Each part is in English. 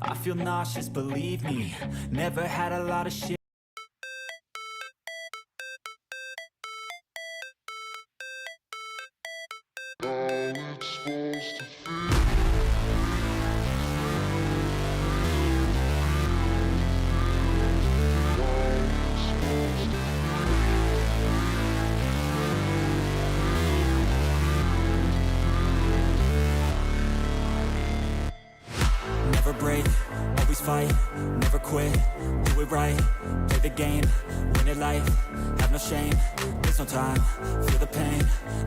I feel nauseous, believe me. Never had a lot of shit. Never break, always fight, never quit, do it right, play the game, win it life, have no shame, there's no time, feel the pain,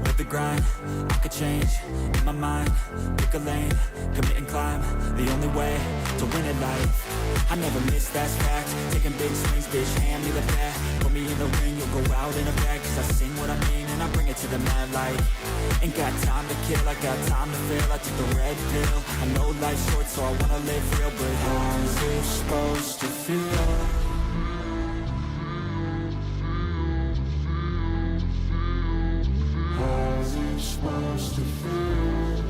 live the grind, I could change, in my mind, pick a lane, commit and climb, the only way to win it life, I never miss, that's fact, taking big swings, bitch, hand me the bat, put me in the ring, you'll go out in a bag, cause I sing what I mean, and I bring it to the mad light, ain't got time to kill, I got time to feel, I took the red pill, I know life's short, so I wanna live real, but how's it supposed to feel? How's it supposed to feel?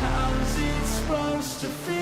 How's it supposed to feel?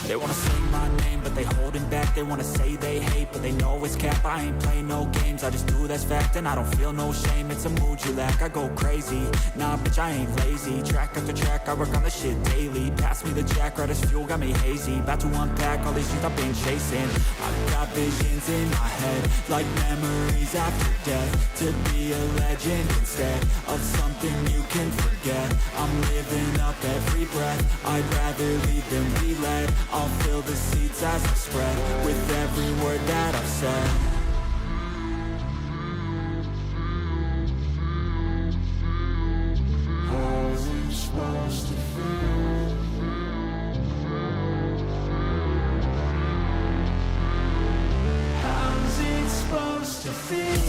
They wanna sing my name, but they holding back. They wanna say they hate, but they know it's cap. I ain't play no games, I just do that's fact. And I don't feel no shame, it's a mood you lack. I go crazy, nah bitch I ain't lazy. Track after track, I work on this shit daily. Pass me the jack, right as fuel, got me hazy. About to unpack all these things I've been chasing. I've got visions in my head, like memories after death. To be a legend instead of something you can forget. I'm living up every breath, I'd rather lead than be led. I'll fill the seats as I spread with every word that I've said. How's it supposed to feel? How's it supposed to feel?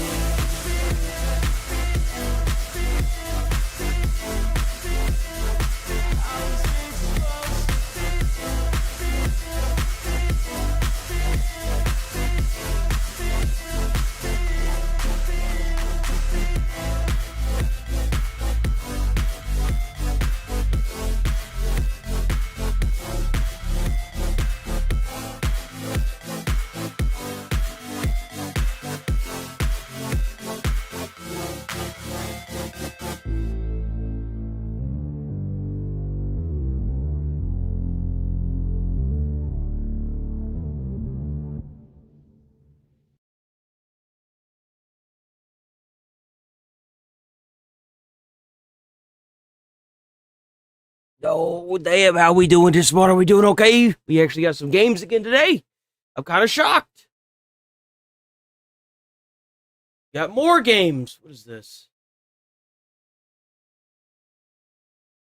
Oh, damn, how we doing this morning? Are we doing okay? We actually got some games again today. I'm kind of shocked. Got more games. What is this?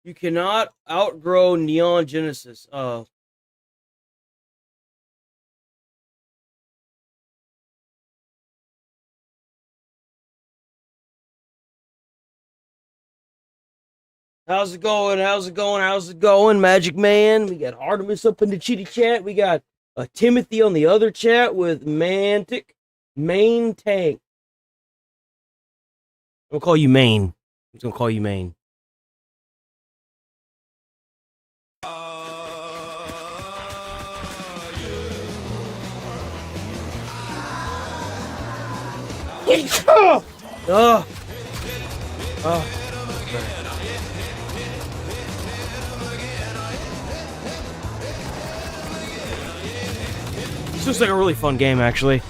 You cannot outgrow Neon Genesis. Oh. How's it going? How's it going? How's it going, Magic Man? We got Artemis up in the chitty chat. We got Timothy on the other chat with Mantic. Main Tank. I'm gonna call you Main. I'm just gonna call you Main. Oh. Oh. This looks like a really fun game, actually.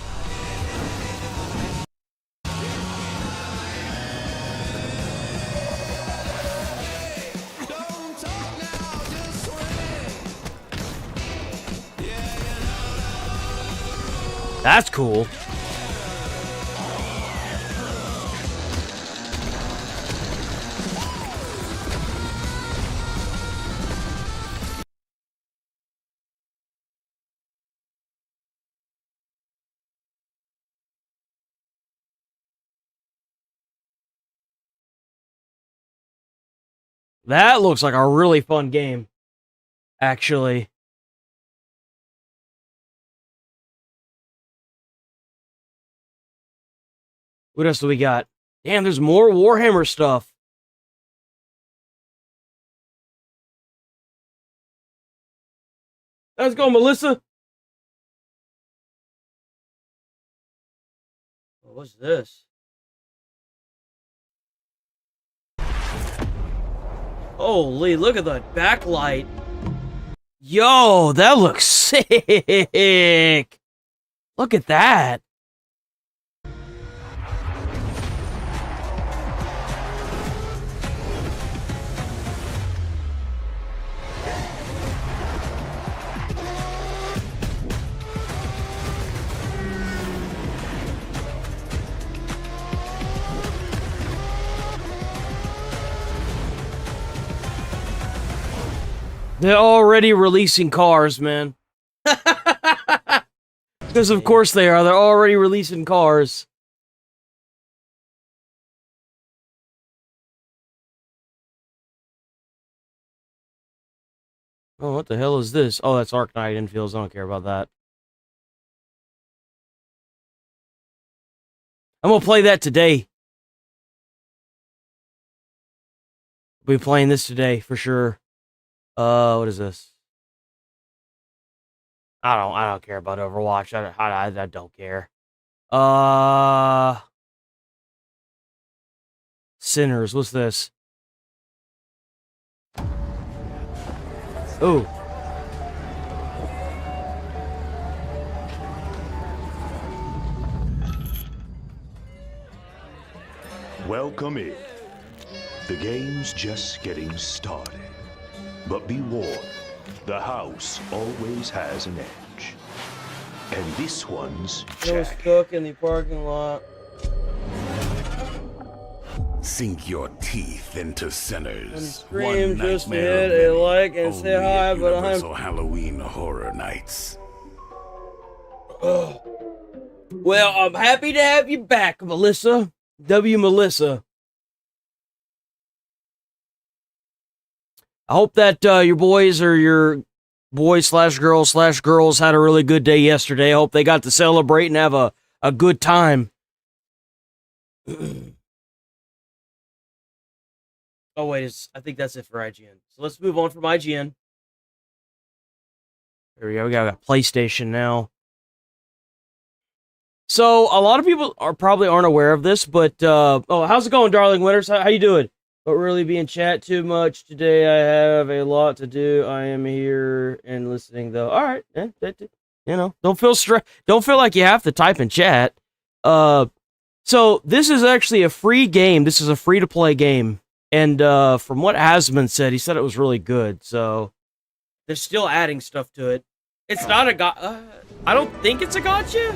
That's cool. That looks like a really fun game, actually. What else do we got? Damn, there's more Warhammer stuff. Let's go, Melissa. What's this? Holy, look at the backlight. Yo, that looks sick. Look at that. They're already releasing cars, man. Because of course they are. They're already releasing cars. Oh, what the hell is this? Oh, that's Arc Knight Infields. I don't care about that. I'm gonna play that today. We'll be playing this today for sure. What is this? I don't care about Overwatch. I don't care. Sinners. What's this? Oh. Welcome in. The game's just getting started. But be warned, the house always has an edge. And this one's I was Jack. stuck in the parking lot. Sink your teeth into And Sinners. scream just to nightmare hit of a many, like and say only hi, at but Universal Halloween Horror Nights. Well, I'm happy to have you back, Melissa. W. Melissa. I hope that your boys or your boys/girls/girls had a really good day yesterday. I hope they got to celebrate and have a good time. Oh, wait, I think that's it for IGN. So let's move on from IGN. There we go. We got PlayStation now. So a lot of people probably aren't aware of this, but how's it going, darling Winters? How you doing? Don't really be in chat too much today. I have a lot to do. I am here and listening though. All right, don't feel Don't feel like you have to type in chat. So this is actually a free game. This is a free to play game, and from what Asman said, he said it was really good. So they're still adding stuff to it. It's not a I don't think it's a gotcha.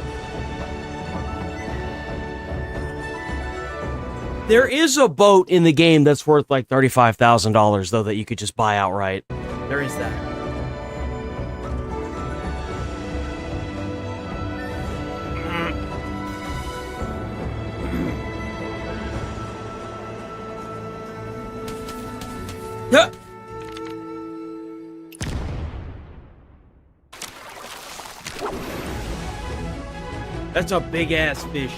There is a boat in the game that's worth like $35,000 though that you could just buy outright. There is that. Yeah. That's a big ass fish.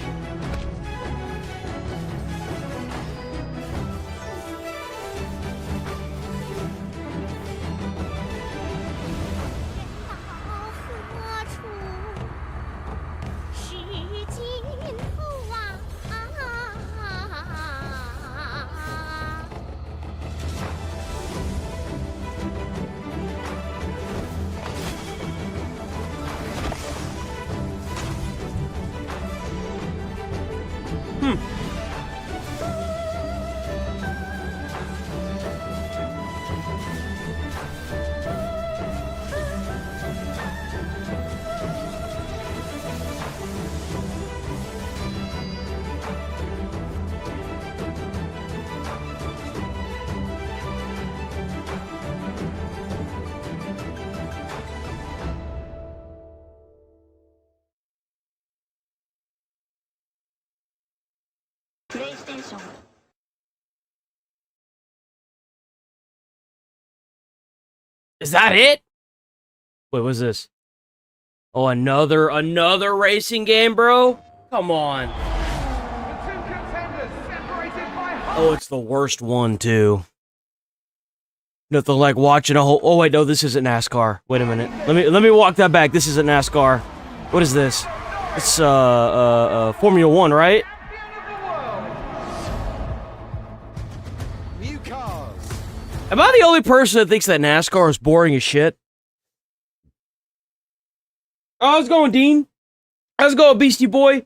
PlayStation Is that it? Wait, what's this? Oh, another racing game, bro? Come on. Oh, it's the worst one, too. Nothing like watching a whole... Oh, wait, no, this isn't NASCAR. Wait a minute. Let me walk that back. This isn't NASCAR. What is this? It's, Formula 1, right? New cars. Am I the only person that thinks that NASCAR is boring as shit? Oh, how's it going, Dean? How's it going, Beastie Boy?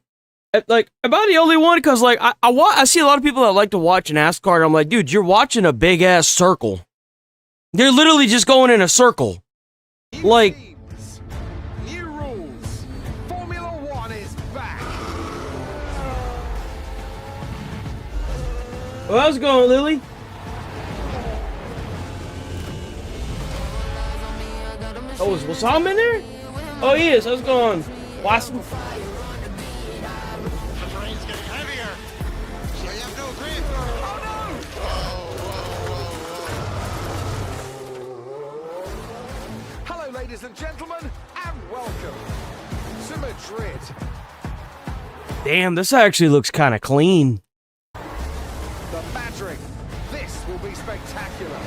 Like, am I the only one? Because, like, I see a lot of people that like to watch NASCAR, and I'm like, dude, you're watching a big-ass circle. They're literally just going in a circle. New Like... teams. New rules. Formula 1 is back. Well, how's it going, Lily? Oh, is Wasam in there? Oh, he is. How's it going, Wasam? Hello, ladies and gentlemen, and welcome to Madrid. Damn, this actually looks kind of clean. The battering. This will be spectacular.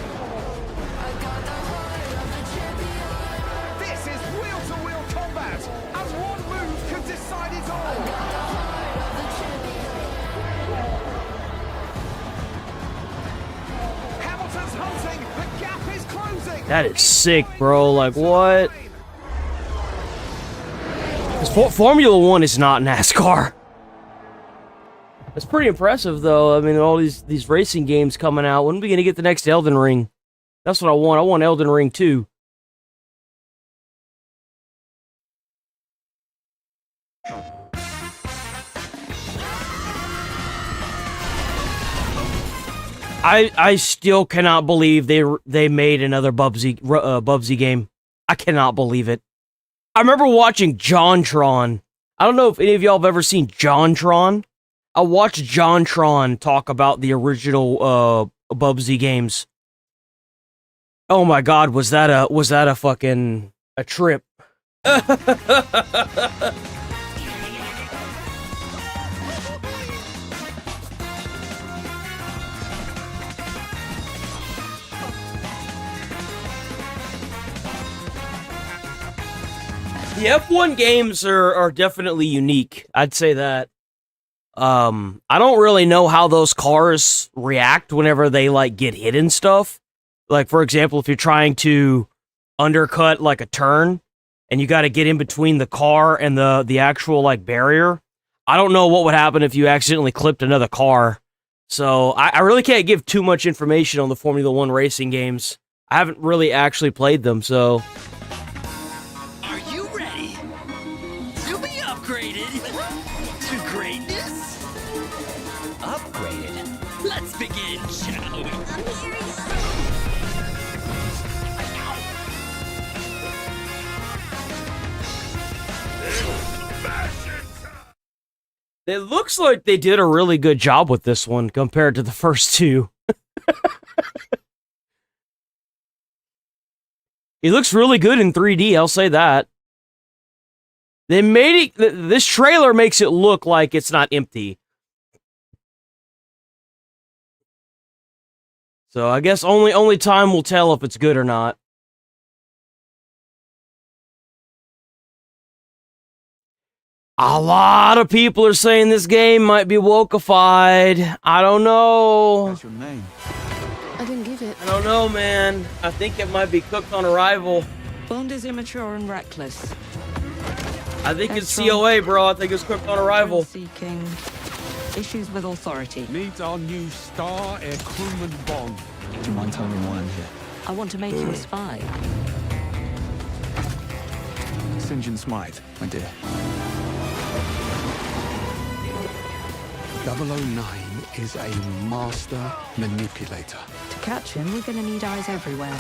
This is wheel-to-wheel combat, and one move can decide it all. Hamilton's hunting. The gap is closing. That is sick, bro. Like, what? 'Cause Formula 1 is not NASCAR. That's pretty impressive, though. I mean, all these racing games coming out. When are we going to get the next Elden Ring? That's what I want. I want Elden Ring 2. I still cannot believe they made another Bubsy game. I cannot believe it. I remember watching JonTron. I don't know if any of y'all have ever seen JonTron. I watched JonTron talk about the original Bubsy games. Oh my god, was that a fucking a trip? The F1 games are definitely unique. I'd say that. I don't really know how those cars react whenever they like get hit and stuff. Like, for example, if you're trying to undercut like a turn and you got to get in between the car and the actual like barrier. I don't know what would happen if you accidentally clipped another car. So I really can't give too much information on the Formula 1 racing games. I haven't really actually played them, so... Are you ready to be upgraded to greatness? Upgraded? Let's begin, shall we? It looks like they did a really good job with this one compared to the first two. It looks really good in 3D, I'll say that. They made it... This trailer makes it look like it's not empty. So I guess only time will tell if it's good or not. A lot of people are saying this game might be wokeified. I don't know. What's your name? I didn't give it. I don't know, man. I think it might be cooked on arrival. Bond is immature and reckless. I think it's Strong. COA, bro. I think it's cooked on arrival. Seeking issues with authority. Needs our new star air crewman Bond. Do you mind telling me why I'm here? I want to make you a spy. St. John Smythe, my dear. 009 is a master manipulator. To catch him, we're going to need eyes everywhere.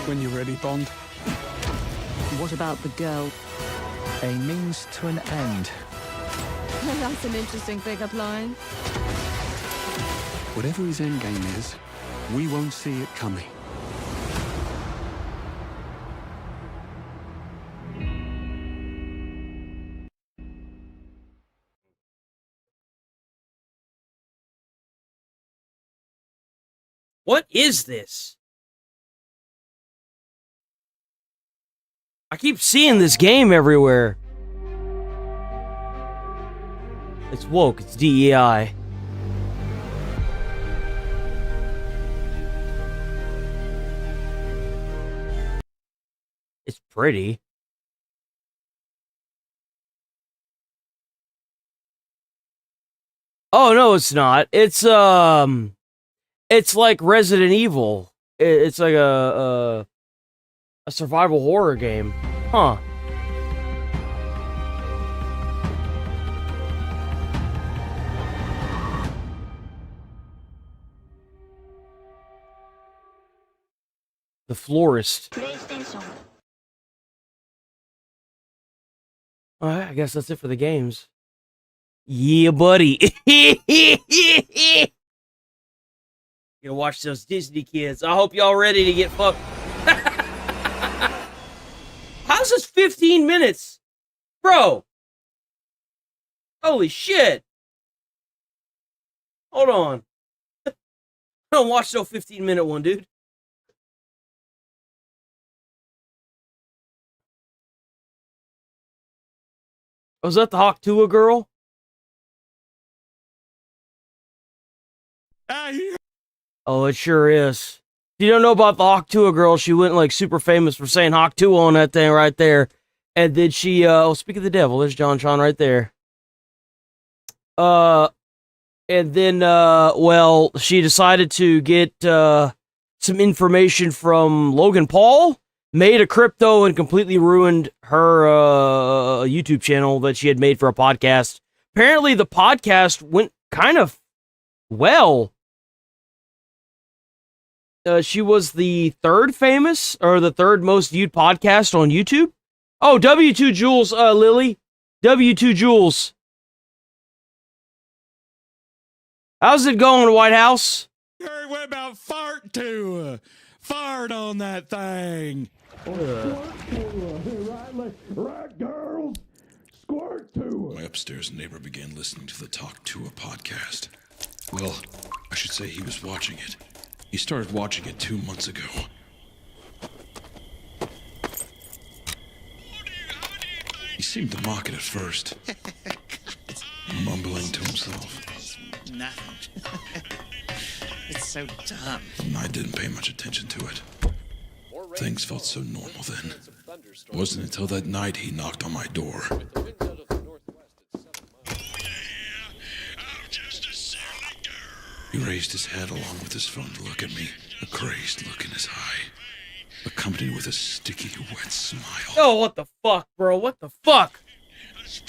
When you're ready, Bond. What about the girl? A means to an end. That's an interesting pickup line. Whatever his endgame is, We won't see it coming. What is this? I keep seeing this game everywhere. It's woke, it's DEI. It's pretty. Oh no, it's not. It's like Resident Evil. It's like a survival horror game. Huh. The Florist. Alright, I guess that's it for the games. Yeah, buddy. Gonna watch those Disney kids. I hope y'all ready to get fucked. How's this 15 minutes? Bro. Holy shit. Hold on. I don't watch no 15-minute one, dude. Was that the Hawk Tua girl? Oh, it sure is. If you don't know about the Hawk Tua girl, she went like super famous for saying Hawk Tua on that thing right there. And then she, speak of the devil, there's John Tron right there. And then, well, she decided to get, some information from Logan Paul, made a crypto, and completely ruined her, YouTube channel that she had made for a podcast. Apparently, the podcast went kind of well. She was the third famous, or the third most viewed podcast on YouTube. Oh, W2 Jules, Lily. W2 Jules. How's it going, White House? Hey, what about fart to? Fart on that thing. Right, girls? Squirt to My upstairs neighbor began listening to the Talk to a podcast. Well, I should say he was watching it. He started watching it 2 months ago. He seemed to mock it at first, mumbling to himself. No. It's so dumb. I didn't pay much attention to it. Things felt so normal then. It wasn't until that night he knocked on my door. He raised his head along with his phone to look at me, a crazed look in his eye, accompanied with a sticky, wet smile. Oh, what the fuck, bro? What the fuck?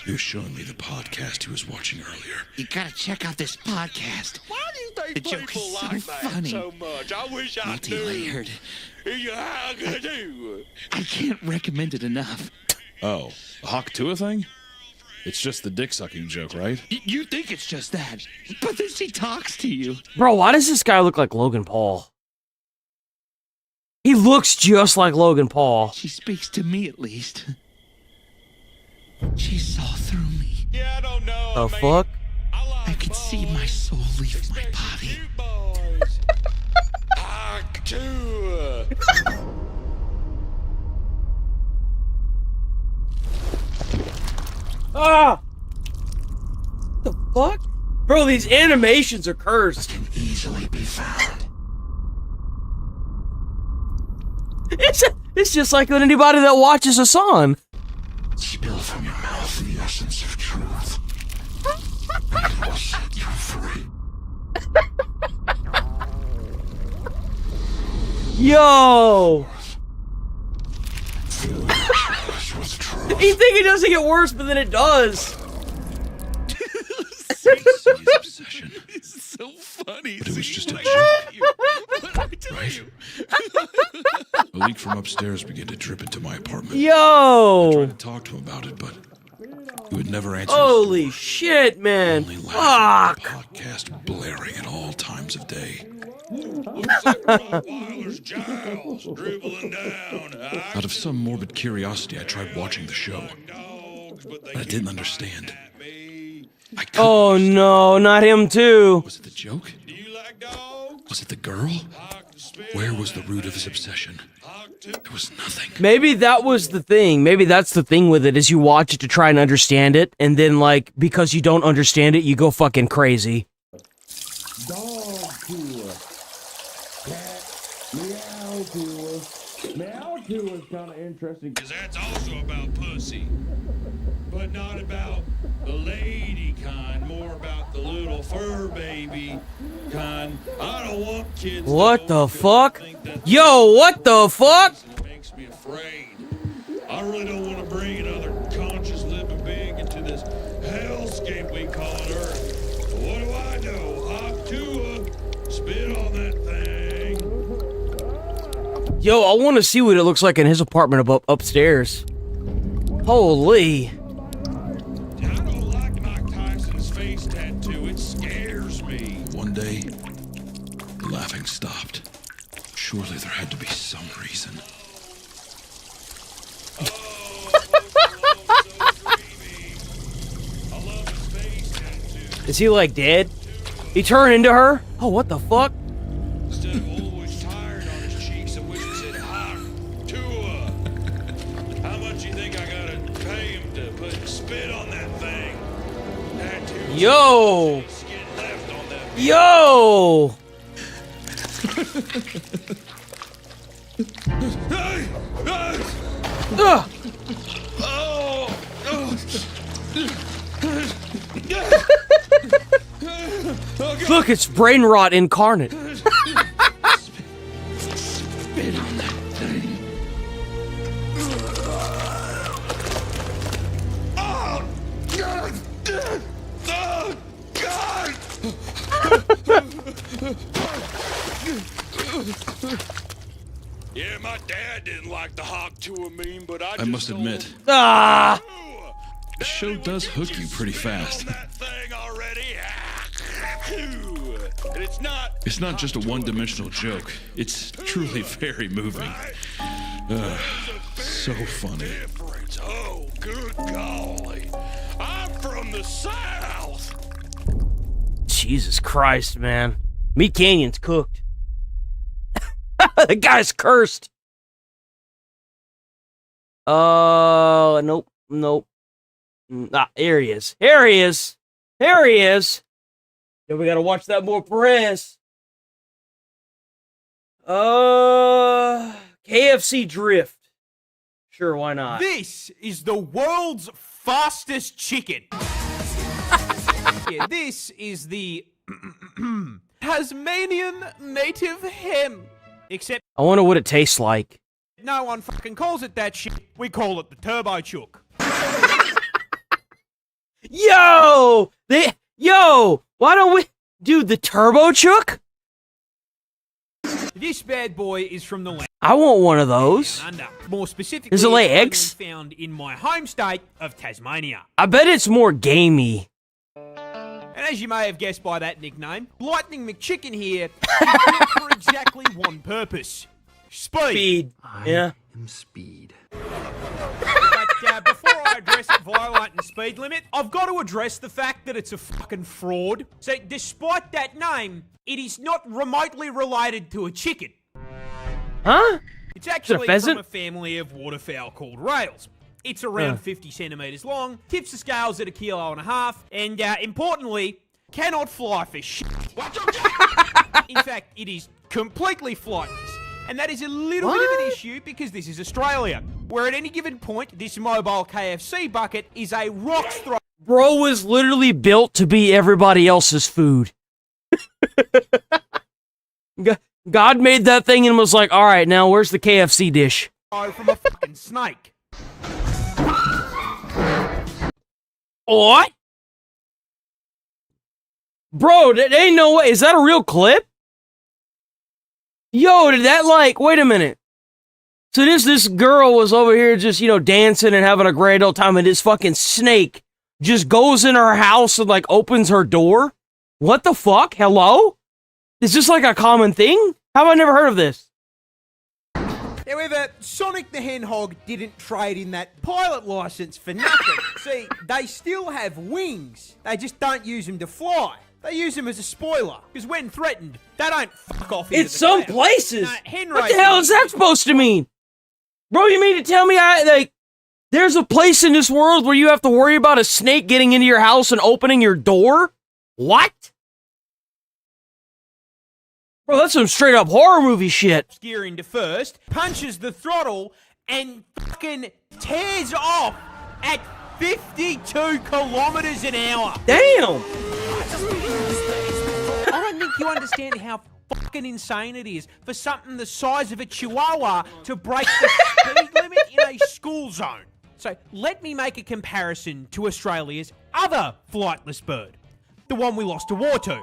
He was showing me the podcast he was watching earlier. You gotta check out this podcast. Why do you think The joke people is so like that funny. so much? I wish I knew. Multi-layered. How could I do? I can't recommend it enough. Oh, the Hawk Tua thing? It's just the dick-sucking joke, right? You think it's just that, but then she talks to you. Bro, why does this guy look like Logan Paul? He looks just like Logan Paul. She speaks to me at least. She saw through me. Yeah, I don't know. The man. fuck? I could see my soul leave my body. Boys. Hawk Tua. Ah! The fuck? Bro, these animations are cursed. Can easily be found. It's just like with anybody that watches a song. Spill from your mouth the essence of truth. And it will set you free. Yo! Was true. You think it doesn't get worse, but then it does. His obsession. It's so funny. But it was just a Like, joke, I tell right? you. A leak from upstairs began to drip into my apartment. I Yo! tried to talk to him about it, but He would never answer. Holy shit, man. Only Fuck. laugh at the podcast blaring at all times of day. Out of some morbid curiosity, I tried watching the show. But I didn't understand. Oh no, not him too. Was it the joke? Was it the girl? Where was the root of his obsession? There was nothing. Maybe that was the thing. Maybe that's the thing with it, is you watch it to try and understand it, and then, like, because you don't understand it, you go fucking crazy. Dog tour. Cat meow tour. Meow tour is kind of interesting. Because that's also about pussy. But not about the lady kind, more about the little fur baby kind. I don't want kids. What the fuck? Yo, what the fuck? It makes me afraid. I really don't want to bring another conscious living being into this hellscape we call it Earth. But what do I know? Hop to spit on that thing. Yo, I want to see what it looks like in his apartment upstairs. Holy. One day, the laughing stopped. Surely there had to be some reason. Is he like dead? He turned into her? Oh, what the fuck? Instead of always tired on his cheeks, I wish he said, "Hawk, Tua." How much you think I gotta pay him to put spit on that thing? Yo! Yo! Look, it's brain rot incarnate. Spit on that thing. Oh, God! Oh, God! Yeah, my dad didn't like the Hawk Tua meme, but I must admit, Ah! the show does hook you pretty fast. And it's not just a one-dimensional joke. It's truly very moving. So funny. Oh, good golly. I'm from the South. Jesus Christ, man. Meat Canyon's cooked. The guy's cursed. Nope. Ah, here he is. Here he is. Here he is. Yeah, we gotta watch that more press. KFC Drift. Sure, why not? This is the world's fastest chicken. Yeah, this is the Tasmanian native hen. Except I wonder what it tastes like. no one fucking calls it that shit. We call it the turbo chook. Yo! Why don't we do the turbo chook? This bad boy is from the land. I want one of those. Under. More specifically, Does it lay it's eggs? found in my home state of Tasmania. I bet it's more gamey. And as you may have guessed by that nickname, Lightning McChicken here is built for exactly one purpose. Speed. Yeah. am speed. But before I address it violating the speed limit, I've got to address the fact that it's a fucking fraud. So despite that name, it is not remotely related to a chicken. Huh? It's actually pheasant? from a family of waterfowl called rails. It's around 50 centimetres long, tips the scales at 1.5 kilos, and importantly, cannot fly for shit. In fact, it is completely flightless. And that is a little bit of an issue because this is Australia, where at any given point, this mobile KFC bucket is a rock's throw. Bro was literally built to be everybody else's food. God made that thing and was like, all right, now where's the KFC dish? From a fucking snake. What? Bro, there ain't no way. Is that a real clip? Yo, did that wait a minute. So this girl was over here just, dancing and having a grand old time, and this fucking snake just goes in her house and like opens her door? What the fuck? Hello? Is this like a common thing? How have I never heard of this? However, Sonic the Hedgehog didn't trade in that pilot license for nothing. See, they still have wings. They just don't use them to fly. They use them as a spoiler. Because when threatened, they don't fuck off into It's the some clouds. places. Hen What the racing- hell is that supposed to mean? Bro, you mean to tell me there's a place in this world where you have to worry about a snake getting into your house and opening your door? What? Bro, that's some straight up horror movie shit. Gear into first, punches the throttle, and fucking tears off at 52 kilometers an hour. Damn! I don't think you understand how fucking insane it is for something the size of a chihuahua to break the speed limit in a school zone. So let me make a comparison to Australia's other flightless bird, the one we lost to war to.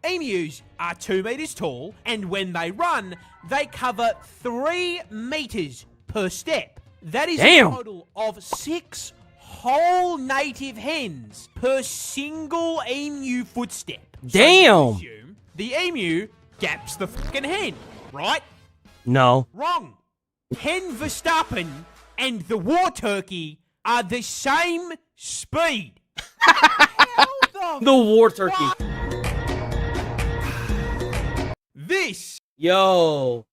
Emus are 2 meters tall, and when they run, they cover 3 meters per step. That is Damn. a total of 6 whole native hens per single emu footstep. Damn. So you assume the emu gaps the fucking hen, right? No. Wrong. Hen Verstappen and the war turkey are the same speed. The war turkey. This. Yo.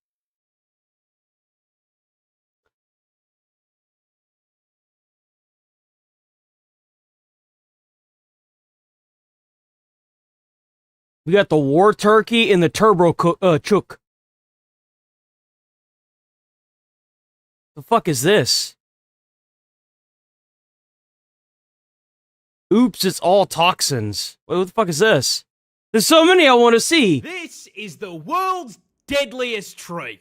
We got the war turkey and the turbo chook. The fuck is this? Oops, it's all toxins. Wait, what the fuck is this? There's so many I want to see. This is the world's deadliest tree.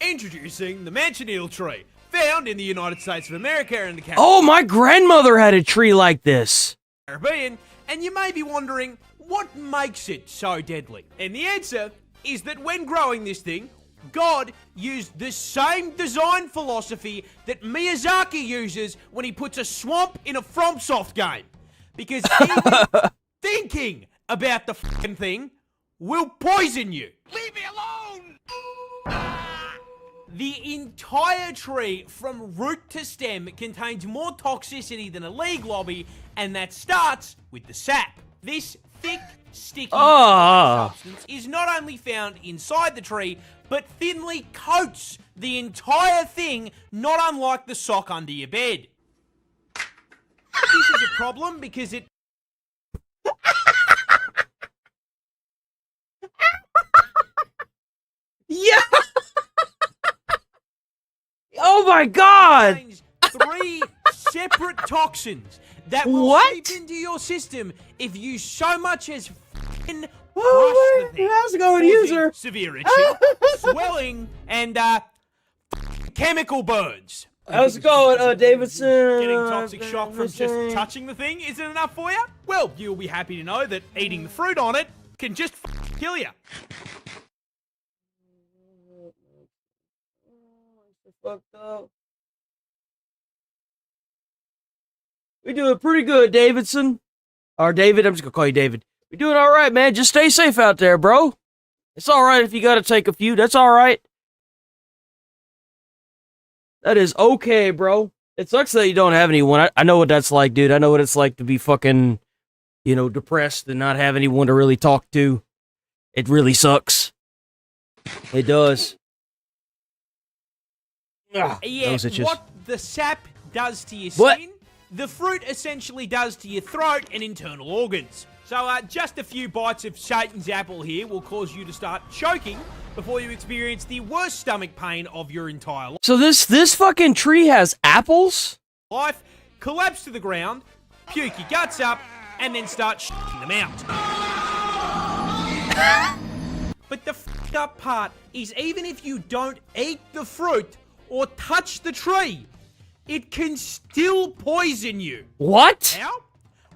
Introducing the Manchineal tree, found in the United States of America and the Oh, my grandmother had a tree like this. Caribbean, and you may be wondering, what makes it so deadly? And the answer is that when growing this thing, God used the same design philosophy that Miyazaki uses when he puts a swamp in a FromSoft game. Because even thinking about the fucking thing will poison you. Leave me alone! The entire tree, from root to stem, contains more toxicity than a league lobby, and that starts with the sap. This thick, sticky substance is not only found inside the tree, but thinly coats the entire thing, not unlike the sock under your bed. This is a problem because it... Yeah! Oh my god! Contains 3 separate toxins that will seep into your system if you so much as f***ing brush the thing. How's it going, causing user? severe itching, swelling, and chemical burns. How's it going, Davidson? Getting toxic shock from just touching the thing isn't enough for you? Well, you'll be happy to know that eating the fruit on it can just kill you. Fucked up. We doing pretty good, Davidson. Or David, I'm just gonna call you David. We doing all right, man. Just stay safe out there, bro. It's all right if you gotta take a few. That's all right. That is okay, bro. It sucks that you don't have anyone. I know what that's like, dude. I know what it's like to be fucking, depressed and not have anyone to really talk to. It really sucks. It does. Yeah, what the sap does to your What? skin, the fruit essentially does to your throat and internal organs. So just a few bites of Satan's apple here will cause you to start choking before you experience the worst stomach pain of your entire So this fucking tree has apples? life, collapse to the ground, puke your guts up, and then start shitting them out. But the f***ed up part is even if you don't eat the fruit or touch the tree, it can still poison you. What? How?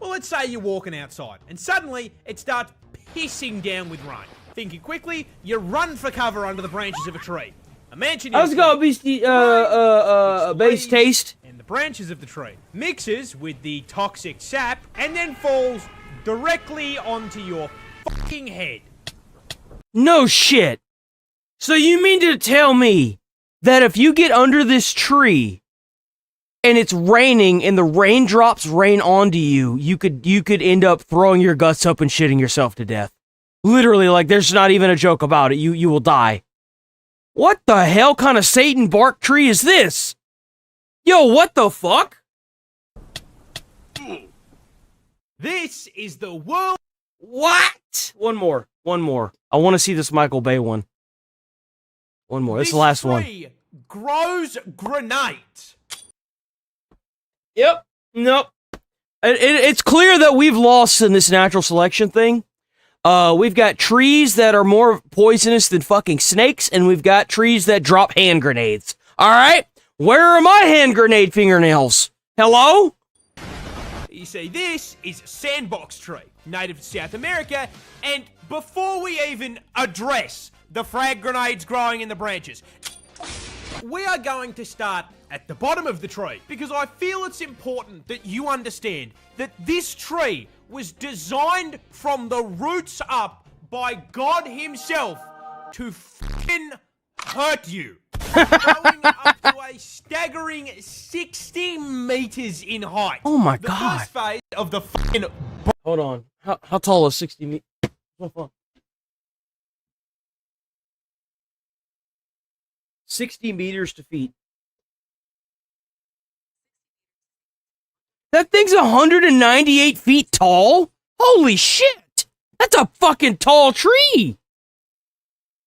Well, let's say you're walking outside and suddenly it starts pissing down with rain. Thinking quickly, you run for cover under the branches of a tree. A mansion How's it going, Beastie? Base taste. and the branches of the tree mixes with the toxic sap and then falls directly onto your fucking head. No shit. So you mean to tell me that if you get under this tree and it's raining and the raindrops rain onto you, you could end up throwing your guts up and shitting yourself to death? Literally, like, there's not even a joke about it. You will die. What the hell kind of Satan bark tree is this? Yo, what the fuck? This is the world. What? One more. I want to see this Michael Bay one. One more. This is the last one. Tree grows grenades. Yep. Nope. It's clear that we've lost in this natural selection thing. We've got trees that are more poisonous than fucking snakes, and we've got trees that drop hand grenades. All right? Where are my hand grenade fingernails? Hello? You see, this is a sandbox tree, native to South America, and before we even address the frag grenades growing in the branches, we are going to start at the bottom of the tree, because I feel it's important that you understand that this tree was designed from the roots up by God himself to f***ing hurt you. Growing up to a staggering 60 meters in height. Oh my the God. First phase of the f***ing... Hold on. How tall is 60 meters? 60 meters to feet. That thing's 198 feet tall? Holy shit! That's a fucking tall tree!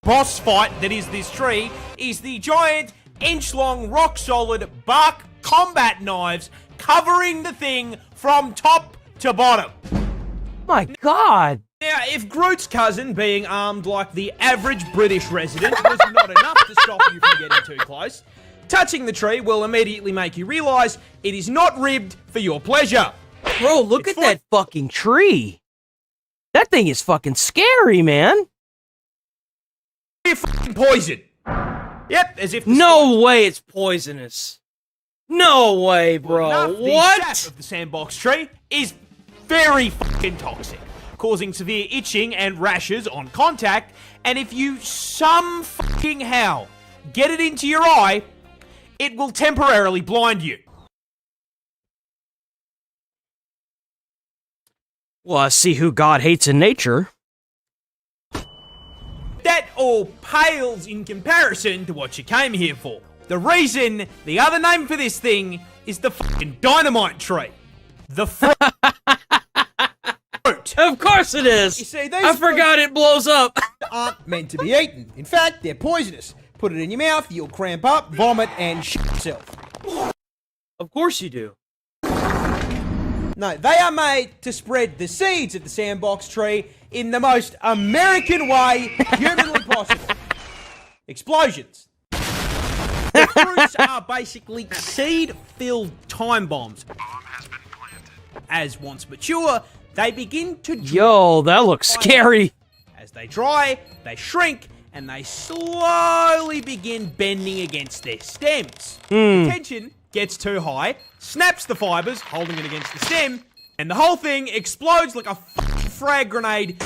boss fight that is this tree is the giant, inch-long, rock-solid bark combat knives covering the thing from top to bottom. My God! Now, if Groot's cousin being armed like the average British resident was not enough to stop you from getting too close, touching the tree will immediately make you realise it is not ribbed for your pleasure. Bro, look at that fucking tree. That thing is fucking scary, man. You're fucking poison. Yep, as if the No way it's poisonous. No way, bro. enough, What? The sap of the sandbox tree is very fucking toxic, causing severe itching and rashes on contact, and if you some fucking how get it into your eye, it will temporarily blind you. Well, I see who God hates in nature. That all pales in comparison to what you came here for. The reason, the other name for this thing, is the fucking dynamite tree. The fruit. Of course it is. You see, I forgot it blows up. Aren't meant to be eaten. In fact, they're poisonous. Put it in your mouth, you'll cramp up, vomit, and shit yourself. Of course you do. No, they are made to spread the seeds of the sandbox tree in the most American way humanly possible. Explosions. The fruits are basically seed-filled time bombs. As once mature, they begin to dry. Yo, that looks scary. As they dry, they shrink, and they slowly begin bending against their stems. The tension gets too high, snaps the fibers, holding it against the stem, and the whole thing explodes like a fucking frag grenade,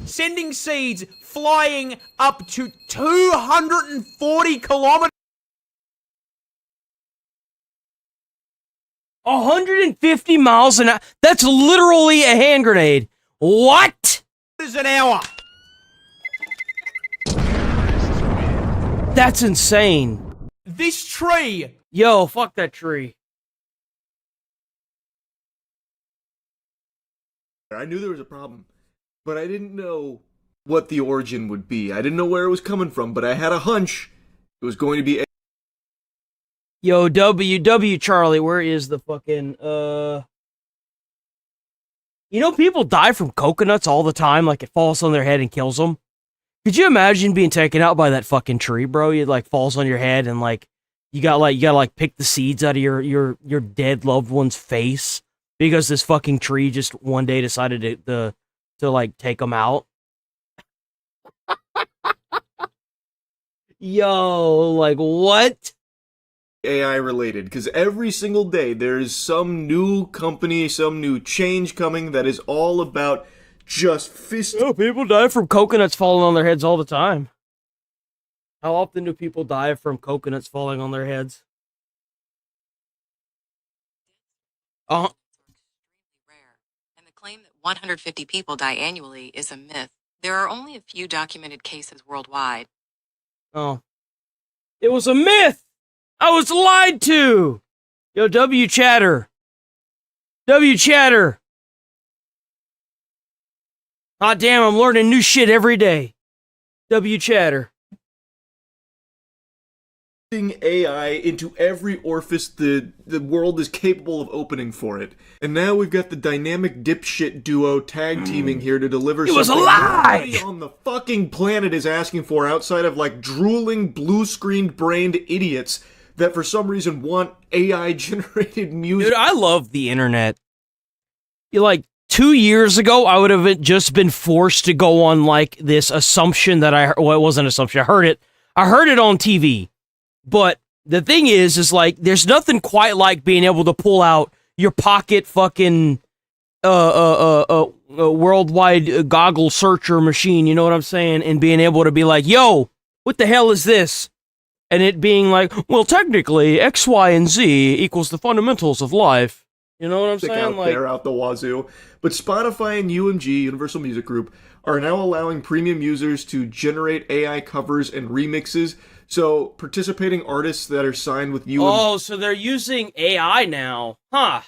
sending seeds flying up to 240 kilometers. 150 miles an hour. That's literally a hand grenade. What? An hour. That's insane. This tree. Yo, fuck that tree. I knew there was a problem, but I didn't know what the origin would be. I didn't know where it was coming from, but I had a hunch it was going to be. Yo, WW Charlie, where is the fucking, You know, people die from coconuts all the time, like it falls on their head and kills them. Could you imagine being taken out by that fucking tree, bro? It, like, falls on your head and, like, you gotta pick the seeds out of your dead loved one's face because this fucking tree just one day decided to like, take them out. Yo, like what? AI related, because every single day there is some new company, some new change coming that is all about just Oh, people die from coconuts falling on their heads all the time. How often do people die from coconuts falling on their heads? And the claim that 150 people die annually is a myth. There are only a few documented cases worldwide. Oh. It was a myth! I was lied to! Yo, W Chatter. W Chatter. Hot damn, I'm learning new shit every day. W Chatter. AI into every orifice the world is capable of opening for it. And now we've got the dynamic dipshit duo tag teaming here to deliver It was a something lie! nobody on the fucking planet is asking for outside of like drooling blue-screened brained idiots that for some reason want AI generated music. Dude, I love the internet. You're like 2 years ago, I would have just been forced to go on like this assumption that well, it wasn't an assumption. I heard it on TV. But the thing is like, there's nothing quite like being able to pull out your pocket fucking worldwide goggle searcher machine, you know what I'm saying? And being able to be like, yo, what the hell is this? And it being like, well, technically, X, Y, and Z equals the fundamentals of life. You know what I'm saying? Out there, out the wazoo. But Spotify and UMG, Universal Music Group, are now allowing premium users to generate AI covers and remixes. So, participating artists that are signed with UMG... Oh, so they're using AI now. Huh.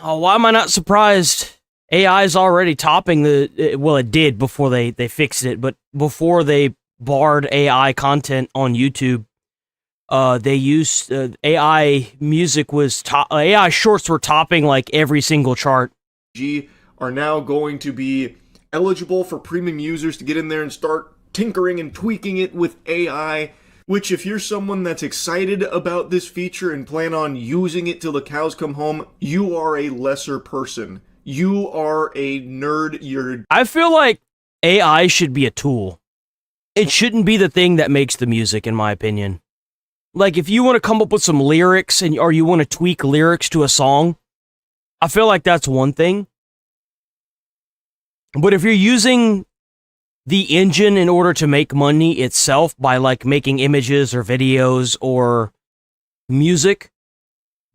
Oh, why am I not surprised? AI is already topping well, it did before they fixed it, but before they barred AI content on YouTube, they used AI music was AI shorts were topping like every single chart. Are now going to be eligible for premium users to get in there and start tinkering and tweaking it with AI, which if you're someone that's excited about this feature and plan on using it till the cows come home, you are a lesser person. You are a nerd. I feel like AI should be a tool. It shouldn't be the thing that makes the music, in my opinion. Like, if you want to come up with some lyrics or you want to tweak lyrics to a song, I feel like that's one thing. But if you're using the engine in order to make money itself by like making images or videos or music,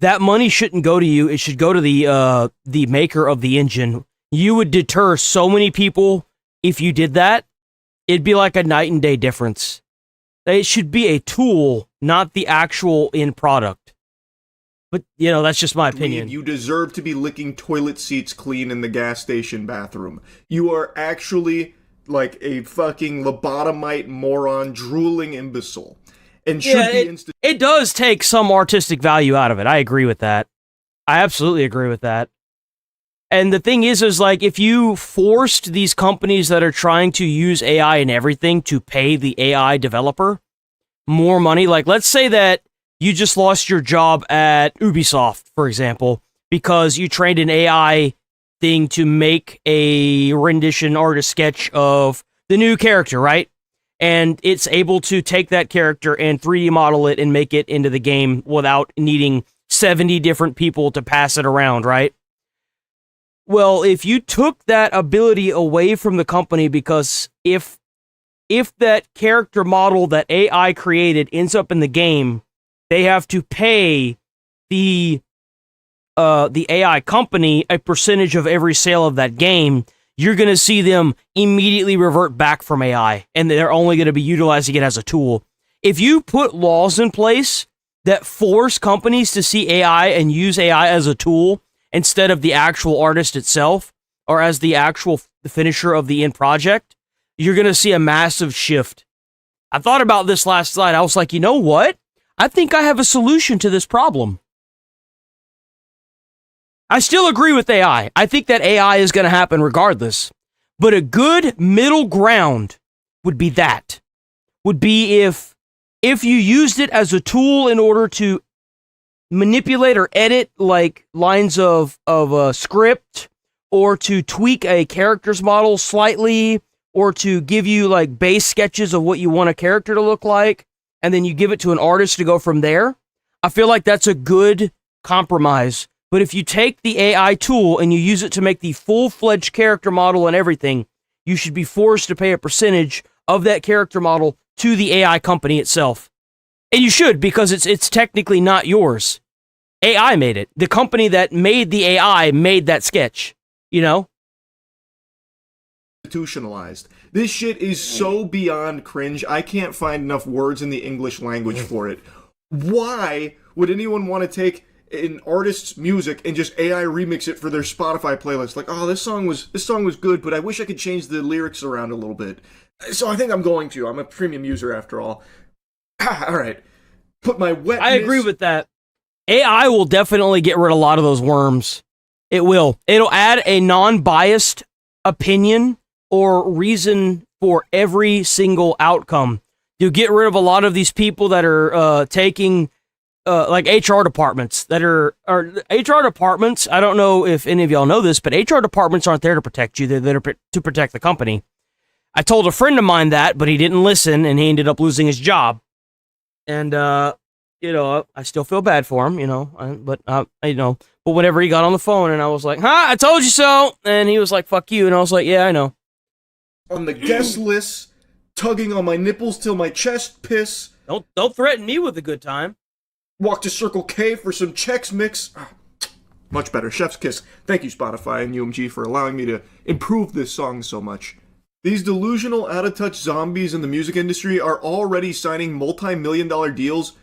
that money shouldn't go to you. It should go to the maker of the engine. You would deter so many people if you did that. It'd be like a night and day difference. It should be a tool, not the actual end product. But, you know, that's just my opinion. You deserve to be licking toilet seats clean in the gas station bathroom. You are actually like a fucking lobotomite moron, drooling imbecile. And should be it does take some artistic value out of it. I agree with that. I absolutely agree with that. And the thing is like, if you forced these companies that are trying to use AI in everything to pay the AI developer more money, like let's say that you just lost your job at Ubisoft, for example, because you trained an AI thing to make a rendition artist sketch of the new character, right? And it's able to take that character and 3D model it and make it into the game without needing 70 different people to pass it around, right? Well, if you took that ability away from the company, because if that character model that AI created ends up in the game, they have to pay the AI company a percentage of every sale of that game. You're going to see them immediately revert back from AI, and they're only going to be utilizing it as a tool. If you put laws in place that force companies to see AI and use AI as a tool instead of the actual artist itself, or as the actual finisher of the end project, you're going to see a massive shift. I thought about this last night. I was like, you know what? I think I have a solution to this problem. I still agree with AI. I think that AI is going to happen regardless. But a good middle ground would be that. Would be if you used it as a tool in order to manipulate or edit like lines of a script, or to tweak a character's model slightly, or to give you like base sketches of what you want a character to look like, and then you give it to an artist to go from there, I feel like that's a good compromise. But if you take the AI tool and you use it to make the full-fledged character model and everything, you should be forced to pay a percentage of that character model to the AI company itself. And you should, because it's technically not yours. AI made it. The company that made the AI made that sketch, you know? Institutionalized. This shit is so beyond cringe, I can't find enough words in the English language for it. Why would anyone want to take an artist's music and just AI remix it for their Spotify playlist? Like, oh, this song was good, but I wish I could change the lyrics around a little bit. So I think I'm going to. I'm a premium user after all. All right. Put my wetness... I agree with that. AI will definitely get rid of a lot of those worms. It will. It'll add a non-biased opinion or reason for every single outcome. You get rid of a lot of these people that are taking... like HR departments that are HR departments. I don't know if any of y'all know this, but HR departments aren't there to protect you. They're there to protect the company. I told a friend of mine that, but he didn't listen, and he ended up losing his job. And, you know, I still feel bad for him, you know, but whenever he got on the phone and I was like, I told you so. And he was like, fuck you. And I was like, yeah, I know. On the guest list, tugging on my nipples till my chest piss. Don't threaten me with a good time. Walk to Circle K for some Chex Mix. Much better. Chef's kiss. Thank you, Spotify and UMG, for allowing me to improve this song so much. These delusional, out-of-touch zombies in the music industry are already signing multi-million-dollar deals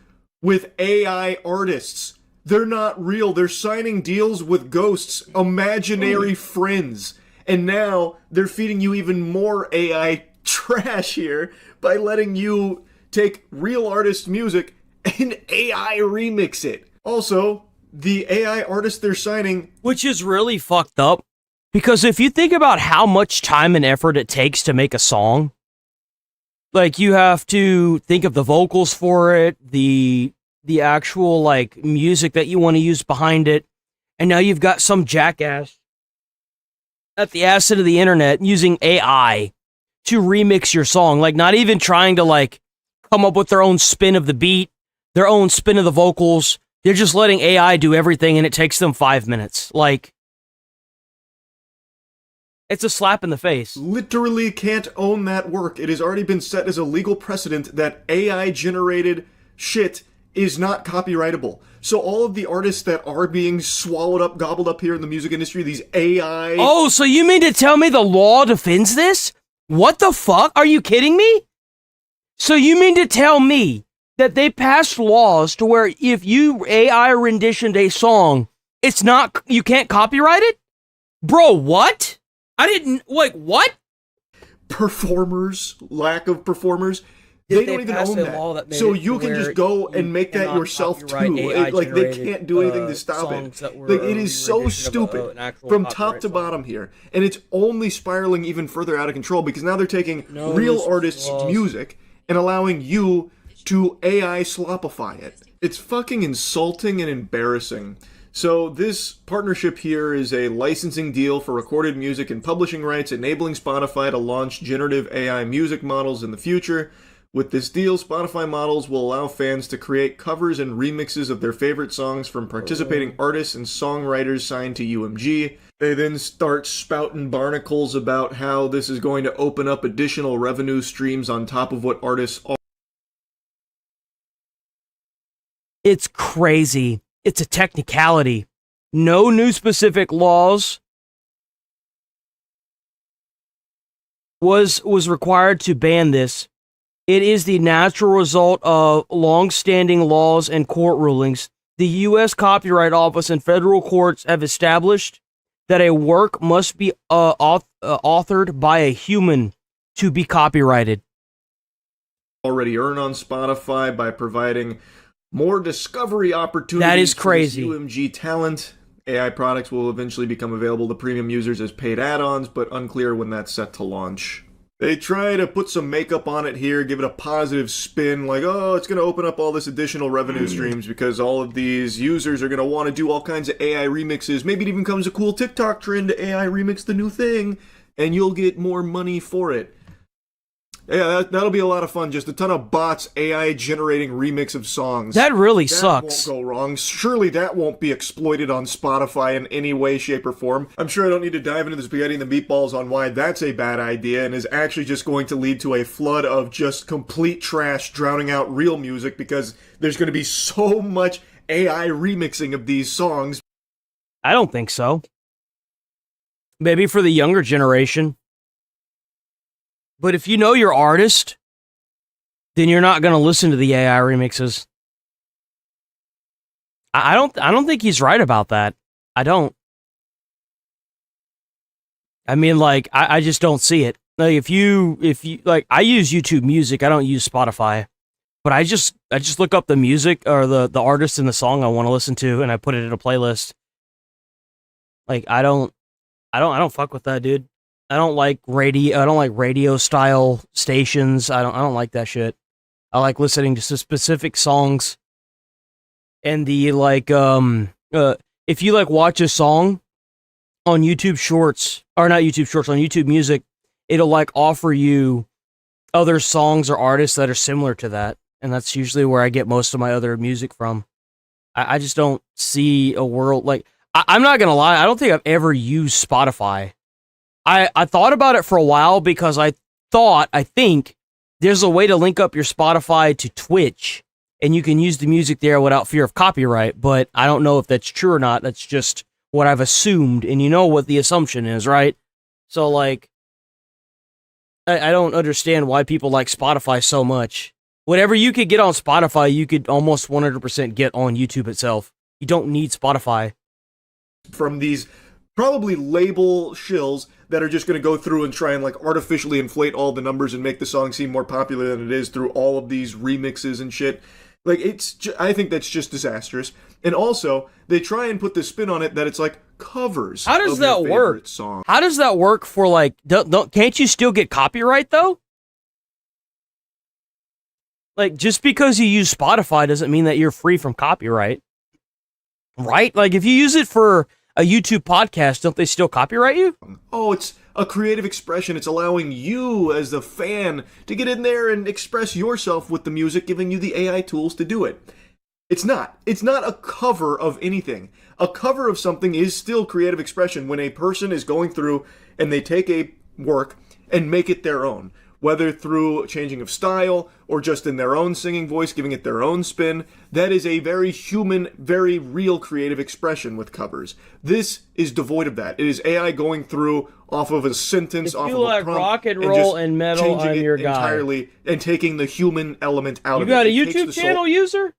with AI artists. They're not real. They're signing deals with ghosts, imaginary friends. And now they're feeding you even more AI trash here by letting you take real artists' music and AI remix it. Also, the AI artists they're signing... Which is really fucked up. Because if you think about how much time and effort it takes to make a song, like, you have to think of the vocals for it, the actual, like, music that you want to use behind it, and now you've got some jackass at the asset of the internet using AI to remix your song. Like, not even trying to, like, come up with their own spin of the beat, their own spin of the vocals. They're just letting AI do everything, and it takes them 5 minutes. Like, it's a slap in the face. Literally can't own that work. It has already been set as a legal precedent that AI-generated shit is not copyrightable. So all of the artists that are being swallowed up, gobbled up here in the music industry, these AI... Oh, so you mean to tell me the law defends this? What the fuck? Are you kidding me? So you mean to tell me that they passed laws to where if you AI renditioned a song, it's not... you can't copyright it? Bro, what? I didn't... Like, what? Performers, lack of performers... They don't even own that. So you can just go and make that yourself too. Like, they can't do anything to stop it. Like, it is so stupid from top to bottom here. And it's only spiraling even further out of control because now they're taking real artists' music and allowing you to AI slopify it. It's fucking insulting and embarrassing. So this partnership here is a licensing deal for recorded music and publishing rights, enabling Spotify to launch generative AI music models in the future. With this deal, Spotify models will allow fans to create covers and remixes of their favorite songs from participating artists and songwriters signed to UMG. They then start spouting barnacles about how this is going to open up additional revenue streams on top of what artists are. It's crazy. It's a technicality. No new specific laws was required to ban this. It is the natural result of long-standing laws and court rulings. The U.S. Copyright Office and federal courts have established that a work must be authored by a human to be copyrighted. Already earn on Spotify by providing more discovery opportunities. That is crazy. For this UMG talent. AI products will eventually become available to premium users as paid add-ons, but unclear when that's set to launch. They try to put some makeup on it here, give it a positive spin, like, oh, it's going to open up all this additional revenue streams because all of these users are going to want to do all kinds of AI remixes. Maybe it even becomes a cool TikTok trend to AI remix the new thing, and you'll get more money for it. Yeah, that'll be a lot of fun. Just a ton of bots, AI generating remix of songs. That really that sucks. Won't go wrong. Surely that won't be exploited on Spotify in any way, shape, or form. I'm sure I don't need to dive into the spaghetti and the meatballs on why that's a bad idea and is actually just going to lead to a flood of just complete trash drowning out real music because there's going to be so much AI remixing of these songs. I don't think so. Maybe for the younger generation. But if you know your artist, then you're not going to listen to the AI remixes. I don't think he's right about that. I don't. I mean, like, I just don't see it. Like, if you like, I use YouTube Music. I don't use Spotify. But I just look up the music or the artist and the song I want to listen to, and I put it in a playlist. Like, I don't fuck with that, dude. I don't like radio style stations. I don't like that shit. I like listening to specific songs. And the like if you like watch a song on YouTube Shorts, or not YouTube Shorts, on YouTube Music, it'll like offer you other songs or artists that are similar to that. And that's usually where I get most of my other music from. I just don't see a world like I'm not gonna lie, I don't think I've ever used Spotify. I thought about it for a while because I think there's a way to link up your Spotify to Twitch and you can use the music there without fear of copyright, but I don't know if that's true or not. That's just what I've assumed, and you know what the assumption is, right? So, like, I don't understand why people like Spotify so much. Whatever you could get on Spotify, you could almost 100% get on YouTube itself. You don't need Spotify. From these probably label shills that are just going to go through and try and like artificially inflate all the numbers and make the song seem more popular than it is through all of these remixes and shit. Like, I think that's just disastrous. And also, they try and put this spin on it that it's like covers. How does that work? Song. How does that work for like? Can't you still get copyright though? Like, just because you use Spotify doesn't mean that you're free from copyright, right? Like, if you use it for a YouTube podcast, don't they still copyright you? Oh, it's a creative expression. It's allowing you as the fan to get in there and express yourself with the music, giving you the AI tools to do it. It's not a cover of anything. A cover of something is still creative expression when a person is going through and they take a work and make it their own. Whether through changing of style or just in their own singing voice, giving it their own spin, that is a very human, very real creative expression with covers. This is devoid of that. It is AI going through off of a sentence, off of a prompt, rock and roll and metal, I'm your guy. Entirely, and taking the human element out of it. You got a YouTube channel user?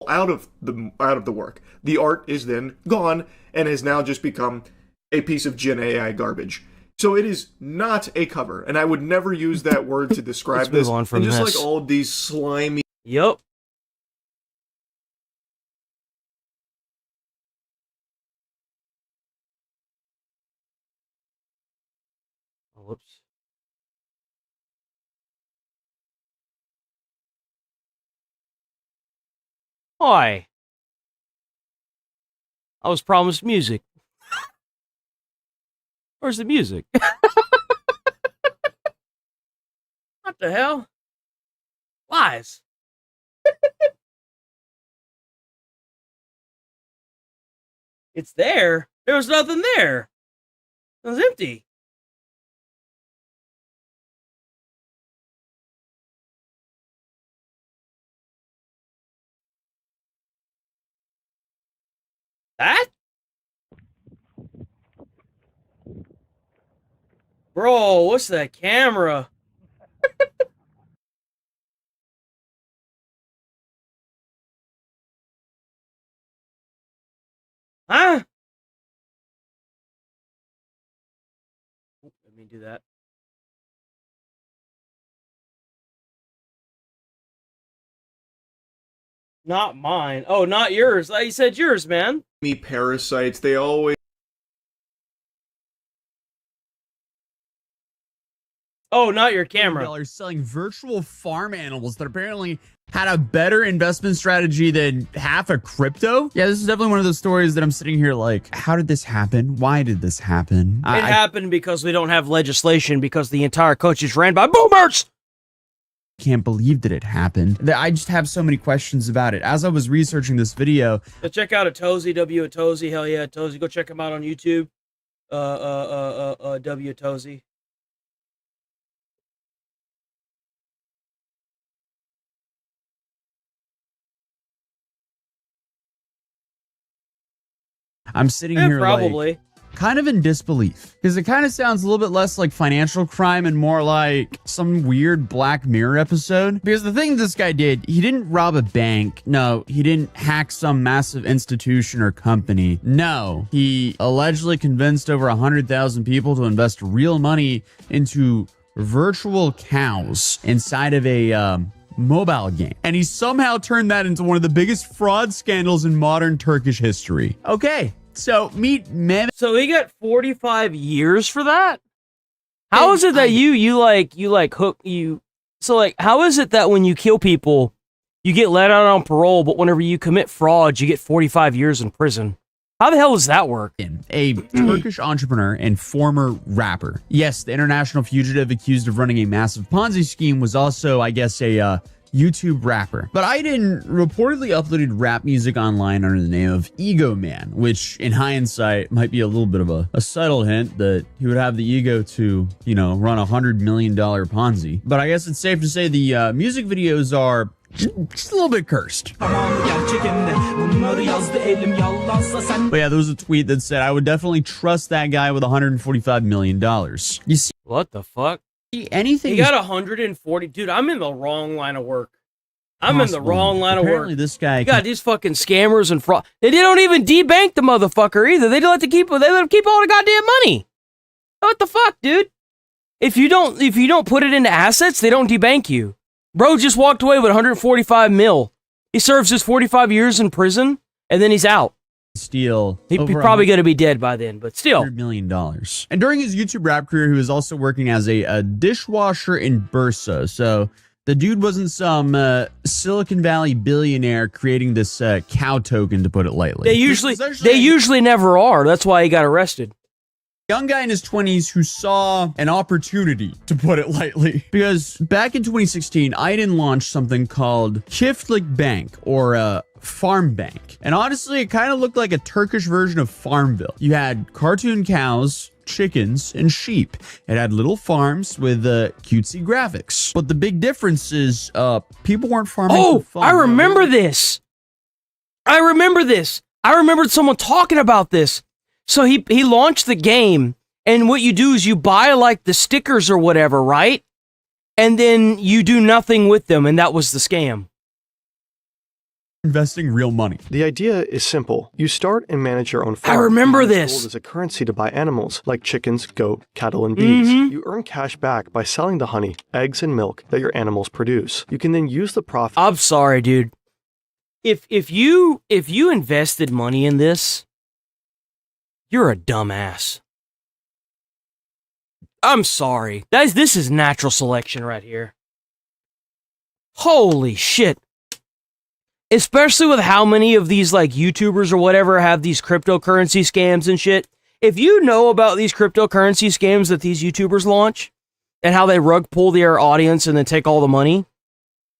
Out of the work. The art is then gone and has now just become a piece of Gen AI garbage. So it is not a cover, and I would never use that word to describe Let's this. move on from and just this. like all of these slimy. Yup. Oh, whoops. Why? I was promised music. Where's the music? What the hell? Lies. It's there. There was nothing there. It was empty. That? Bro, what's that camera? Huh? Let me do that. Not mine. Oh, not yours. You said yours, man. Me parasites, they always. Oh, not your camera. Dollars selling virtual farm animals that apparently had a better investment strategy than half of crypto. Yeah, this is definitely one of those stories that I'm sitting here like, how did this happen? Why did this happen? It happened because we don't have legislation because the entire country is ran by boomers. can't believe that it happened. I just have so many questions about it. As I was researching this video, So check out Atozy, W Atozy, hell yeah, Atozy. Go check him out on YouTube. W Atozy. I'm sitting Yeah, here probably. like kind of in disbelief because it kind of sounds a little bit less like financial crime and more like some weird Black Mirror episode. Because the thing this guy did, he didn't rob a bank. No, he didn't hack some massive institution or company. No, he allegedly convinced over 100,000 people to invest real money into virtual cows inside of a mobile game. And he somehow turned that into one of the biggest fraud scandals in modern Turkish history. Okay, so meet Mehmet. So he got 45 years for that? How is it that you hook you? So like, how is it that when you kill people, you get let out on parole, but whenever you commit fraud, you get 45 years in prison? How the hell does that work? A Turkish entrepreneur and former rapper. Yes, the international fugitive accused of running a massive Ponzi scheme was also, I guess, a YouTube rapper. But Aydin reportedly uploaded rap music online under the name of Ego Man, which in hindsight might be a little bit of a subtle hint that he would have the ego to, you know, run $100 million Ponzi. But I guess it's safe to say the music videos are just a little bit cursed. But yeah, there was a tweet that said, I would definitely trust that guy with $145 million. You see, what the fuck? Anything? He got 140. Dude, I'm in the wrong line of work. I'm in the wrong line Apparently of work. This guy you got these fucking scammers and fraud. They don't even debank the motherfucker either. They let him keep all the goddamn money. What the fuck, dude? If you don't put it into assets, they don't debank you. Bro just walked away with 145 mil. He serves his 45 years in prison, and then he's out. Steal. He's probably going to be dead by then, but still. $100 million. And during his YouTube rap career, he was also working as a dishwasher in Bursa. So the dude wasn't some Silicon Valley billionaire creating this cow token, to put it lightly. They usually never are. That's why he got arrested. Young guy in his 20s who saw an opportunity, to put it lightly. Because back in 2016, Aydin launched something called Çiftlik Bank, or Farm Bank. And honestly, it kind of looked like a Turkish version of Farmville. You had cartoon cows, chickens, and sheep. It had little farms with cutesy graphics. But the big difference is people weren't farming for fun. I remember this. I remembered someone talking about this. So he launched the game, and what you do is you buy like the stickers or whatever, right? And then you do nothing with them, and that was the scam. Investing real money. The idea is simple. You start and manage your own farm. I remember You use this. gold as a currency to buy animals like chickens, goat, cattle, and bees. Mhm. You earn cash back by selling the honey, eggs, and milk that your animals produce. You can then use the profit. I'm sorry, dude. If you invested money in this, you're a dumbass. I'm sorry. This is natural selection right here. Holy shit. Especially with how many of these like YouTubers or whatever have these cryptocurrency scams and shit. If you know about these cryptocurrency scams that these YouTubers launch and how they rug pull their audience and then take all the money,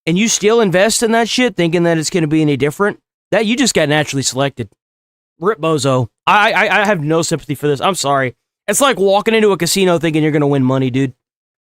and you still invest in that shit thinking that it's going to be any different, that you just got naturally selected. Rip bozo. I have no sympathy for this. I'm sorry. It's like walking into a casino thinking you're going to win money, dude.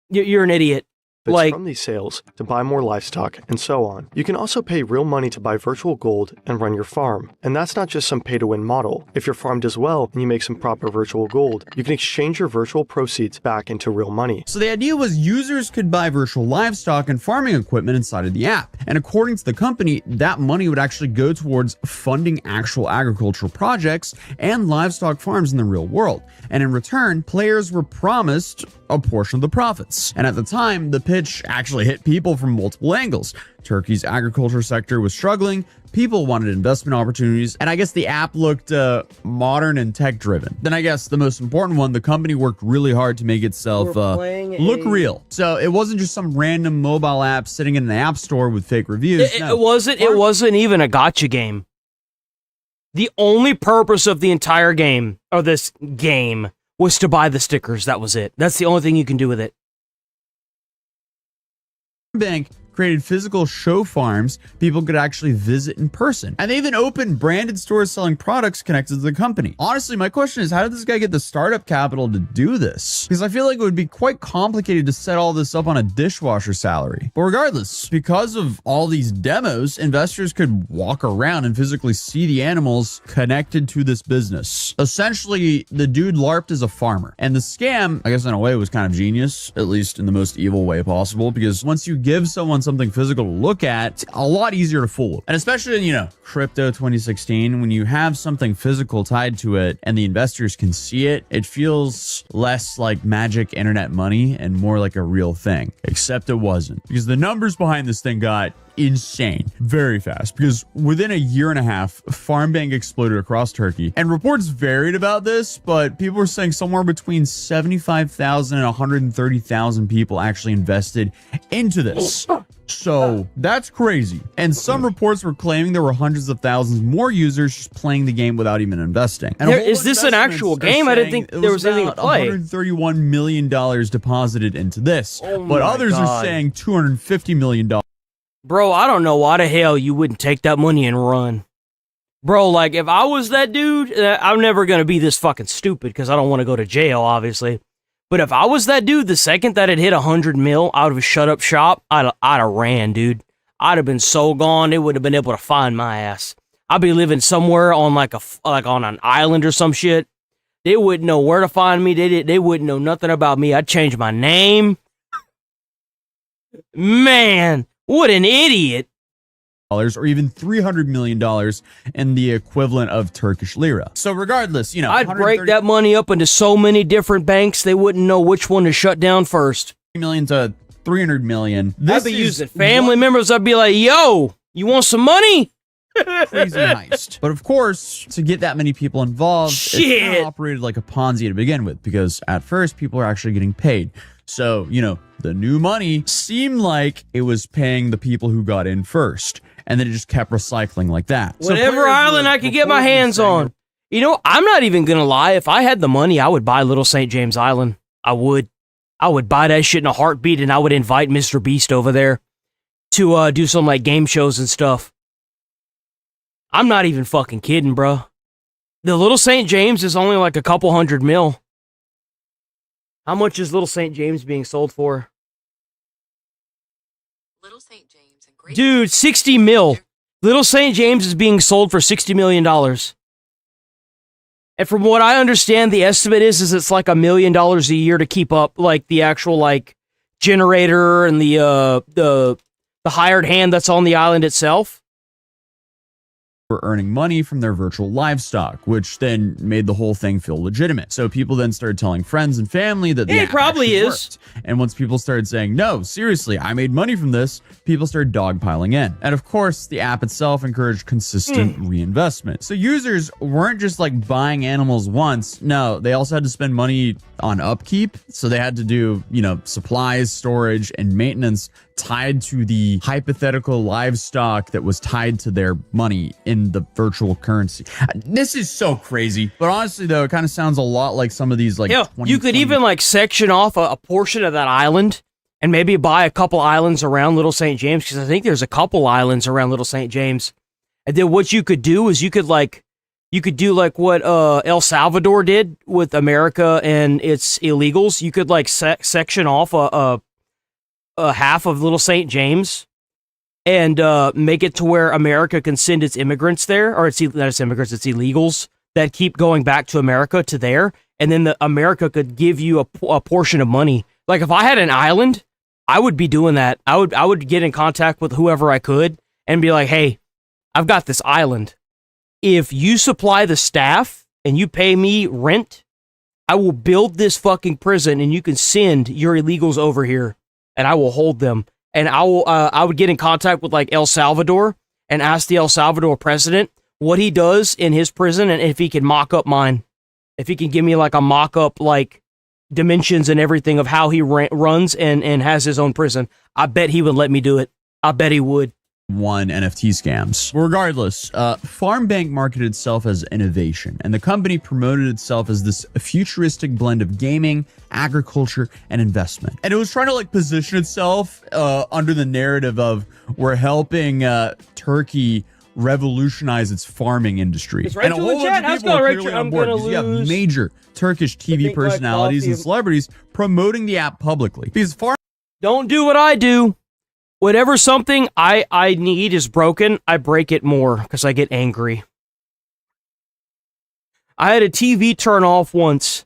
You're an idiot. From these sales to buy more livestock and so on. You can also pay real money to buy virtual gold and run your farm. And that's not just some pay-to-win model. If your farm does well and you make some proper virtual gold, you can exchange your virtual proceeds back into real money. So the idea was users could buy virtual livestock and farming equipment inside of the app. And according to the company, that money would actually go towards funding actual agricultural projects and livestock farms in the real world. And in return, players were promised a portion of the profits. And at the time, the pitch actually hit people from multiple angles. Turkey's agriculture sector was struggling, people wanted investment opportunities, and I guess the app looked modern and tech-driven. Then I guess the most important one, the company worked really hard to make itself look real. So it wasn't just some random mobile app sitting in an app store with fake reviews. It wasn't even a gotcha game. The only purpose of the entire game, or this game, was to buy the stickers. That was it. That's the only thing you can do with it. Bank created physical show farms people could actually visit in person. And they even opened branded stores selling products connected to the company. Honestly, my question is, how did this guy get the startup capital to do this? Because I feel like it would be quite complicated to set all this up on a dishwasher salary. But regardless, because of all these demos, investors could walk around and physically see the animals connected to this business. Essentially, the dude LARPed as a farmer. And the scam, I guess in a way, was kind of genius, at least in the most evil way possible, because once you give someone something physical to look at, it's a lot easier to fool. And especially in, crypto 2016, when you have something physical tied to it and the investors can see it, it feels less like magic internet money and more like a real thing. Except it wasn't. Because the numbers behind this thing got insane very fast, because within a year and a half, Farm Bank exploded across Turkey. And reports varied about this, but people were saying somewhere between 75,000 and 130,000 people actually invested into this. So that's crazy. And some reports were claiming there were hundreds of thousands more users just playing the game without even investing. And is this an actual game? I didn't think there was anything to play. $131 million deposited into this. But others are saying $250 million. Bro, I don't know why the hell you wouldn't take that money and run. Bro, like, if I was that dude, I'm never going to be this fucking stupid because I don't want to go to jail, obviously. But if I was that dude, the second that it hit 100 mil out of a shut-up shop, I'd have ran, dude. I'd have been so gone, they wouldn't have been able to find my ass. I'd be living somewhere on like on an island or some shit. They wouldn't know where to find me. They wouldn't know nothing about me. I'd change my name. Man, what an idiot. Or even $300 million in the equivalent of Turkish lira. So regardless, I'd break that money up into so many different banks, they wouldn't know which one to shut down first. Million to 300 million. I'd be using family members. I'd be like, yo, you want some money? Crazy heist. But of course, to get that many people involved, it kind of operated like a Ponzi to begin with, because at first people are actually getting paid. So, the new money seemed like it was paying the people who got in first. And then it just kept recycling like that. Whatever island I could get my hands on. I'm not even going to lie. If I had the money, I would buy Little St. James Island. I would buy that shit in a heartbeat, and I would invite Mr. Beast over there to do some like game shows and stuff. I'm not even fucking kidding, bro. The Little St. James is only like a couple $100 million. How much is Little St. James being sold for? Little St. James and Great Dude, 60 mil. Little St. James is being sold for $60 million. And from what I understand, the estimate is it's like $1 million a year to keep up like the actual like generator and the hired hand that's on the island itself. Were earning money from their virtual livestock, which then made the whole thing feel legitimate. So people then started telling friends and family that it probably is. Worked. And once people started saying, no, seriously, I made money from this, people started dogpiling in. And of course, the app itself encouraged consistent reinvestment. So users weren't just like buying animals once. No, they also had to spend money on upkeep. So they had to do, supplies, storage, and maintenance tied to the hypothetical livestock that was tied to their money in the virtual currency. This is so crazy. But honestly, though, it kind of sounds a lot like some of these like. Yeah, you could even like section off a portion of that island and maybe buy a couple islands around Little St. James, because I think there's a couple islands around Little St. James. And then what you could do is you could do like what El Salvador did with America and its illegals. You could like section off a half of Little St. James and make it to where America can send its immigrants there, or it's not its immigrants, it's illegals that keep going back to America to there, and then America could give you a portion of money. Like if I had an island, I would be doing that. I would get in contact with whoever I could and be like, hey, I've got this island. If you supply the staff and you pay me rent, I will build this fucking prison and you can send your illegals over here and I will hold them. And I would get in contact with like El Salvador and ask the El Salvador president what he does in his prison and if he can mock up mine. If he can give me like a mock up like dimensions and everything of how he runs and has his own prison. I bet he would let me do it. I bet he would. NFT scams. Regardless, FarmBank marketed itself as innovation, and the company promoted itself as this futuristic blend of gaming, agriculture, and investment. And it was trying to like position itself under the narrative of we're helping Turkey revolutionize its farming industry. Is And a Rachel whole in chat? bunch of How's it people are going, clearly Rachel? on I'm board gonna because you have lose. major Turkish TV think my personalities and coffee- celebrities promoting the app publicly. Because Don't do what I do. Whenever something I need is broken, I break it more because I get angry. I had a TV turn off once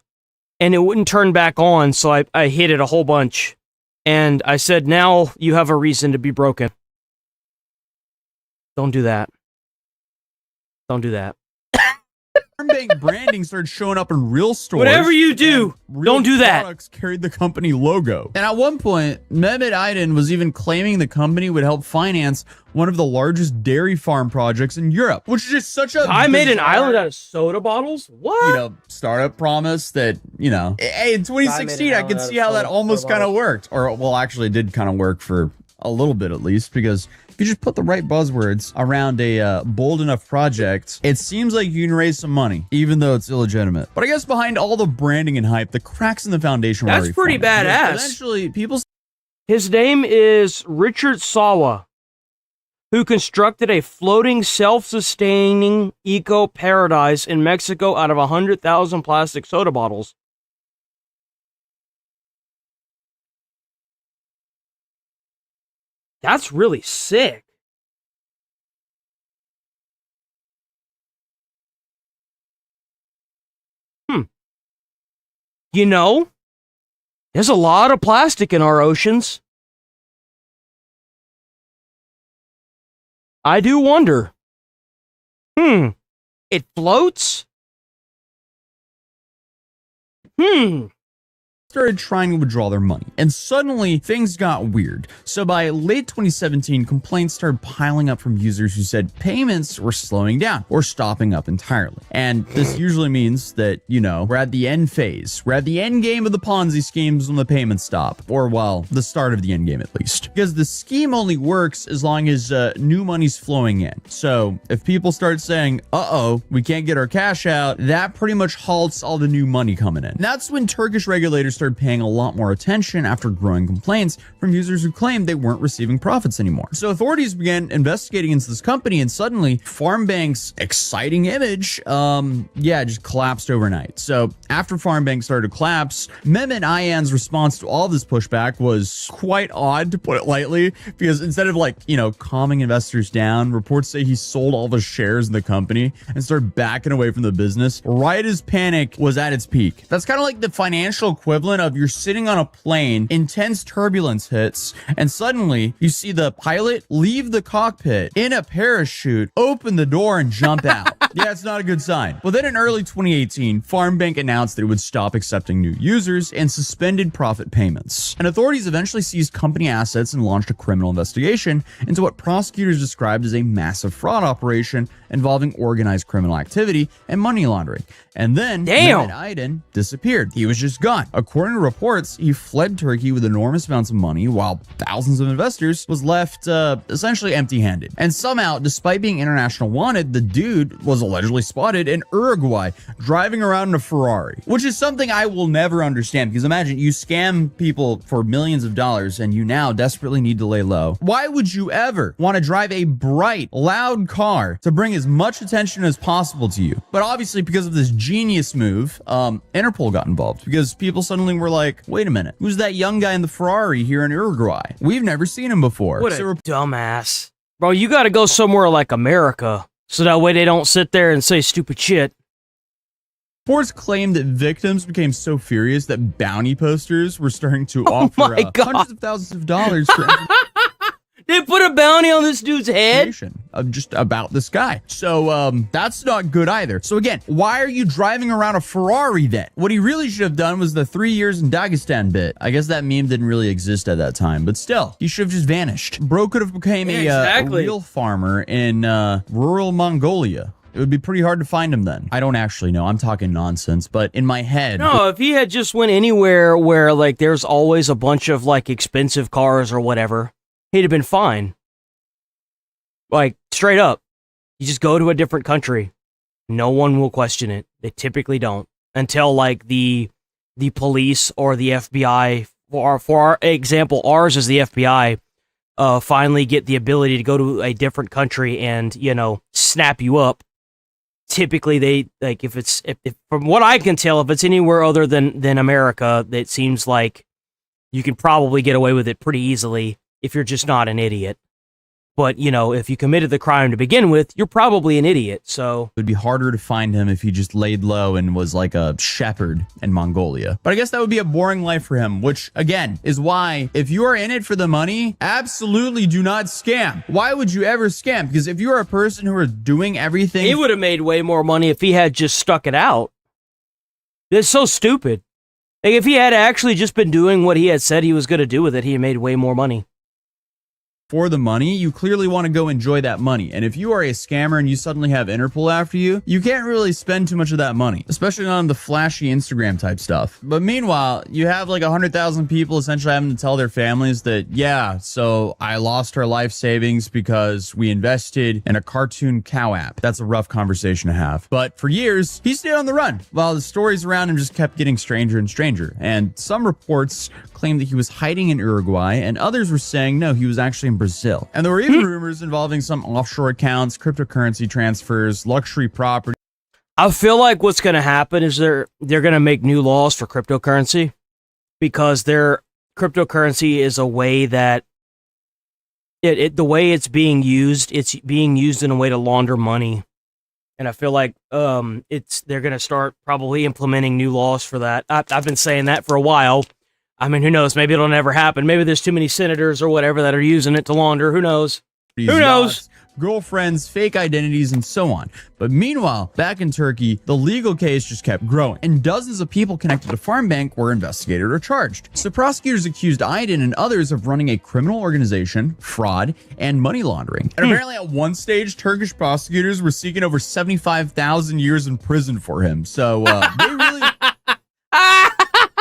and it wouldn't turn back on, so I hit it a whole bunch. And I said, now you have a reason to be broken. Don't do that. Don't do that. FarmBank branding started showing up in real stores. Whatever you do, don't do that. Products carried the company logo. And at one point, Mehmet Aydin was even claiming the company would help finance one of the largest dairy farm projects in Europe, which is just such a I made an bizarre, island out of soda bottles? What? Startup promise that, hey, in 2016, I could see how that almost kind of worked. Or, well, actually, it did kind of work for a little bit at least, because if you just put the right buzzwords around a bold enough project, it seems like you can raise some money, even though it's illegitimate. But I guess behind all the branding and hype, the cracks in the foundation were That's already pretty forming. badass. Eventually, people... His name is Richard Sawa, who constructed a floating, self-sustaining eco-paradise in Mexico out of 100,000 plastic soda bottles. That's really sick. You know, there's a lot of plastic in our oceans. I do wonder. It floats? Started trying to withdraw their money, and suddenly things got weird. So by late 2017, complaints started piling up from users who said payments were slowing down or stopping up entirely. And this usually means that, we're at the end phase. We're at the end game of the Ponzi schemes when the payments stop, or well, the start of the end game at least. Because the scheme only works as long as new money's flowing in. So if people start saying, uh-oh, we can't get our cash out, that pretty much halts all the new money coming in. And that's when Turkish regulators started paying a lot more attention after growing complaints from users who claimed they weren't receiving profits anymore. So authorities began investigating into this company, and suddenly FarmBank's exciting image, just collapsed overnight. So after FarmBank started to collapse, Mehmet Ayan's response to all this pushback was quite odd, to put it lightly, because instead of calming investors down, reports say he sold all of his shares in the company and started backing away from the business right as panic was at its peak. That's kind of like the financial equivalent of you're sitting on a plane, intense turbulence hits, and suddenly you see the pilot leave the cockpit in a parachute, open the door, and jump out. Yeah, it's not a good sign. Well, then in early 2018, FarmBank announced that it would stop accepting new users and suspended profit payments. And authorities eventually seized company assets and launched a criminal investigation into what prosecutors described as a massive fraud operation involving organized criminal activity and money laundering. And then Mehmet Aydin disappeared. He was just gone. According to reports, he fled Turkey with enormous amounts of money, while thousands of investors was left essentially empty-handed. And somehow, despite being international wanted, the dude was allegedly spotted in Uruguay driving around in a Ferrari, which is something I will never understand, because imagine you scam people for millions of dollars and you now desperately need to lay low. Why would you ever want to drive a bright, loud car to bring as much attention as possible to you? But obviously, because of this genius move, Interpol got involved, because people suddenly were like, wait a minute, who's that young guy in the Ferrari here in Uruguay? We've never seen him before. What a dumbass. Bro, you gotta go somewhere like America, so that way they don't sit there and say stupid shit. Reports claim that victims became so furious that bounty posters were starting to offer hundreds of thousands of dollars for They put a bounty on this dude's head? Of just about this guy. So that's not good either. So again, why are you driving around a Ferrari then? What he really should have done was the 3 years in Dagestan bit. I guess that meme didn't really exist at that time, but still, he should have just vanished. Bro could have become a real farmer in rural Mongolia. It would be pretty hard to find him then. I don't actually know. I'm talking nonsense, but in my head... No, if he had just went anywhere where, there's always a bunch of, expensive cars or whatever, he'd have been fine. Like, straight up. You just go to a different country. No one will question it. They typically don't. Until, like, the police or the FBI, for our example, ours is the FBI, finally get the ability to go to a different country and, you know, snap you up. Typically, they, like, if from what I can tell, if it's anywhere other than America, it seems like you can probably get away with it pretty easily if you're just not an idiot. But, you know, if you committed the crime to begin with, you're probably an idiot, so... It would be harder to find him if he just laid low and was like a shepherd in Mongolia. But I guess that would be a boring life for him, which, again, is why, if you are in it for the money, absolutely do not scam. Why would you ever scam? Because if you are a person who are doing everything... He would have made way more money if he had just stuck it out. It's so stupid. Like, if he had actually just been doing what he had said he was going to do with it, he had made way more money. For the money, you clearly want to go enjoy that money. And if you are a scammer and you suddenly have Interpol after you, you can't really spend too much of that money, especially on the flashy Instagram type stuff. But meanwhile, you have like 100,000 people essentially having to tell their families that, yeah, so I lost our life savings because we invested in a cartoon cow app. That's a rough conversation to have. But for years, he stayed on the run while the stories around him just kept getting stranger and stranger. And some reports claimed that he was hiding in Uruguay, and others were saying no, he was actually in Brazil. And there were even rumors involving some offshore accounts, cryptocurrency transfers, luxury property. I feel like what's going to happen is they're going to make new laws for cryptocurrency, because their cryptocurrency is a way that the way it's being used in a way to launder money. And I feel like they're going to start probably implementing new laws for that. I've been saying that for a while. I mean, who knows? Maybe it'll never happen. Maybe there's too many senators or whatever that are using it to launder. Who knows? Who knows? Girlfriends, fake identities, and so on. But meanwhile, back in Turkey, the legal case just kept growing, and dozens of people connected to Farmbank were investigated or charged. So prosecutors accused Aydin and others of running a criminal organization, fraud, and money laundering. And apparently at one stage, Turkish prosecutors were seeking over 75,000 years in prison for him. So they really...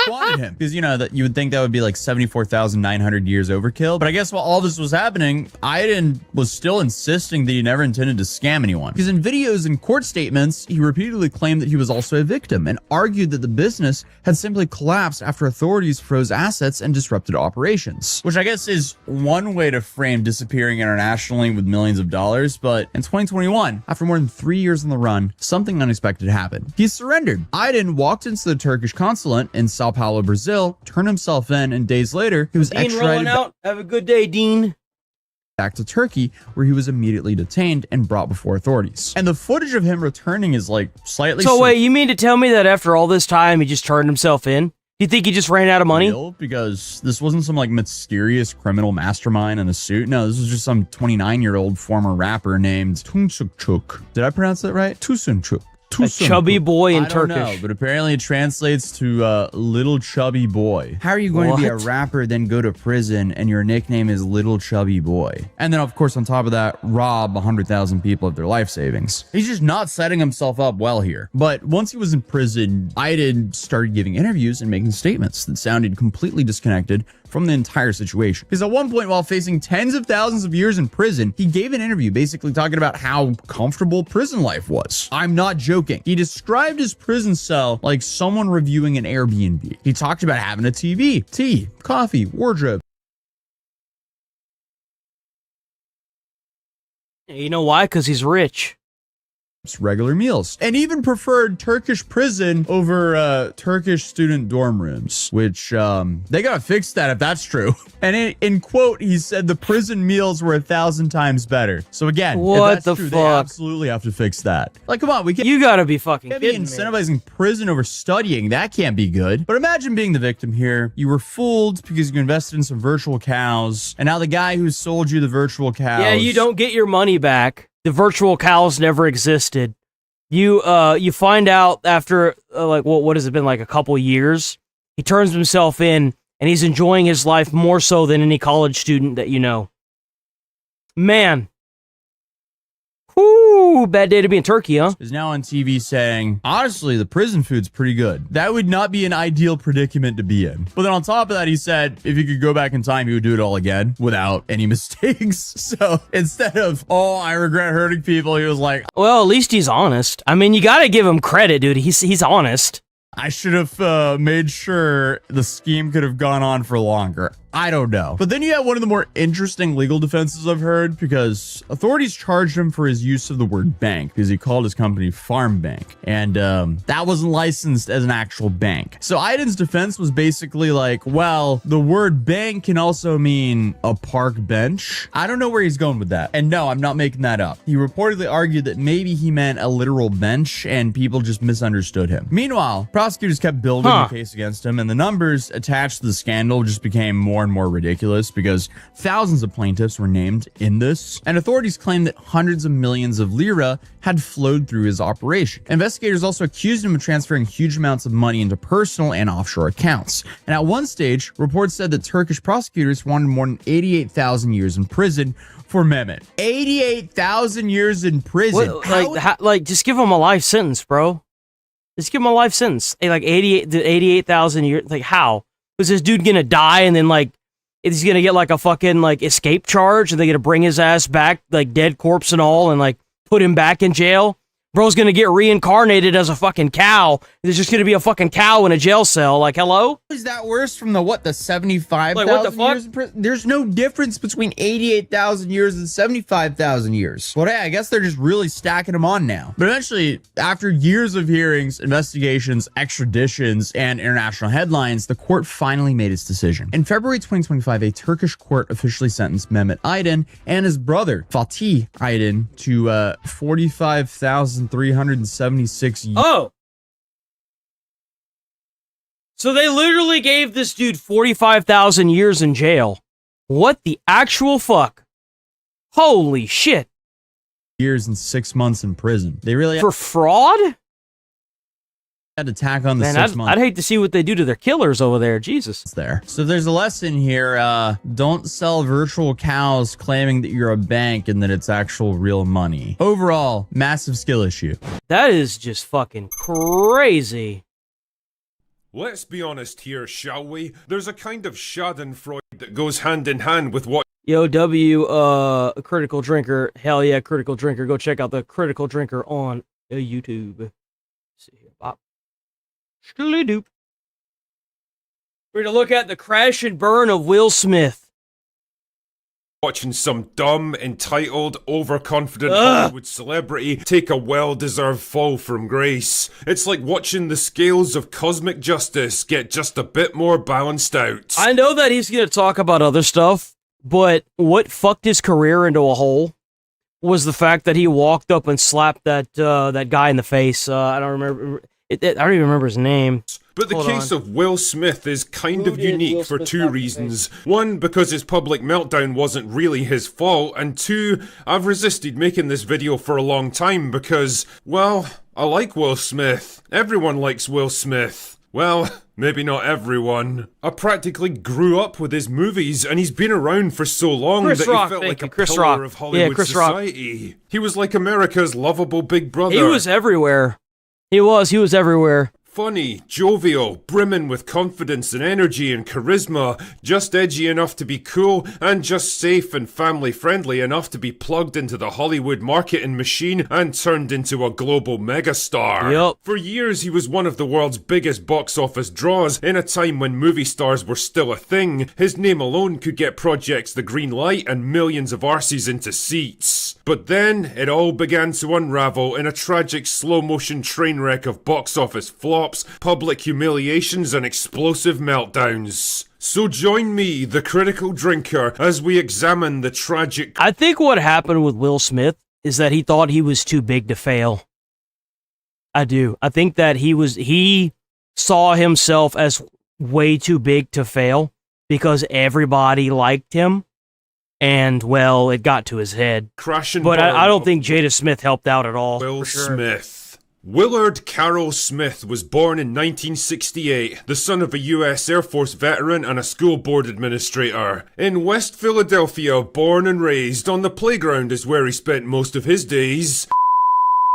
wanted him, because you know that you would think that would be like 74,900 years overkill. But I guess while all this was happening, Aydin was still insisting that he never intended to scam anyone, because in videos and court statements he repeatedly claimed that he was also a victim and argued that the business had simply collapsed after authorities froze assets and disrupted operations, which I guess is one way to frame disappearing internationally with millions of dollars. But in 2021, after more than 3 years on the run, something unexpected happened. He surrendered. Aydin walked into the Turkish consulate in Sao Paulo, Brazil, turned himself in, and days later, he was Dean extradited rolling out. Have a good day, Dean. Back to Turkey, where he was immediately detained and brought before authorities. And the footage of him returning is like slightly... So wait, you mean to tell me that after all this time, he just turned himself in? You think he just ran out of money? Because this wasn't some like mysterious criminal mastermind in a suit. No, this was just some 29-year-old former rapper named Tunçuk. Did I pronounce that right? Tunçuk. A chubby boy in Turkish. I don't know, but apparently it translates to little chubby boy. How are you going to be a rapper, then go to prison, and your nickname is Little Chubby Boy? And then, of course, on top of that, rob 100,000 people of their life savings. He's just not setting himself up well here. But once he was in prison, Aydin started giving interviews and making statements that sounded completely disconnected from the entire situation. Because at one point, while facing tens of thousands of years in prison, he gave an interview basically talking about how comfortable prison life was. I'm not joking. He described his prison cell like someone reviewing an Airbnb. He talked about having a TV, tea, coffee, wardrobe. You know why? Because he's rich. Regular meals, and even preferred Turkish prison over Turkish student dorm rooms, which they gotta fix that if that's true. And in quote, he said the prison meals were 1,000 times better. So again, what if that's the true, fuck? they absolutely have to fix that. Like, come on, You gotta be fucking can't kidding be incentivizing prison over studying. That can't be good. But imagine being the victim here. You were fooled because you invested in some virtual cows, and now the guy who sold you the virtual cows... Yeah, you don't get your money back. The virtual cows never existed. You find out after like what has it been, like a couple years? He turns himself in and he's enjoying his life more so than any college student that you know. Man. Whoo! Ooh, bad day to be in Turkey, huh? Is now on TV saying, honestly, the prison food's pretty good. That would not be an ideal predicament to be in. But then on top of that, he said if he could go back in time, he would do it all again without any mistakes. So instead of, oh, I regret hurting people, he was like, well, at least he's honest. I mean, you gotta give him credit, dude. He's honest. I should have made sure the scheme could have gone on for longer. I don't know. But then you have one of the more interesting legal defenses I've heard, because authorities charged him for his use of the word bank because he called his company Farm Bank. And that wasn't licensed as an actual bank. So Iden's defense was basically like, well, the word bank can also mean a park bench. I don't know where he's going with that. And no, I'm not making that up. He reportedly argued that maybe he meant a literal bench and people just misunderstood him. Meanwhile, prosecutors kept building the case against him, and the numbers attached to the scandal just became more and more ridiculous because thousands of plaintiffs were named in this, and authorities claimed that hundreds of millions of lira had flowed through his operation. Investigators also accused him of transferring huge amounts of money into personal and offshore accounts. And at one stage, reports said that Turkish prosecutors wanted more than 88,000 years in prison for Mehmet. 88,000 years in prison. What, just give him a life sentence, bro. Just give him a life sentence. Hey, like 88,000 years. Like, how? Was this dude gonna die and then, like, is he gonna get, like, a fucking, like, escape charge and they're gonna bring his ass back, like, dead corpse and all, and, like, put him back in jail? Bro's gonna get reincarnated as a fucking cow. There's just gonna be a fucking cow in a jail cell. Like, hello? Is that worse from the 75,000 like, what the fuck? years in prison? There's no difference between 88,000 years and 75,000 years. But hey, I guess they're just really stacking them on now. But eventually, after years of hearings, investigations, extraditions, and international headlines, the court finally made its decision. In February 2025, a Turkish court officially sentenced Mehmet Aydin and his brother, Fatih Aydin, to 45,376 years. Oh! So they literally gave this dude 45,000 years in jail. What the actual fuck? Holy shit. Years and 6 months in prison. They really for fraud? Had to tack on the Man, 6 months. I'd hate to see what they do to their killers over there. Jesus. There. So there's a lesson here. Don't sell virtual cows claiming that you're a bank and that it's actual real money. Overall, massive skill issue. That is just fucking crazy. Let's be honest here, shall we? There's a kind of schadenfreude that goes hand in hand with what... Yo, Critical Drinker. Hell yeah, Critical Drinker. Go check out the Critical Drinker on YouTube. Let's see here, Bop. Doop. We're gonna look at the crash and burn of Will Smith. Watching some dumb, entitled, overconfident Hollywood celebrity take a well-deserved fall from grace. It's like watching the scales of cosmic justice get just a bit more balanced out. I know that he's gonna talk about other stuff, but what fucked his career into a hole was the fact that he walked up and slapped that guy in the face. I don't remember. I don't even remember his name. But the case of Will Smith is kind of unique for two reasons. One, because his public meltdown wasn't really his fault, and two, I've resisted making this video for a long time because, well, I like Will Smith. Everyone likes Will Smith. Well, maybe not everyone. I practically grew up with his movies, and he's been around for so long that he felt like a pillar of Hollywood society. He was like America's lovable big brother. He was everywhere. He was everywhere. Funny, jovial, brimming with confidence and energy and charisma, just edgy enough to be cool, and just safe and family-friendly enough to be plugged into the Hollywood marketing machine and turned into a global megastar. Yep. For years, he was one of the world's biggest box office draws in a time when movie stars were still a thing. His name alone could get projects the green light and millions of arses into seats. But then, it all began to unravel in a tragic slow-motion train wreck of box office flops, public humiliations, and explosive meltdowns. So join me, the Critical Drinker, as we examine the tragic... I think what happened with Will Smith is that he thought he was too big to fail. I do. I think that he saw himself as way too big to fail because everybody liked him. And, well, it got to his head. But I don't think Jada Smith helped out at all. Will Smith. Willard Carroll Smith was born in 1968, the son of a U.S. Air Force veteran and a school board administrator. In West Philadelphia, born and raised, on the playground is where he spent most of his days.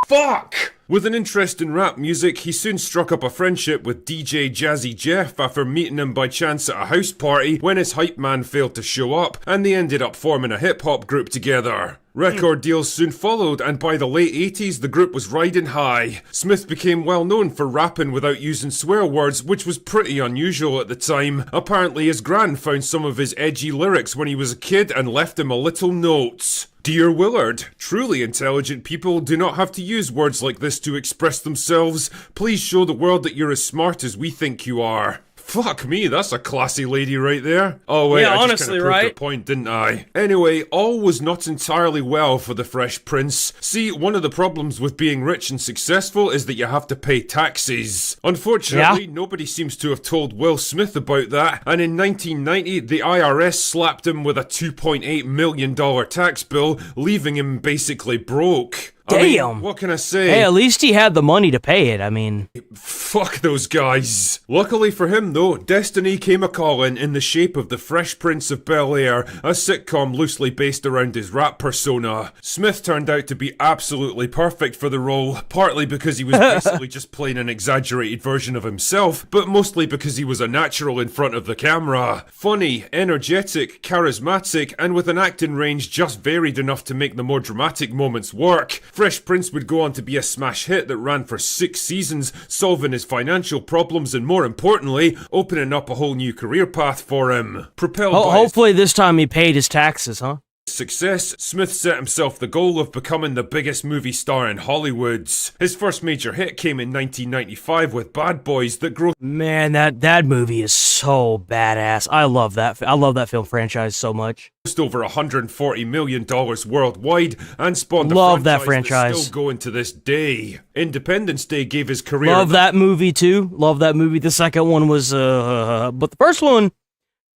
Fuck! With an interest in rap music, he soon struck up a friendship with DJ Jazzy Jeff after meeting him by chance at a house party when his hype man failed to show up, and they ended up forming a hip-hop group together. Record deals soon followed, and by the late 80s, the group was riding high. Smith became well known for rapping without using swear words, which was pretty unusual at the time. Apparently, his gran found some of his edgy lyrics when he was a kid and left him a little note. Dear Willard, truly intelligent people do not have to use words like this to express themselves. Please show the world that you're as smart as we think you are. Fuck me, that's a classy lady right there. Oh wait, yeah, I just honestly, kinda proved right? the point, didn't I? Anyway, all was not entirely well for the Fresh Prince. See, one of the problems with being rich and successful is that you have to pay taxes. Unfortunately, nobody seems to have told Will Smith about that, and in 1990, the IRS slapped him with a $2.8 million tax bill, leaving him basically broke. Damn. I mean, what can I say? Hey, at least he had the money to pay it. I mean, fuck those guys. Luckily for him, though, destiny came a-calling in the shape of The Fresh Prince of Bel-Air, a sitcom loosely based around his rap persona. Smith turned out to be absolutely perfect for the role, partly because he was basically just playing an exaggerated version of himself, but mostly because he was a natural in front of the camera. Funny, energetic, charismatic, and with an acting range just varied enough to make the more dramatic moments work. Fresh Prince would go on to be a smash hit that ran for 6 seasons, solving his financial problems and, more importantly, opening up a whole new career path for him. Propelled by hopefully this time he paid his taxes, huh? success, Smith set himself the goal of becoming the biggest movie star in Hollywood. His first major hit came in 1995 with Bad Boys that grossed... Man, that movie is so badass. I love that film franchise so much. Over $140 million worldwide and spawned that a franchise franchise. that's still going to this day. Independence Day gave his career... Love that movie too. Love that movie. The second one was, but the first one...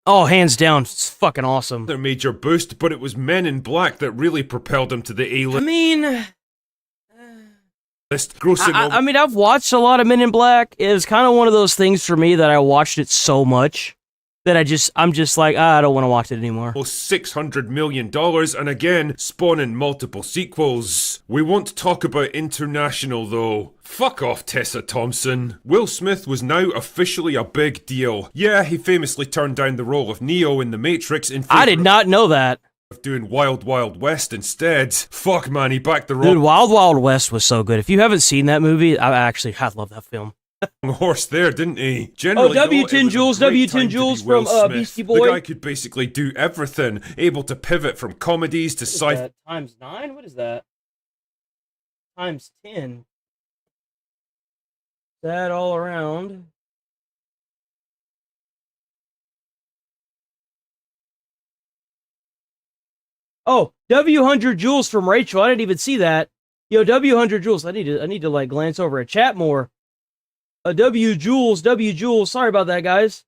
Oh, hands down, it's fucking awesome. Their major boost, but it was Men in Black that really propelled him to the A-list. I mean, grossing I mean, I've watched a lot of Men in Black. It was kind of one of those things for me that I watched it so much that I'm just like, I don't want to watch it anymore. $600 million, and again, spawning multiple sequels. We won't talk about international, though. Fuck off, Tessa Thompson. Will Smith was now officially a big deal. Yeah, he famously turned down the role of Neo in The Matrix in favor I did not know that. of doing Wild Wild West instead. Fuck, man, he backed the wrong Dude, Wild Wild West was so good. If you haven't seen that movie, I love that film. horse there, didn't he? Generally, W10 Jules, W10 Jules from Beastie Boy. The guy could basically do everything, able to pivot from comedies to sci-fi. Times 9? What is that? Times 10. That all around. Oh, W100 Jules from Rachel. I didn't even see that. Yo, W100 Jules. I need to like glance over a chat more. W Jules. Sorry about that, guys.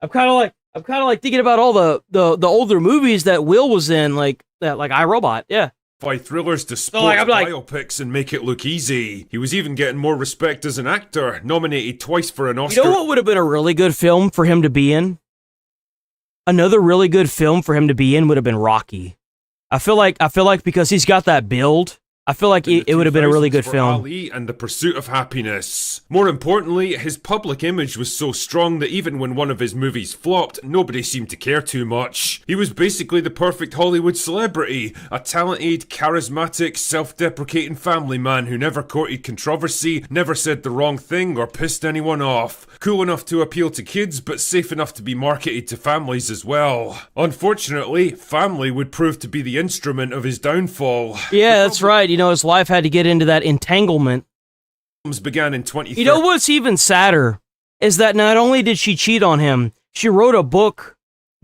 I'm kind of like thinking about all the older movies that Will was in, like iRobot. Yeah. Thrillers to sports biopics and make it look easy. He was even getting more respect as an actor, nominated twice for an Oscar. You know what would have been a really good film for him to be in? Another really good film for him to be in would have been Rocky. I feel like because he's got that build, I feel like it would have been a really good film. Ali and The Pursuit of Happiness. More importantly, his public image was so strong that even when one of his movies flopped, nobody seemed to care too much. He was basically the perfect Hollywood celebrity, a talented, charismatic, self-deprecating family man who never courted controversy, never said the wrong thing or pissed anyone off. Cool enough to appeal to kids, but safe enough to be marketed to families as well. Unfortunately, family would prove to be the instrument of his downfall. Yeah, that's right. You know, his wife had to get into that entanglement. Began in 2013. You know what's even sadder is that not only did she cheat on him, she wrote a book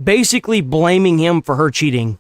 basically blaming him for her cheating.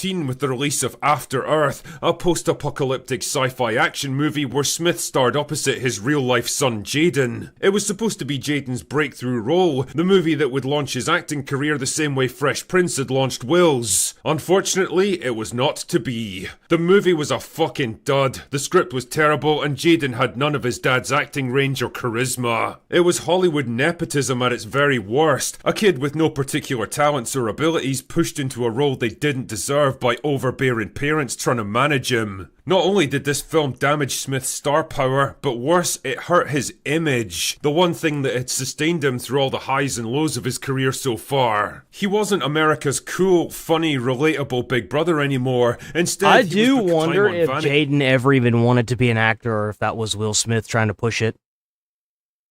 With the release of After Earth, a post-apocalyptic sci-fi action movie where Smith starred opposite his real-life son Jaden. It was supposed to be Jaden's breakthrough role, the movie that would launch his acting career the same way Fresh Prince had launched Will's. Unfortunately, it was not to be. The movie was a fucking dud, the script was terrible, and Jaden had none of his dad's acting range or charisma. It was Hollywood nepotism at its very worst, a kid with no particular talents or abilities pushed into a role they didn't deserve. deserve by overbearing parents trying to manage him. Not only did this film damage Smith's star power, but worse, it hurt his image. The one thing that had sustained him through all the highs and lows of his career so far. He wasn't America's cool, funny, relatable big brother anymore. Instead, I he do was wonder on if vanity. Jaden ever even wanted to be an actor, or if that was Will Smith trying to push it.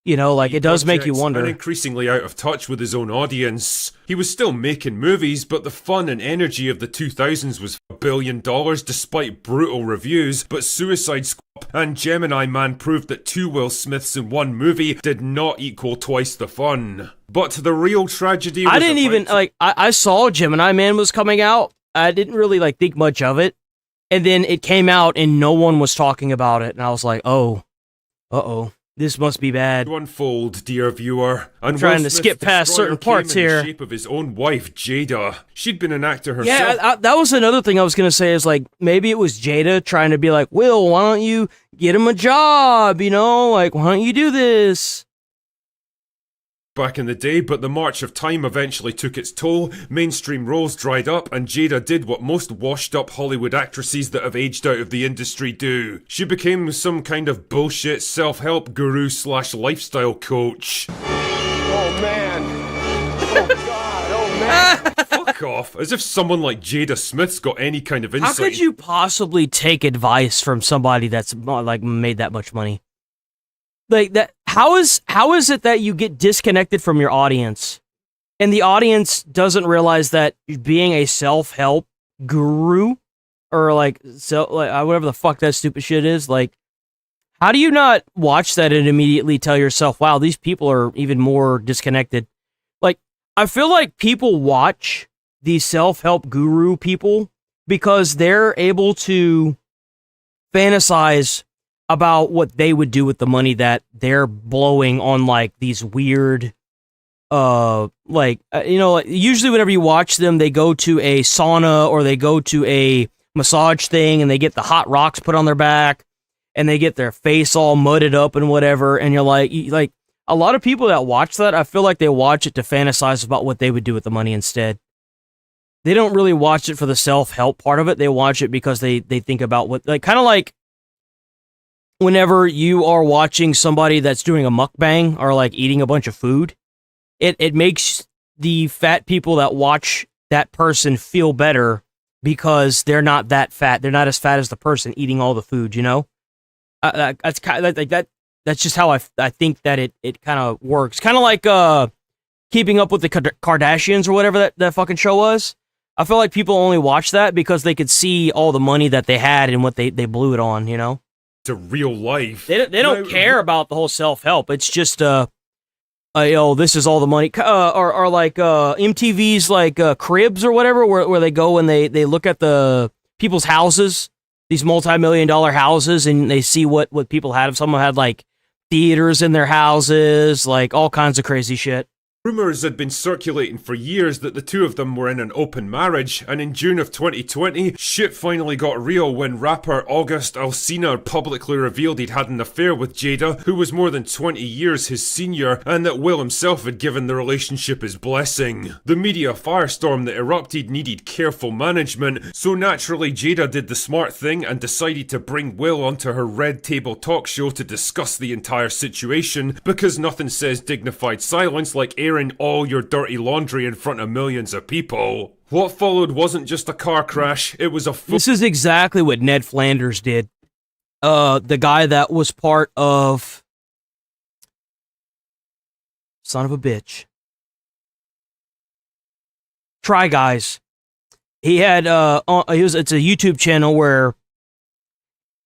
You know, like, it does make you projects wonder. And increasingly out of touch with his own audience. He was still making movies, but the fun and energy of the 2000s was $1 billion despite brutal reviews. But Suicide Squad and Gemini Man proved that 2 Will Smiths in one movie did not equal twice the fun. But the real tragedy was I didn't even, like, I saw Gemini Man was coming out. I didn't really, like, think much of it. And then it came out and no one was talking about it. And I was like, oh, uh-oh. This must be bad. To unfold, dear viewer. And I'm trying Will to Smith's skip past destroyer certain parts came in here. the shape of his own wife, Jada. She'd been an actor herself. Yeah, that was another thing I was going to say is, like, maybe it was Jada trying to be like, Will, why don't you get him a job, you know? Like, why don't you do this? Back in the day, but the march of time eventually took its toll, mainstream roles dried up, and Jada did what most washed-up Hollywood actresses that have aged out of the industry do. She became some kind of bullshit self-help guru / lifestyle coach. Oh man. Oh god. Oh man. Fuck off, as if someone like Jada Smith's got any kind of insight. How could you possibly take advice from somebody that's, like, made that much money? Like, that, how is it that you get disconnected from your audience, and the audience doesn't realize that being a self-help guru, or like whatever the fuck that stupid shit is, like, how do you not watch that and immediately tell yourself, wow, these people are even more disconnected? Like, I feel like people watch these self-help guru people because they're able to fantasize about what they would do with the money that they're blowing on, like, these weird, usually whenever you watch them, they go to a sauna or they go to a massage thing and they get the hot rocks put on their back and they get their face all mudded up and whatever. And you're like, a lot of people that watch that, I feel like they watch it to fantasize about what they would do with the money instead. They don't really watch it for the self-help part of it. They watch it because they think about what, like, kind of like, whenever you are watching somebody that's doing a mukbang or, like, eating a bunch of food, it makes the fat people that watch that person feel better because they're not that fat. They're not as fat as the person eating all the food, you know? That's kind of like that. That's just how I think that it kind of works. Kind of like Keeping Up with the Kardashians or whatever that fucking show was. I feel like people only watch that because they could see all the money that they had and what they blew it on, you know? To real life. They don't care about the whole self-help. It's just, this is all the money. Or like MTV's like Cribs or whatever, where they go and they look at the people's houses, these multi-million-dollar houses, and they see what people had. If someone had, like, theaters in their houses, like, all kinds of crazy shit. Rumours had been circulating for years that the two of them were in an open marriage, and in June of 2020, shit finally got real when rapper August Alsina publicly revealed he'd had an affair with Jada, who was more than 20 years his senior, and that Will himself had given the relationship his blessing. The media firestorm that erupted needed careful management, so naturally Jada did the smart thing and decided to bring Will onto her Red Table talk show to discuss the entire situation, because nothing says dignified silence like airing all your dirty laundry in front of millions of people. What followed wasn't just a car crash, it was a This is exactly what Ned Flanders did. The guy that was part of... Son of a bitch. Try Guys. He had, it's a YouTube channel where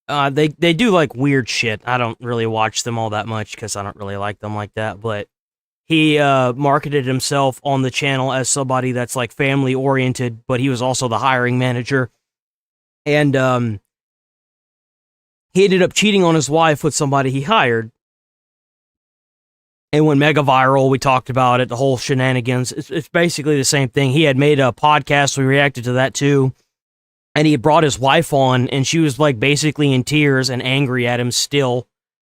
they do, like, weird shit. I don't really watch them all that much because I don't really like them like that, but he marketed himself on the channel as somebody that's, like, family oriented, but he was also the hiring manager. And he ended up cheating on his wife with somebody he hired. It went mega viral. We talked about it, the whole shenanigans. It's basically the same thing. He had made a podcast. We reacted to that too. And he had brought his wife on, and she was, like, basically in tears and angry at him still.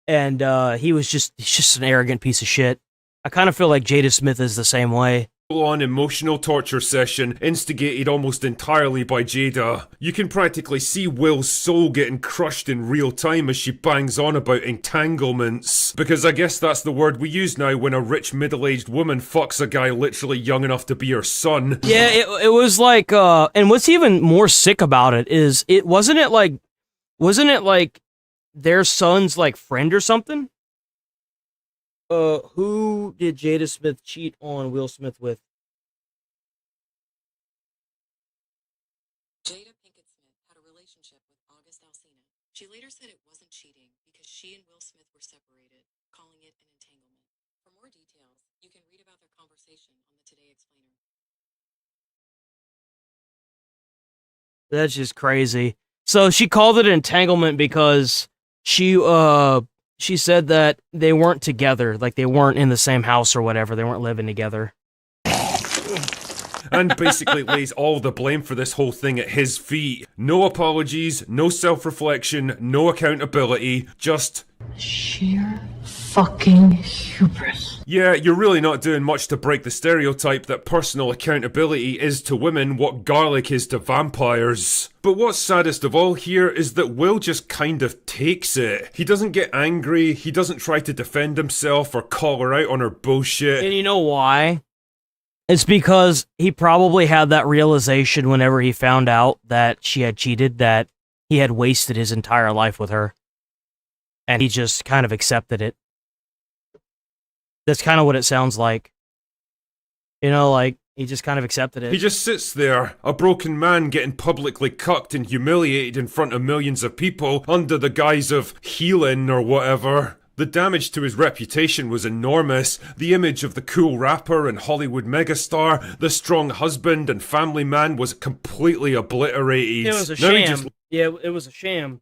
And he's just an arrogant piece of shit. I kind of feel like Jada Smith is the same way. full-on emotional torture session instigated almost entirely by Jada. You can practically see Will's soul getting crushed in real time as she bangs on about entanglements, because I guess that's the word we use now when a rich middle-aged woman fucks a guy literally young enough to be her son. Yeah, it was like, and what's even more sick about it is, wasn't it like their son's like friend or something? Who did Jada Smith cheat on Will Smith with? Jada Pinkett Smith had a relationship with August Alsina. She later said it wasn't cheating because she and Will Smith were separated, calling it an entanglement. For more details, you can read about their conversation on the Today Explainer. That's just crazy. So she called it an entanglement because she said that they weren't together, like they weren't in the same house or whatever, they weren't living together. And basically lays all the blame for this whole thing at his feet. No apologies, no self-reflection, no accountability, just sheer fucking hubris. Yeah, you're really not doing much to break the stereotype that personal accountability is to women what garlic is to vampires. But what's saddest of all here is that Will just kind of takes it. He doesn't get angry, he doesn't try to defend himself or call her out on her bullshit. And you know why? It's because he probably had that realization whenever he found out that she had cheated, that he had wasted his entire life with her. And he just kind of accepted it. That's kind of what it sounds like. You know, like, he just kind of accepted it. He just sits there, a broken man getting publicly cucked and humiliated in front of millions of people under the guise of healing or whatever. The damage to his reputation was enormous. The image of the cool rapper and Hollywood megastar, the strong husband and family man was completely obliterated. It was a Now he sham. just Yeah, it was a sham.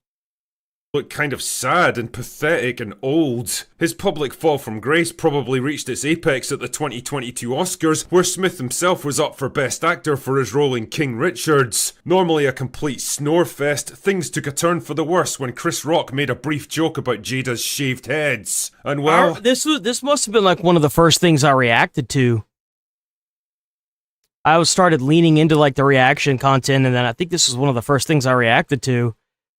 looked kind of sad and pathetic and old. His public fall from grace probably reached its apex at the 2022 Oscars, where Smith himself was up for Best Actor for his role in King Richards. Normally a complete snore fest, things took a turn for the worse when Chris Rock made a brief joke about Jada's shaved heads. And well, This must have been like one of the first things I reacted to. I started leaning into like the reaction content, and then I think this was one of the first things I reacted to.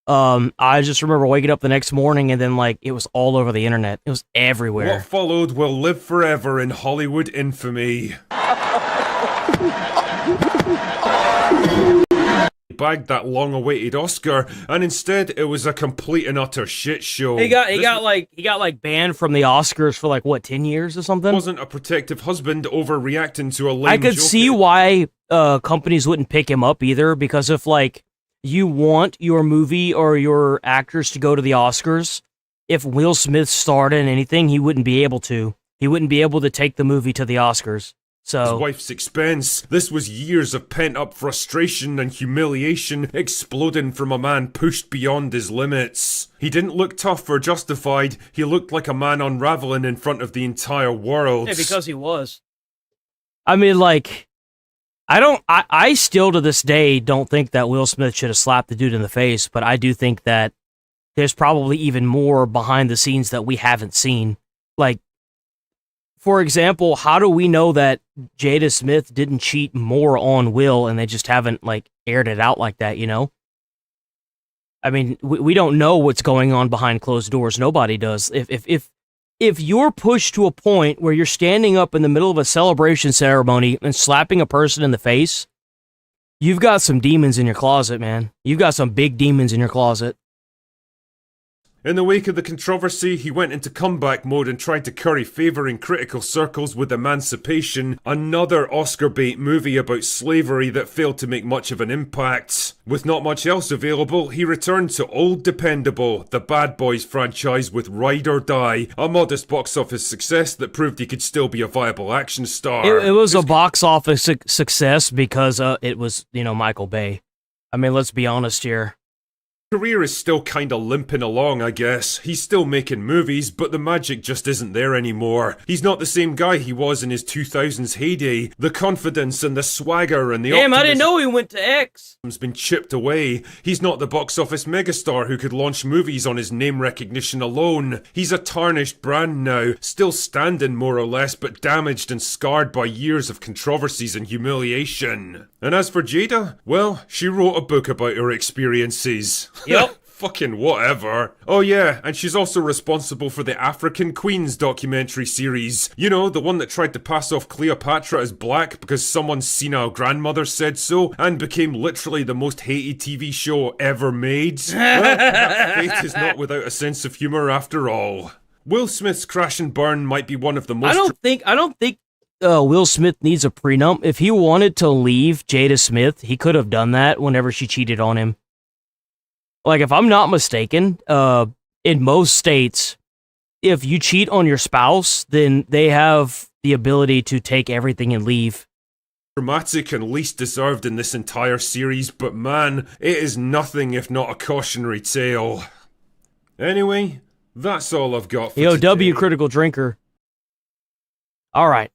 I just remember waking up the next morning and then like it was all over the internet. It was everywhere. what followed will live forever in Hollywood infamy. He bagged that long-awaited Oscar, and instead it was a complete and utter shit show. He got banned from the Oscars for like what, 10 years or something? Wasn't a protective husband overreacting to a lame I could joke. see why companies wouldn't pick him up either, because if like you want your movie or your actors to go to the Oscars, if Will Smith starred in anything, he wouldn't be able to. He wouldn't be able to take the movie to the Oscars. His So wife's expense. This was years of pent-up frustration and humiliation exploding from a man pushed beyond his limits. He didn't look tough or justified, he looked like a man unraveling in front of the entire world. yeah, because he was. I mean, like, I still to this day don't think that Will Smith should have slapped the dude in the face, but I do think that there's probably even more behind the scenes that we haven't seen. Like, for example, how do we know that Jada Smith didn't cheat more on Will and they just haven't, like, aired it out like that, you know? I mean, we don't know what's going on behind closed doors. Nobody does. If you're pushed to a point where you're standing up in the middle of a celebration ceremony and slapping a person in the face, you've got some demons in your closet, man. You've got some big demons in your closet. In the wake of the controversy, he went into comeback mode and tried to curry favour in critical circles with Emancipation, another Oscar bait movie about slavery that failed to make much of an impact. With not much else available, he returned to Old Dependable, the Bad Boys franchise with Ride or Die, a modest box office success that proved he could still be a viable action star. It was a box office success because it was, Michael Bay. I mean, let's be honest here. career is still kinda limping along, I guess. He's still making movies, but the magic just isn't there anymore. He's not the same guy he was in his 2000s heyday. The confidence and the swagger and the Damn, I didn't know he went to X. Has been chipped away. He's not the box office megastar who could launch movies on his name recognition alone. He's a tarnished brand now, still standing more or less, but damaged and scarred by years of controversies and humiliation. And as for Jada, well, she wrote a book about her experiences. Yep. Fucking whatever. Oh yeah, and she's also responsible for the African Queens documentary series. You know, the one that tried to pass off Cleopatra as black because someone's senile grandmother said so, and became literally the most hated TV show ever made. Well, that fate is not without a sense of humor after all. Will Smith's crash and burn might be one of the most... I don't think Will Smith needs a prenup. If he wanted to leave Jada Smith, he could have done that whenever she cheated on him. Like, if I'm not mistaken, in most states, if you cheat on your spouse, then they have the ability to take everything and leave. Dramatic and least deserved in this entire series, but man, it is nothing if not a cautionary tale. Anyway, that's all I've got for Yo, today. W critical drinker. All right.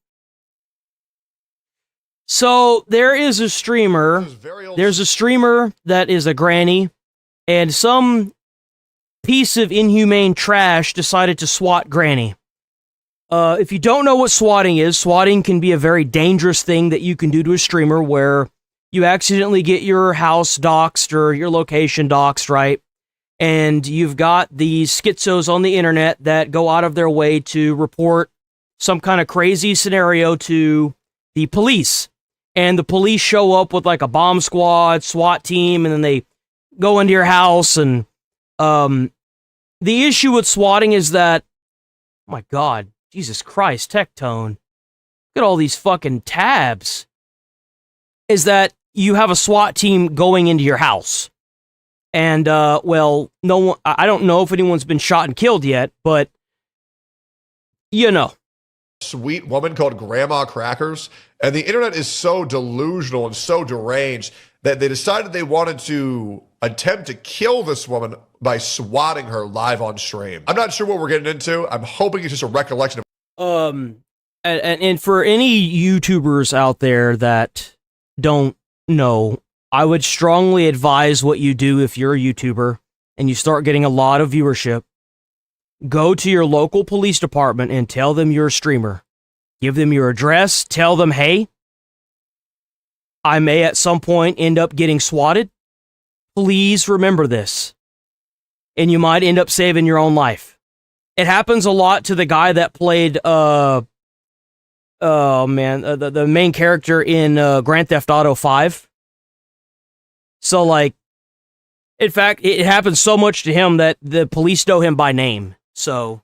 So there is a streamer. There's a streamer that is a granny, and some piece of inhumane trash decided to swat granny. If you don't know what swatting is, swatting can be a very dangerous thing that you can do to a streamer where you accidentally get your house doxxed or your location doxxed, right? And you've got these schizos on the internet that go out of their way to report some kind of crazy scenario to the police. And the police show up with like a bomb squad, SWAT team, and then they go into your house. And the issue with swatting is that, oh my God, Jesus Christ, Tectone. Look at all these fucking tabs. Is that you have a SWAT team going into your house. And, well, no one, I don't know if anyone's been shot and killed yet, but, you know. Sweet woman called Grandma Crackers, and the internet is so delusional and so deranged that they decided they wanted to attempt to kill this woman by swatting her live on stream. I'm not sure what we're getting into. I'm hoping it's just a recollection of and for any YouTubers out there that don't know, I would strongly advise what you do if you're a YouTuber and you start getting a lot of viewership. Go to your local police department and tell them you're a streamer. Give them your address. Tell them, hey, I may at some point end up getting swatted. Please remember this. And you might end up saving your own life. It happens a lot to the guy that played, the main character in Grand Theft Auto 5. So, like, in fact, it happens so much to him that the police know him by name. So,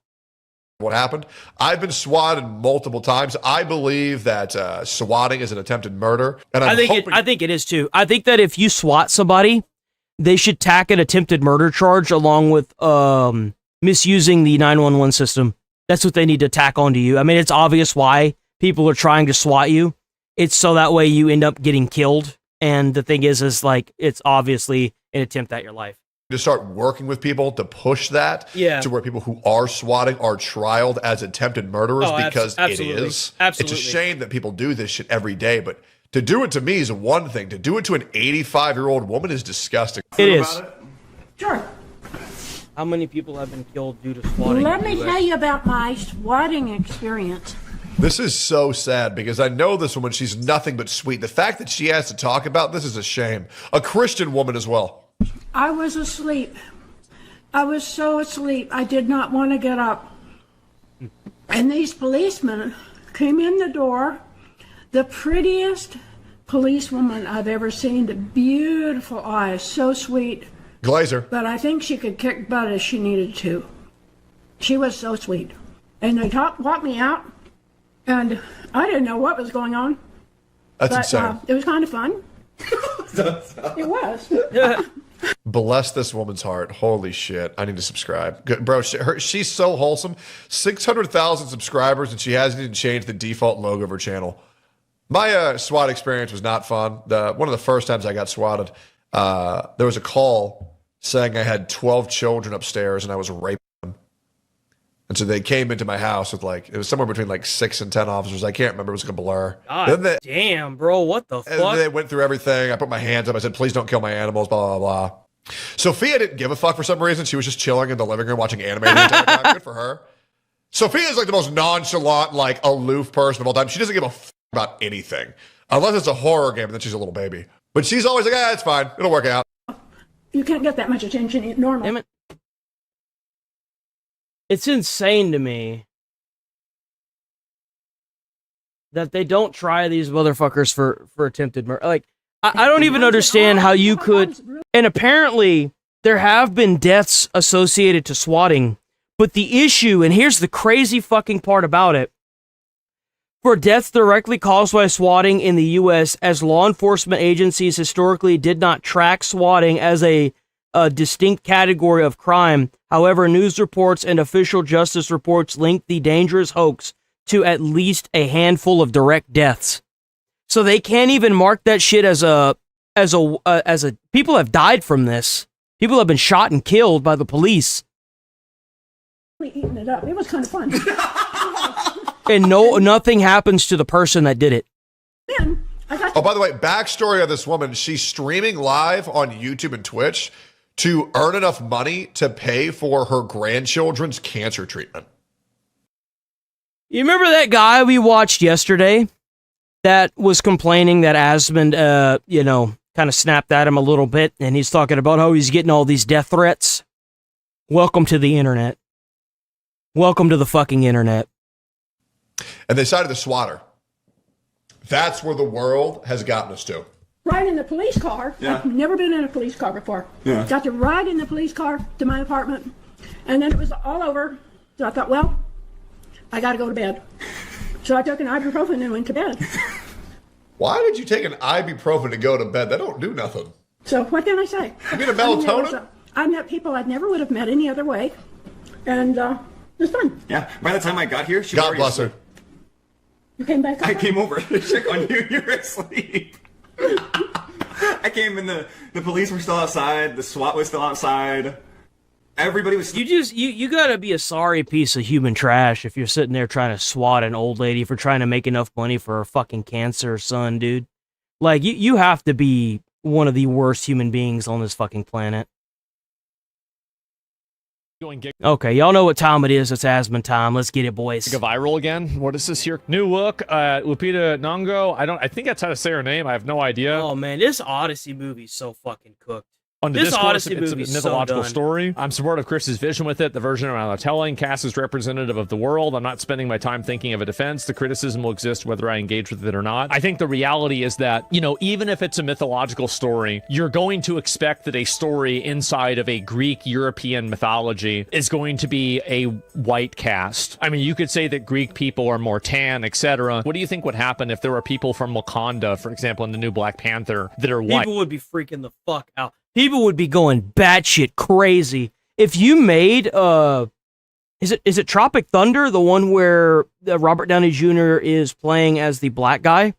what happened. I've been swatted multiple times. I believe that swatting is an attempted murder, and I think it is too. I think that if you swat somebody, they should tack an attempted murder charge along with misusing the 911 system. That's what they need to tack onto you. I mean, it's obvious why people are trying to swat you. It's so that way you end up getting killed. And the thing is like, it's obviously an attempt at your life. To start working with people to push that to where people who are swatting are trialed as attempted murderers because it is. Absolutely. It's a shame that people do this shit every day, but to do it to me is one thing. To do it to an 85-year-old woman is disgusting. It is. Sure. How many people have been killed due to swatting? Let me tell you about my swatting experience. This is so sad because I know this woman. She's nothing but sweet. The fact that she has to talk about this is a shame. A Christian woman as well. I was asleep. I was so asleep. I did not want to get up. And these policemen came in the door. The prettiest policewoman I've ever seen. The beautiful eyes. So sweet. Glazer. But I think she could kick butt if she needed to. She was so sweet. And they walked me out. And I didn't know what was going on. That's insane. It was kind of fun. It was. Bless this woman's heart. Holy shit. I need to subscribe. Good, bro, she's so wholesome. 600,000 subscribers, and she hasn't even changed the default logo of her channel. My SWAT experience was not fun. One of the first times I got swatted, there was a call saying I had 12 children upstairs and I was raping them. And so they came into my house with like, it was somewhere between like 6 and 10 officers. I can't remember. It was like a blur. God damn, bro. What the And fuck? they went through everything. I put my hands up. I said, please don't kill my animals, blah, blah, blah. Sophia didn't give a fuck for some reason. She was just chilling in the living room watching anime the entire time. Good for her. Sophia is like the most nonchalant, like aloof person of all time. She doesn't give a fuck about anything. Unless it's a horror game and then she's a little baby. But she's always like, it's fine. It'll work out. You can't get that much attention normally. Damn it. It's insane to me that they don't try these motherfuckers for attempted murder. Like, I don't even understand how you could. And apparently, there have been deaths associated to swatting. But the issue, and here's the crazy fucking part about it, for deaths directly caused by swatting in the U.S., as law enforcement agencies historically did not track swatting as a distinct category of crime. However, news reports and official justice reports link the dangerous hoax to at least a handful of direct deaths. So they can't even mark that shit as a people have died from this. People have been shot and killed by the police. Eating it up. It was kind of fun. And nothing happens to the person that did it. Then I got Oh, by the way, backstory of this woman, she's streaming live on YouTube and Twitch to earn enough money to pay for her grandchildren's cancer treatment. You remember that guy we watched yesterday that was complaining that Asmund, kind of snapped at him a little bit, and he's talking about how he's getting all these death threats? Welcome to the internet. Welcome to the fucking internet. And they cited the swatter. That's where the world has gotten us to. ride in the police car. Yeah. I've never been in a police car before. Yeah. Got to ride in the police car to my apartment. And then it was all over. So I thought, well, I got to go to bed. So I took an ibuprofen and went to bed. Why did you take an ibuprofen to go to bed? That don't do nothing. So what can I say? You mean a melatonin? I met people I never would have met any other way. And it was fun. Yeah. By the time I got here, she God bless her. You came back? I came over to check on you. You were asleep. I came in, the police were still outside. The SWAT was still outside. Everybody was... You gotta be a sorry piece of human trash if you're sitting there trying to swat an old lady for trying to make enough money for her fucking cancer son, dude. Like, you have to be one of the worst human beings on this fucking planet. Okay, y'all know what time it is. It's Asmund time. Let's get it, boys. Go viral again. What is this here? New look. Lupita Nyong'o. I think that's how to say her name. I have no idea. Oh man, this Odyssey movie's so fucking cooked. On the This discourse, Odyssey it's a movie's mythological so done. story. I'm supportive of Chris's vision with it. The version around the telling. Cass is representative of the world. I'm not spending my time thinking of a defense. The criticism will exist whether I engage with it or not. I think the reality is that, you know, even if it's a mythological story, you're going to expect that a story inside of a Greek European mythology is going to be a white cast. I mean, you could say that Greek people are more tan, etc. What do you think would happen if there were people from Wakanda, for example, in the new Black Panther, that are white? People would be freaking the fuck out. People would be going batshit crazy if you made is it Tropic Thunder, the one where Robert Downey Jr. is playing as the black guy?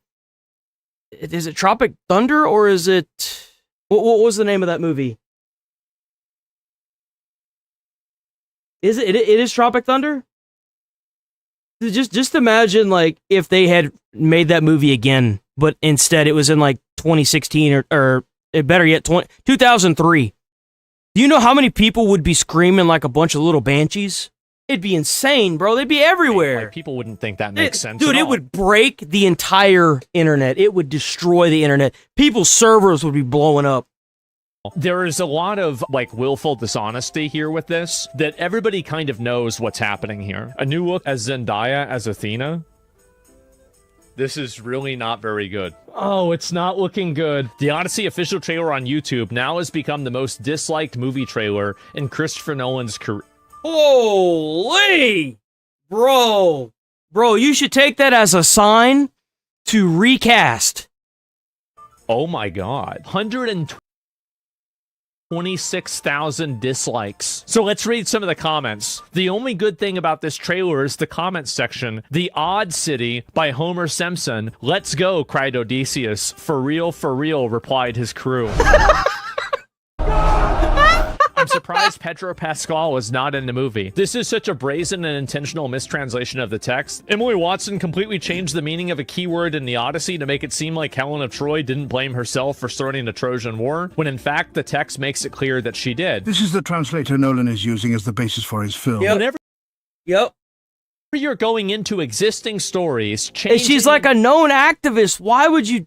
Is it Tropic Thunder or is it what was the name of that movie? Is it is Tropic Thunder? Just imagine like if they had made that movie again, but instead it was in like 2016 or better yet, 2003. Do you know how many people would be screaming like a bunch of little banshees? It'd be insane, bro. They'd be everywhere. Like, people wouldn't think that makes sense. Dude, at it all. would break the entire internet. It would destroy the internet. People's servers would be blowing up. There is a lot of, like, willful dishonesty here with this, that everybody kind of knows what's happening here. A new look as Zendaya as Athena. This is really not very good. Oh, it's not looking good. The Odyssey official trailer on YouTube now has become the most disliked movie trailer in Christopher Nolan's career. Holy! Bro, you should take that as a sign to recast. Oh my god. 126,000 dislikes. So let's read some of the comments. The only good thing about this trailer is the comments section. The Odd City by Homer Simpson. Let's go, cried Odysseus. For real, replied his crew. I'm surprised Pedro Pascal was not in the movie. This is such a brazen and intentional mistranslation of the text. Emily Watson completely changed the meaning of a keyword in the Odyssey to make it seem like Helen of Troy didn't blame herself for starting the Trojan War, when in fact the text makes it clear that she did. This is the translator Nolan is using as the basis for his film. Whenever Yep. you're going into existing stories, And she's like a known activist. Why would you?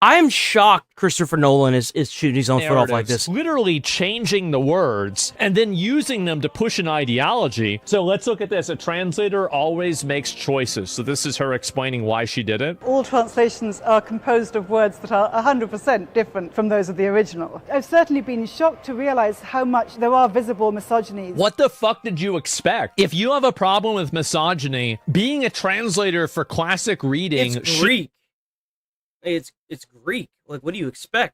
I'm shocked Christopher Nolan is shooting his own foot off like this. Literally changing the words and then using them to push an ideology. So let's look at this. A translator always makes choices. So this is her explaining why she did it. All translations are composed of words that are 100% different from those of the original. I've certainly been shocked to realize how much there are visible misogynies. What the fuck did you expect? If you have a problem with misogyny, being a translator for classic reading... It's Greek. It's Greek. Like, what do you expect?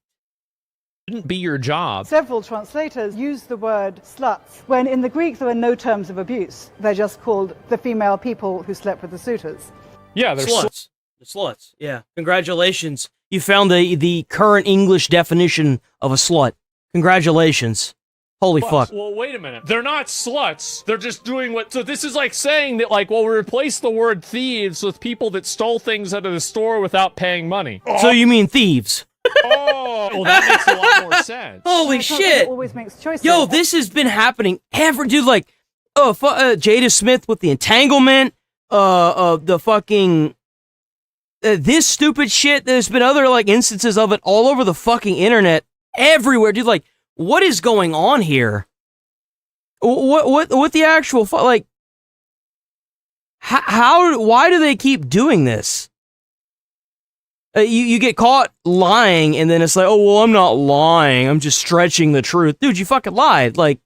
Shouldn't be your job. Several translators use the word sluts, when in the Greek there are no terms of abuse. They're just called the female people who slept with the suitors. Yeah, they're sluts. The sluts. Yeah. Congratulations. You found the current English definition of a slut. Congratulations. Holy fuck. Well, wait a minute. They're not sluts. They're just doing what... So this is like saying that, like, well, we replace the word thieves with people that stole things out of the store without paying money. So you mean thieves? Oh, well, that makes a lot more sense. Holy shit. Always makes choices. Yo, this has been happening dude, like, Jada Smith with the entanglement, the fucking... this stupid shit. There's been other, like, instances of it all over the fucking internet. Everywhere, dude, like... What is going on here? What the actual like? Why do they keep doing this? You get caught lying, and then it's like, oh well, I'm not lying. I'm just stretching the truth, dude. You fucking lied. Like,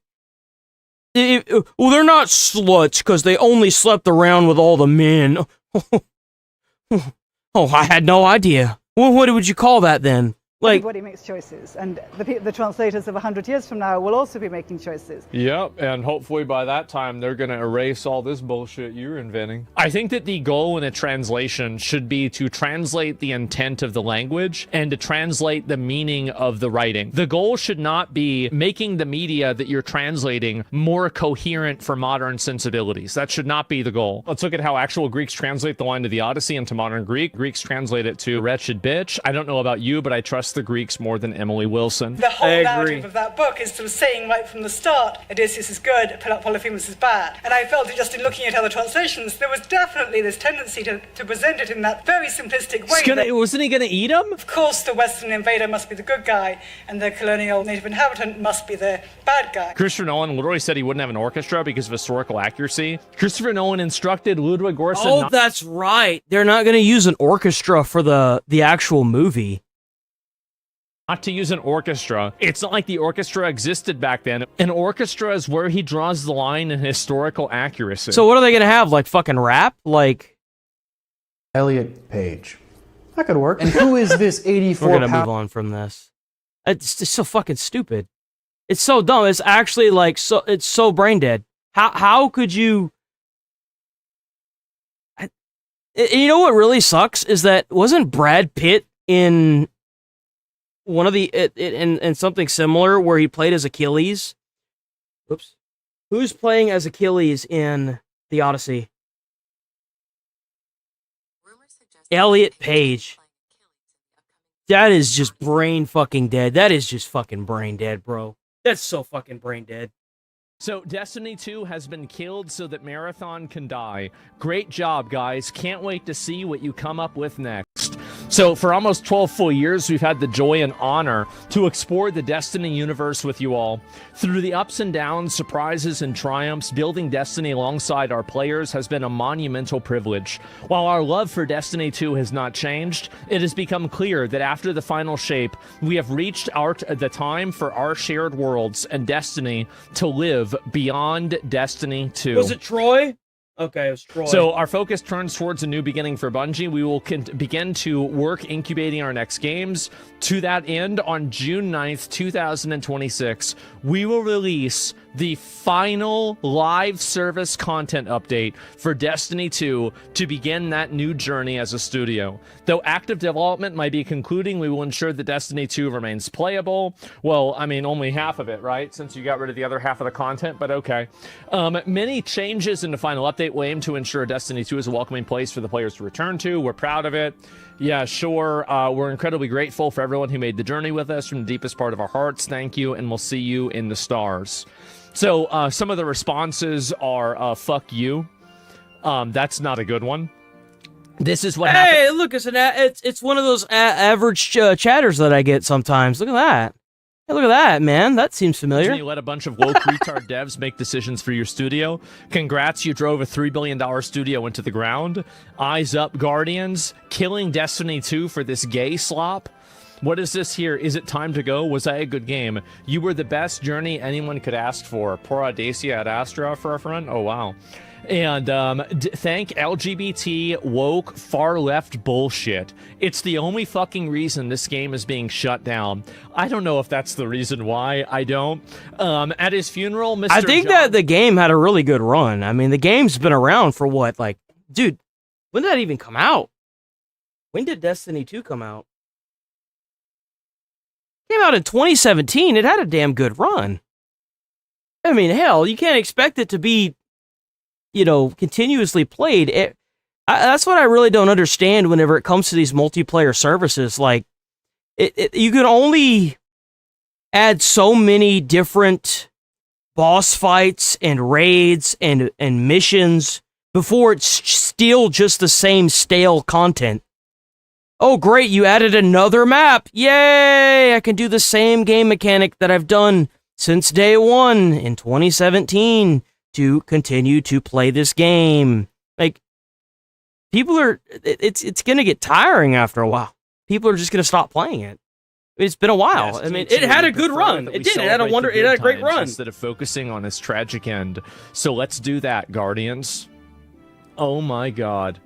well, they're not sluts because they only slept around with all the men. Oh, I had no idea. Well, what would you call that then? Like, everybody makes choices, and the translators of 100 years from now will also be making choices. Yep, and hopefully by that time they're going to erase all this bullshit you're inventing. I think that the goal in a translation should be to translate the intent of the language and to translate the meaning of the writing. The goal should not be making the media that you're translating more coherent for modern sensibilities. That should not be the goal. Let's look at how actual Greeks translate the line of the Odyssey into modern Greek. Greeks translate it to wretched bitch. I don't know about you, but I trust the Greeks more than Emily Wilson. The whole narrative of that book is sort of saying right from the start, Odysseus is good, Polyphemus is bad. And I felt that just in looking at other translations, there was definitely this tendency to present it in that very simplistic way. Wasn't he gonna eat him? Of course, the Western invader must be the good guy, and the colonial native inhabitant must be the bad guy. Christopher Nolan literally said he wouldn't have an orchestra because of historical accuracy. Christopher Nolan instructed Ludwig Göransson. Oh, that's right. They're not going to use an orchestra for the actual movie. Not to use an orchestra. It's not like the orchestra existed back then. An orchestra is where he draws the line in historical accuracy. So what are they going to have? Like fucking rap? Like Elliot Page. That could work. And who is this 84 We're going to move on from this. It's just so fucking stupid. It's so dumb. It's actually like it's so brain dead. How could you? You know what really sucks is that wasn't Brad Pitt in one of the in something similar where he played as Achilles? Oops. Who's playing as Achilles in the Odyssey? Elliot Page. That is just brain fucking dead. That is just fucking brain dead, bro. That's so fucking brain dead. So Destiny 2 has been killed so that Marathon can die. Great job, guys. Can't wait to see what you come up with next. So for almost 12 full years, we've had the joy and honor to explore the Destiny universe with you all. Through the ups and downs, surprises and triumphs, building Destiny alongside our players has been a monumental privilege. While our love for Destiny 2 has not changed, it has become clear that after the final shape, we have reached the time for our shared worlds and Destiny to live beyond Destiny 2. Was it Troy? Okay, it was Troy. So our focus turns towards a new beginning for Bungie. We will begin to work incubating our next games. To that end, on June 9th, 2026, we will release the final live service content update for Destiny 2 to begin that new journey as a studio. Though active development might be concluding, we will ensure that Destiny 2 remains playable. Well, I mean, only half of it, right? Since you got rid of the other half of the content, but okay. Many changes in the final update will aim to ensure Destiny 2 is a welcoming place for the players to return to. We're proud of it. Yeah, sure. We're incredibly grateful for everyone who made the journey with us from the deepest part of our hearts. Thank you, and we'll see you in the stars. So some of the responses are fuck you. That's not a good one. This is what happened. Hey, look, it's one of those average chatters that I get sometimes. Look at that. Hey, look at that, man. That seems familiar. You let a bunch of woke retard devs make decisions for your studio. Congrats, you drove a $3 billion studio into the ground. Eyes up, Guardians. Killing Destiny 2 for this gay slop. What is this here? Is it time to go? Was I a good game? You were the best journey anyone could ask for. Poor Audacia at Astra for a friend. Oh, wow. And thank LGBT woke far left bullshit. It's the only fucking reason this game is being shut down. I don't know if that's the reason why. I don't. At his funeral, Mr. I think that the game had a really good run. I mean, the game's been around for what? Like, dude, when did that even come out? When did Destiny 2 come out? It came out in 2017. It had a damn good run. I mean, hell, you can't expect it to be, you know, continuously played. That's what I really don't understand whenever it comes to these multiplayer services. Like, you can only add so many different boss fights and raids and missions before it's still just the same stale content. Oh, great, you added another map. Yay! I can do the same game mechanic that I've done since day one in 2017 to continue to play this game. Like, people are, it's going to get tiring after a while. People are just going to stop playing it. It's been a while. I mean, it had a good run. It did. It had a great run. Instead of focusing on its tragic end. So let's do that, Guardians. Oh my god.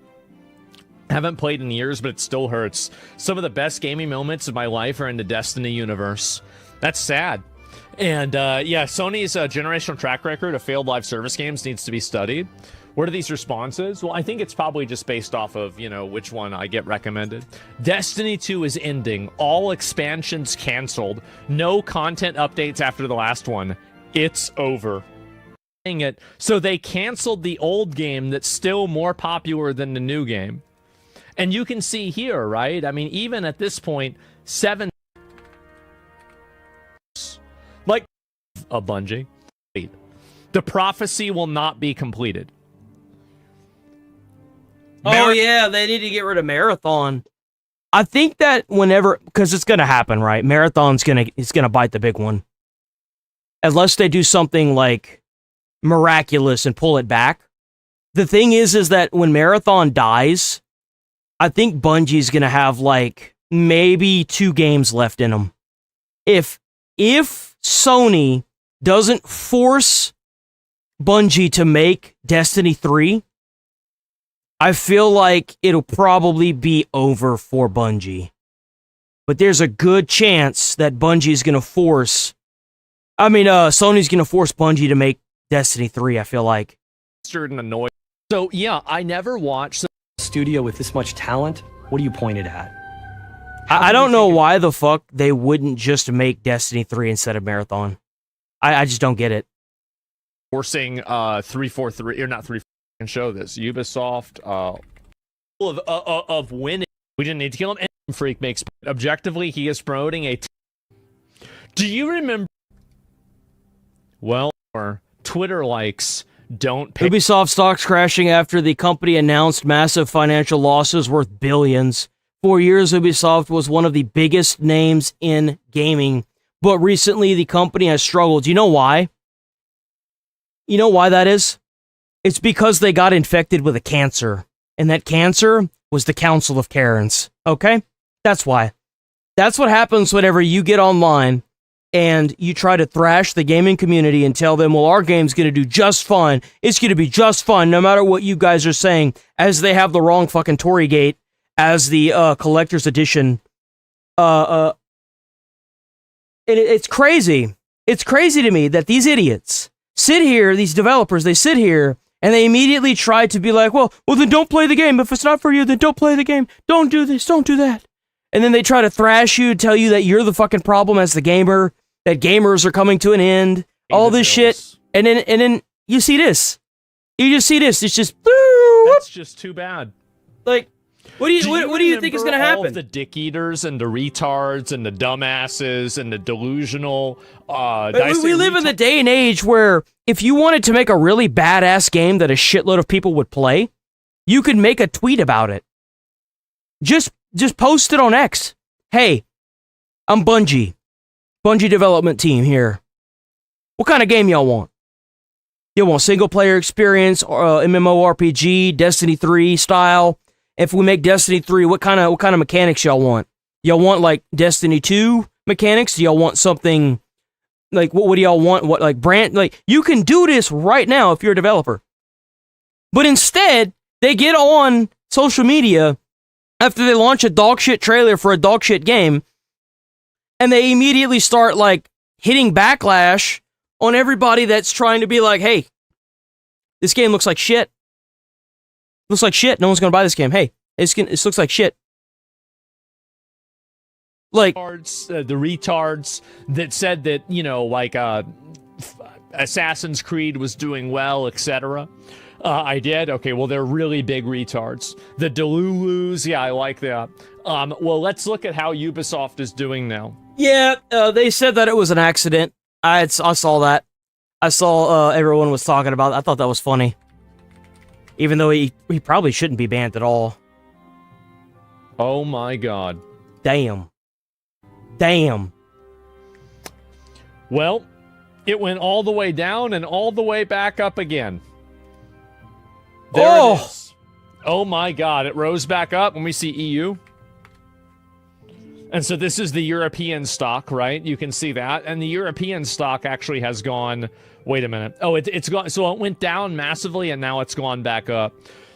Haven't played in years, but it still hurts. Some of the best gaming moments of my life are in the Destiny universe. That's sad. And yeah, Sony's generational track record of failed live service games needs to be studied. What are these responses? Well, I think it's probably just based off of, you know, which one I get recommended. Destiny 2 is ending. All expansions canceled. No content updates after the last one. It's over. It. So they canceled the old game that's still more popular than the new game. And you can see here, right? I mean, even at this point, 7... Like, a Bungie. The prophecy will not be completed. Oh, yeah, they need to get rid of Marathon. I think that whenever... Because it's going to happen, right? Marathon's going to bite the big one. Unless they do something, like, miraculous and pull it back. The thing is that when Marathon dies... I think Bungie's going to have, like, maybe 2 games left in them. If Sony doesn't force Bungie to make Destiny 3, I feel like it'll probably be over for Bungie. But there's a good chance that Bungie's going to force... Sony's going to force Bungie to make Destiny 3, I feel like. And annoyed. So, yeah, I never watched... Studio with this much talent, what are you pointed at? I don't know why the fuck they wouldn't just make Destiny 3 instead of Marathon. I just don't get it. Forcing 343 or not 3 can show this. Ubisoft of winning. We didn't need to kill him. And Freak makes objectively he is promoting a Do you remember Twitter likes don't pay. Ubisoft stocks crashing after the company announced massive financial losses worth billions. For years, Ubisoft was one of the biggest names in gaming, but recently the company has struggled. You know why? You know why that is? It's because they got infected with a cancer, and that cancer was the Council of Karens. Okay? That's why. That's what happens whenever you get online and you try to thrash the gaming community and tell them, well, our game's going to do just fine. It's going to be just fine no matter what you guys are saying, as they have the wrong fucking Tory Gate as the collector's edition. And it's crazy. It's crazy to me that these idiots sit here, these developers, they sit here and they immediately try to be like, well, then don't play the game. If it's not for you, then don't play the game. Don't do this. Don't do that. And then they try to thrash you, tell you that you're the fucking problem as the gamer, that gamers are coming to an end, all this shit. And then you see this. You just see this. It's just, that's just too bad. Like, what do you think is going to happen? All of the dick eaters and the retards and the dumbasses and the delusional. We live in the day and age where if you wanted to make a really badass game that a shitload of people would play, you could make a tweet about it. Just post it on X. Hey, I'm Bungie development team here. What kind of game y'all want? You want single player experience or MMORPG, Destiny 3 style? If we make Destiny 3, what kind of mechanics y'all want? Y'all want like Destiny 2 mechanics? Do y'all want something like what do y'all want? What like brand like you can do this right now if you're a developer. But instead, they get on social media after they launch a dogshit trailer for a dogshit game, and they immediately start like hitting backlash on everybody that's trying to be like, hey, this game looks like shit. Looks like shit. No one's gonna buy this game. Hey, it looks like shit. Like the retards that said that, you know, like Assassin's Creed was doing well, etc. I did. Okay, well, they're really big retards. The Delulus, yeah, I like that. Well, let's look at how Ubisoft is doing now. Yeah, they said that it was an accident. I saw that. I saw everyone was talking about it. I thought that was funny. Even though he probably shouldn't be banned at all. Oh my god. Damn. Well, it went all the way down and all the way back up again. There it is. Oh my god, it rose back up when we see EU. And so this is the European stock, right? You can see that. And the European stock actually has gone... Wait a minute. Oh, it's gone... So it went down massively, and now it's gone back up.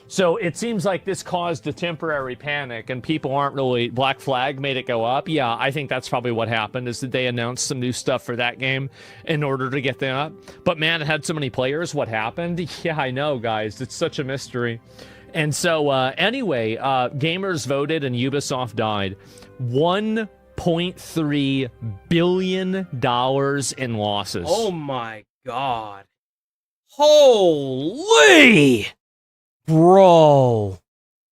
So it seems like this caused a temporary panic, and people aren't really... Black Flag made it go up. Yeah, I think that's probably what happened, is that they announced some new stuff for that game in order to get them up. But man, it had so many players. What happened? Yeah, I know, guys. It's such a mystery. And so, anyway, gamers voted, and Ubisoft died. $1.3 billion in losses. Oh my god. Holy! Bro.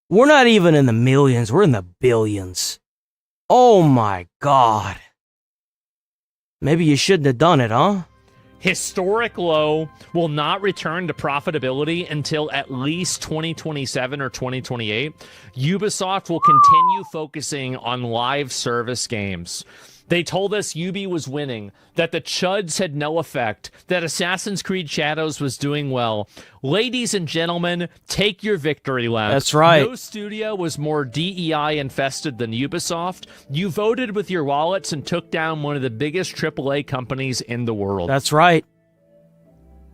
We're not even in the millions, we're in the billions. Oh my god. Maybe you shouldn't have done it, huh? Historic low will not return to profitability until at least 2027 or 2028. Ubisoft will continue focusing on live service games. They told us Ubi was winning, that the chuds had no effect, that Assassin's Creed Shadows was doing well. Ladies and gentlemen, take your victory lap. That's right. No studio was more DEI infested than Ubisoft. You voted with your wallets and took down one of the biggest AAA companies in the world. That's right.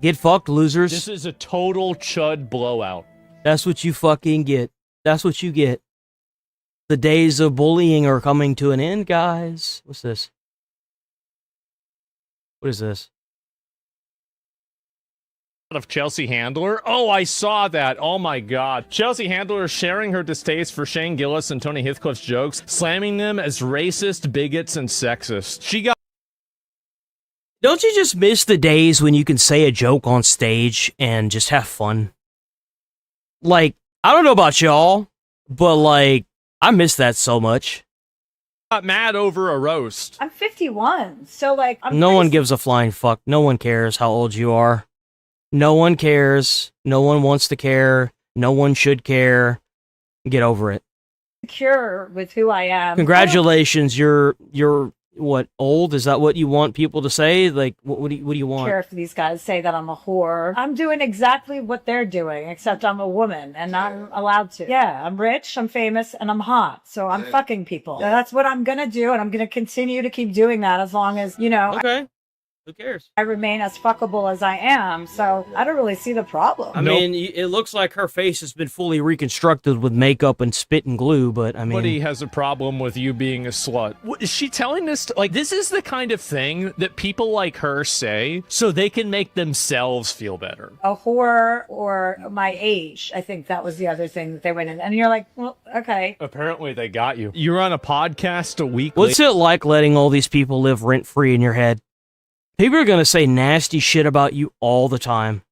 Get fucked, losers. This is a total chud blowout. That's what you fucking get. That's what you get. The days of bullying are coming to an end, guys. What's this? What is this? Of Chelsea Handler? Oh, I saw that. Oh my god. Chelsea Handler sharing her distaste for Shane Gillis and Tony Heathcliff's jokes, slamming them as racist, bigots, and sexist. She got... Don't you just miss the days when you can say a joke on stage and just have fun? Like, I don't know about y'all, but like, I miss that so much. Got mad over a roast. I'm 51, so like... No one gives a flying fuck. No one cares how old you are. No one cares. No one wants to care. No one should care. Get over it. Secure with who I am. Congratulations, you're what, old? Is that what you want people to say? Like, what do you want? Care if these guys say that I'm a whore. I'm doing exactly what they're doing, except I'm a woman and I'm allowed to. Yeah, I'm rich, I'm famous, and I'm hot. So I'm fucking people. That's what I'm gonna do, and I'm gonna continue to keep doing that as long as, you know. Okay. Who cares? I remain as fuckable as I am, so I don't really see the problem. I mean, it looks like her face has been fully reconstructed with makeup and spit and glue, but I mean... Nobody has a problem with you being a slut. What, is she telling this? Like, this is the kind of thing that people like her say so they can make themselves feel better. A whore or my age, I think that was the other thing that they went in. And you're like, well, okay. Apparently they got you. You're on a podcast a week What's it like letting all these people live rent-free in your head? People are going to say nasty shit about you all the time.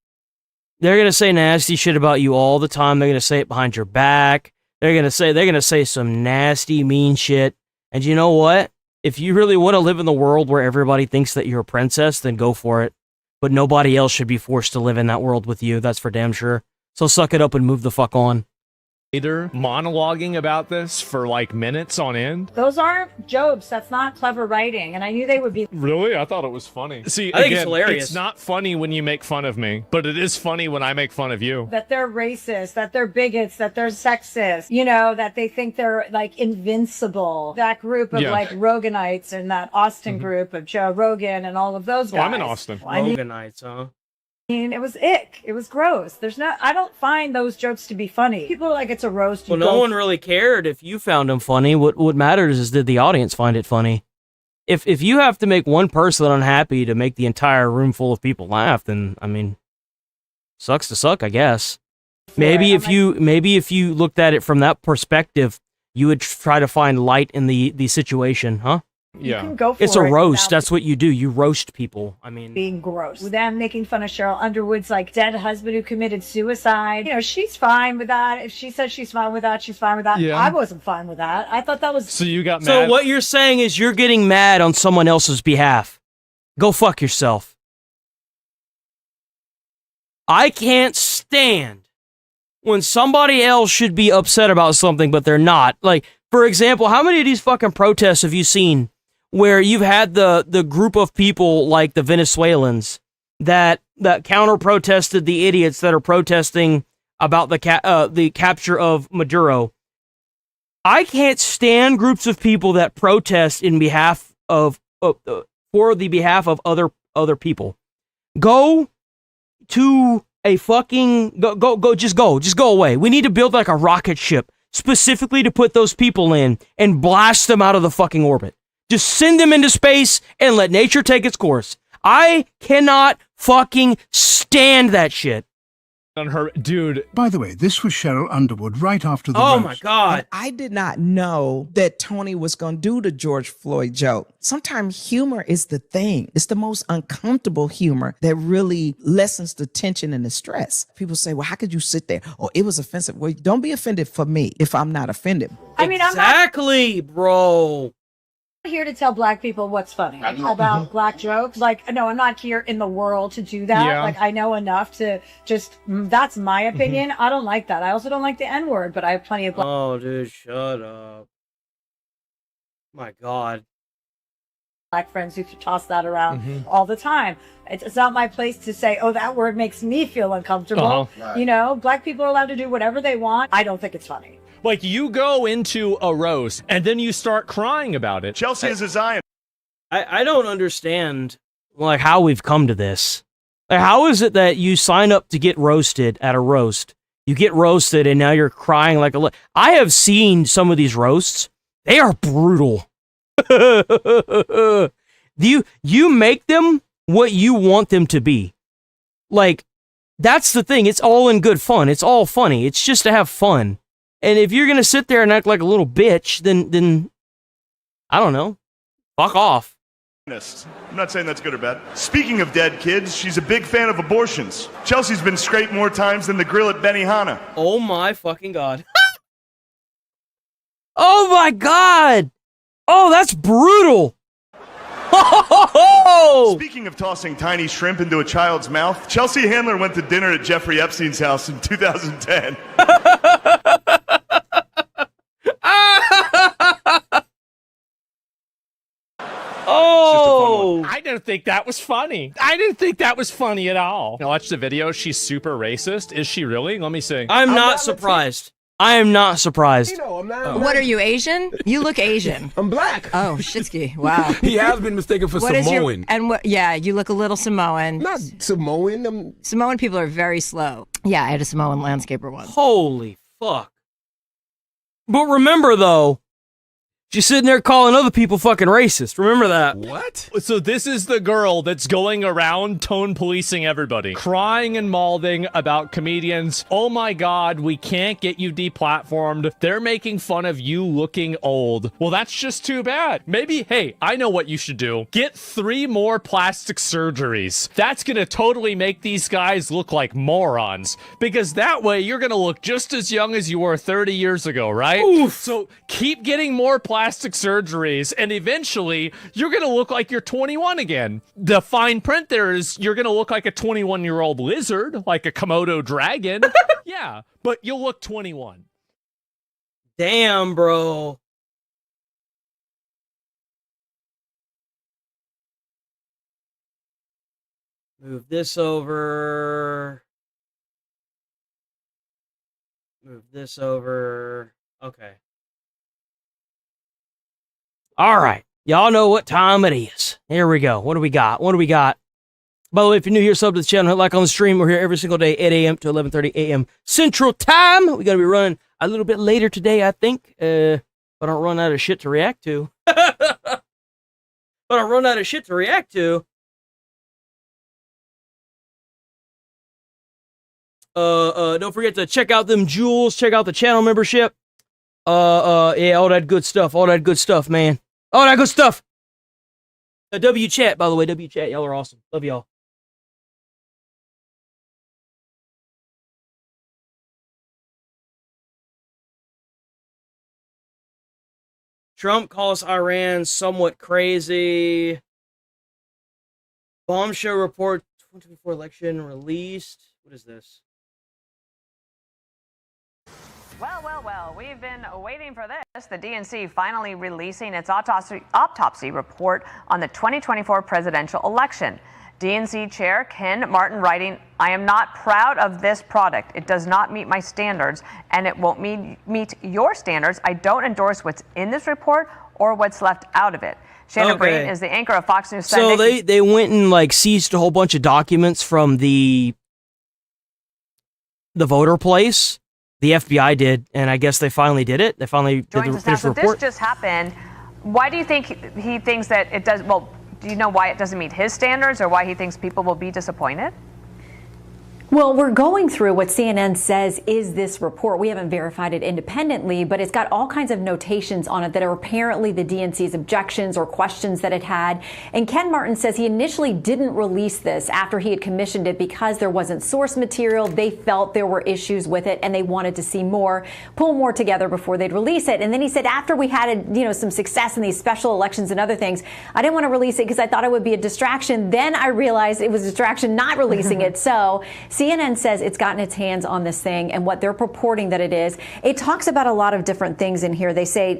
They're going to say nasty shit about you all the time. They're going to say it behind your back. They're going to say some nasty, mean shit. And you know what? If you really want to live in the world where everybody thinks that you're a princess, then go for it. But nobody else should be forced to live in that world with you. That's for damn sure. So suck it up and move the fuck on. Monologuing about this for like minutes on end. Those aren't jokes. That's not clever writing. And I knew they would be. Really? I thought it was funny. See, I think again, it's hilarious. It's not funny when you make fun of me, but it is funny when I make fun of you. That they're racist, that they're bigots, that they're sexist, you know, that they think they're like invincible. That group of like Roganites and that Austin group of Joe Rogan and all of those guys. Oh, I'm in Austin. Roganites, huh? I mean, it was ick. It was gross. I don't find those jokes to be funny. People are like, it's a roast. Well, no one really cared if you found them funny. What matters is did the audience find it funny? If you have to make one person unhappy to make the entire room full of people laugh, then, I mean, sucks to suck, I guess. Maybe if you looked at it from that perspective, you would try to find light in the situation, huh? You can go for it's a it roast. without That's what you do. You roast people. I mean, being gross. With them making fun of Cheryl Underwood's like dead husband who committed suicide. You know, she's fine with that. If she says she's fine with that, she's fine with that. Yeah. I wasn't fine with that. I thought that was. So you got mad. So what you're saying is you're getting mad on someone else's behalf. Go fuck yourself. I can't stand when somebody else should be upset about something, but they're not. Like, for example, how many of these fucking protests have you seen where you've had the group of people like the Venezuelans that counter-protested the idiots that are protesting about the capture of Maduro? I can't stand groups of people that protest in behalf of for the behalf of other people. Go to a fucking just go away. We need to build like a rocket ship specifically to put those people in and blast them out of the fucking orbit. Just send them into space and let nature take its course. I cannot fucking stand that shit. On her, dude. By the way, this was Cheryl Underwood right after the Oh roast. my God. I did not know that Tony was going to do the George Floyd joke. Sometimes humor is the thing. It's the most uncomfortable humor that really lessens the tension and the stress. People say, well, how could you sit there? Oh, it was offensive. Well, don't be offended for me if I'm not offended. I mean, exactly, bro. I'm not here to tell black people what's funny about black jokes. Like, no, I'm not here in the world to do that. Yeah. Like, I know enough to just, that's my opinion. I don't like that. I also don't like the N-word, but I have plenty of black. Oh, dude, shut up. My God. Black friends who toss that around all the time. It's not my place to say, oh, that word makes me feel uncomfortable. Right. You know, black people are allowed to do whatever they want. I don't think it's funny. Like, you go into a roast, and then you start crying about it. Chelsea is a Zion. I don't understand, like, how we've come to this. Like, how is it that you sign up to get roasted at a roast, you get roasted, and now you're crying like a... I have seen some of these roasts. They are brutal. You make them what you want them to be. Like, that's the thing. It's all in good fun. It's all funny. It's just to have fun. And if you're going to sit there and act like a little bitch, then I don't know. Fuck off. I'm not saying that's good or bad. Speaking of dead kids, she's a big fan of abortions. Chelsea's been scraped more times than the grill at Benihana. Oh my fucking God. Oh my God. Oh, that's brutal. Speaking of tossing tiny shrimp into a child's mouth, Chelsea Handler went to dinner at Jeffrey Epstein's house in 2010. didn't think that was funny. I didn't think that was funny at all. Now watch the video. She's super racist. Is she really? Let me see. I'm not surprised. I am not surprised. What are you, Asian? You look Asian. I'm black. Oh, shitsky. Wow. He has been mistaken for What is Samoan. yeah, you look a little Samoan. Not Samoan. Samoan people are very slow. Yeah, I had a Samoan landscaper once. Holy fuck. But remember, though, she's sitting there calling other people fucking racist. Remember that. What? So this is the girl that's going around tone policing everybody, crying and malding about comedians. Oh my God, we can't get you deplatformed. They're making fun of you looking old. Well, that's just too bad. Maybe, hey, I know what you should do. Get 3 more plastic surgeries. That's gonna totally make these guys look like morons, because that way you're gonna look just as young as you were 30 years ago, right? Oof. So keep getting more plastic surgeries, and eventually you're gonna look like you're 21 again. The fine print there is you're gonna look like a 21-year-old lizard, like a Komodo dragon. Yeah, but you'll look 21. Damn, bro. Move this over. Move this over. Okay. All right. Y'all know what time it is. Here we go. What do we got? What do we got? By the way, if you're new here, sub to the channel, hit like on the stream. We're here every single day, 8 a.m. to 11:30 a.m. Central Time. We're going to be running a little bit later today, I think. If I don't run out of shit to react to. Don't forget to check out them jewels. Check out the channel membership. Yeah, all that good stuff. All that good stuff, man. All that good stuff. W chat, by the way. W chat. Y'all are awesome. Love y'all. Trump calls Iran somewhat crazy. Bombshell report 2024 election released. What is this? Well, we've been waiting for this. The DNC finally releasing its autopsy report on the 2024 presidential election. DNC Chair Ken Martin writing, "I am not proud of this product. It does not meet my standards, and it won't meet your standards. I don't endorse what's in this report or what's left out of it." Shannon Breen is the anchor of Fox News Sunday. So they went and like seized a whole bunch of documents from the voter place. The FBI did, and I guess they finally did it. They finally did the finished report. This just happened. Why do you think he thinks that it does? Well, do you know why it doesn't meet his standards, or why he thinks people will be disappointed? Well, we're going through what CNN says is this report. We haven't verified it independently, but it's got all kinds of notations on it that are apparently the DNC's objections or questions that it had. And Ken Martin says he initially didn't release this after he had commissioned it because there wasn't source material. They felt there were issues with it and they wanted to see more, pull more together before they'd release it. And then he said after we had, some success in these special elections and other things, I didn't want to release it because I thought it would be a distraction. Then I realized it was a distraction not releasing it. So CNN says it's gotten its hands on this thing and what they're purporting that it is. It talks about a lot of different things in here. They say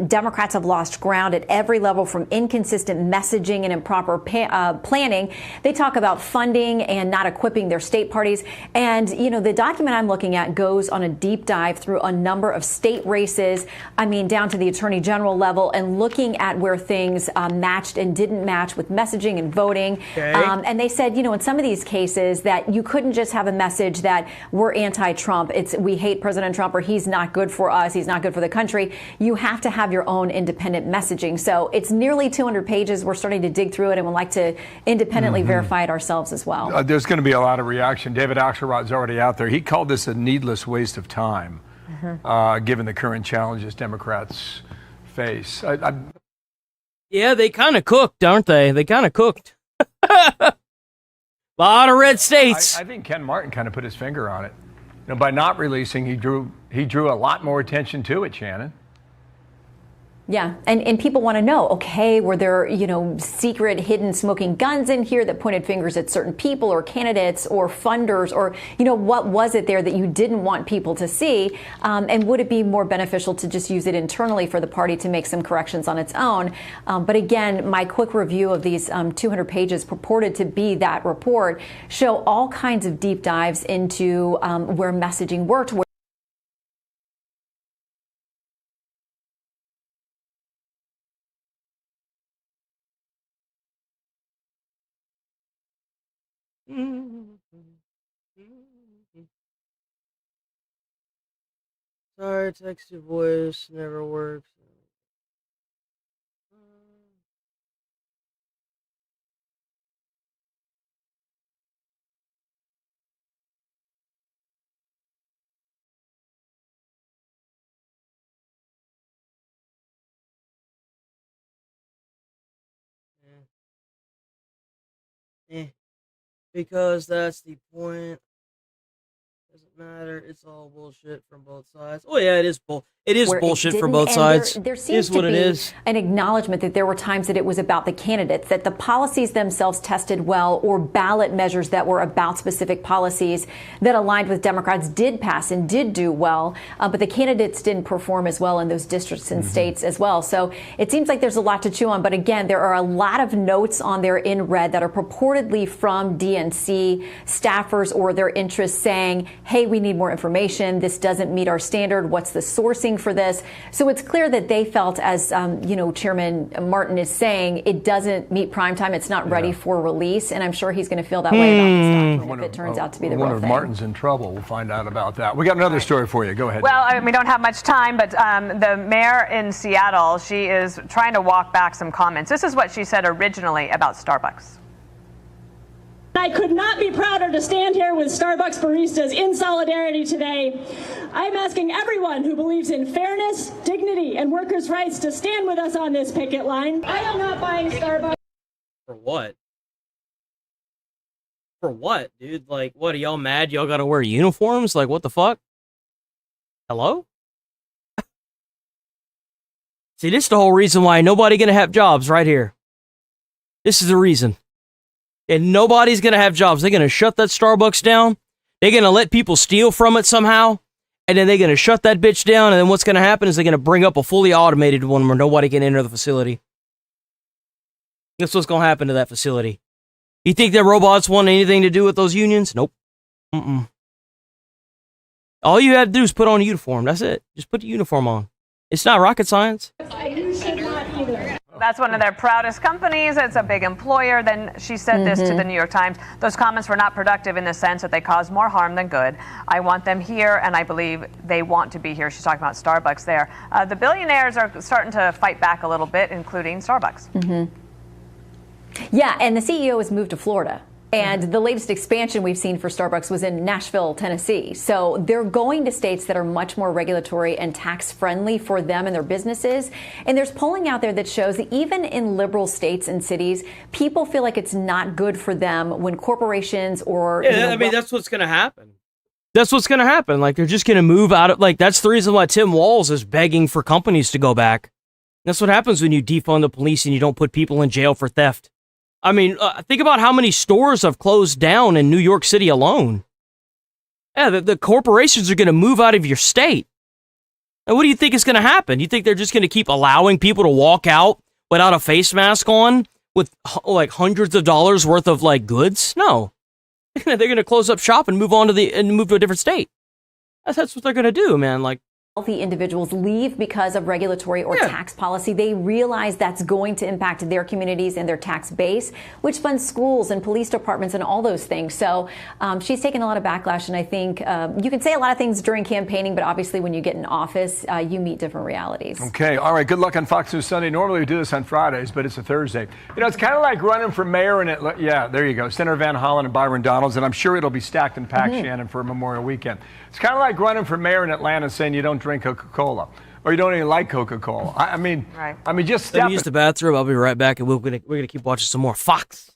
Democrats have lost ground at every level, from inconsistent messaging and improper planning. They talk about funding and not equipping their state parties. And, the document I'm looking at goes on a deep dive through a number of state races, down to the attorney general level, and looking at where things matched and didn't match with messaging and voting. Okay. And they said, in some of these cases that you couldn't just have a message that we're anti-Trump, we hate President Trump, or he's not good for us, he's not good for the country. You have to have your own independent messaging. So it's nearly 200 pages. We're starting to dig through it and would like to independently verify it ourselves as well. There's going to be a lot of reaction. David Axelrod's already out there. He called this a needless waste of time, given the current challenges Democrats face. Yeah, they kind of cooked, aren't they? They kind of cooked. A lot of red states. I think Ken Martin kind of put his finger on it. By not releasing, he drew a lot more attention to it, Shannon. Yeah, and people want to know, okay, were there, secret hidden smoking guns in here that pointed fingers at certain people or candidates or funders, or, what was it there that you didn't want people to see? And would it be more beneficial to just use it internally for the party to make some corrections on its own? But again, my quick review of these 200 pages purported to be that report show all kinds of deep dives into where messaging worked, Sorry, text to voice never works. Because that's the point. Doesn't matter. It's all bullshit from both sides. Oh yeah, it is It is where bullshit it from didn't. both And sides. There It seems is what to it be is. an acknowledgement that there were times that it was about the candidates, that the policies themselves tested well, or ballot measures that were about specific policies that aligned with Democrats did pass and did do well, but the candidates didn't perform as well in those districts and states as well. So it seems like there's a lot to chew on. But again, there are a lot of notes on there in red that are purportedly from DNC staffers or their interests saying, hey, we need more information. This doesn't meet our standard. What's the sourcing for this? So it's clear that they felt, as Chairman Martin is saying, it doesn't meet prime time. It's not ready for release, and I'm sure he's going to feel that way about this document if it turns out to be the real thing. Martin's in trouble. We'll find out about that. We got another story for you. Go ahead. Well, we don't have much time, but the mayor in Seattle, she is trying to walk back some comments. This is what she said originally about Starbucks. I could not be prouder to stand here with Starbucks baristas in solidarity today. I'm asking everyone who believes in fairness, dignity, and workers' rights to stand with us on this picket line. I am not buying Starbucks. For what? For what, dude? Like, what, are y'all mad y'all gotta wear uniforms? Like, what the fuck? Hello? See, this is the whole reason why nobody gonna have jobs right here. This is the reason. And nobody's gonna have jobs. They're gonna shut that Starbucks down. They're gonna let people steal from it somehow. And then they're gonna shut that bitch down. And then what's gonna happen is they're gonna bring up a fully automated one where nobody can enter the facility. That's what's gonna happen to that facility. You think that robots want anything to do with those unions? Nope. All you have to do is put on a uniform. That's it. Just put the uniform on. It's not rocket science. That's one of their proudest companies. It's a big employer. Then she said this to the New York Times. Those comments were not productive in the sense that they cause more harm than good. I want them here, and I believe they want to be here. She's talking about Starbucks there. The billionaires are starting to fight back a little bit, including Starbucks. Yeah, and the CEO has moved to Florida. And the latest expansion we've seen for Starbucks was in Nashville, Tennessee. So they're going to states that are much more regulatory and tax friendly for them and their businesses. And there's polling out there that shows that even in liberal states and cities, people feel like it's not good for them when corporations or... Yeah, I mean, that's what's going to happen. That's what's going to happen. Like, they're just going to move out of... Like, that's the reason why Tim Walz is begging for companies to go back. That's what happens when you defund the police and you don't put people in jail for theft. I mean, think about how many stores have closed down in New York City alone. Yeah, the corporations are going to move out of your state. And what do you think is going to happen? You think they're just going to keep allowing people to walk out without a face mask on with like hundreds of dollars worth of like goods? No. They're going to close up shop and move on to move to a different state. That's what they're going to do, man. Like, wealthy individuals leave because of regulatory or tax policy. They realize that's going to impact their communities and their tax base, which funds schools and police departments and all those things. So she's taken a lot of backlash, and I think you can say a lot of things during campaigning, but obviously when you get in office, you meet different realities. Okay, all right, good luck on Fox News Sunday. Normally we do this on Fridays, but it's a Thursday. You know, it's kind of like running for mayor in Atlanta. Yeah, there you go. Senator Van Hollen and Byron Donalds, and I'm sure it'll be stacked and packed, Shannon, for Memorial Weekend. It's kind of like running for mayor in Atlanta saying you don't drink Coca-Cola, or you don't even like Coca-Cola. I mean, just step. Let me use the bathroom. I'll be right back, and we're gonna keep watching some more Fox.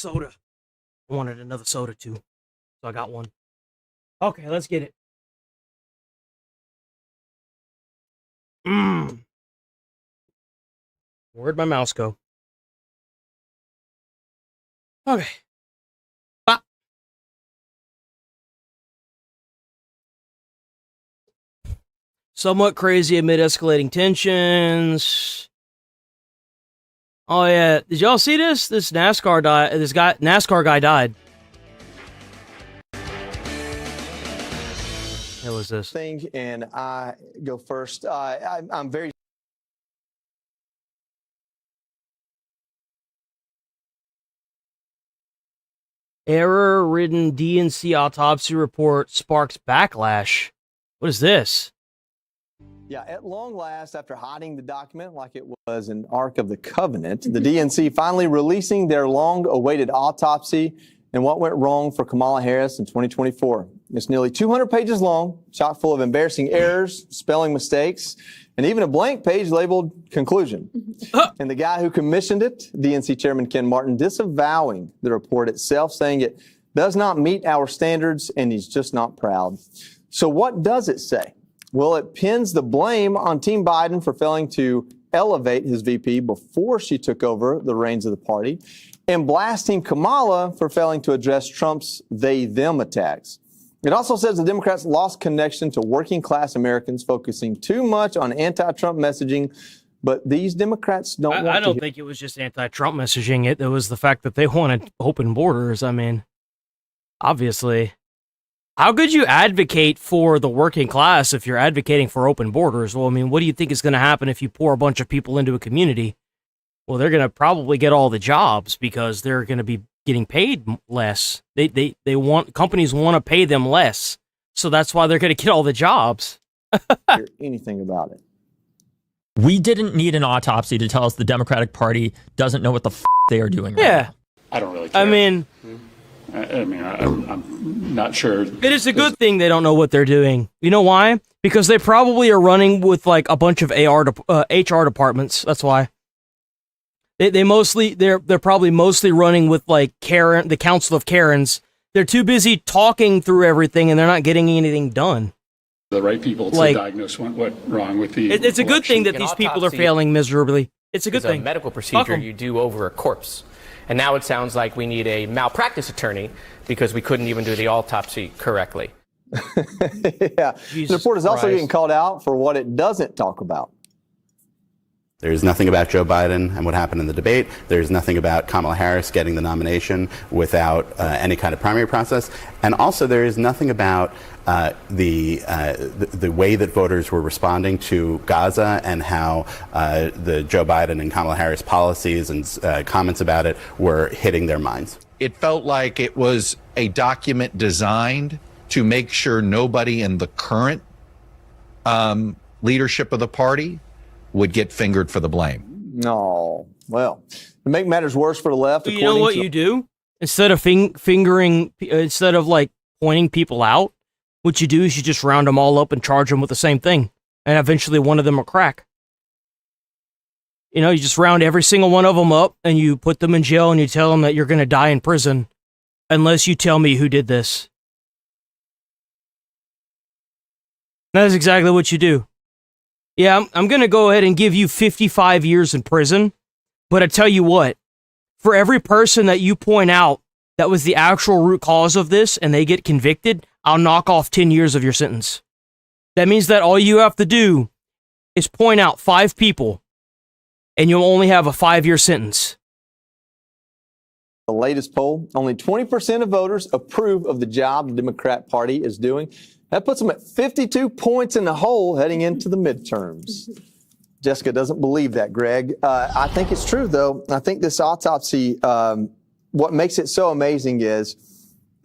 soda. I wanted another soda too, so I got one. Okay, let's get it. Where'd my mouse go? Okay. Bop. Somewhat crazy amid escalating tensions. Oh yeah, did y'all see this? This NASCAR guy died. What was this? Thing, and I go first. I'm very. Error-ridden DNC autopsy report sparks backlash. What is this? Yeah, at long last, after hiding the document like it was an Ark of the Covenant, the DNC finally releasing their long-awaited autopsy and what went wrong for Kamala Harris in 2024. It's nearly 200 pages long, chock full of embarrassing errors, spelling mistakes, and even a blank page labeled conclusion. And the guy who commissioned it, DNC Chairman Ken Martin, disavowing the report itself, saying it does not meet our standards and he's just not proud. So what does it say? Well, it pins the blame on Team Biden for failing to elevate his VP before she took over the reins of the party, and blasting Kamala for failing to address Trump's they-them attacks. It also says the Democrats lost connection to working-class Americans, focusing too much on anti-Trump messaging, but these Democrats don't I don't think it was just anti-Trump messaging. It was the fact that they wanted open borders. I mean, obviously. How could you advocate for the working class if you're advocating for open borders? Well, I mean, what do you think is going to happen if you pour a bunch of people into a community? Well, they're going to probably get all the jobs because they're going to be getting paid less. Companies want to pay them less. So that's why they're going to get all the jobs. Hear anything about it. We didn't need an autopsy to tell us the Democratic Party doesn't know what the they are doing right Yeah. now. I don't really care. I mean, I'm not sure. It is a good thing they don't know what they're doing. You know why? Because they probably are running with like a bunch of HR departments. That's why. They're probably mostly running with like Karen, the Council of Karens. They're too busy talking through everything and they're not getting anything done. The right people to diagnose what's wrong with the It's a good thing that these people are failing miserably. It's a good thing. It's a medical procedure you do over a corpse. And now it sounds like we need a malpractice attorney because we couldn't even do the autopsy correctly. Yeah. The report is also getting called out for what it doesn't talk about. There's nothing about Joe Biden and what happened in the debate. There's nothing about Kamala Harris getting the nomination without any kind of primary process. And also there is nothing about the way that voters were responding to Gaza and how the Joe Biden and Kamala Harris policies and comments about it were hitting their minds. It felt like it was a document designed to make sure nobody in the current leadership of the party would get fingered for the blame. No. Well, to make matters worse for the left, You know what you do? Instead of fingering, instead of like pointing people out, what you do is you just round them all up and charge them with the same thing. And eventually one of them will crack. You know, you just round every single one of them up and you put them in jail and you tell them that you're going to die in prison unless you tell me who did this. That is exactly what you do. Yeah, I'm going to go ahead and give you 55 years in prison, but I tell you what, for every person that you point out that was the actual root cause of this and they get convicted, I'll knock off 10 years of your sentence. That means that all you have to do is point out 5 people and you'll only have a 5-year sentence. The latest poll, only 20% of voters approve of the job the Democrat Party is doing. That puts them at 52 points in the hole heading into the midterms. Jessica doesn't believe that, Greg. I think it's true, though. I think this autopsy, what makes it so amazing is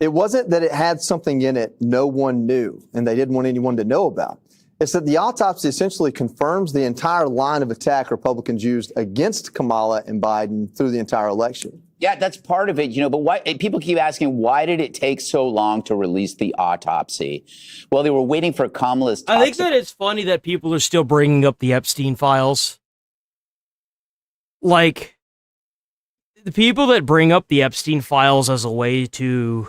it wasn't that it had something in it no one knew and they didn't want anyone to know about. It's that the autopsy essentially confirms the entire line of attack Republicans used against Kamala and Biden through the entire election. Yeah, that's part of it, but why people keep asking, why did it take so long to release the autopsy? Well, they were waiting for Kamala's I think that it's funny that people are still bringing up the Epstein files. Like, the people that bring up the Epstein files as a way to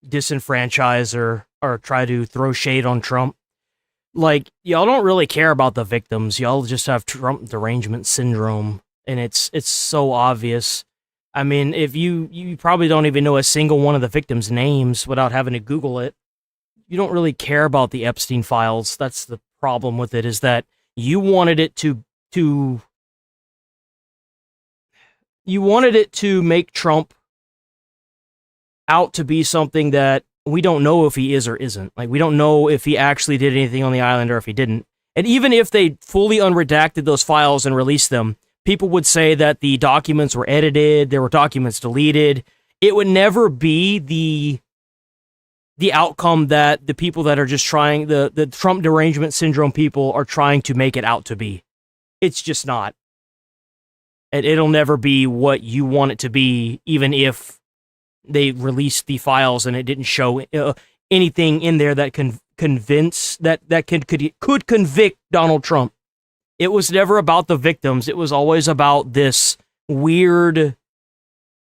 disenfranchise or try to throw shade on Trump, like, y'all don't really care about the victims. Y'all just have Trump derangement syndrome, and it's so obvious. I mean, if you probably don't even know a single one of the victims' names without having to Google it. You don't really care about the Epstein files. That's the problem with it, is that you wanted it to make Trump out to be something that we don't know if he is or isn't. Like, we don't know if he actually did anything on the island or if he didn't. And even if they fully unredacted those files and released them, people would say that the documents were edited, there were documents deleted. It would never be the outcome that the people that are just trying, the Trump derangement syndrome people are trying to make it out to be. It's just not. And it'll never be what you want it to be, even if they released the files and it didn't show anything in there that could convict Donald Trump. It was never about the victims. It was always about this weird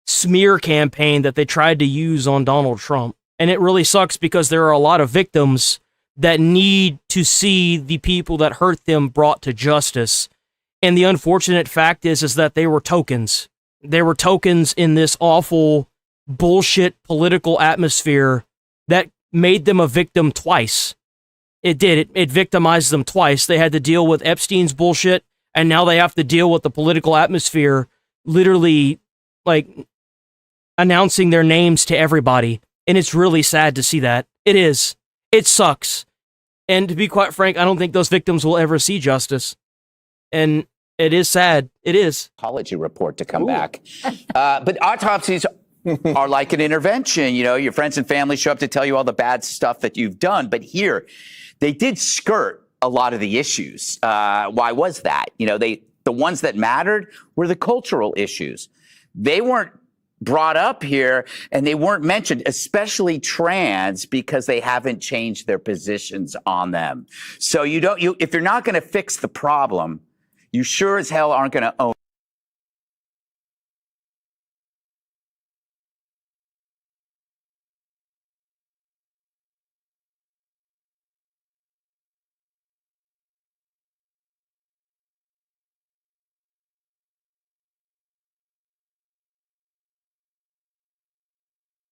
smear campaign that they tried to use on Donald Trump. And it really sucks because there are a lot of victims that need to see the people that hurt them brought to justice. And the unfortunate fact is that they were tokens. They were tokens in this awful bullshit political atmosphere that made them a victim twice. It did. It victimized them twice. They had to deal with Epstein's bullshit, and now they have to deal with the political atmosphere literally, like, announcing their names to everybody. And it's really sad to see that. It is. It sucks. And to be quite frank, I don't think those victims will ever see justice. And it is sad. It is. Apology report to come back. But autopsies are like an intervention. You know, your friends and family show up to tell you all the bad stuff that you've done. But here, they did skirt a lot of the issues. Why was that? You know, the ones that mattered were the cultural issues. They weren't brought up here, and they weren't mentioned, especially trans, because they haven't changed their positions on them. So if you're not going to fix the problem, you sure as hell aren't going to own.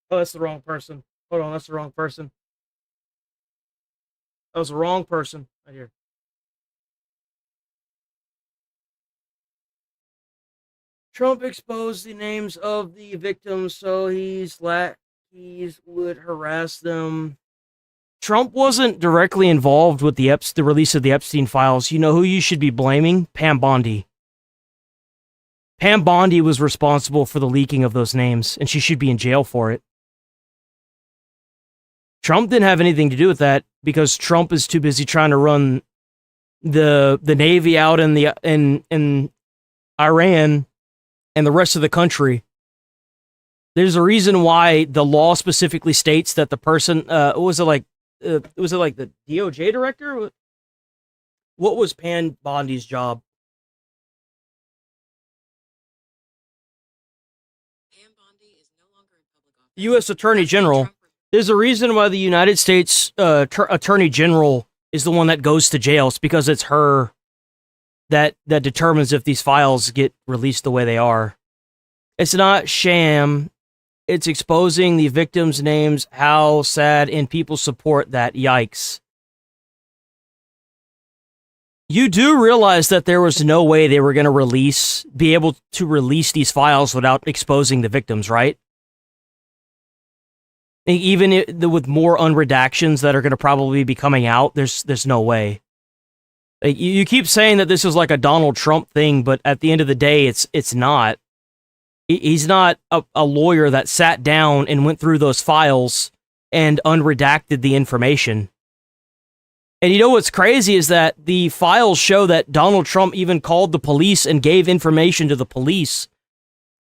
Oh, that's the wrong person. Hold on, that's the wrong person. That was the wrong person right here. Trump exposed the names of the victims, so he would harass them. Trump wasn't directly involved with the release of the Epstein files. You know who you should be blaming? Pam Bondi. Pam Bondi was responsible for the leaking of those names, and she should be in jail for it. Trump didn't have anything to do with that because Trump is too busy trying to run the Navy out in Iran and the rest of the country. There's a reason why the law specifically states that the person was it like the DOJ director? What was Pam Bondi's job? U.S. Attorney General. There's a reason why the United States Attorney General is the one that goes to jail. It's because it's her that determines if these files get released the way they are. It's not sham. It's exposing the victims' names. How sad, and people support that. Yikes. You do realize that there was no way they were going to be able to release these files without exposing the victims, right? Even with more unredactions that are going to probably be coming out, there's no way. Like, you keep saying that this is like a Donald Trump thing, but at the end of the day, it's not. He's not a lawyer that sat down and went through those files and unredacted the information. And you know what's crazy is that the files show that Donald Trump even called the police and gave information to the police.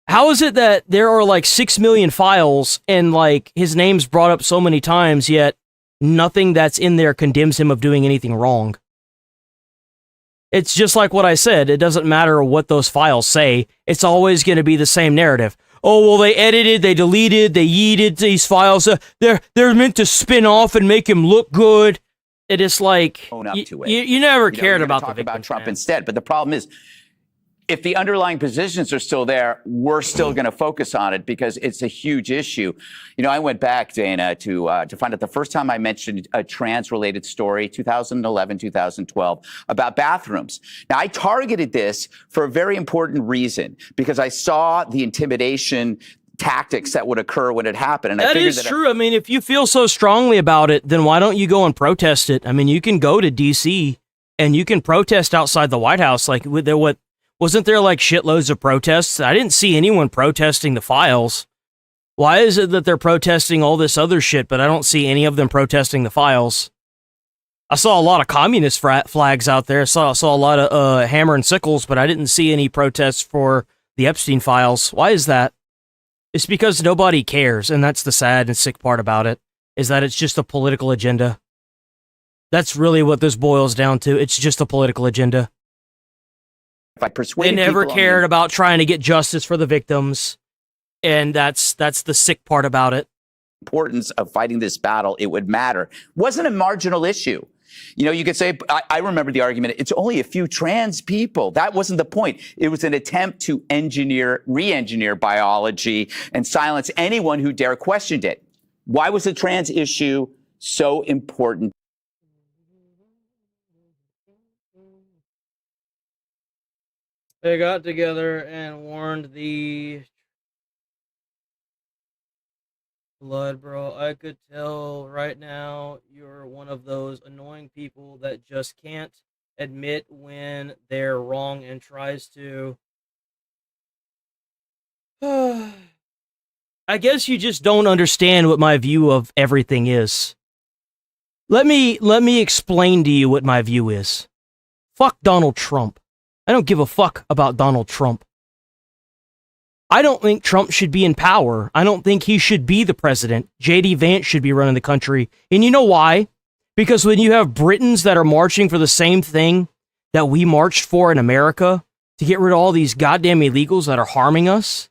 How is it that there are like 6 million files and like his name's brought up so many times, yet nothing that's in there condemns him of doing anything wrong? It's just like what I said. It doesn't matter what those files say. It's always going to be the same narrative. oh, well, they edited, they deleted, they yeeted these files. They're meant to spin off and make him look good. It is like, own up to it. you never cared you're gonna about the talk victims, about Trump man. instead. But the problem is, if the underlying positions are still there, we're still going to focus on it because it's a huge issue. I went back, Dana, to find out the first time I mentioned a trans-related story, 2011, 2012, about bathrooms. Now, I targeted this for a very important reason because I saw the intimidation tactics that would occur when it happened. And I That figured is true. I mean, if you feel so strongly about it, then why don't you go and protest it? I mean, you can go to D.C. and you can protest outside the White House. Like, wasn't there like shitloads of protests? I didn't see anyone protesting the files. Why is it that they're protesting all this other shit, but I don't see any of them protesting the files? I saw a lot of communist flags out there. I saw a lot of hammer and sickles, but I didn't see any protests for the Epstein files. Why is that? It's because nobody cares, and that's the sad and sick part about it, is that it's just a political agenda. That's really what this boils down to. It's just a political agenda. if I persuade They never people on cared about trying to get justice for the victims, and that's the sick part about it. importance of fighting this battle, it would matter. Wasn't a marginal issue. You could say, I remember the argument, it's only a few trans people. That wasn't the point. It was an attempt to re-engineer biology and silence anyone who dare questioned it. Why was the trans issue so important? They got together and warned the blood, bro. I could tell right now you're one of those annoying people that just can't admit when they're wrong and tries to. I guess you just don't understand what my view of everything is. Let me explain to you what my view is. Fuck Donald Trump. I don't give a fuck about Donald Trump. I don't think Trump should be in power. I don't think he should be the president. J.D. Vance should be running the country. And you know why? Because when you have Britons that are marching for the same thing that we marched for in America, to get rid of all these goddamn illegals that are harming us,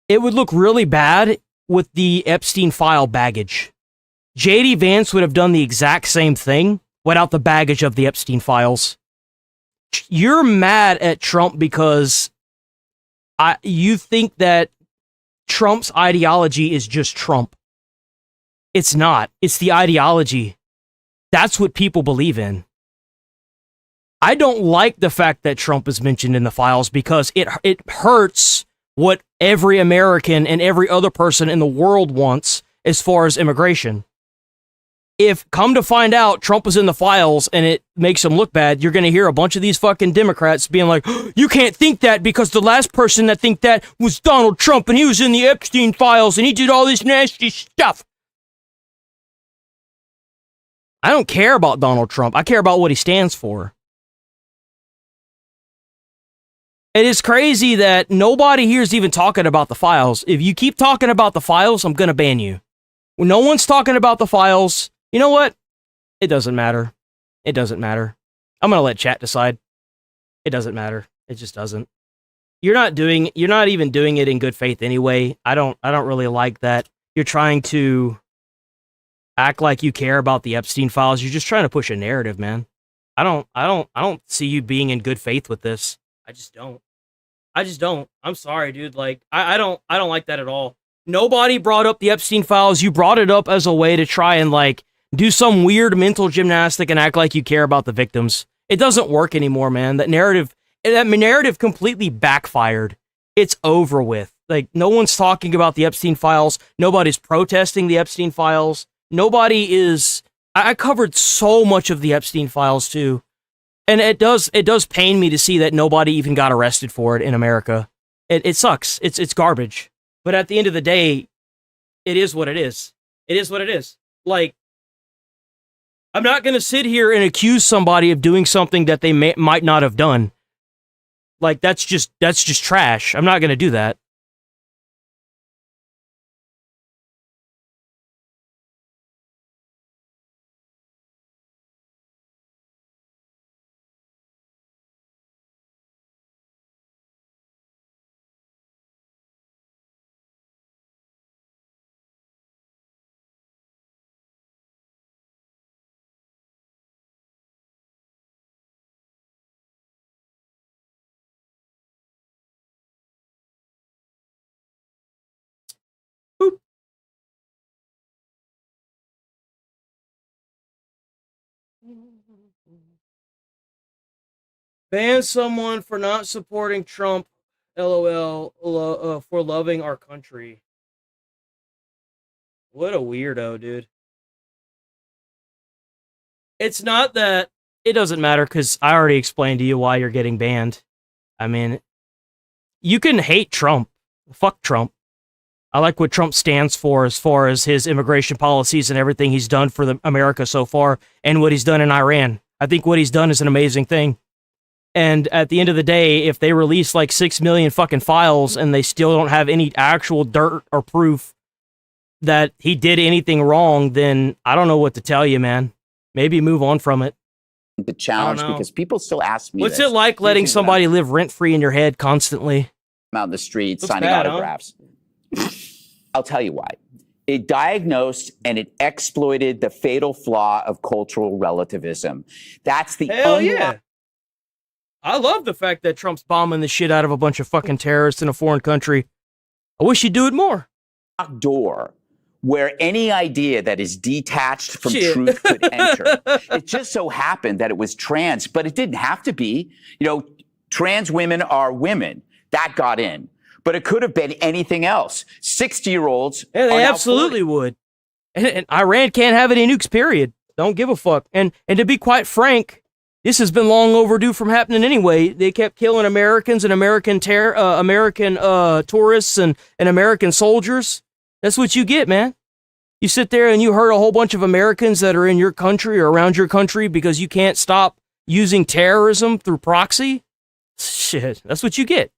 it would look really bad with the Epstein file baggage. J.D. Vance would have done the exact same thing without the baggage of the Epstein files. You're mad at Trump because you think that Trump's ideology is just Trump. It's not. It's the ideology. That's what people believe in. I don't like the fact that Trump is mentioned in the files because it hurts what every American and every other person in the world wants as far as immigration. If, come to find out, Trump was in the files and it makes him look bad, you're going to hear a bunch of these fucking Democrats being like, you can't think that because the last person that think that was Donald Trump and he was in the Epstein files and he did all this nasty stuff. I don't care about Donald Trump. I care about what he stands for. It is crazy that nobody here is even talking about the files. If you keep talking about the files, I'm going to ban you. When no one's talking about the files, you know what? It doesn't matter. It doesn't matter. I'm going to let chat decide. It doesn't matter. It just doesn't. You're not even doing it in good faith anyway. I don't really like that. You're trying to act like you care about the Epstein files. You're just trying to push a narrative, man. I don't see you being in good faith with this. I just don't. I'm sorry, dude. Like, I don't like that at all. Nobody brought up the Epstein files. You brought it up as a way to try and, like, do some weird mental gymnastic and act like you care about the victims. It doesn't work anymore, man. That narrative completely backfired. It's over with. Like, no one's talking about the Epstein files. Nobody's protesting the Epstein files. Nobody is. I covered so much of the Epstein files too. And it does pain me to see that nobody even got arrested for it in America. It sucks. It's garbage. But at the end of the day, it is what it is. It is what it is. Like, I'm not going to sit here and accuse somebody of doing something that they might not have done. Like, that's just trash. I'm not going to do that. Ban someone for not supporting Trump, LOL, for loving our country. What a weirdo, dude. It's not that... It doesn't matter, because I already explained to you why you're getting banned. I mean, you can hate Trump. Fuck Trump. I like what Trump stands for as far as his immigration policies and everything he's done for America so far, and what he's done in Iran. I think what he's done is an amazing thing. And at the end of the day, if they release like 6 million fucking files and they still don't have any actual dirt or proof that he did anything wrong, then I don't know what to tell you, man. Maybe move on from it. The challenge, because people still ask me What's this. it like letting somebody live rent-free in your head constantly? I'm out in the street Looks signing bad, autographs. I'll tell you why. It diagnosed and it exploited the fatal flaw of cultural relativism. That's the Hell yeah. I love the fact that Trump's bombing the shit out of a bunch of fucking terrorists in a foreign country. I wish he'd do it more. Door where any idea that is detached from truth could enter. It just so happened that it was trans, but it didn't have to be. You know, trans women are women. That got in. But it could have been anything else. 60-year-olds. Yeah, they absolutely would. And Iran can't have any nukes, period. Don't give a fuck. And to be quite frank, this has been long overdue from happening anyway. They kept killing Americans and American tourists and American soldiers. That's what you get, man. You sit there and you hurt a whole bunch of Americans that are in your country or around your country because you can't stop using terrorism through proxy. Shit, that's what you get.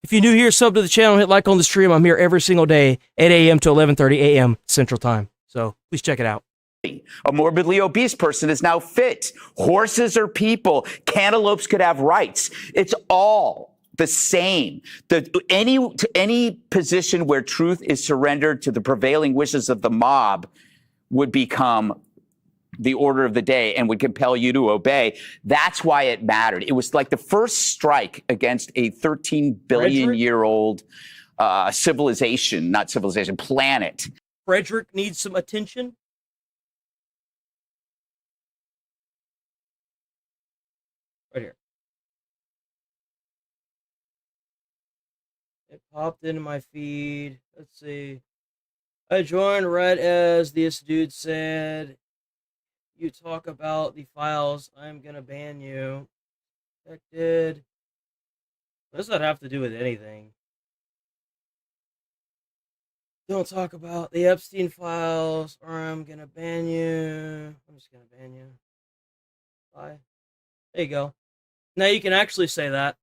If you're new here, sub to the channel, hit like on the stream. I'm here every single day, 8 a.m. to 11:30 a.m. Central Time. So please check it out. A morbidly obese person is now fit. Horses are people. Cantaloupes could have rights. It's all the same. Any position where truth is surrendered to the prevailing wishes of the mob would become the order of the day and would compel you to obey. That's why it mattered. It was like the first strike against a 13 billion-year-old planet. Frederick needs some attention. Right here. It popped into my feed. Let's see. I joined right as this dude said, "You talk about the files, I'm gonna ban you." Protected. What does that have to do with anything? Don't talk about the Epstein files, or I'm gonna ban you. I'm just gonna ban you. Bye. There you go. Now you can actually say that.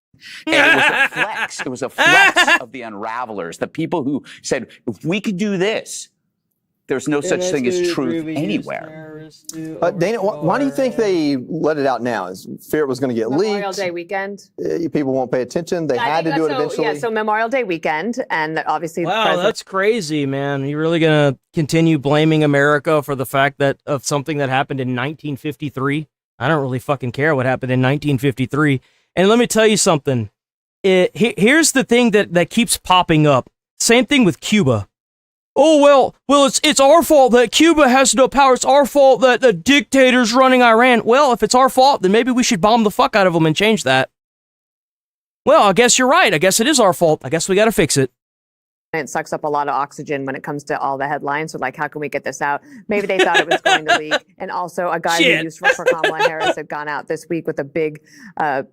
And it was a flex. It was a flex of the unravelers, the people who said, if we could do this, there's no such thing as truth anywhere. Dana, why do you think they let it out now? Is fear it was going to get Memorial leaked? Day weekend. People won't pay attention. They had to do it eventually. Yeah, so Memorial Day weekend, and obviously, wow, that's crazy, man. You really gonna continue blaming America for the fact that of something that happened in 1953? I don't really fucking care what happened in 1953. And let me tell you something. Here's the thing that keeps popping up. Same thing with Cuba. Oh, well, it's our fault that Cuba has no power. It's our fault that the dictator's running Iran. Well, if it's our fault, then maybe we should bomb the fuck out of them and change that. Well, I guess you're right. I guess it is our fault. I guess we got to fix it. It sucks up a lot of oxygen when it comes to all the headlines. So, like, how can we get this out? Maybe they thought it was going to leak. And also, a guy who used for Kamala Harris had gone out this week with a big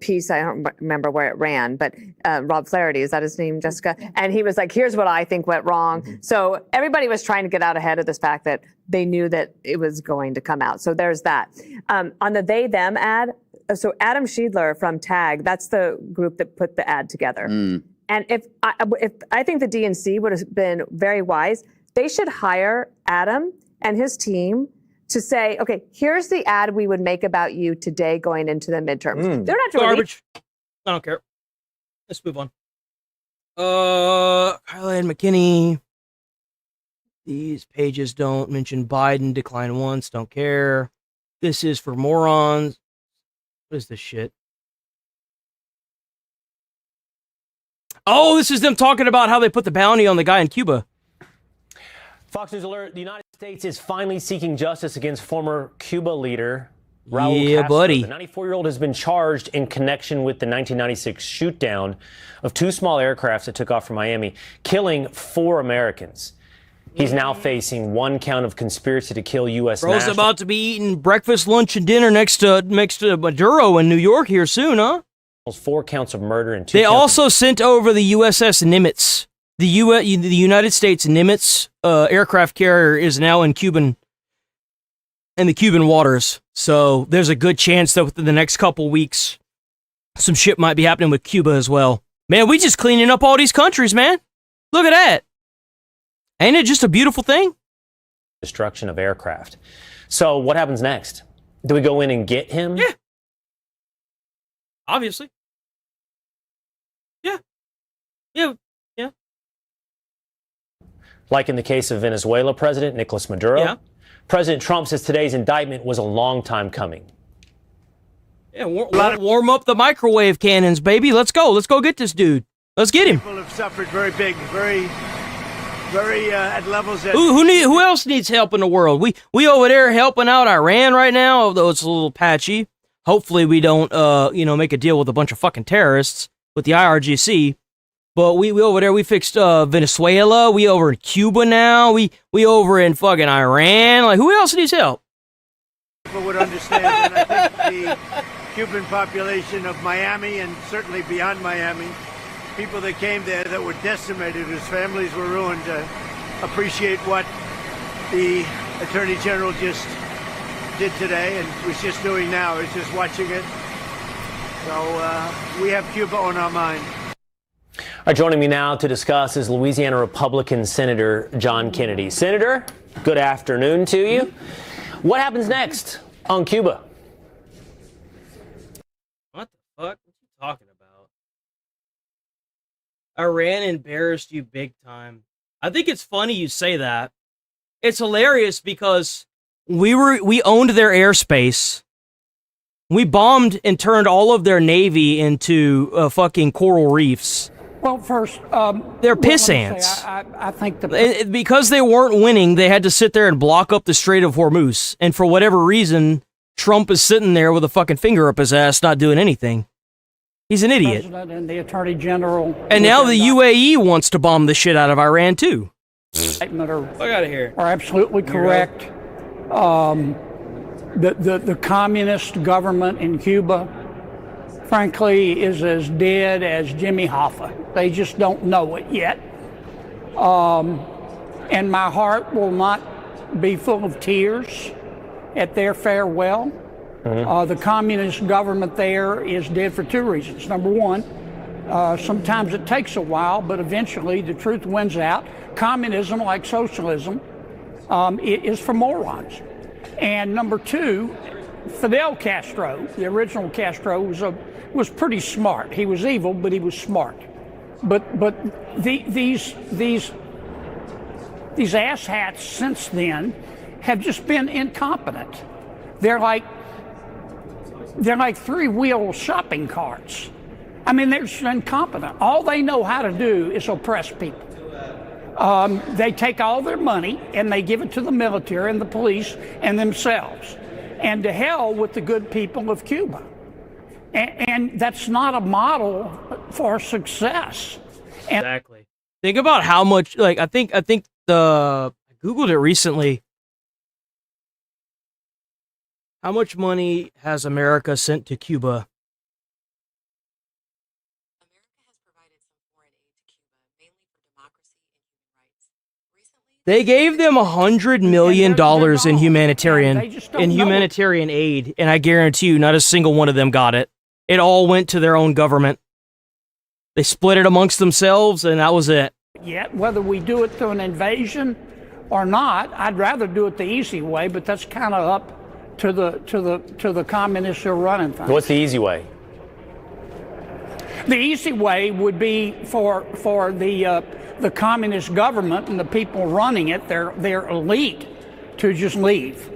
piece. I don't remember where it ran, but Rob Flaherty, is that his name, Jessica? And he was like, here's what I think went wrong. So everybody was trying to get out ahead of this fact that they knew that it was going to come out. So there's that. On the they, them ad, so Adam Schiedler from TAG, that's the group that put the ad together. And if I think the DNC would have been very wise, they should hire Adam and his team to say, okay, here's the ad we would make about you today going into the midterms. They're not garbage. I don't care. Let's move on. Kyla and McKinney. These pages don't mention Biden. Decline once. Don't care. This is for morons. What is this shit? Oh, this is them talking about how they put the bounty on the guy in Cuba. Fox News alert, the United States is finally seeking justice against former Cuba leader Raul Yeah, Castro, buddy. The 94-year-old has been charged in connection with the 1996 shoot-down of 2 small aircrafts that took off from Miami, killing 4 Americans. He's now facing 1 count of conspiracy to kill U.S. Bro's nationals. about to be eating breakfast, lunch, and dinner next to Maduro in New York here soon, huh? 4 counts of murder and 2 They counts also sent over the USS Nimitz. The United States Nimitz aircraft carrier is now in the Cuban waters. So there's a good chance that within the next couple weeks, some shit might be happening with Cuba as well. Man, we just cleaning up all these countries, man. Look at that. Ain't it just a beautiful thing? destruction of aircraft. So what happens next? Do we go in and get him? Yeah. Obviously. Yeah. Yeah. Yeah. Like in the case of Venezuela President Nicolas Maduro? Yeah. President Trump says today's indictment was a long time coming. Yeah, warm up the microwave cannons, baby. Let's go. Let's go get this dude. Let's get him. People have suffered very big, very at levels that... Who else needs help in the world? We over there helping out Iran right now, although it's a little patchy. Hopefully we don't, make a deal with a bunch of fucking terrorists with the IRGC. But we over there, we fixed Venezuela. We over in Cuba now. We over in fucking Iran. Like, who else needs help? People would understand, and I think the Cuban population of Miami and certainly beyond Miami, people that came there that were decimated, whose families were ruined, appreciate what the Attorney General just did today and was just doing now. Is just watching it. So we have Cuba on our mind. All right, joining me now to discuss is Louisiana Republican Senator John Kennedy. Senator, good afternoon to you. What happens next on Cuba? What the fuck? What are you talking about? Iran embarrassed you big time. I think it's funny you say that. It's hilarious because we owned their airspace. We bombed and turned all of their navy into fucking coral reefs. Well, first, they're piss ants. I think because they weren't winning, they had to sit there and block up the Strait of Hormuz. And for whatever reason, Trump is sitting there with a fucking finger up his ass, not doing anything. He's an idiot. President and the Attorney General. And now the UAE wants to bomb the shit out of Iran too. Fuck out of here. Are absolutely correct. The communist government in Cuba, frankly, is as dead as Jimmy Hoffa. They just don't know it yet. And my heart will not be full of tears at their farewell. The communist government there is dead for two reasons. Number one, sometimes it takes a while, but eventually the truth wins out. Communism, like socialism, it is for morons. And number two, Fidel Castro, the original Castro, was pretty smart. He was evil, but he was smart. But these asshats since then have just been incompetent. They're like three-wheel shopping carts. I mean, they're just incompetent. All they know how to do is oppress people. They take all their money and they give it to the military and the police and themselves. And to hell with the good people of Cuba. And that's not a model for success. Exactly. Think about how much, I think I Googled it recently. How much money has America sent to Cuba? They gave them $100 million in humanitarian aid, and I guarantee you, not a single one of them got it. It all went to their own government. They split it amongst themselves, and that was it. Yet, whether we do it through an invasion or not, I'd rather do it the easy way. But that's kind of up to the communists who are running things. What's the easy way? The easy way would be for the communist government and the people running it, their elite, to just leave.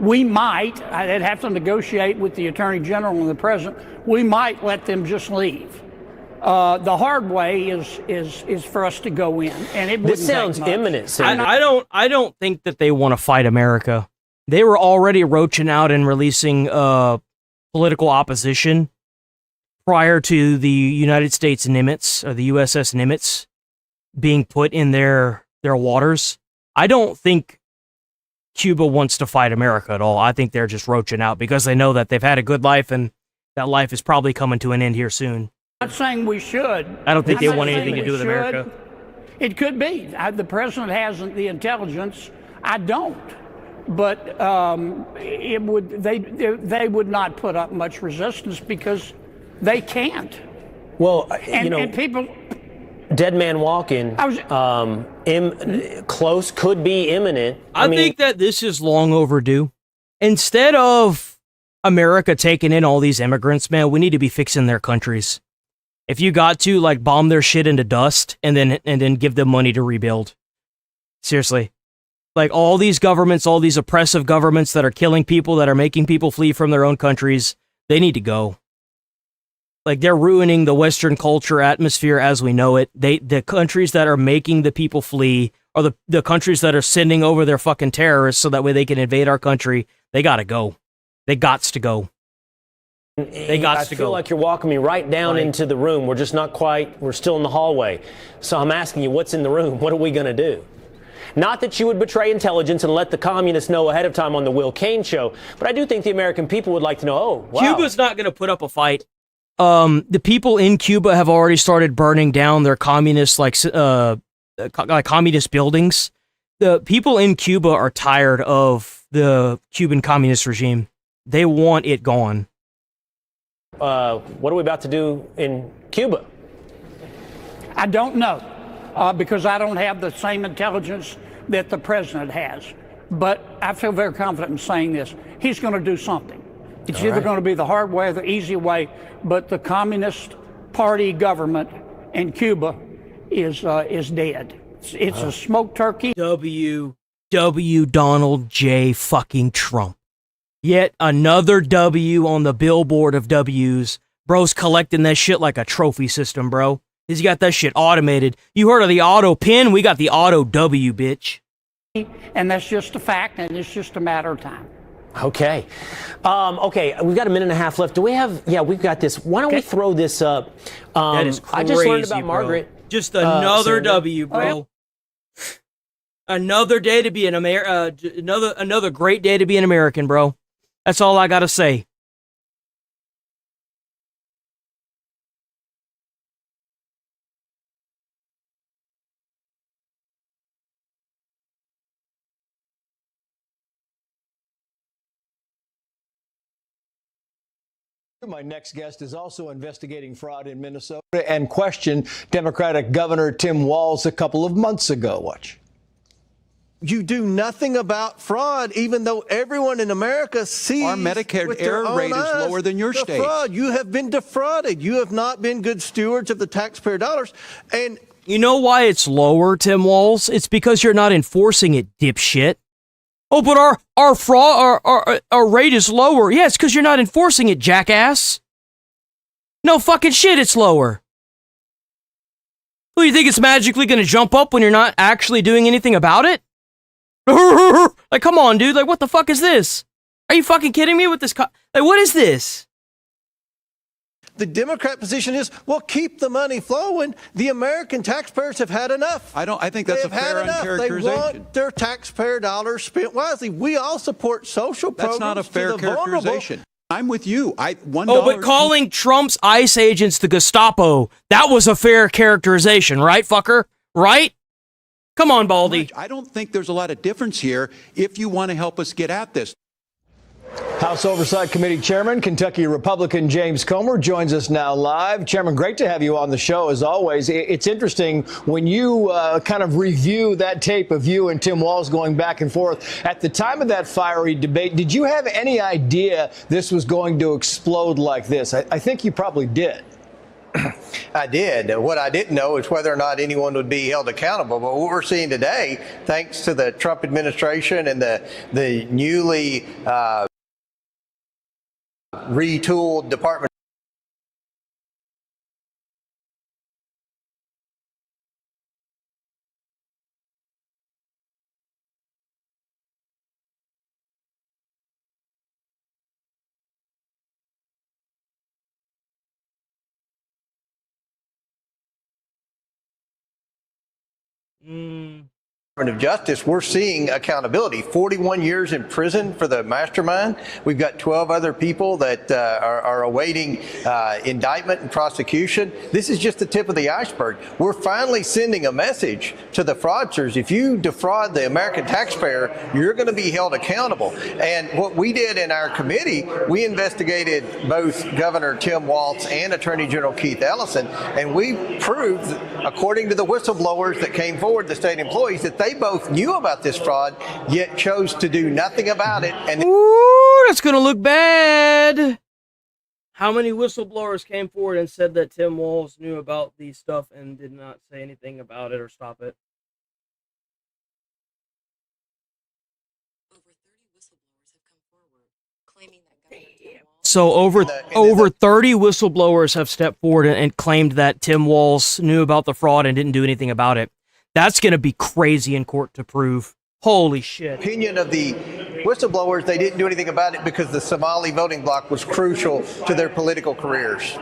We might, I'd have to negotiate with the Attorney General and the President, we might let them just leave. The hard way is for us to go in, and it wouldn't This sounds take much. imminent, Senator. I don't think that they want to fight America. They were already roaching out and releasing political opposition prior to the United States Nimitz, or the USS Nimitz, being put in their waters. I don't think Cuba wants to fight America at all. I think they're just roaching out because they know that they've had a good life and that life is probably coming to an end here soon. I'm not saying we should. I don't think I'm they not want saying anything to we do with should. America. It could be. The president hasn't the intelligence. I don't. But it would. They would not put up much resistance because they can't. Well, and people. Dead man walking. Close, could be imminent. I think that this is long overdue. Instead of America taking in all these immigrants, man, we need to be fixing their countries. If you got to, like, bomb their shit into dust and then give them money to rebuild. Seriously. Like, all these governments, all these oppressive governments that are killing people, that are making people flee from their own countries, they need to go. Like, they're ruining the Western culture atmosphere as we know it. The countries that are making the people flee are the countries that are sending over their fucking terrorists so that way they can invade our country. They gotta go. They gots to go. I feel like you're walking me right down into the room. We're just not quite, we're still in the hallway. So I'm asking you, what's in the room? What are we going to do? Not that you would betray intelligence and let the communists know ahead of time on the Will Cain show, but I do think the American people would like to know, oh, wow. Cuba's not going to put up a fight. The people in Cuba have already started burning down their communist, communist buildings. The people in Cuba are tired of the Cuban communist regime. They want it gone. What are we about to do in Cuba? I don't know, because I don't have the same intelligence that the president has. But I feel very confident in saying this. He's going to do something. It's either going to be the hard way or the easy way, but the Communist Party government in Cuba is dead. It's a smoke turkey. W. Donald J. fucking Trump. Yet another W on the billboard of W's. Bro's collecting that shit like a trophy system, bro. He's got that shit automated. You heard of the auto pin? We got the auto W, bitch. And that's just a fact, and it's just a matter of time. Okay. Okay, we've got a minute and a half left. Do we have... Yeah, we've got this. Why don't we throw this up? That is crazy, I just learned about bro. Margaret. Just another Sandra. W, bro. Another day to be an another great day to be an American, bro. That's all I gotta say. My next guest is also investigating fraud in Minnesota and questioned Democratic Governor Tim Walz a couple of months ago. Watch. You do nothing about fraud, even though everyone in America sees our Medicare with their error rate own is eyes lower than your the state. Fraud. You have been defrauded. You have not been good stewards of the taxpayer dollars. And you know why it's lower, Tim Walz? It's because you're not enforcing it, dipshit. Oh, but our fraud, our rate is lower. Yeah, it's because you're not enforcing it, jackass. No fucking shit, it's lower. Well, you think it's magically going to jump up when you're not actually doing anything about it? Like, come on, dude. Like, what the fuck is this? Are you fucking kidding me with this? Like, what is this? the Democrat position is, well, keep the money flowing. The American taxpayers have had enough. I think that's a fair characterization. They want their taxpayer dollars spent wisely. We all support social programs. That's not a fair characterization. I'm with you. But calling Trump's ICE agents the Gestapo, that was a fair characterization, right, fucker? Right? Come on, Baldy. I don't think there's a lot of difference here if you want to help us get at this. House Oversight Committee Chairman, Kentucky Republican James Comer joins us now live. Chairman, great to have you on the show as always. It's interesting when you kind of review that tape of you and Tim Walz going back and forth. At the time of that fiery debate, did you have any idea this was going to explode like this? I think you probably did. I did. What I didn't know is whether or not anyone would be held accountable. But what we're seeing today, thanks to the Trump administration and the newly retooled Department of Justice, we're seeing accountability. 41 years in prison for the mastermind. We've got 12 other people that are awaiting indictment and prosecution. This is just the tip of the iceberg. We're finally sending a message to the fraudsters. If you defraud the American taxpayer, you're going to be held accountable. And what we did in our committee, we investigated both Governor Tim Walz and Attorney General Keith Ellison, and we proved, according to the whistleblowers that came forward, the state employees, that they both knew about this fraud, yet chose to do nothing about it. And ooh, that's going to look bad. How many whistleblowers came forward and said that Tim Walz knew about these stuff and did not say anything about it or stop it? So over 30 whistleblowers have stepped forward and claimed that Tim Walz knew about the fraud and didn't do anything about it. That's going to be crazy in court to prove. Holy shit. Opinion of the whistleblowers, they didn't do anything about it because the Somali voting bloc was crucial to their political careers.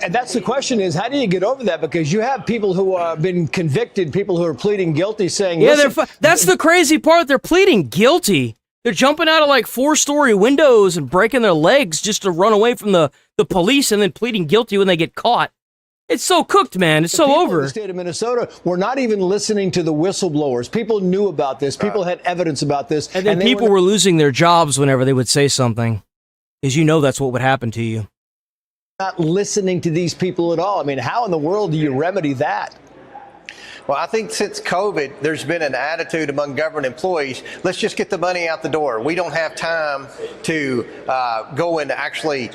And that's the question is, how do you get over that? Because you have people who have been convicted, people who are pleading guilty saying, yeah, that's the crazy part. They're pleading guilty. They're jumping out of like 4-story windows and breaking their legs just to run away from the police and then pleading guilty when they get caught. It's so cooked, man. It's so over. In the state of Minnesota, we're not even listening to the whistleblowers. People knew about this. People had evidence about this. And then people were losing their jobs whenever they would say something. Because you know that's what would happen to you. Not listening to these people at all. I mean, how in the world do you remedy that? Well, I think since COVID, there's been an attitude among government employees, let's just get the money out the door. We don't have time to go and actually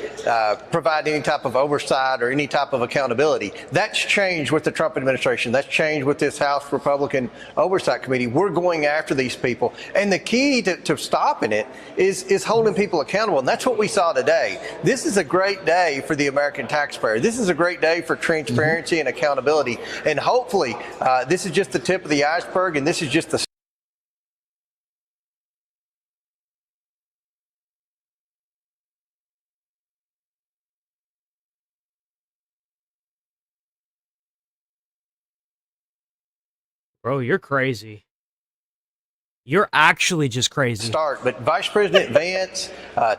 provide any type of oversight or any type of accountability. That's changed with the Trump administration. That's changed with this House Republican Oversight Committee. We're going after these people. And the key to stopping it is holding people accountable. And that's what we saw today. This is a great day for the American taxpayer. This is a great day for transparency and accountability. And hopefully, this is just the tip of the iceberg, and this is just the Bro, you're crazy. You're actually just crazy. Start, but Vice President Vance,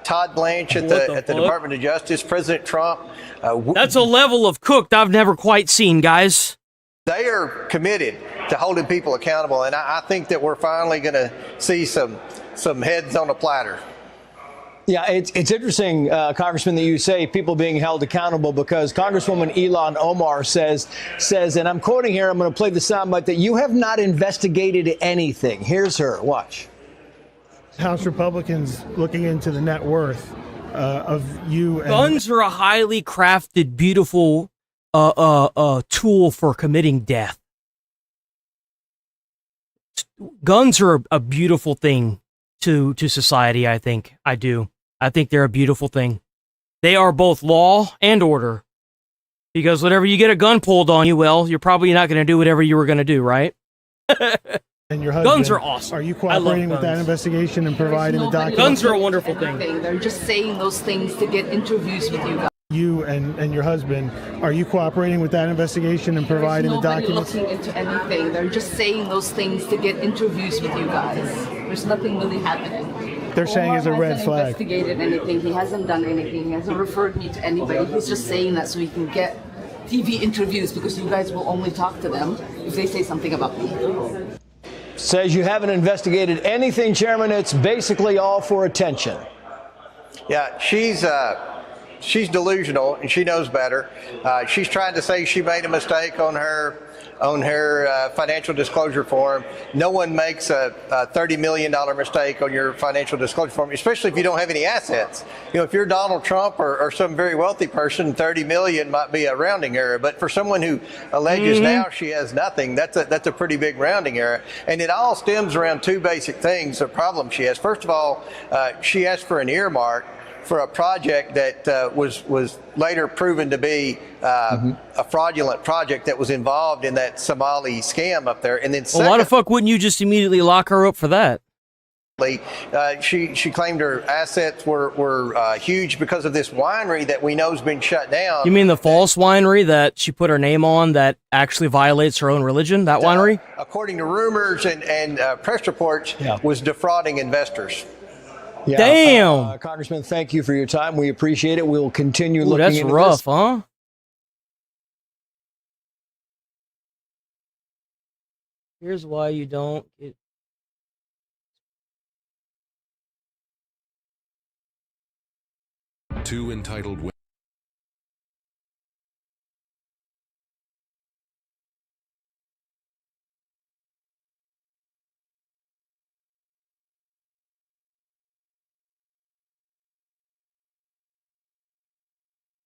Todd Blanche at the Department of Justice, President Trump. That's a level of cooked I've never quite seen, guys. They are committed to holding people accountable, and I think that we're finally going to see some heads on a platter. Yeah, it's interesting, Congressman, that you say people being held accountable, because Congresswoman Ilhan Omar says, and I'm quoting here, I'm going to play the soundbite, that you have not investigated anything. Here's her. Watch. House Republicans looking into the net worth of you. Guns are a highly crafted, beautiful tool for committing death. Guns are a beautiful thing to society, I think. I do. I think they're a beautiful thing. They are both law and order. Because whenever you get a gun pulled on you, well, you're probably not going to do whatever you were going to do, right? And your husband, guns are awesome. Are you cooperating with that investigation and providing the documents? Guns are a wonderful thing. They're just saying those things to get interviews with you guys. You and your husband, are you cooperating with that investigation and providing the documents? Looking into anything. They're just saying those things to get interviews with you guys. There's nothing really happening. They're saying it's a red flag. He hasn't investigated anything. He hasn't done anything. He hasn't referred me to anybody. He's just saying that so he can get TV interviews, because you guys will only talk to them if they say something about me. Says you haven't investigated anything, Chairman. It's basically all for attention. Yeah, she's delusional, and she knows better. She's trying to say she made a mistake on her financial disclosure form. No one makes a $30 million mistake on your financial disclosure form, especially if you don't have any assets. You know, if you're Donald Trump or some very wealthy person, 30 million might be a rounding error. But for someone who alleges now she has nothing, that's a pretty big rounding error. And it all stems around two basic things, the problem she has. First of all, she asked for an earmark for a project that was later proven to be a fraudulent project that was involved in that Somali scam up there. And then well, why the fuck wouldn't you just immediately lock her up for that? She claimed her assets were huge because of this winery that we know has been shut down. You mean the false winery that she put her name on that actually violates her own religion? That winery? According to rumors and press reports, was defrauding investors. Yeah. Damn. Congressman, thank you for your time. We appreciate it. We'll continue looking that's into rough, this. huh? Here's why you don't get... Two entitled women.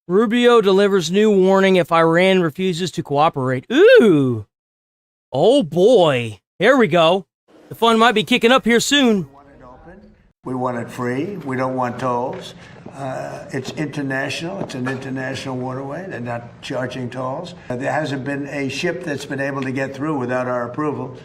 Rubio delivers new warning if Iran refuses to cooperate. Ooh. Oh boy. Here we go. The fun might be kicking up here soon. We want it free. We don't want tolls. It's international. It's an international waterway. They're not charging tolls. There hasn't been a ship that's been able to get through without our approval.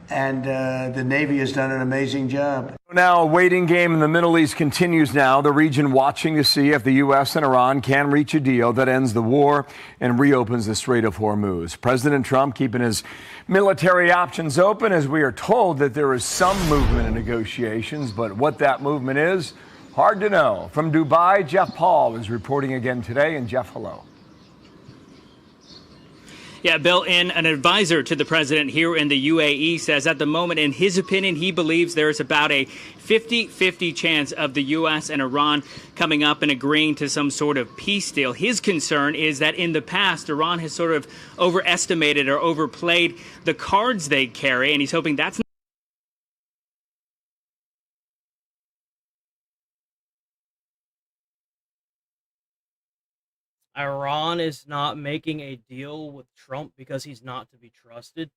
And the Navy has done an amazing job. Now, a waiting game in the Middle East continues now. The region watching to see if the U.S. and Iran can reach a deal that ends the war and reopens the Strait of Hormuz. President Trump keeping his military options open as we are told that there is some movement in negotiations, but what that movement is, hard to know. From Dubai, Jeff Paul is reporting again today. And Jeff, hello. Yeah, Bill, and an advisor to the president here in the UAE says at the moment, in his opinion, he believes there is about a 50-50 chance of the U.S. and Iran coming up and agreeing to some sort of peace deal. His concern is that in the past, Iran has sort of overestimated or overplayed the cards they carry, and he's hoping that's not. Iran is not making a deal with Trump because he's not to be trusted.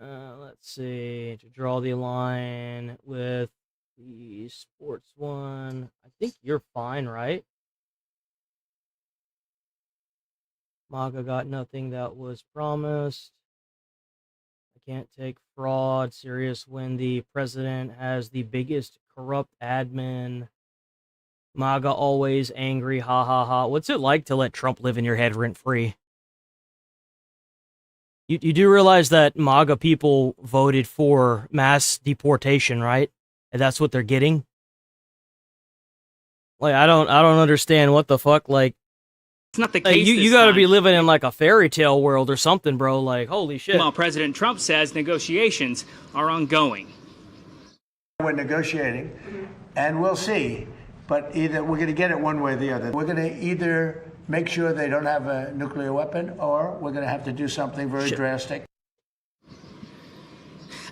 Let's see. To draw the line with the sports one, I think you're fine, right? MAGA got nothing that was promised. I can't take fraud serious when the president has the biggest corrupt admin. MAGA always angry, ha ha ha. What's it like to let Trump live in your head rent free? You do realize that MAGA people voted for mass deportation, right? And that's what they're getting? Like, I don't understand what the fuck, like, It's not the case. you gotta be living in like a fairy tale world or something, bro. Like, holy shit. While President Trump says negotiations are ongoing. We're negotiating, and we'll see. But either we're going to get it one way or the other. We're going to either make sure they don't have a nuclear weapon, or we're going to have to do something very drastic.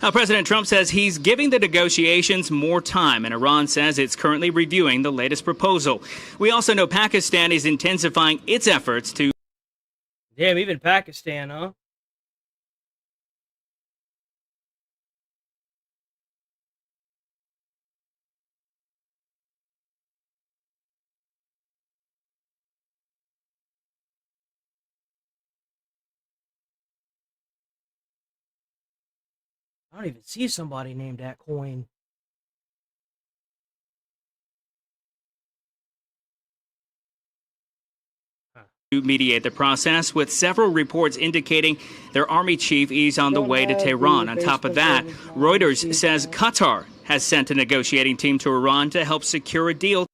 Now, President Trump says he's giving the negotiations more time, and Iran says it's currently reviewing the latest proposal. We also know Pakistan is intensifying its efforts to... Damn, even Pakistan, huh? I don't even see somebody named that coin. to mediate the process, with several reports indicating their army chief is on the way to Tehran. On top of that, Reuters says Qatar has sent a negotiating team to Iran to help secure a deal.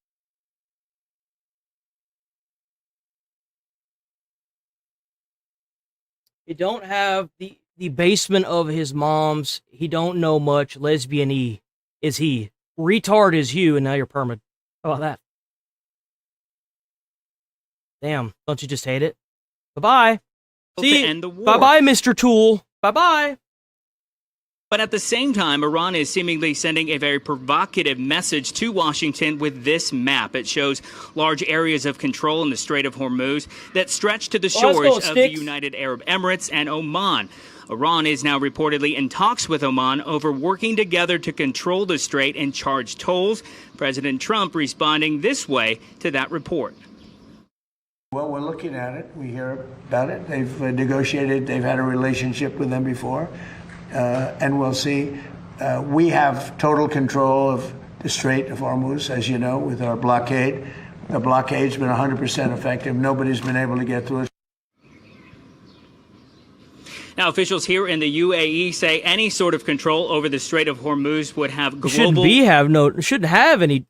He don't have the basement of his mom's. He don't know much. Lesbian-y is he. Retard is you, and now you're perma. How about that? Damn, don't you just hate it? Bye-bye. See, end the war. Bye-bye, Mr. Tool. Bye-bye. But at the same time, Iran is seemingly sending a very provocative message to Washington with this map. It shows large areas of control in the Strait of Hormuz that stretch to the shores of the United Arab Emirates and Oman. Iran is now reportedly in talks with Oman over working together to control the strait and charge tolls. President Trump responding this way to that report. Well, we're looking at it. We hear about it. They've negotiated. They've had a relationship with them before. And we'll see. We have total control of the Strait of Hormuz, as you know, with our blockade. The blockade's been 100% effective. Nobody's been able to get through it. Now, officials here in the UAE say any sort of control over the Strait of Hormuz would have global... Shouldn't have any...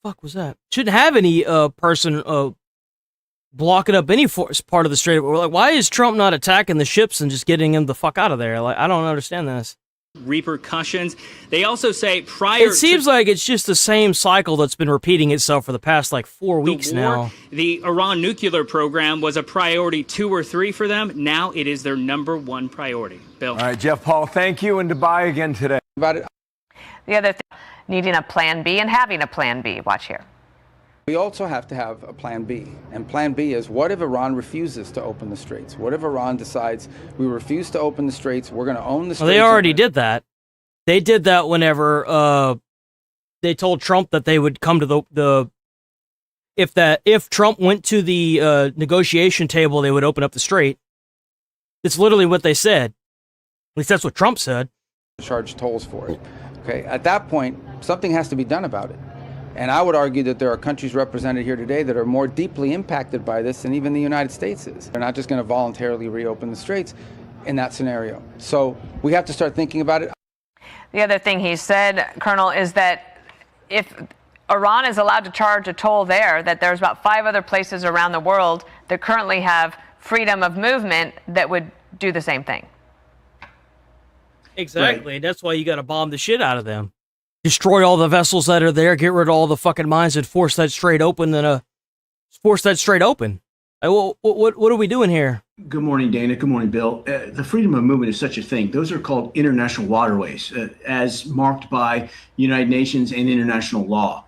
Fuck was that? Shouldn't have any person blocking up any part of the Strait. Like, why is Trump not attacking the ships and just getting him the fuck out of there? Like, I don't understand this. Repercussions. They also say prior... It seems like it's just the same cycle that's been repeating itself for the past, like, 4 weeks now. The Iran nuclear program was a priority 2 or 3 for them. Now it is their #1 priority. Bill. All right, Jeff Paul, thank you, and Dubai again today. The other thing, needing a plan B and having a plan B. Watch here. We also have to have a plan B. And plan B is, what if Iran refuses to open the straits? What if Iran decides we refuse to open the straits, we're going to own the straits? Well, they already did that. They did that whenever they told Trump that they would come to if Trump went to the negotiation table, they would open up the strait. It's literally what they said. At least that's what Trump said. Charge tolls for it. Okay, at that point, something has to be done about it. And I would argue that there are countries represented here today that are more deeply impacted by this than even the United States is. They're not just going to voluntarily reopen the straits in that scenario. So we have to start thinking about it. The other thing he said, Colonel, is that if Iran is allowed to charge a toll there, that there's about 5 other places around the world that currently have freedom of movement that would do the same thing. Exactly. Right. That's why you got to bomb the shit out of them. Destroy all the vessels that are there, get rid of all the fucking mines, and force that strait open. What are we doing here? Good morning, Dana. Good morning, Bill. The freedom of movement is such a thing. Those are called international waterways, as marked by United Nations and international law.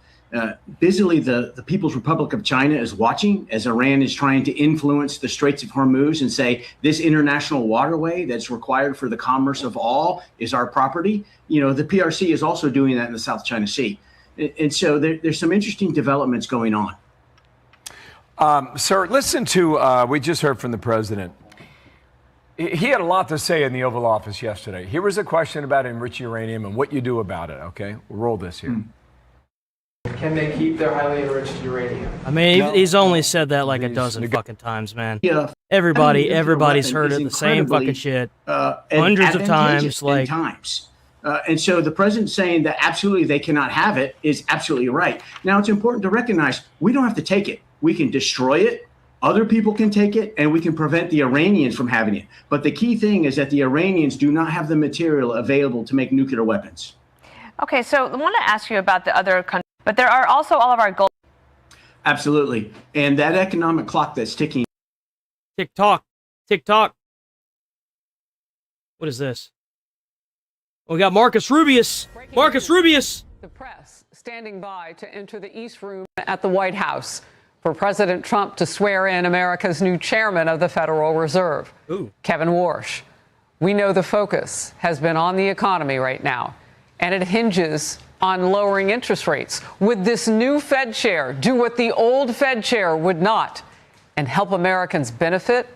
Busily, the People's Republic of China is watching as Iran is trying to influence the Straits of Hormuz and say this international waterway that's required for the commerce of all is our property. You know, the PRC is also doing that in the South China Sea. And so there's some interesting developments going on. Sir, listen to, we just heard from the president. He had a lot to say in the Oval Office yesterday. Here was a question about enriched uranium and what you do about it, okay? We'll roll this here. Can they keep their highly enriched uranium? I mean, he's only said that like a dozen fucking times, man. Yeah. Everybody's heard it, the same fucking shit. Hundreds of times. And so the president saying that absolutely they cannot have it is absolutely right. Now, it's important to recognize we don't have to take it. We can destroy it. Other people can take it, and we can prevent the Iranians from having it. But the key thing is that the Iranians do not have the material available to make nuclear weapons. Okay, so I want to ask you about the other countries, but there are also all of our goals. Absolutely. And that economic clock that's ticking. Tick-tock. Tick-tock. What is this? We got Marcus Rubius. Marcus Rubius. The press standing by to enter the East Room at the White House for President Trump to swear in America's new chairman of the Federal Reserve, Kevin Warsh. We know the focus has been on the economy right now, and it hinges on lowering interest rates. Would this new Fed chair do what the old Fed chair would not and help Americans benefit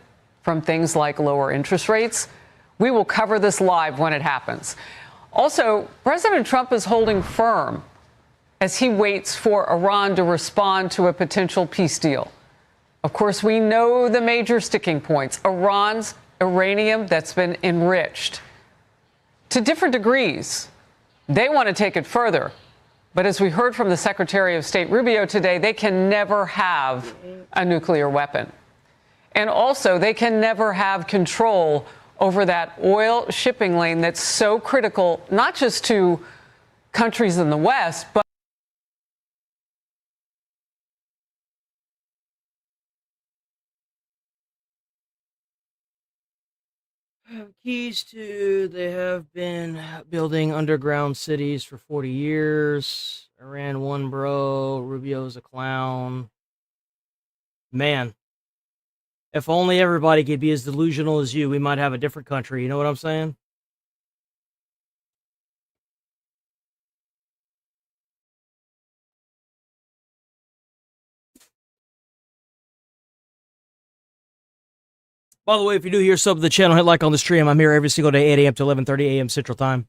from things like lower interest rates? We will cover this live when it happens. Also, President Trump is holding firm as he waits for Iran to respond to a potential peace deal. Of course, we know the major sticking points. Iran's uranium that's been enriched to different degrees. They want to take it further. But as we heard from the Secretary of State Rubio today, they can never have a nuclear weapon. And also, they can never have control over that oil shipping lane that's so critical, not just to countries in the West, but keys to, they have been building underground cities for 40 years. Iran won, bro. Rubio's a clown. Man. If only everybody could be as delusional as you, we might have a different country. You know what I'm saying? By the way, if you do hear sub to the channel, hit like on the stream. I'm here every single day, 8 a.m. to 11:30 a.m. Central Time.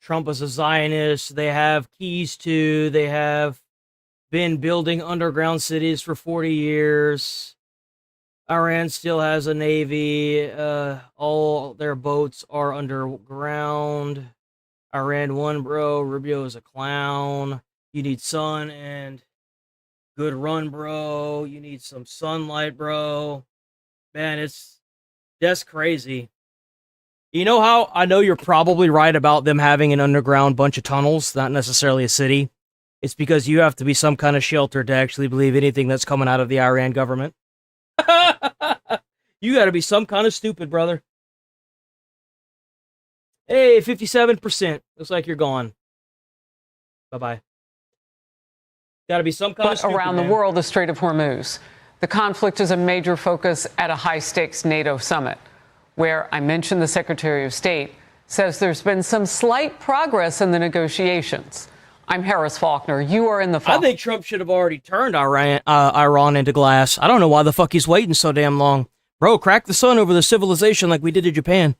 Trump is a Zionist. They have keys to. They have been building underground cities for 40 years. Iran still has a navy. All their boats are underground. Iran won, bro. Rubio is a clown. You need sun and good run, bro. You need some sunlight, bro. Man, that's crazy. You know how I know you're probably right about them having an underground bunch of tunnels, not necessarily a city? It's because you have to be some kind of shelter to actually believe anything that's coming out of the Iran government. You got to be some kind of stupid, brother. Hey, 57%. Looks like you're gone. Bye-bye. Got to be some kind of stupid, around the world, the Strait of Hormuz. The conflict is a major focus at a high-stakes NATO summit, where I mentioned the Secretary of State says there's been some slight progress in the negotiations. I'm Harris Faulkner. You are in the I think Trump should have already turned Iran into glass. I don't know why the fuck he's waiting so damn long. Bro, crack the sun over the civilization like we did to Japan.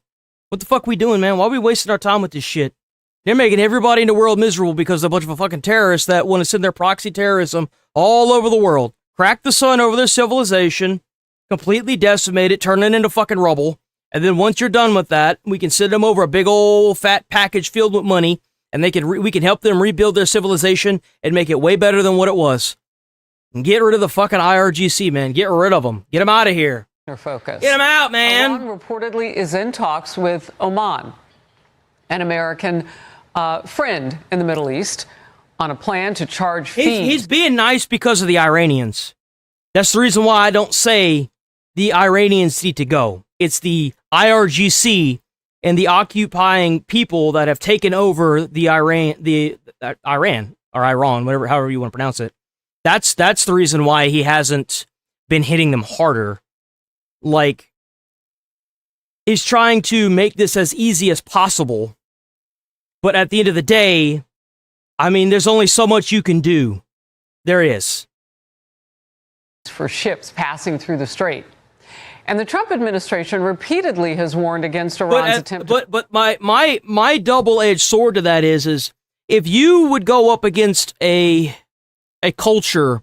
What the fuck we doing, man? Why are we wasting our time with this shit? They're making everybody in the world miserable because they're a bunch of fucking terrorists that want to send their proxy terrorism all over the world. Crack the sun over their civilization, completely decimate it, turn it into fucking rubble, and then once you're done with that, we can send them over a big old fat package filled with money, and we can help them rebuild their civilization and make it way better than what it was. And get rid of the fucking IRGC, man. Get rid of them. Get them out of here. Focus. Get them out, man. Iran reportedly is in talks with Oman, an American friend in the Middle East, on a plan to charge fees. He's being nice because of the Iranians. That's the reason why I don't say the Iranians need to go. It's the IRGC and the occupying people that have taken over the Iran, or Iran, however you want to pronounce it. That's the reason why he hasn't been hitting them harder. Like, he's trying to make this as easy as possible. But at the end of the day, I mean, there's only so much you can do. There is. For ships passing through the strait. And the Trump administration repeatedly has warned against Iran's attempt. But my double-edged sword to that is if you would go up against a culture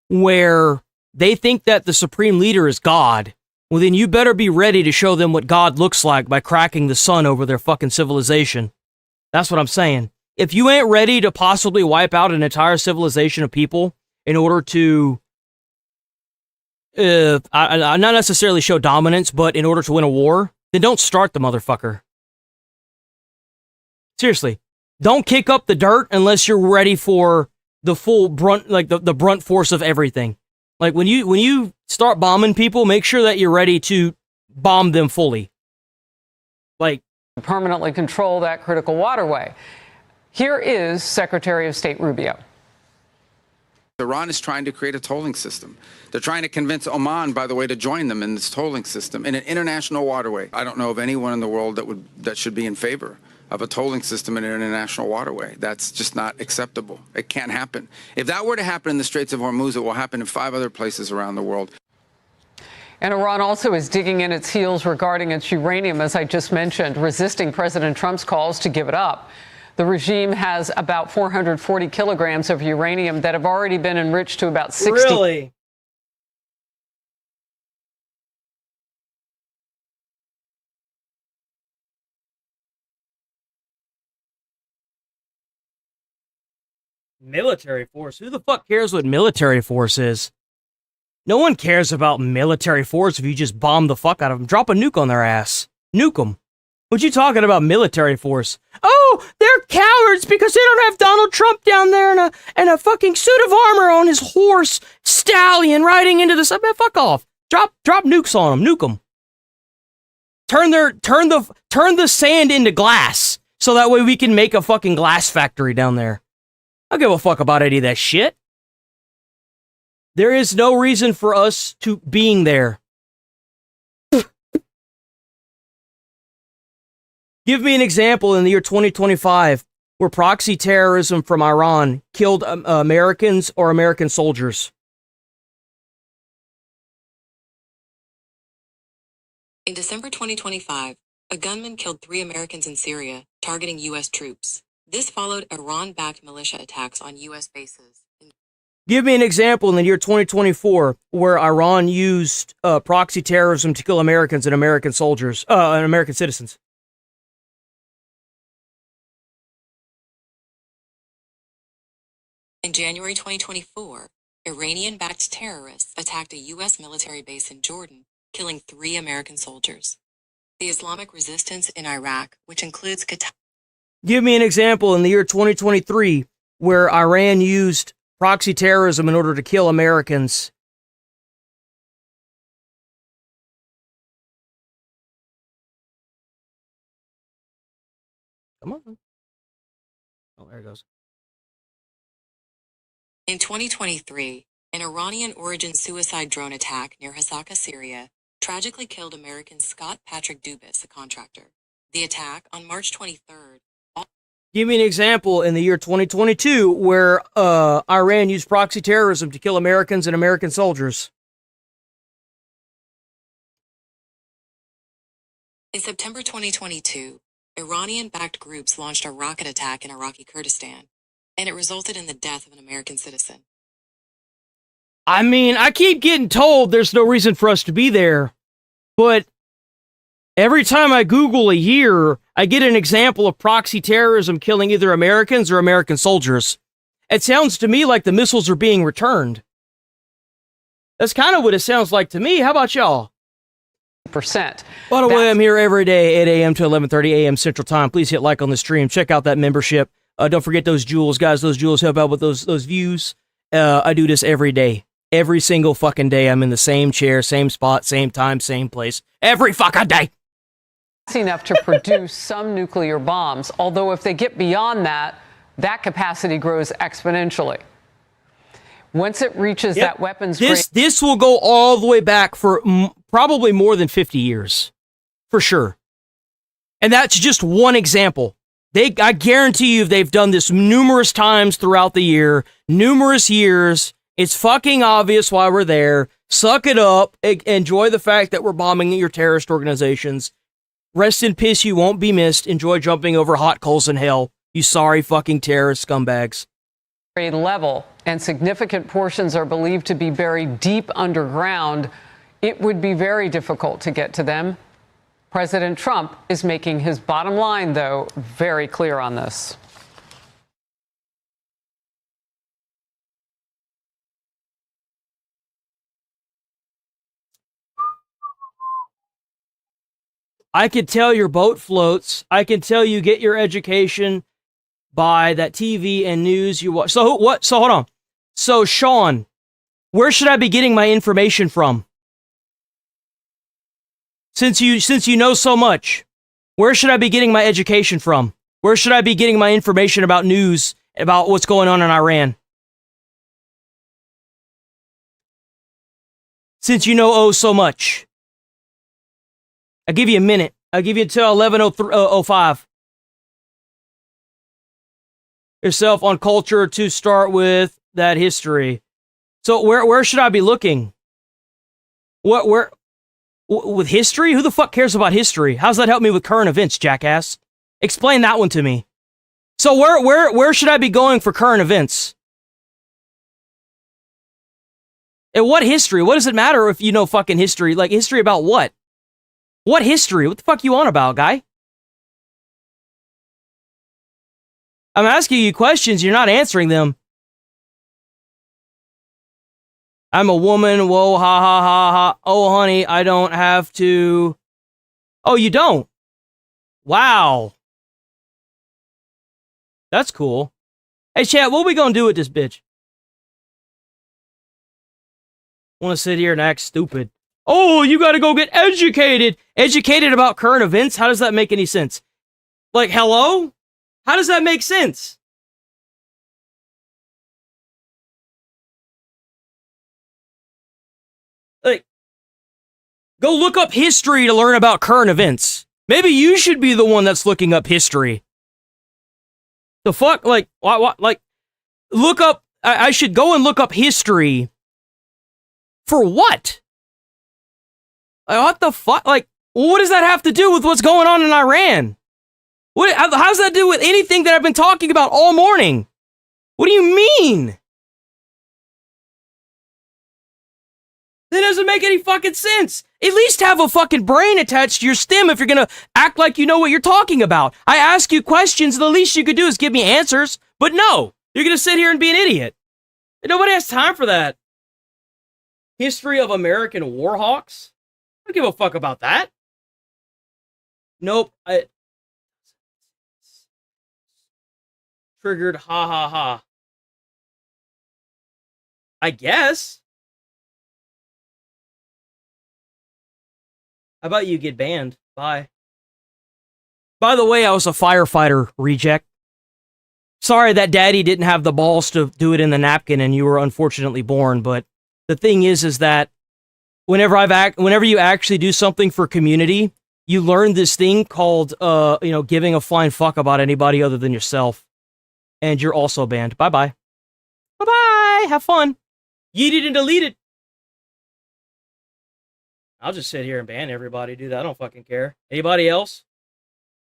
where they think that the supreme leader is God, well, then you better be ready to show them what God looks like by cracking the sun over their fucking civilization. That's what I'm saying. If you ain't ready to possibly wipe out an entire civilization of people in order to, not necessarily show dominance, but in order to win a war, then don't start the motherfucker. Seriously. Don't kick up the dirt unless you're ready for the full brunt, like the brunt force of everything. Like when you start bombing people, make sure that you're ready to bomb them fully. Like, permanently control that critical waterway. Here is Secretary of State Rubio. Iran is trying to create a tolling system. They're trying to convince Oman, by the way, to join them in this tolling system in an international waterway. I don't know of anyone in the world that should be in favor of a tolling system in an international waterway. That's just not acceptable. It can't happen. If that were to happen in the Straits of Hormuz, it will happen in 5 other places around the world. And Iran also is digging in its heels regarding its uranium, as I just mentioned, resisting President Trump's calls to give it up. The regime has about 440 kilograms of uranium that have already been enriched to about 60. Really? Military force? Who the fuck cares what military force is? No one cares about military force if you just bomb the fuck out of them. Drop a nuke on their ass. Nuke them. What you talking about military force? Oh, they're cowards because they don't have Donald Trump down there in a fucking suit of armor on his horse stallion riding into the sun. Man, fuck off. Drop nukes on them. Nuke them. Turn the sand into glass so that way we can make a fucking glass factory down there. I don't give a fuck about any of that shit. There is no reason for us to being there. Give me an example in the year 2025 where proxy terrorism from Iran killed Americans or American soldiers. In December 2025, a gunman killed 3 Americans in Syria, targeting U.S. troops. This followed Iran-backed militia attacks on U.S. bases. Give me an example in the year 2024 where Iran used proxy terrorism to kill Americans and American soldiers, and American citizens. In January 2024, Iranian-backed terrorists attacked a U.S. military base in Jordan, killing 3 American soldiers. The Islamic resistance in Iraq, which includes Qatar. Give me an example in the year 2023 where Iran used proxy terrorism in order to kill Americans. Come on. Oh, there it goes. In 2023, an Iranian-origin suicide drone attack near Hasaka, Syria, tragically killed American Scott Patrick Dubas, a contractor. The attack on March 23rd. Give me an example in the year 2022 where Iran used proxy terrorism to kill Americans and American soldiers. In September 2022, Iranian-backed groups launched a rocket attack in Iraqi Kurdistan, and it resulted in the death of an American citizen. I mean, I keep getting told there's no reason for us to be there, but every time I Google a year, I get an example of proxy terrorism killing either Americans or American soldiers. It sounds to me like the missiles are being returned. That's kind of what it sounds like to me. How about y'all? Percent. By the way, I'm here every day, 8 a.m. to 11:30 a.m. Central Time. Please hit like on the stream. Check out that membership. Don't forget those jewels, guys. Those jewels help out with those views. I do this every day. Every single fucking day. I'm in the same chair, same spot, same time, same place. Every fucking day. Enough to produce some nuclear bombs, although if they get beyond that, that capacity grows exponentially. Once it reaches that weapons grade, this will go all the way back for probably more than 50 years, for sure. And that's just one example. I guarantee you they've done this numerous times throughout the year, numerous years. It's fucking obvious why we're there. Suck it up. Enjoy the fact that we're bombing your terrorist organizations. Rest in peace, you won't be missed. Enjoy jumping over hot coals in hell, you sorry fucking terrorist scumbags. grade level, and significant portions are believed to be buried deep underground, it would be very difficult to get to them. President Trump is making his bottom line, though, very clear on this. I can tell your boat floats. I can tell you get your education by that TV and news you watch. So what? So hold on. So Sean, where should I be getting my information from? Since you know so much, where should I be getting my education from? Where should I be getting my information about news, about what's going on in Iran? Since you know oh so much. I'll give you a minute. I'll give you until 11:05. Yourself on culture to start with that history. So where should I be looking? Where with history? Who the fuck cares about history? How's that help me with current events, jackass? Explain that one to me. So where should I be going for current events? And what history? What does it matter if you know fucking history? Like history about what? What history? What the fuck you on about, guy? I'm asking you questions, you're not answering them. I'm a woman, whoa, ha, ha, ha, ha. Oh, honey, I don't have to. Oh, you don't? Wow. That's cool. Hey, chat, what we gonna do with this bitch? Want to sit here and act stupid. Oh, you gotta go get educated. Educated about current events? How does that make any sense? Like, hello? How does that make sense? Like, go look up history to learn about current events. Maybe you should be the one that's looking up history. The fuck? Like, what? Like, look up, I should go and look up history. For what? Like, what the fuck? Like, Well, what does that have to do with what's going on in Iran? How's that do with anything that I've been talking about all morning? What do you mean? That doesn't make any fucking sense. At least have a fucking brain attached to your stem if you're gonna act like you know what you're talking about. I ask you questions, the least you could do is give me answers. But no, you're gonna sit here and be an idiot. And nobody has time for that. History of American Warhawks? I don't give a fuck about that. Nope. Triggered, ha ha ha. I guess. How about you get banned? Bye. By the way, I was a firefighter reject. Sorry that daddy didn't have the balls to do it in the napkin and you were unfortunately born, but the thing is that whenever you actually do something for community, you learn this thing called, giving a flying fuck about anybody other than yourself. And you're also banned. Bye-bye. Bye-bye. Have fun. Yeeted and deleted. I'll just sit here and ban everybody, dude. I don't fucking care. Anybody else?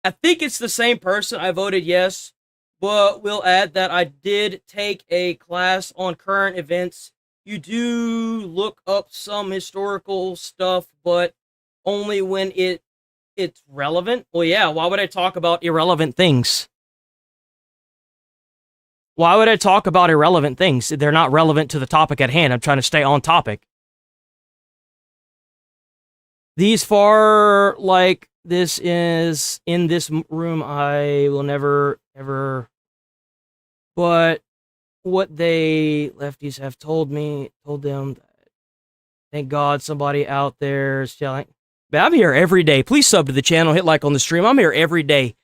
I think it's the same person. I voted yes, but we'll add that I did take a class on current events. You do look up some historical stuff, but only when it's relevant. Well, yeah, why would I talk about irrelevant things? Why would I talk about irrelevant things? They're not relevant to the topic at hand. I'm trying to stay on topic. These far like this is in this room, I will never, ever. But what they lefties have told them, thank God somebody out there is telling. But I'm here every day. Please sub to the channel, hit like on the stream. I'm here every day.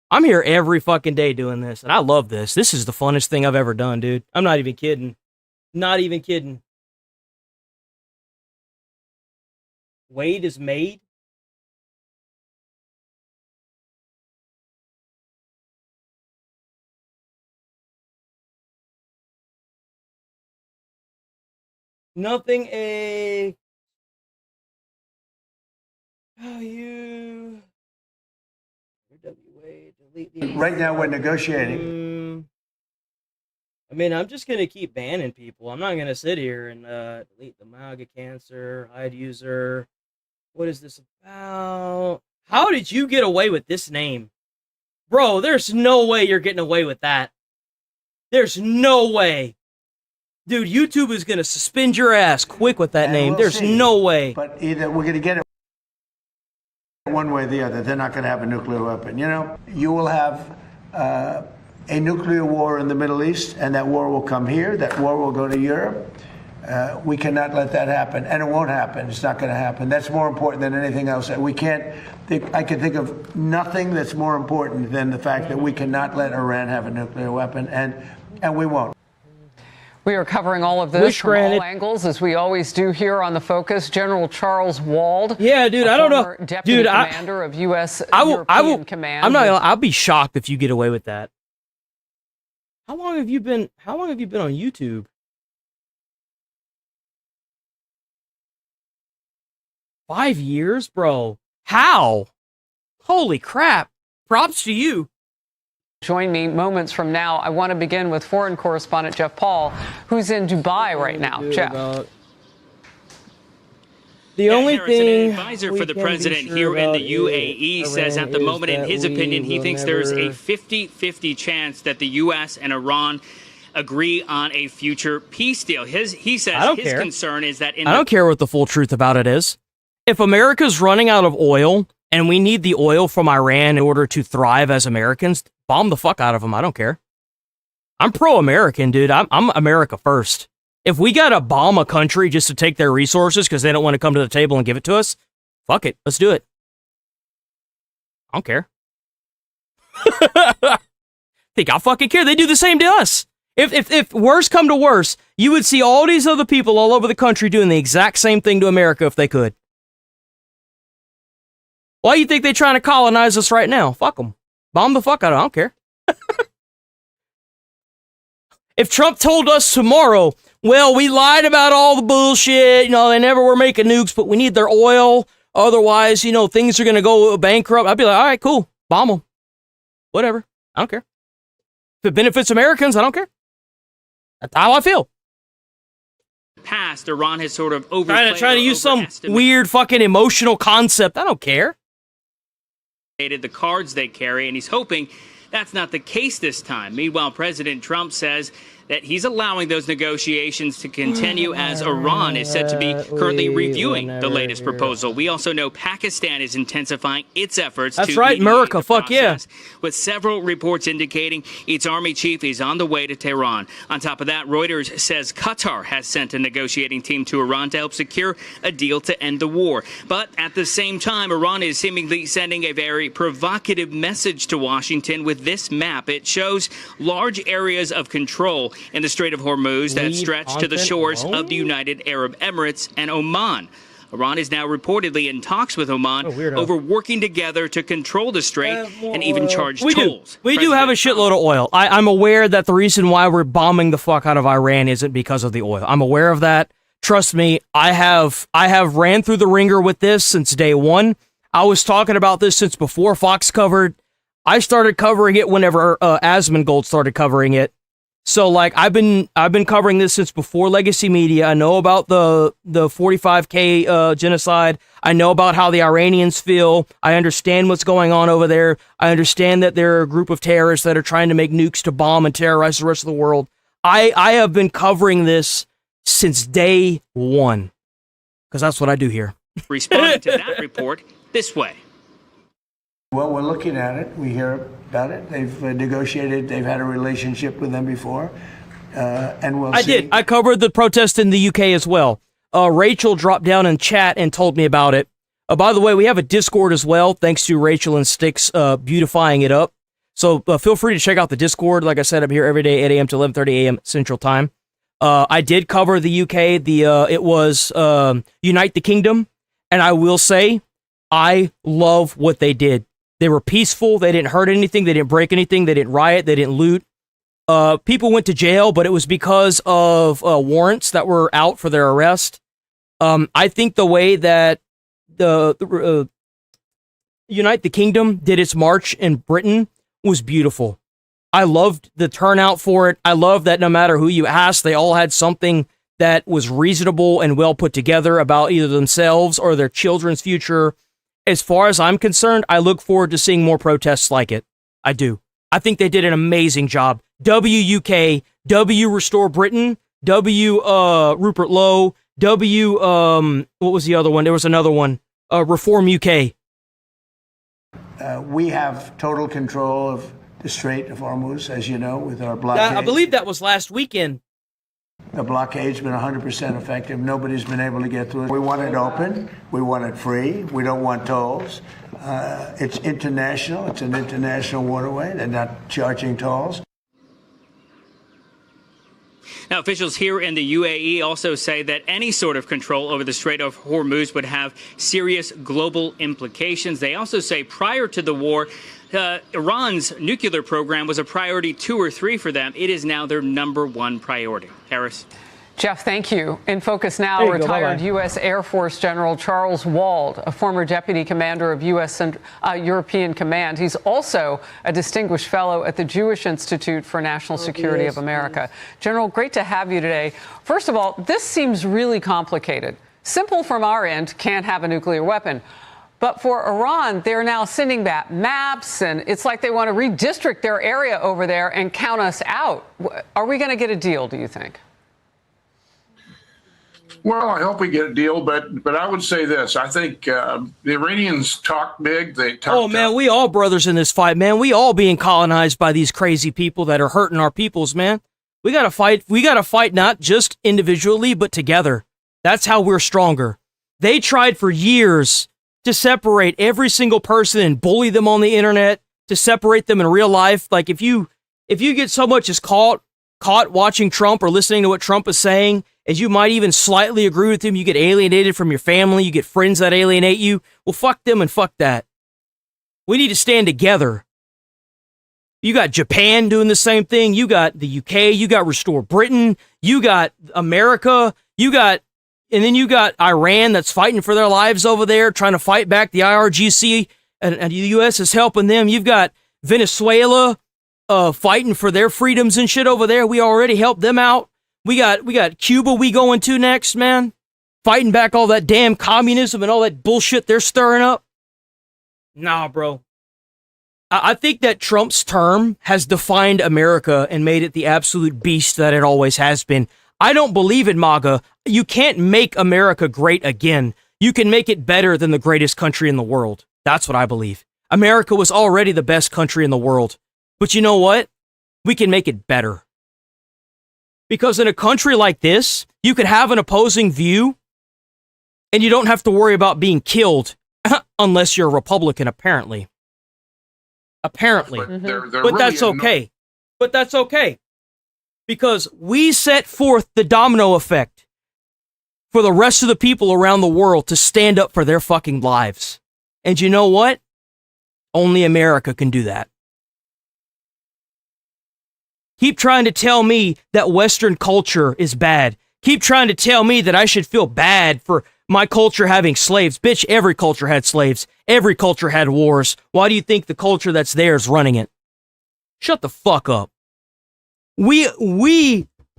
I'm here every fucking day doing this, and I love this. This is the funnest thing I've ever done, dude. I'm not even kidding. Not even kidding. Wade is made. Nothing a. Oh, you. Right now, we're negotiating. I mean, I'm just gonna keep banning people. I'm not gonna sit here and delete the MAGA cancer, hide user. What is this about? How did you get away with this name? Bro, there's no way you're getting away with that. There's no way. Dude, YouTube is gonna suspend your ass quick with that name. There's no way. But either we're going to get it one way or the other. They're not going to have a nuclear weapon. You know, you will have a nuclear war in the Middle East, and that war will come here. That war will go to Europe. We cannot let that happen, and it won't happen. It's not going to happen. That's more important than anything else. We can't. I can think of nothing that's more important than the fact that we cannot let Iran have a nuclear weapon, and we won't. We are covering all of this from all angles, as we always do here on The Focus. General Charles Wald. Yeah, dude, I don't know. Deputy Commander of U.S. European Command. I'm not. I'll be shocked if you get away with that. How long have you been on YouTube? 5 years, bro. How? Holy crap. Props to you. Join me moments from now. I want to begin with foreign correspondent Jeff Paul, who's in Dubai right now. Jeff. The only thing an advisor for the president here in the UAE says at the moment, in his opinion, he thinks there's a 50-50 chance that the U.S. and Iran agree on a future peace deal. He says his concern is that I don't care what the full truth about it is. If America's running out of oil and we need the oil from Iran in order to thrive as Americans, bomb the fuck out of them. I don't care. I'm pro-American, dude. I'm America first. If we gotta bomb a country just to take their resources because they don't want to come to the table and give it to us, fuck it. Let's do it. I don't care. Think I fucking care. They do the same to us. If worse come to worse, you would see all these other people all over the country doing the exact same thing to America if they could. Why do you think they're trying to colonize us right now? Fuck them. Bomb the fuck out of them. I don't care. If Trump told us tomorrow, well, we lied about all the bullshit, they never were making nukes, but we need their oil Otherwise, things are going to go bankrupt. I'd be like, all right, cool. Bomb them. Whatever. I don't care. If it benefits Americans, I don't care. That's how I feel. Past, Iran has sort of overplayed. Trying to use some weird fucking emotional concept. I don't care. The cards they carry, and he's hoping that's not the case this time. Meanwhile, President Trump says that he's allowing those negotiations to continue as Iran is said to be currently reviewing the latest proposal. We also know Pakistan is intensifying its efforts. That's right, America. Fuck yeah. With several reports indicating its army chief is on the way to Tehran. On top of that, Reuters says Qatar has sent a negotiating team to Iran to help secure a deal to end the war. But at the same time, Iran is seemingly sending a very provocative message to Washington with this map. It shows large areas of control in the Strait of Hormuz that stretch to the shores of the United Arab Emirates and Oman. Iran is now reportedly in talks with Oman over working together to control the strait and even charge tolls. We do have a shitload of oil. I'm aware that the reason why we're bombing the fuck out of Iran isn't because of the oil. I'm aware of that. Trust me, I have ran through the ringer with this since day one. I was talking about this since before Fox covered. I started covering it whenever Asmongold started covering it. So like I've been covering this since before Legacy Media. I know about the 45K genocide. I know about how the Iranians feel. I understand what's going on over there. I understand that they're a group of terrorists that are trying to make nukes to bomb and terrorize the rest of the world. I have been covering this since day one because that's what I do here. Responding to that report this way. Well, we're looking at it. We hear about it. They've negotiated. They've had a relationship with them before. And we'll see. I did. I covered the protest in the UK as well. Rachel dropped down in chat and told me about it. By the way, we have a Discord as well, thanks to Rachel and Sticks beautifying it up. So feel free to check out the Discord. Like I said, I'm here every day, 8 a.m. to 11:30 a.m. Central Time. I did cover the UK. It was Unite the Kingdom. And I will say, I love what they did. They were peaceful. They didn't hurt anything. They didn't break anything. They didn't riot. They didn't loot. People went to jail, but it was because of warrants that were out for their arrest. I think the way that the Unite the Kingdom did its march in Britain was beautiful. I loved the turnout for it. I love that no matter who you asked, they all had something that was reasonable and well put together about either themselves or their children's future. As far as I'm concerned, I look forward to seeing more protests like it. I do. I think they did an amazing job. W UK, W Restore Britain, W Rupert Lowe, W what was the other one? There was another one. Reform UK. We have total control of the Strait of Hormuz, as you know, with our blockade. I believe that was last weekend. The blockade's been 100% effective. Nobody's been able to get through it. We want it open. We want it free. We don't want tolls. It's international. It's an international waterway. They're not charging tolls. Now, officials here in the UAE also say that any sort of control over the Strait of Hormuz would have serious global implications. They also say prior to the war, Iran's nuclear program was a priority 2 or 3 for them. It is now their #1 priority. Harris. Jeff, thank you. In focus now, retired U.S. Air Force General Charles Wald, a former deputy commander of U.S. European Command. He's also a distinguished fellow at the Jewish Institute for National Security of America. General, great to have you today. First of all, this seems really complicated. Simple from our end, can't have a nuclear weapon. But for Iran, they're now sending back maps, and it's like they want to redistrict their area over there and count us out. Are we going to get a deal, do you think? Well, I hope we get a deal, but I would say this. I think the Iranians talk big. They talk Oh, man, we all brothers in this fight, man. We all being colonized by these crazy people that are hurting our peoples, man. We got to fight. We got to fight not just individually, but together. That's how we're stronger. They tried for years to separate every single person and bully them on the internet, to separate them in real life. Like if you get so much as caught watching Trump or listening to what Trump is saying, as you might even slightly agree with him, you get alienated from your family, you get friends that alienate you. Well, fuck them and fuck that. We need to stand together. You got Japan doing the same thing. You got the UK. You got Restore Britain. You got America. You got then you got Iran that's fighting for their lives over there, trying to fight back. The IRGC and the U.S. is helping them. You've got Venezuela fighting for their freedoms and shit over there. We already helped them out. We got Cuba we going to next, man. Fighting back all that damn communism and all that bullshit they're stirring up. Nah, bro. I think that Trump's term has defined America and made it the absolute beast that it always has been. I don't believe in MAGA. You can't make America great again. You can make it better than the greatest country in the world. That's what I believe. America was already the best country in the world. But you know what? We can make it better. Because in a country like this, you could have an opposing view and you don't have to worry about being killed unless you're a Republican, apparently. Apparently. But that's okay. But that's okay. Because we set forth the domino effect for the rest of the people around the world to stand up for their fucking lives. And you know what? Only America can do that. Keep trying to tell me that Western culture is bad. Keep trying to tell me that I should feel bad for my culture having slaves. Bitch, every culture had slaves. Every culture had wars. Why do you think the culture that's there is running it? Shut the fuck up. We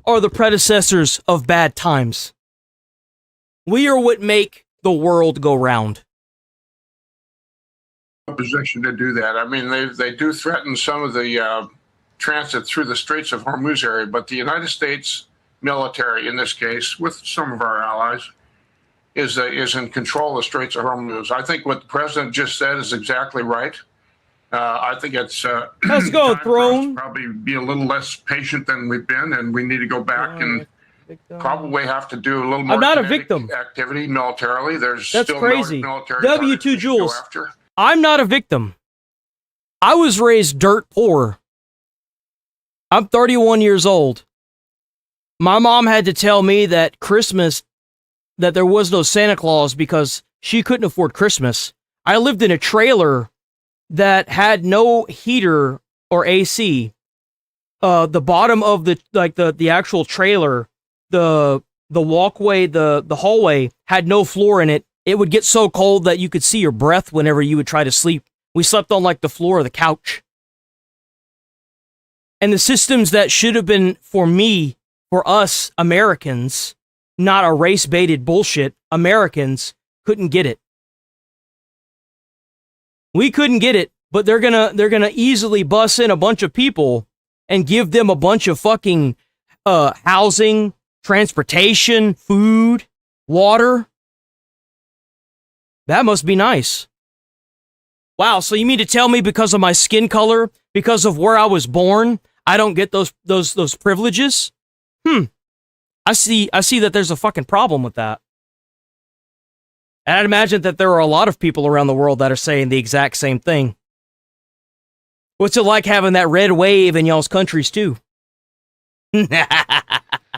are the predecessors of bad times. We are what make the world go round. Position to do that. I mean, they do threaten some of the transit through the Straits of Hormuz area, but the United States military, in this case, with some of our allies, is in control of the Straits of Hormuz. I think what the president just said is exactly right. I think it's let's go, Throne. Probably be a little less patient than we've been, and we need to go back and probably have to do a little more. I'm not a victim. Activity militarily. There's That's still crazy. military W2 Jules. I'm not a victim. I was raised dirt poor. I'm 31 years old. My mom had to tell me that Christmas, that there was no Santa Claus because she couldn't afford Christmas. I lived in a trailer that had no heater or AC. The bottom of the actual trailer, the walkway, the hallway had no floor in it. It would get so cold that you could see your breath whenever you would try to sleep. We slept on like the floor of the couch. And the systems that should have been for me, for us Americans, not a race-baited bullshit, Americans couldn't get it. We couldn't get it, but they're gonna easily bus in a bunch of people and give them a bunch of fucking housing, transportation, food, water. That must be nice. Wow, so you mean to tell me because of my skin color, because of where I was born, I don't get those privileges? I see that there's a fucking problem with that. And I'd imagine that there are a lot of people around the world that are saying the exact same thing. What's it like having that red wave in y'all's countries too?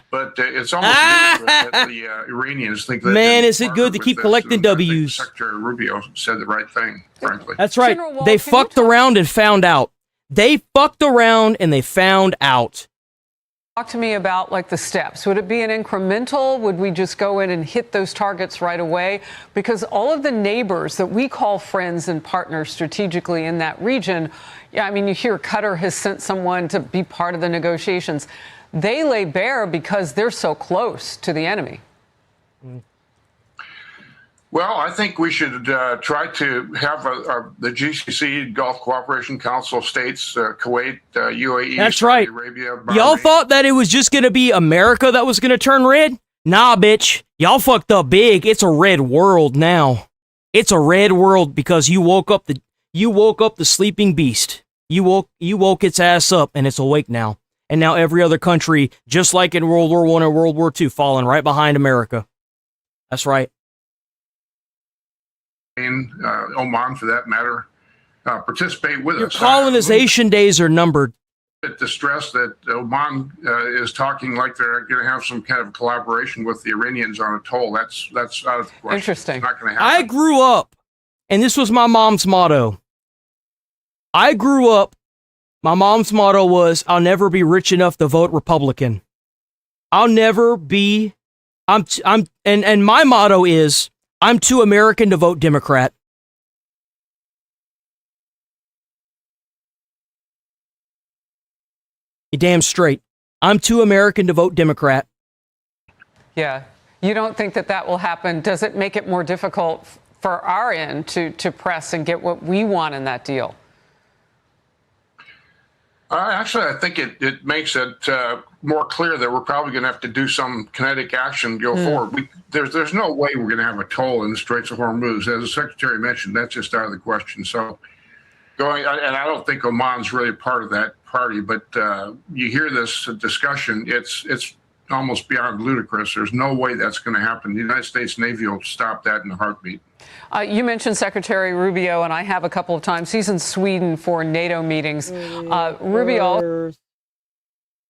But it's almost that the Iranians think that. Man, is it good to keep collecting W's. Secretary Rubio said the right thing, frankly. That's right. They fucked around and found out. They fucked around and they found out. Talk to me about like the steps. Would it be an incremental? Would we just go in and hit those targets right away? Because all of the neighbors that we call friends and partners strategically in that region, yeah, I mean, you hear Qatar has sent someone to be part of the negotiations. They lay bare because they're so close to the enemy. Well, I think we should try to have the GCC, Gulf Cooperation Council states, Kuwait, UAE, That's Saudi right. Arabia. Y'all thought that it was just going to be America that was going to turn red? Nah, bitch. Y'all fucked up big. It's a red world now. It's a red world because you woke up the sleeping beast. You woke its ass up and it's awake now. And now every other country, just like in World War I and World War II, falling right behind America. That's right. Oman, for that matter, participate with Your us. colonization days are numbered. I'm a bit distressed that Oman is talking like they're going to have some kind of collaboration with the Iranians on a toll. That's out of the question. Interesting. It's not going to I happen. grew up, and this was my mom's motto. I grew up, my mom's motto was, I'll never be rich enough to vote Republican. I'll never be And my motto is, I'm too American to vote Democrat. You damn straight. I'm too American to vote Democrat. Yeah. You don't think that that will happen? Does it make it more difficult for our end to press and get what we want in that deal? Actually, I think it makes it more clear that we're probably going to have to do some kinetic action go forward. There's no way we're going to have a toll in the Straits of Hormuz. As the Secretary mentioned, that's just out of the question. So and I don't think Oman's really part of that party, but you hear this discussion, it's almost beyond ludicrous. There's no way that's going to happen. The United States Navy will stop that in a heartbeat. You mentioned Secretary Rubio, and I have a couple of times. He's in Sweden for NATO meetings. Rubio.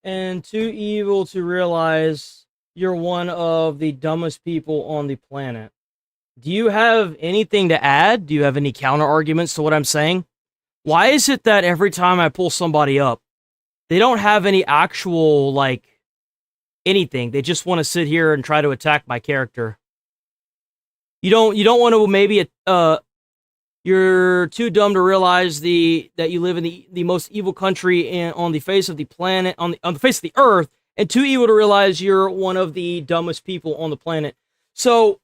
And too evil to realize you're one of the dumbest people on the planet. Do you have anything to add? Do you have any counter arguments to what I'm saying? Why is it that every time I pull somebody up, they don't have any actual, anything? They just want to sit here and try to attack my character. You don't want to maybe you're too dumb to realize that you live in the most evil country on the face of the planet, on the face of the earth, and too evil to realize you're one of the dumbest people on the planet. So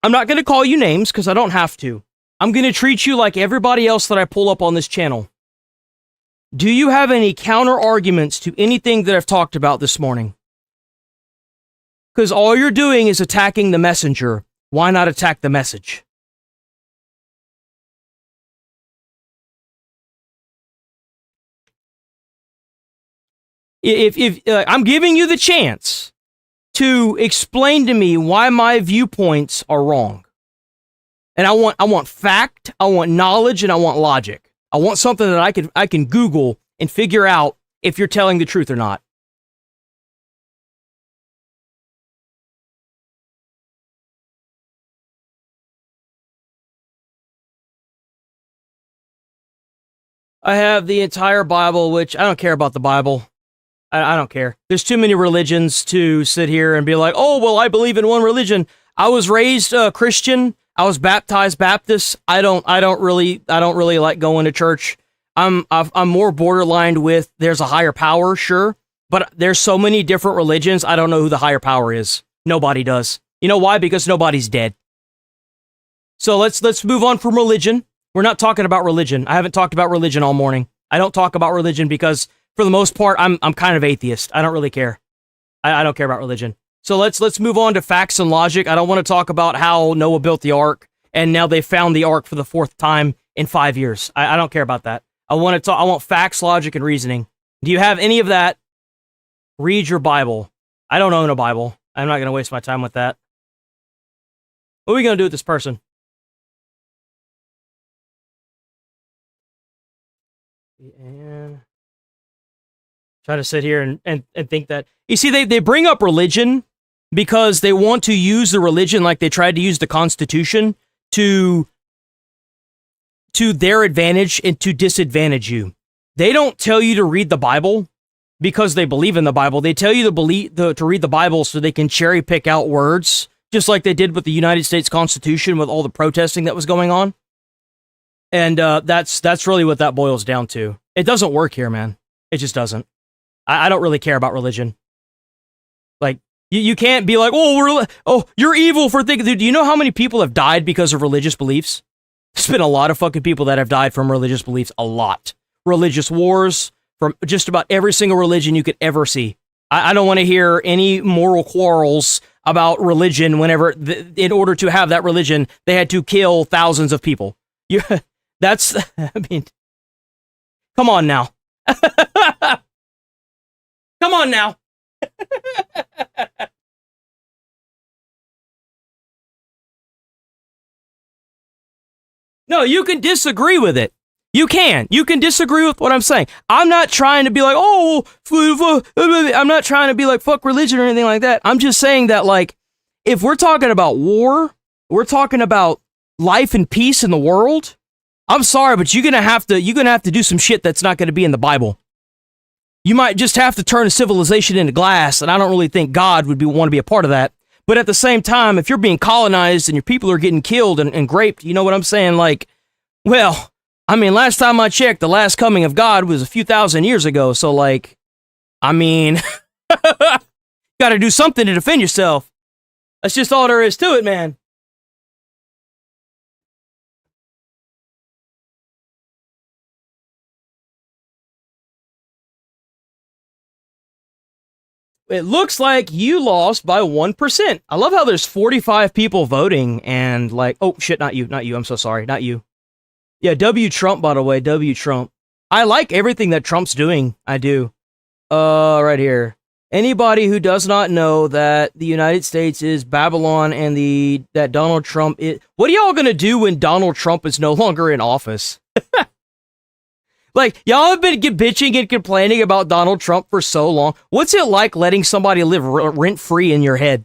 I'm not going to call you names because I don't have to. I'm going to treat you like everybody else that I pull up on this channel. Do you have any counter arguments to anything that I've talked about this morning? Because all you're doing is attacking the messenger. Why not attack the message? If I'm giving you the chance to explain to me why my viewpoints are wrong. And I want fact, I want knowledge, and I want logic. I want something that I can Google and figure out if you're telling the truth or not. I have the entire Bible, which I don't care about the Bible. I don't care. There's too many religions to sit here and be like, oh, well, I believe in one religion. I was raised Christian. I was baptized Baptist. I don't really like going to church. I'm more borderline with there's a higher power, sure, but there's so many different religions. I don't know who the higher power is. Nobody does. You know why? Because nobody's dead. So let's move on from religion. We're not talking about religion. I haven't talked about religion all morning. I don't talk about religion because for the most part, I'm kind of atheist. I don't really care. I don't care about religion. So let's move on to facts and logic. I don't want to talk about how Noah built the ark and now they found the ark for the 4th time in 5 years. I don't care about that. I want facts, logic, and reasoning. Do you have any of that? Read your Bible. I don't own a Bible. I'm not going to waste my time with that. What are we going to do with this person? And try to sit here and think that. You see, they bring up religion because they want to use the religion like they tried to use the Constitution to their advantage and to disadvantage you. They don't tell you to read the Bible because they believe in the Bible. They tell you to read the Bible so they can cherry pick out words, just like they did with the United States Constitution with all the protesting that was going on. And that's really what that boils down to. It doesn't work here, man. It just doesn't. I don't really care about religion. Like, you can't be like, you're evil for thinking. Dude, do you know how many people have died because of religious beliefs? There's been a lot of fucking people that have died from religious beliefs. A lot. Religious wars from just about every single religion you could ever see. I don't want to hear any moral quarrels about religion whenever, in order to have that religion, they had to kill thousands of people. Come on now. Come on now. No, you can disagree with it. You can disagree with what I'm saying. I'm not trying to be like, I'm not trying to be like, fuck religion or anything like that. I'm just saying that, like, if we're talking about war, we're talking about life and peace in the world. I'm sorry, but you're gonna have to do some shit that's not gonna be in the Bible. You might just have to turn a civilization into glass, and I don't really think God would want to be a part of that. But at the same time, if you're being colonized and your people are getting killed and raped, you know what I'm saying? Like, well, I mean, last time I checked, the last coming of God was a few thousand years ago. So, like, I mean, got to do something to defend yourself. That's just all there is to it, man. It looks like you lost by 1%. I love how there's 45 people voting and like, oh shit, not you. I'm so sorry, not you. Yeah, W Trump, by the way, W Trump. I like everything that Trump's doing. I do. Right here. Anybody who does not know that the United States is Babylon and that Donald Trump is... What are y'all gonna do when Donald Trump is no longer in office? Like, y'all have been bitching and complaining about Donald Trump for so long. What's it like letting somebody live rent-free in your head?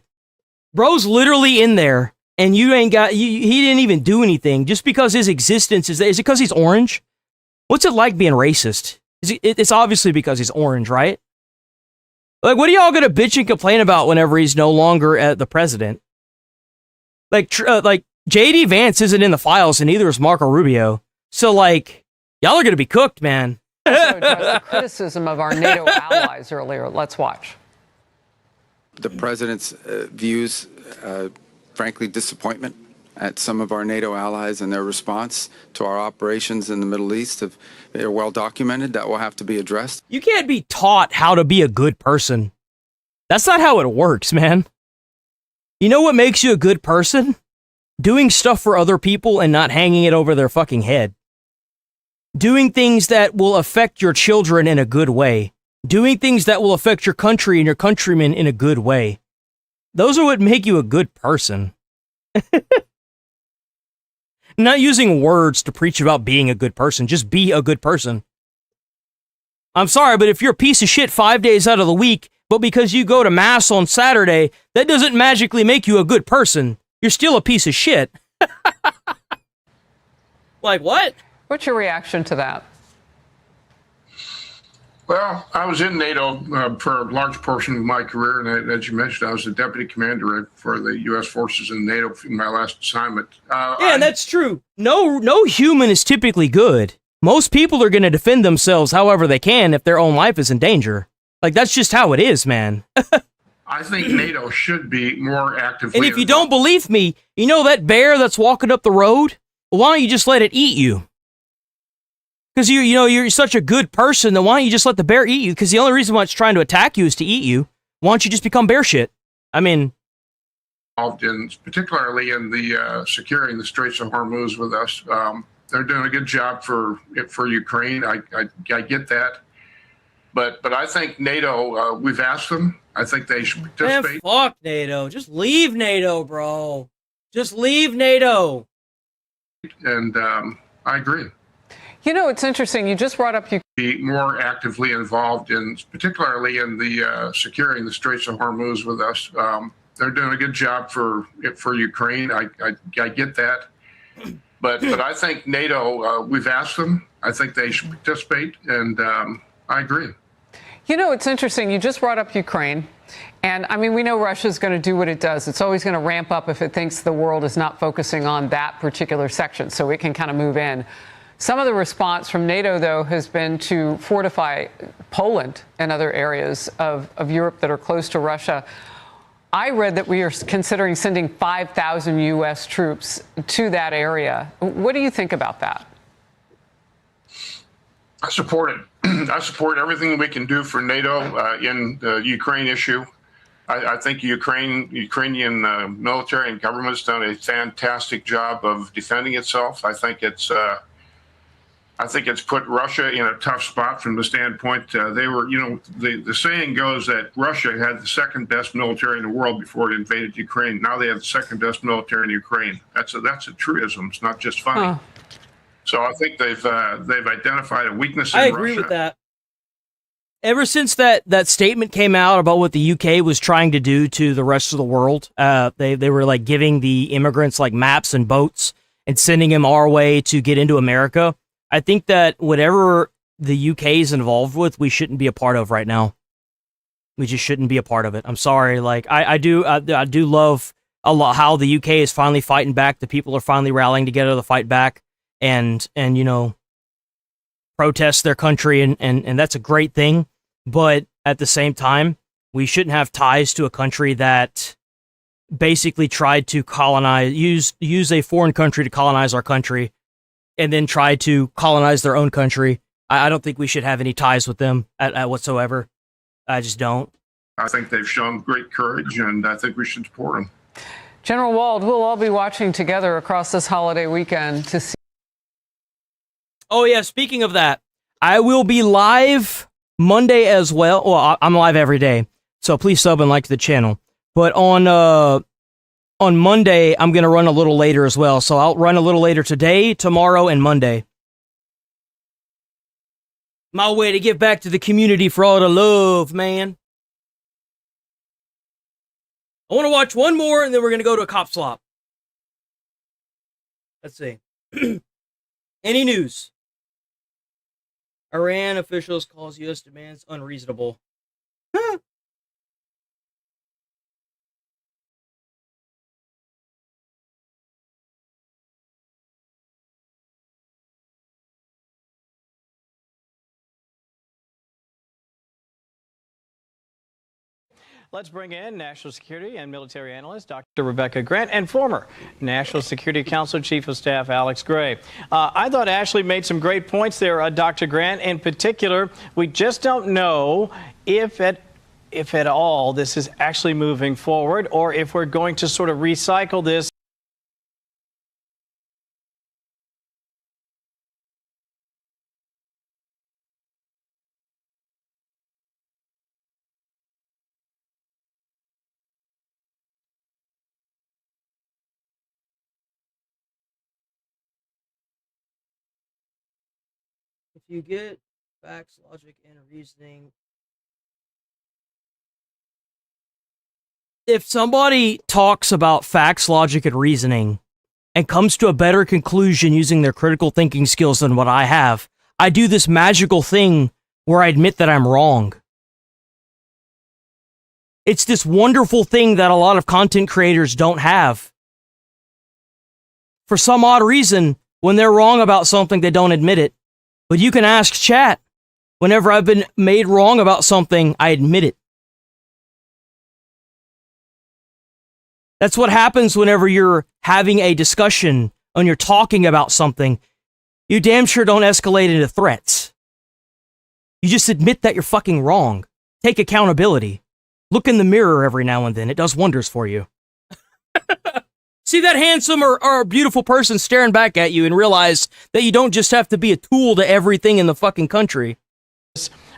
Bro's literally in there, and you ain't got... he didn't even do anything just because his existence is there. Is it because he's orange? What's it like being racist? It's obviously because he's orange, right? Like, what are y'all gonna bitch and complain about whenever he's no longer the president? Like, J.D. Vance isn't in the files, and neither is Marco Rubio. So, like... Y'all are going to be cooked, man. Also addressed the criticism of our NATO allies earlier. Let's watch. The president's views, frankly, disappointment at some of our NATO allies and their response to our operations in the Middle East. They're well documented. That will have to be addressed. You can't be taught how to be a good person. That's not how it works, man. You know what makes you a good person? Doing stuff for other people and not hanging it over their fucking head. Doing things that will affect your children in a good way. Doing things that will affect your country and your countrymen in a good way. Those are what make you a good person. Not using words to preach about being a good person. Just be a good person. I'm sorry, but if you're a piece of shit 5 days out of the week, but because you go to mass on Saturday, that doesn't magically make you a good person. You're still a piece of shit. Like what? What's your reaction to that? Well, I was in NATO for a large portion of my career, and as you mentioned, I was the deputy commander for the U.S. forces in NATO in my last assignment. Yeah, that's true. No human is typically good. Most people are going to defend themselves however they can if their own life is in danger. Like, that's just how it is, man. I think NATO should be more actively And if you don't believe me, you know that bear that's walking up the road? Well, why don't you just let it eat you? Because you're such a good person, then why don't you just let the bear eat you? Because the only reason why it's trying to attack you is to eat you. Why don't you just become bear shit? I mean... Involved in, particularly in the securing the Straits of Hormuz with us. They're doing a good job for Ukraine. I get that. But I think NATO, we've asked them. I think they should participate. Man, fuck NATO. Just leave NATO, bro. Just leave NATO. And I agree. You know, it's interesting. You just brought up be more actively involved in, particularly in the securing the Straits of Hormuz with us. They're doing a good job for Ukraine. I get that. But I think NATO, we've asked them. I think they should participate, and I agree. You know, it's interesting. You just brought up Ukraine. And I mean, we know Russia's going to do what it does. It's always going to ramp up if it thinks the world is not focusing on that particular section, so it can kind of move in. Some of the response from NATO, though, has been to fortify Poland and other areas of Europe that are close to Russia. I read that we are considering sending 5,000 U.S. troops to that area. What do you think about that? I support it. I support everything we can do for NATO in the Ukraine issue. I think Ukrainian military and government's done a fantastic job of defending itself. I think it's put Russia in a tough spot from the standpoint they were. The saying goes that Russia had the second best military in the world before it invaded Ukraine. Now they have the second best military in Ukraine. That's a truism. It's not just funny. Huh. So I think they've identified a weakness in I Russia. agree with that. Ever since that statement came out about what the UK was trying to do to the rest of the world, they were like giving the immigrants like maps and boats and sending them our way to get into America. I think that whatever the UK is involved with, we shouldn't be a part of right now. We just shouldn't be a part of it. I'm sorry. Like I do love a lot how the UK is finally fighting back. The people are finally rallying together to fight back and you know, protest their country, and that's a great thing. But at the same time, we shouldn't have ties to a country that basically tried to colonize, use a foreign country to colonize our country, and then try to colonize their own country. I don't think we should have any ties with them at whatsoever. I just don't. I think they've shown great courage, and I think we should support them. General Wald, we'll all be watching together across this holiday weekend to see. Oh, yeah, speaking of that, I will be live Monday as well. Well, I'm live every day, so please sub and like the channel. But on Monday, I'm going to run a little later as well. So I'll run a little later today, tomorrow, and Monday. My way to give back to the community for all the love, man. I want to watch one more, and then we're going to go to a cop swap. Let's see. Any news? Iran officials calls U.S. demands unreasonable. Let's bring in National Security and Military Analyst Dr. Rebecca Grant and former National Security Council Chief of Staff Alex Gray. I thought Ashley made some great points there, Dr. Grant. In particular, we just don't know if at all this is actually moving forward or if we're going to sort of recycle this. If you get facts, logic, and reasoning. If somebody talks about facts, logic, and reasoning and comes to a better conclusion using their critical thinking skills than what I have, I do this magical thing where I admit that I'm wrong. It's this wonderful thing that a lot of content creators don't have. For some odd reason, when they're wrong about something, they don't admit it. But you can ask chat. Whenever I've been made wrong about something, I admit it. That's what happens whenever you're having a discussion and you're talking about something. You damn sure don't escalate into threats. You just admit that you're fucking wrong. Take accountability. Look in the mirror every now and then. It does wonders for you. See that handsome or beautiful person staring back at you and realize that you don't just have to be a tool to everything in the fucking country.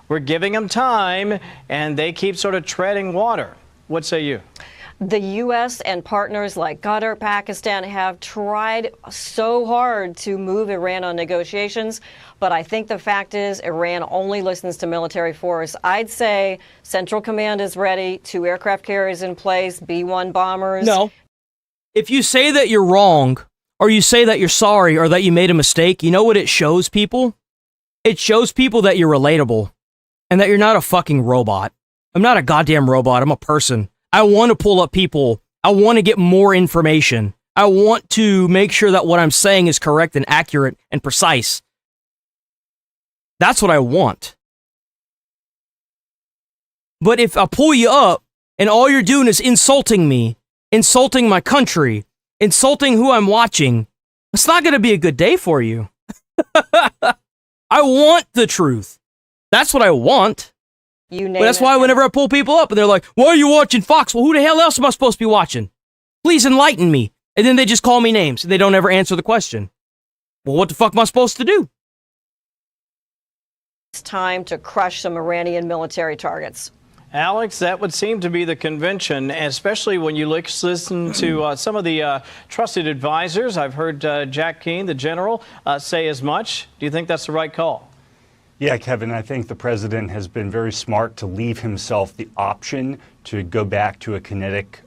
We're giving them time, and they keep sort of treading water. What say you? The U.S. and partners like Qatar, Pakistan have tried so hard to move Iran on negotiations, but I think the fact is Iran only listens to military force. I'd say Central Command is ready, 2 aircraft carriers in place, B-1 bombers. No. If you say that you're wrong, or you say that you're sorry, or that you made a mistake, you know what it shows people? It shows people that you're relatable, and that you're not a fucking robot. I'm not a goddamn robot, I'm a person. I want to pull up people. I want to get more information. I want to make sure that what I'm saying is correct and accurate and precise. That's what I want. But if I pull you up, and all you're doing is insulting me, insulting my country, insulting who I'm watching, it's not going to be a good day for you. I want the truth. That's what I want. But that's why whenever I pull people up and they're like, why are you watching Fox? Well, who the hell else am I supposed to be watching? Please enlighten me. And then they just call me names and they don't ever answer the question. Well, what the fuck am I supposed to do? It's time to crush some Iranian military targets. Alex, that would seem to be the convention, especially when you listen to some of the trusted advisors. I've heard Jack Keane, the general, say as much. Do you think that's the right call? Yeah, Kevin, I think the president has been very smart to leave himself the option to go back to a kinetic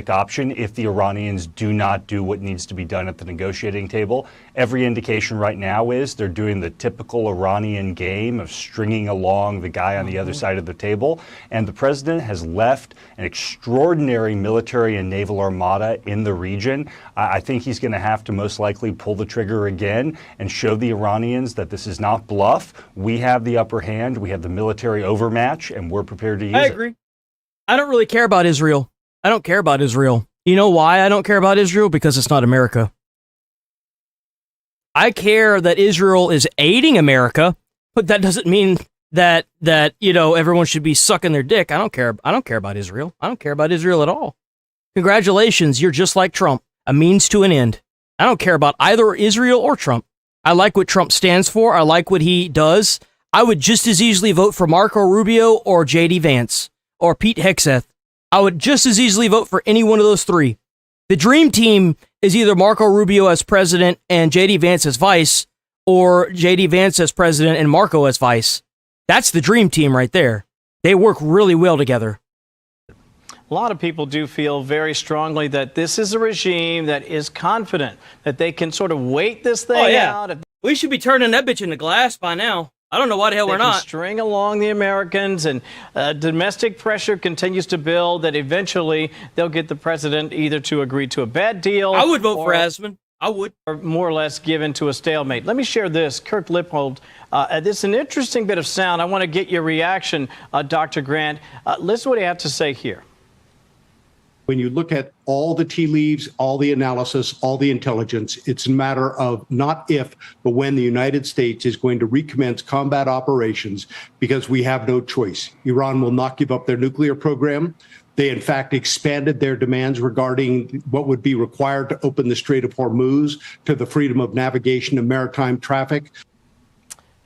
option if the Iranians do not do what needs to be done at the negotiating table. Every indication right now is they're doing the typical Iranian game of stringing along the guy on the other side of the table. And the president has left an extraordinary military and naval armada in the region. I think he's going to have to most likely pull the trigger again and show the Iranians that this is not bluff. We have the upper hand. We have the military overmatch, and we're prepared to use it. I agree. I don't really care about Israel. I don't care about Israel. You know why I don't care about Israel? Because it's not America. I care that Israel is aiding America, but that doesn't mean that everyone should be sucking their dick. I don't care about Israel. I don't care about Israel at all. Congratulations, you're just like Trump, a means to an end. I don't care about either Israel or Trump. I like what Trump stands for. I like what he does. I would just as easily vote for Marco Rubio or J.D. Vance or Pete Hegseth. I would just as easily vote for any one of those three. The dream team is either Marco Rubio as president and J.D. Vance as vice, or J.D. Vance as president and Marco as vice. That's the dream team right there. They work really well together. A lot of people do feel very strongly that this is a regime that is confident that they can sort of wait this thing out. We should be turning that bitch into glass by now. I don't know why the hell we're They can not. string along the Americans, and domestic pressure continues to build that eventually they'll get the president either to agree to a bad deal. I would vote for Asman. I would. Or more or less given to a stalemate. Let me share this. Kirk Lippold, this is an interesting bit of sound. I want to get your reaction, Dr. Grant. Listen to what he had to say here. When you look at all the tea leaves, all the analysis, all the intelligence, it's a matter of not if, but when the United States is going to recommence combat operations, because we have no choice. Iran will not give up their nuclear program. They, in fact, expanded their demands regarding what would be required to open the Strait of Hormuz to the freedom of navigation and maritime traffic.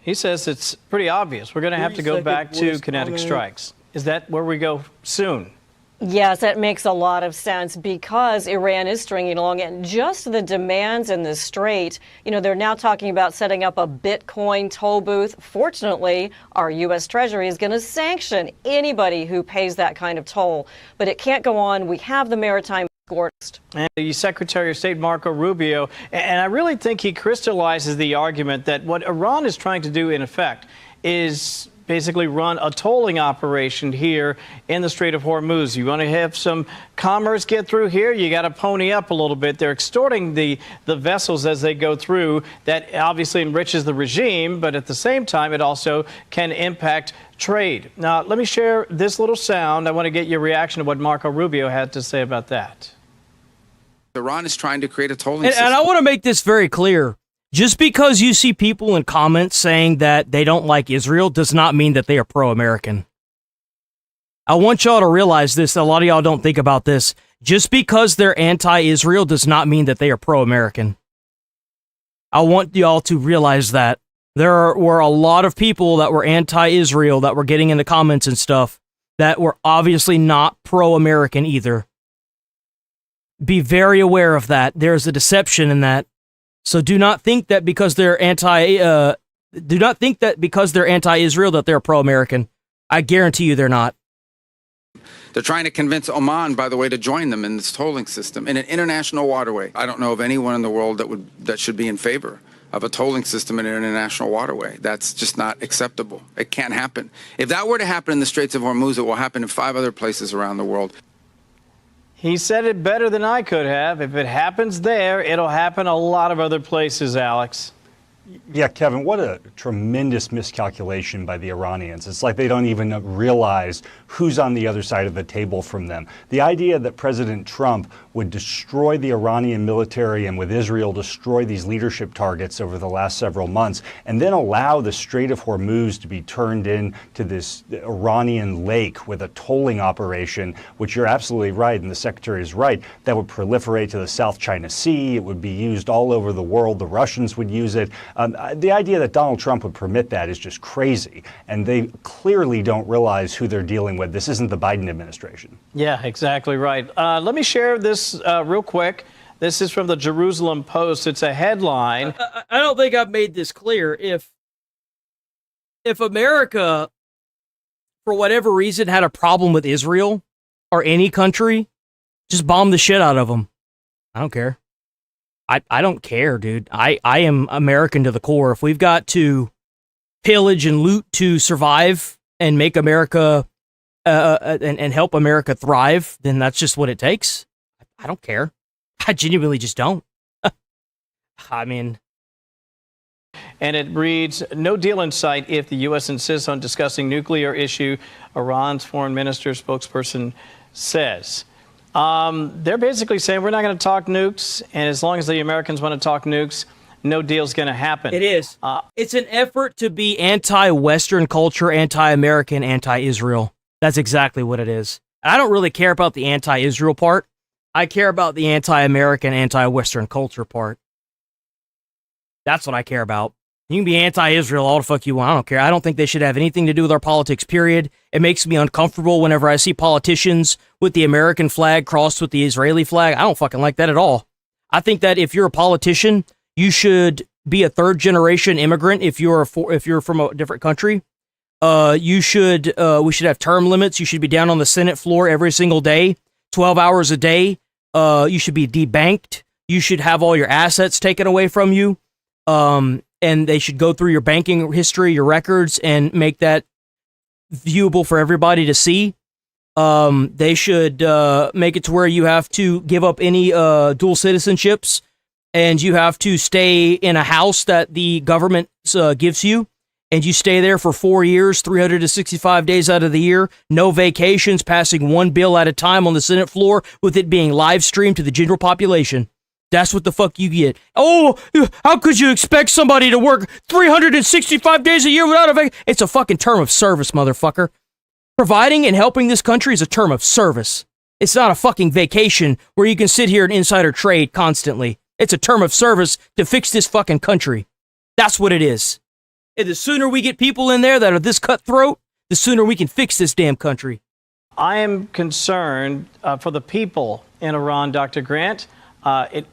He says it's pretty obvious. We're going to have to go back to kinetic strikes. Is that where we go soon? Yes, that makes a lot of sense because Iran is stringing along, and just the demands in the strait, they're now talking about setting up a Bitcoin toll booth. Fortunately, our U.S. Treasury is going to sanction anybody who pays that kind of toll, but it can't go on. We have the maritime discourse. And the Secretary of State, Marco Rubio, and I really think he crystallizes the argument that what Iran is trying to do, in effect, is basically run a tolling operation here in the Strait of Hormuz. You want to have some commerce get through here, you got to pony up a little bit. They're extorting the vessels as they go through. That obviously enriches the regime, but at the same time, it also can impact trade. Now, let me share this little sound. I want to get your reaction to what Marco Rubio had to say about that. Iran is trying to create a tolling system. And I want to make this very clear. Just because you see people in comments saying that they don't like Israel does not mean that they are pro-American. I want y'all to realize this. A lot of y'all don't think about this. Just because they're anti-Israel does not mean that they are pro-American. I want y'all to realize that. There were a lot of people that were anti-Israel that were getting in the comments and stuff that were obviously not pro-American either. Be very aware of that. There's a deception in that. So do not think that because they're anti-Israel that they're pro-American. I guarantee you they're not. They're trying to convince Oman, by the way, to join them in this tolling system in an international waterway. I don't know of anyone in the world that should be in favor of a tolling system in an international waterway. That's just not acceptable. It can't happen. If that were to happen in the Straits of Hormuz, it will happen in 5 other places around the world. He said it better than I could have. If it happens there, it'll happen a lot of other places, Alex. Yeah, Kevin, what a tremendous miscalculation by the Iranians. It's like they don't even realize who's on the other side of the table from them. The idea that President Trump would destroy the Iranian military and with Israel destroy these leadership targets over the last several months and then allow the Strait of Hormuz to be turned into this Iranian lake with a tolling operation, which you're absolutely right and the Secretary is right, that would proliferate to the South China Sea. It would be used all over the world. The Russians would use it. The idea that Donald Trump would permit that is just crazy. And they clearly don't realize who they're dealing with. This isn't the Biden administration. Yeah, exactly right. Let me share this real quick. This is from the Jerusalem Post. It's a headline. I don't think I've made this clear. If America for whatever reason, had a problem with Israel or any country, just bomb the shit out of them. I don't care. I don't care, dude. I am American to the core. If we've got to pillage and loot to survive and make America and help America thrive, then that's just what it takes. I don't care. I genuinely just don't. I mean... And it reads, no deal in sight if the U.S. insists on discussing nuclear issue, Iran's foreign minister spokesperson says. They're basically saying we're not going to talk nukes, and as long as the Americans want to talk nukes, no deal's going to happen. It is. It's an effort to be anti-Western culture, anti-American, anti-Israel. That's exactly what it is. I don't really care about the anti-Israel part. I care about the anti-American, anti-Western culture part. That's what I care about. You can be anti-Israel all the fuck you want. I don't care. I don't think they should have anything to do with our politics, period. It makes me uncomfortable whenever I see politicians with the American flag crossed with the Israeli flag. I don't fucking like that at all. I think that if you're a politician, you should be a third-generation immigrant if you're from a different country. We should have term limits. You should be down on the Senate floor every single day, 12 hours a day. You should be debanked. You should have all your assets taken away from you. And they should go through your banking history, your records, and make that viewable for everybody to see. They should make it to where you have to give up any dual citizenships, and you have to stay in a house that the government gives you, and you stay there for 4 years, 365 days out of the year, no vacations, passing one bill at a time on the Senate floor, with it being live streamed to the general population. That's what the fuck you get. Oh, how could you expect somebody to work 365 days a year without a vacation? It's a fucking term of service, motherfucker. Providing and helping this country is a term of service. It's not a fucking vacation where you can sit here and insider trade constantly. It's a term of service to fix this fucking country. That's what it is. And the sooner we get people in there that are this cutthroat, the sooner we can fix this damn country. I am concerned for the people in Iran, Dr. Grant. It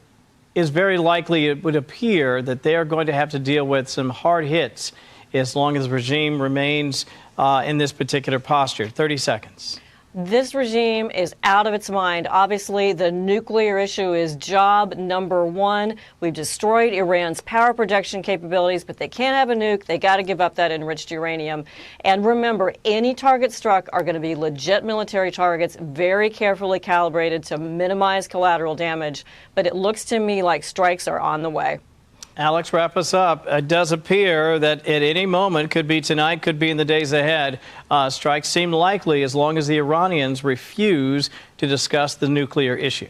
is very likely, it would appear, that they are going to have to deal with some hard hits as long as the regime remains in this particular posture. 30 seconds. This regime is out of its mind. Obviously, the nuclear issue is job number one. We've destroyed Iran's power production capabilities, but they can't have a nuke. They got to give up that enriched uranium. And remember, any targets struck are going to be legit military targets, very carefully calibrated to minimize collateral damage. But it looks to me like strikes are on the way. Alex, wrap us up. It does appear that at any moment, could be tonight, could be in the days ahead, strikes seem likely as long as the Iranians refuse to discuss the nuclear issue.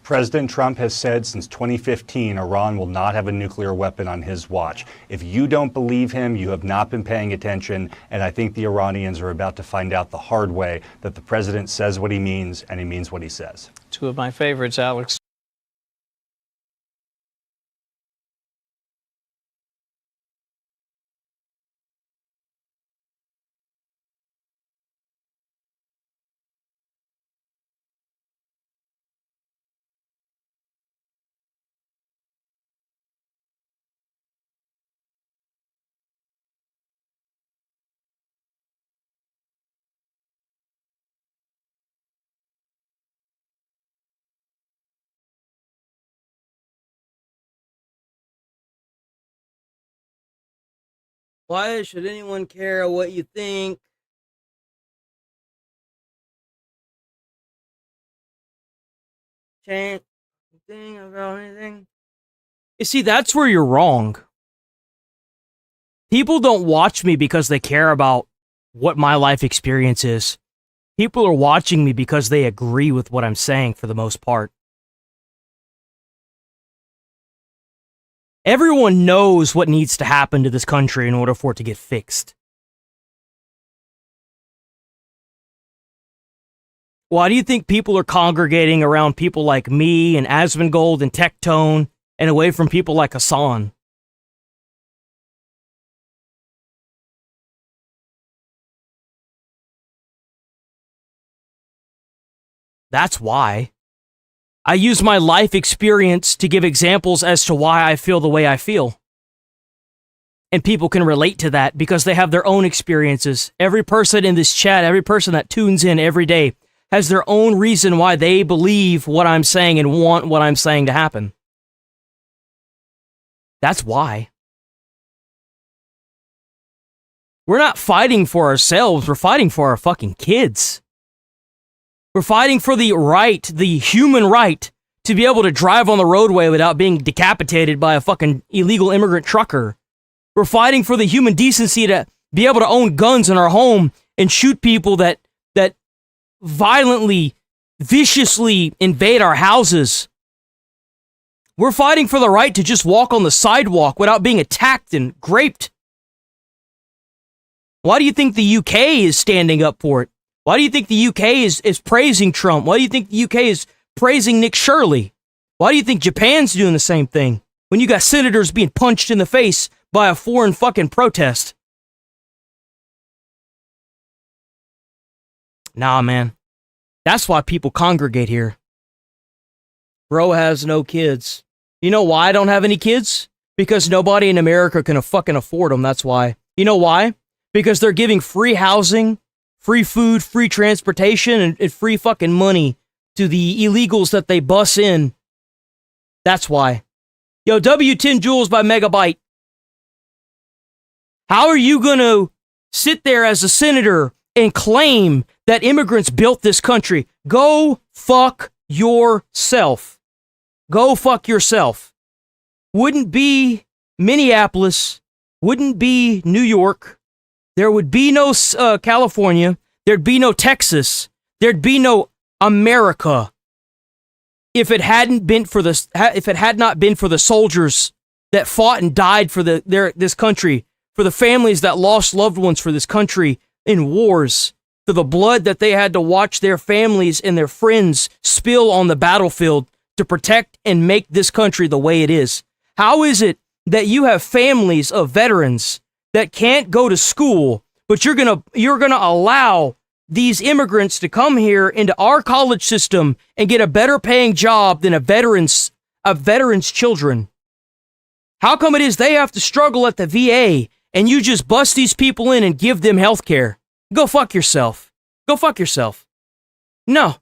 President Trump has said since 2015 Iran will not have a nuclear weapon on his watch. If you don't believe him, you have not been paying attention, and I think the Iranians are about to find out the hard way that the president says what he means and he means what he says. Two of my favorites, Alex. Why should anyone care what you think? Can't think about anything. You see, that's where you're wrong. People don't watch me because they care about what my life experience is. People are watching me because they agree with what I'm saying for the most part. Everyone knows what needs to happen to this country in order for it to get fixed. Why do you think people are congregating around people like me and Asmongold and Tectone and away from people like Hassan? That's why. I use my life experience to give examples as to why I feel the way I feel. and people can relate to that because they have their own experiences. Every person in this chat, every person that tunes in every day has their own reason why they believe what I'm saying and want what I'm saying to happen. That's why. We're not fighting for ourselves. We're fighting for our fucking kids. We're fighting for the right, the human right, to be able to drive on the roadway without being decapitated by a fucking illegal immigrant trucker. We're fighting for the human decency to be able to own guns in our home and shoot people that violently, viciously invade our houses. We're fighting for the right to just walk on the sidewalk without being attacked and raped. Why do you think the UK is standing up for it? Why do you think the UK is praising Trump? Why do you think the UK is praising Nick Shirley? Why do you think Japan's doing the same thing when you got senators being punched in the face by a foreign fucking protest? Nah, man. That's why people congregate here. Bro has no kids. You know why I don't have any kids? Because nobody in America can fucking afford them. That's why. You know why? Because they're giving free housing, free food, free transportation, and free fucking money to the illegals that they bus in. That's why. Yo, W10 joules by megabyte. How are you going to sit there as a senator and claim that immigrants built this country? Go fuck yourself. Go fuck yourself. Wouldn't be Minneapolis. Wouldn't be New York. There would be no California. There'd be no Texas. There'd be no America if it hadn't been for the if it had not been for the soldiers that fought and died for this country, for the families that lost loved ones for this country in wars, for the blood that they had to watch their families and their friends spill on the battlefield to protect and make this country the way it is. How is it that you have families of veterans that can't go to school, but you're gonna allow these immigrants to come here into our college system and get a better paying job than a veteran's children? How come it is they have to struggle at the VA and you just bust these people in and give them health care? Go fuck yourself. Go fuck yourself. No.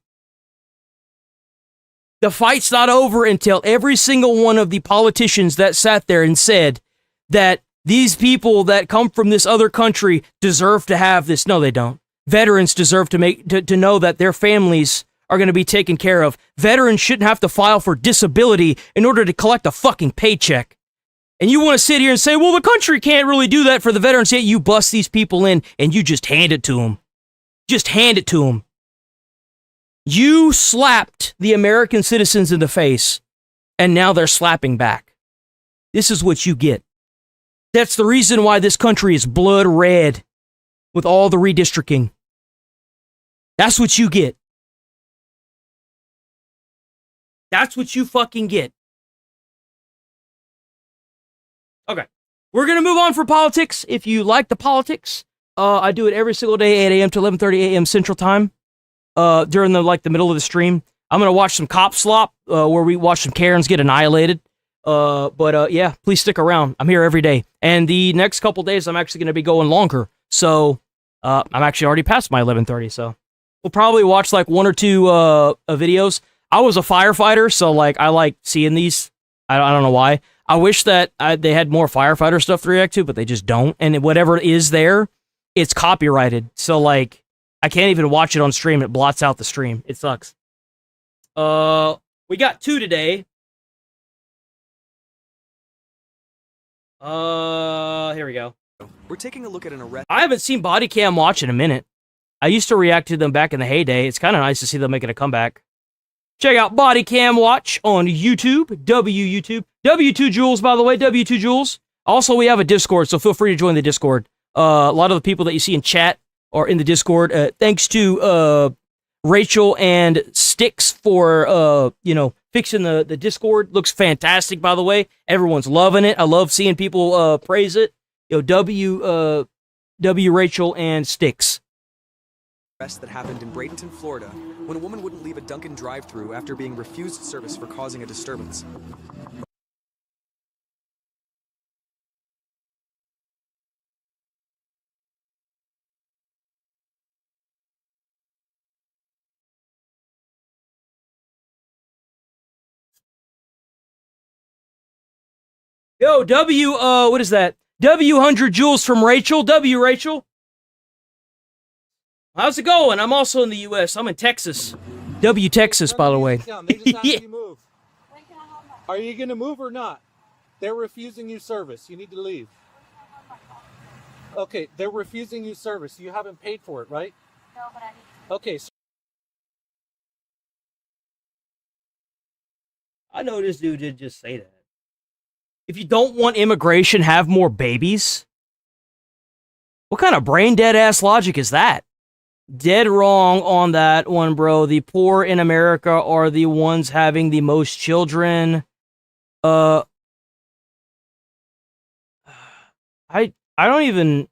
The fight's not over until every single one of the politicians that sat there and said that these people that come from this other country deserve to have this. No, they don't. Veterans deserve to know that their families are going to be taken care of. Veterans shouldn't have to file for disability in order to collect a fucking paycheck. And you want to sit here and say, well, the country can't really do that for the veterans, yet you bust these people in and you just hand it to them. Just hand it to them. You slapped the American citizens in the face, and now they're slapping back. This is what you get. That's the reason why this country is blood red with all the redistricting. That's what you get. That's what you fucking get. Okay. We're going to move on for politics. If you like the politics, I do it every single day, 8 a.m. to 11:30 a.m. Central Time. During the middle of the stream. I'm going to watch some cop slop, where we watch some Karens get annihilated. Yeah, please stick around. I'm here every day. And the next couple days, I'm actually going to be going longer. So, I'm actually already past my 11:30, so we'll probably watch like one or two videos. I was a firefighter, so I like seeing these. I don't know why. I wish that they had more firefighter stuff to react to, but they just don't. And whatever is there, it's copyrighted. So I can't even watch it on stream. It blots out the stream. It sucks. We got two today. Here we go. We're taking a look at an arrest. I haven't seen Body Cam Watch in a minute. I used to react to them back in the heyday. It's kind of nice to see them making a comeback. Check out Body Cam Watch on YouTube. YouTube. W2 Joules, by the way. W2 Joules. Also, we have a Discord, so feel free to join the Discord. A lot of the people that you see in chat are in the Discord. Thanks to Rachel and Sticks for fixing the Discord. Looks fantastic, by the way. Everyone's loving it. I love seeing people praise it. W Rachel and Sticks. Arrest that happened in Bradenton, Florida, when a woman wouldn't leave a Dunkin' drive-thru after being refused service for causing a disturbance. Yo, what is that? W100 joules from Rachel. Rachel. How's it going? I'm also in the U.S. I'm in Texas. Texas, by the way. They just asked you to move. Are you going to move or not? They're refusing you service. You need to leave. Okay, they're refusing you service. You haven't paid for it, right? No, but I need to. Okay. I know this dude did just say that. If you don't want immigration, have more babies? What kind of brain dead ass logic is that? Dead wrong on that one, bro. The poor in America are the ones having the most children. I don't even.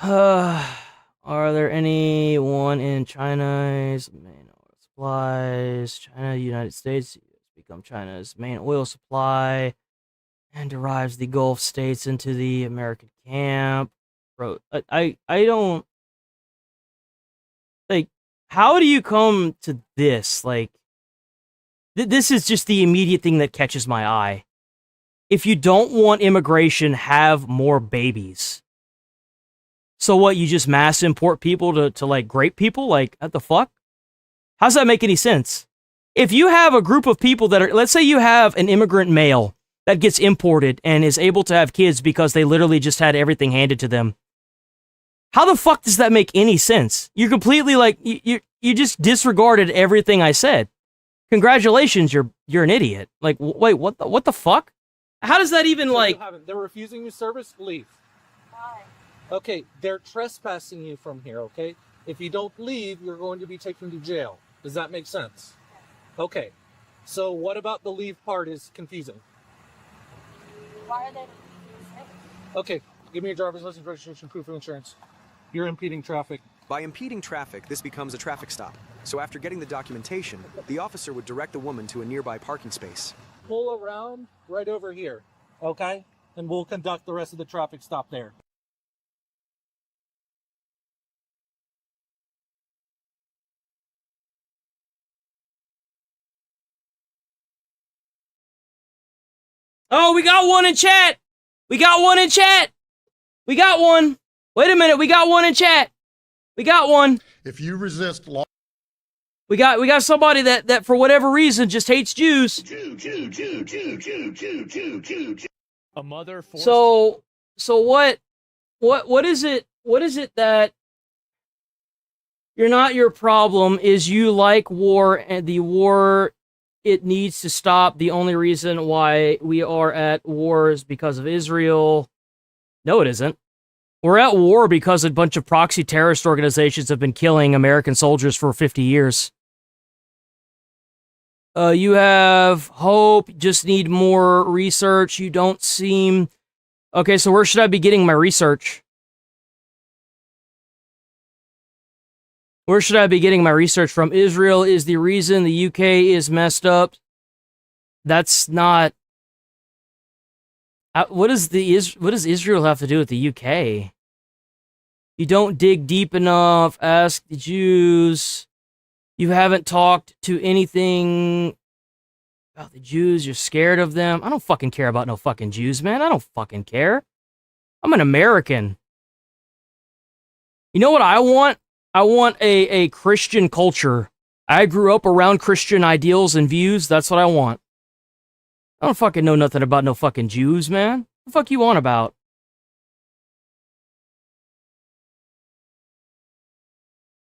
Are there anyone in China's main oil supplies? China, United States become China's main oil supply and derives the Gulf states into the American camp. Bro, I don't like. How do you come to this? Like, this is just the immediate thing that catches my eye. If you don't want immigration, have more babies. So what, you just mass import people to like grape people? Like, what the fuck? How's that make any sense? If you have a group of people that are, let's say you have an immigrant male that gets imported and is able to have kids because they literally just had everything handed to them. How the fuck does that make any sense? You're completely like, you just disregarded everything I said. Congratulations, you're an idiot. Like, wait, what the fuck? How does that even like? They're refusing you service. Leave. Why? Okay, they're trespassing you from here. Okay, if you don't leave, you're going to be taken to jail. Does that make sense? Yeah. Okay, so what about the leave part is confusing? Why are they refusing service? Okay, give me your driver's license, registration, proof of insurance. You're impeding traffic. By impeding traffic, this becomes a traffic stop. So after getting the documentation, the officer would direct the woman to a nearby parking space. Pull around right over here, okay? And we'll conduct the rest of the traffic stop there. Oh, we got one in chat. We got one in chat. We got one. Wait a minute. We got one in chat. We got one. If you resist law. We got somebody that for whatever reason just hates Jews. A mother forced. So what is it? What is it that you're not your problem is you like war and the war it needs to stop. The only reason why we are at war is because of Israel. No, it isn't. We're at war because a bunch of proxy terrorist organizations have been killing American soldiers for 50 years. You have hope, just need more research. You don't seem... Okay, so where should I be getting my research? Where should I be getting my research from? Israel is the reason the UK is messed up. That's not... What does Israel have to do with the UK? You don't dig deep enough. Ask the Jews. You haven't talked to anything about the Jews. You're scared of them. I don't fucking care about no fucking Jews, man. I don't fucking care. I'm an American. You know what I want? I want a Christian culture. I grew up around Christian ideals and views. That's what I want. I don't fucking know nothing about no fucking Jews, man. What the fuck you on about?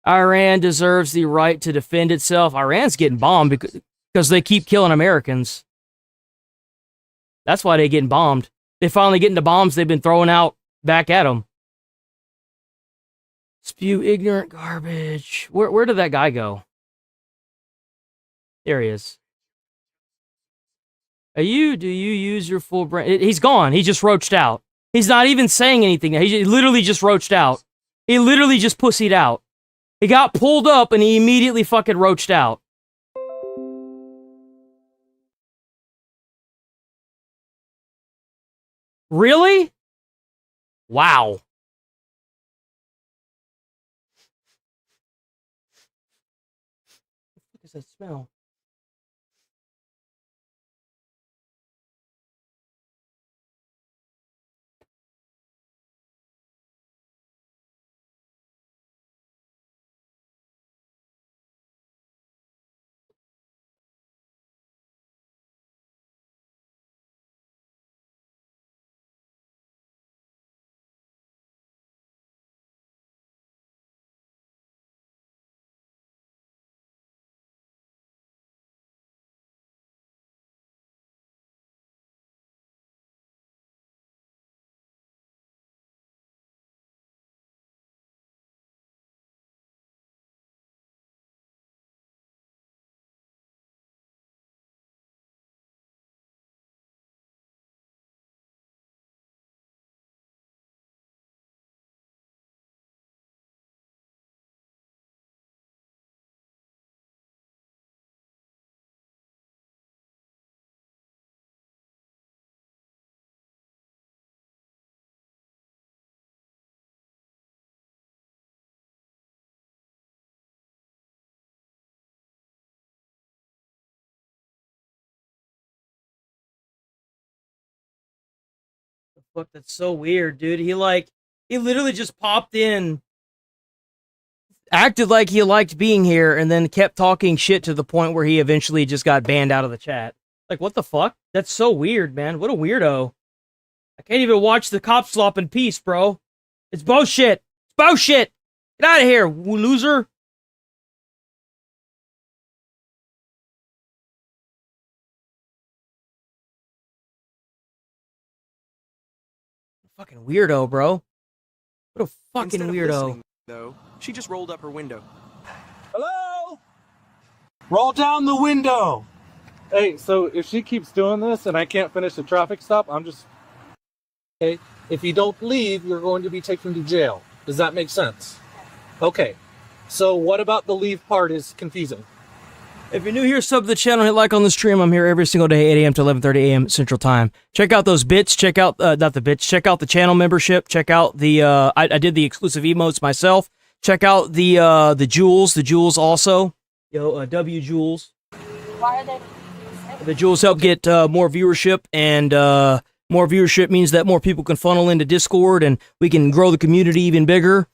Iran deserves the right to defend itself. Iran's getting bombed because they keep killing Americans. That's why they're getting bombed. They finally getting the bombs they've been throwing out back at them. Spew ignorant garbage. Where did that guy go? There he is. Do you use your full brain? He's gone. He just roached out. He's not even saying anything. He literally just roached out. He literally just pussied out. He got pulled up and he immediately fucking roached out. Really? Wow. What's that smell? Fuck, that's so weird, dude. He literally just popped in, acted like he liked being here, and then kept talking shit to the point where he eventually just got banned out of the chat. Like, what the fuck? That's so weird, man. What a weirdo. I can't even watch the cop slop in peace, bro. It's bullshit. It's bullshit. Get out of here, loser. Fucking weirdo, bro. What a fucking Instead of weirdo. listening, though, she just rolled up her window. Hello? Roll down the window. Hey, so if she keeps doing this and I can't finish the traffic stop, I'm just... Okay, if you don't leave, you're going to be taken to jail. Does that make sense? Okay, so what about the leave part is confusing? If you're new here, sub to the channel, hit like on the stream. I'm here every single day, 8 a.m. to 11:30 a.m. Central Time. Check out those bits. Check out, not the bits, check out the channel membership. Check out the, I did the exclusive emotes myself. Check out the jewels also. Yo, W jewels. Why are they? The jewels help get more viewership, and more viewership means that more people can funnel into Discord, and we can grow the community even bigger.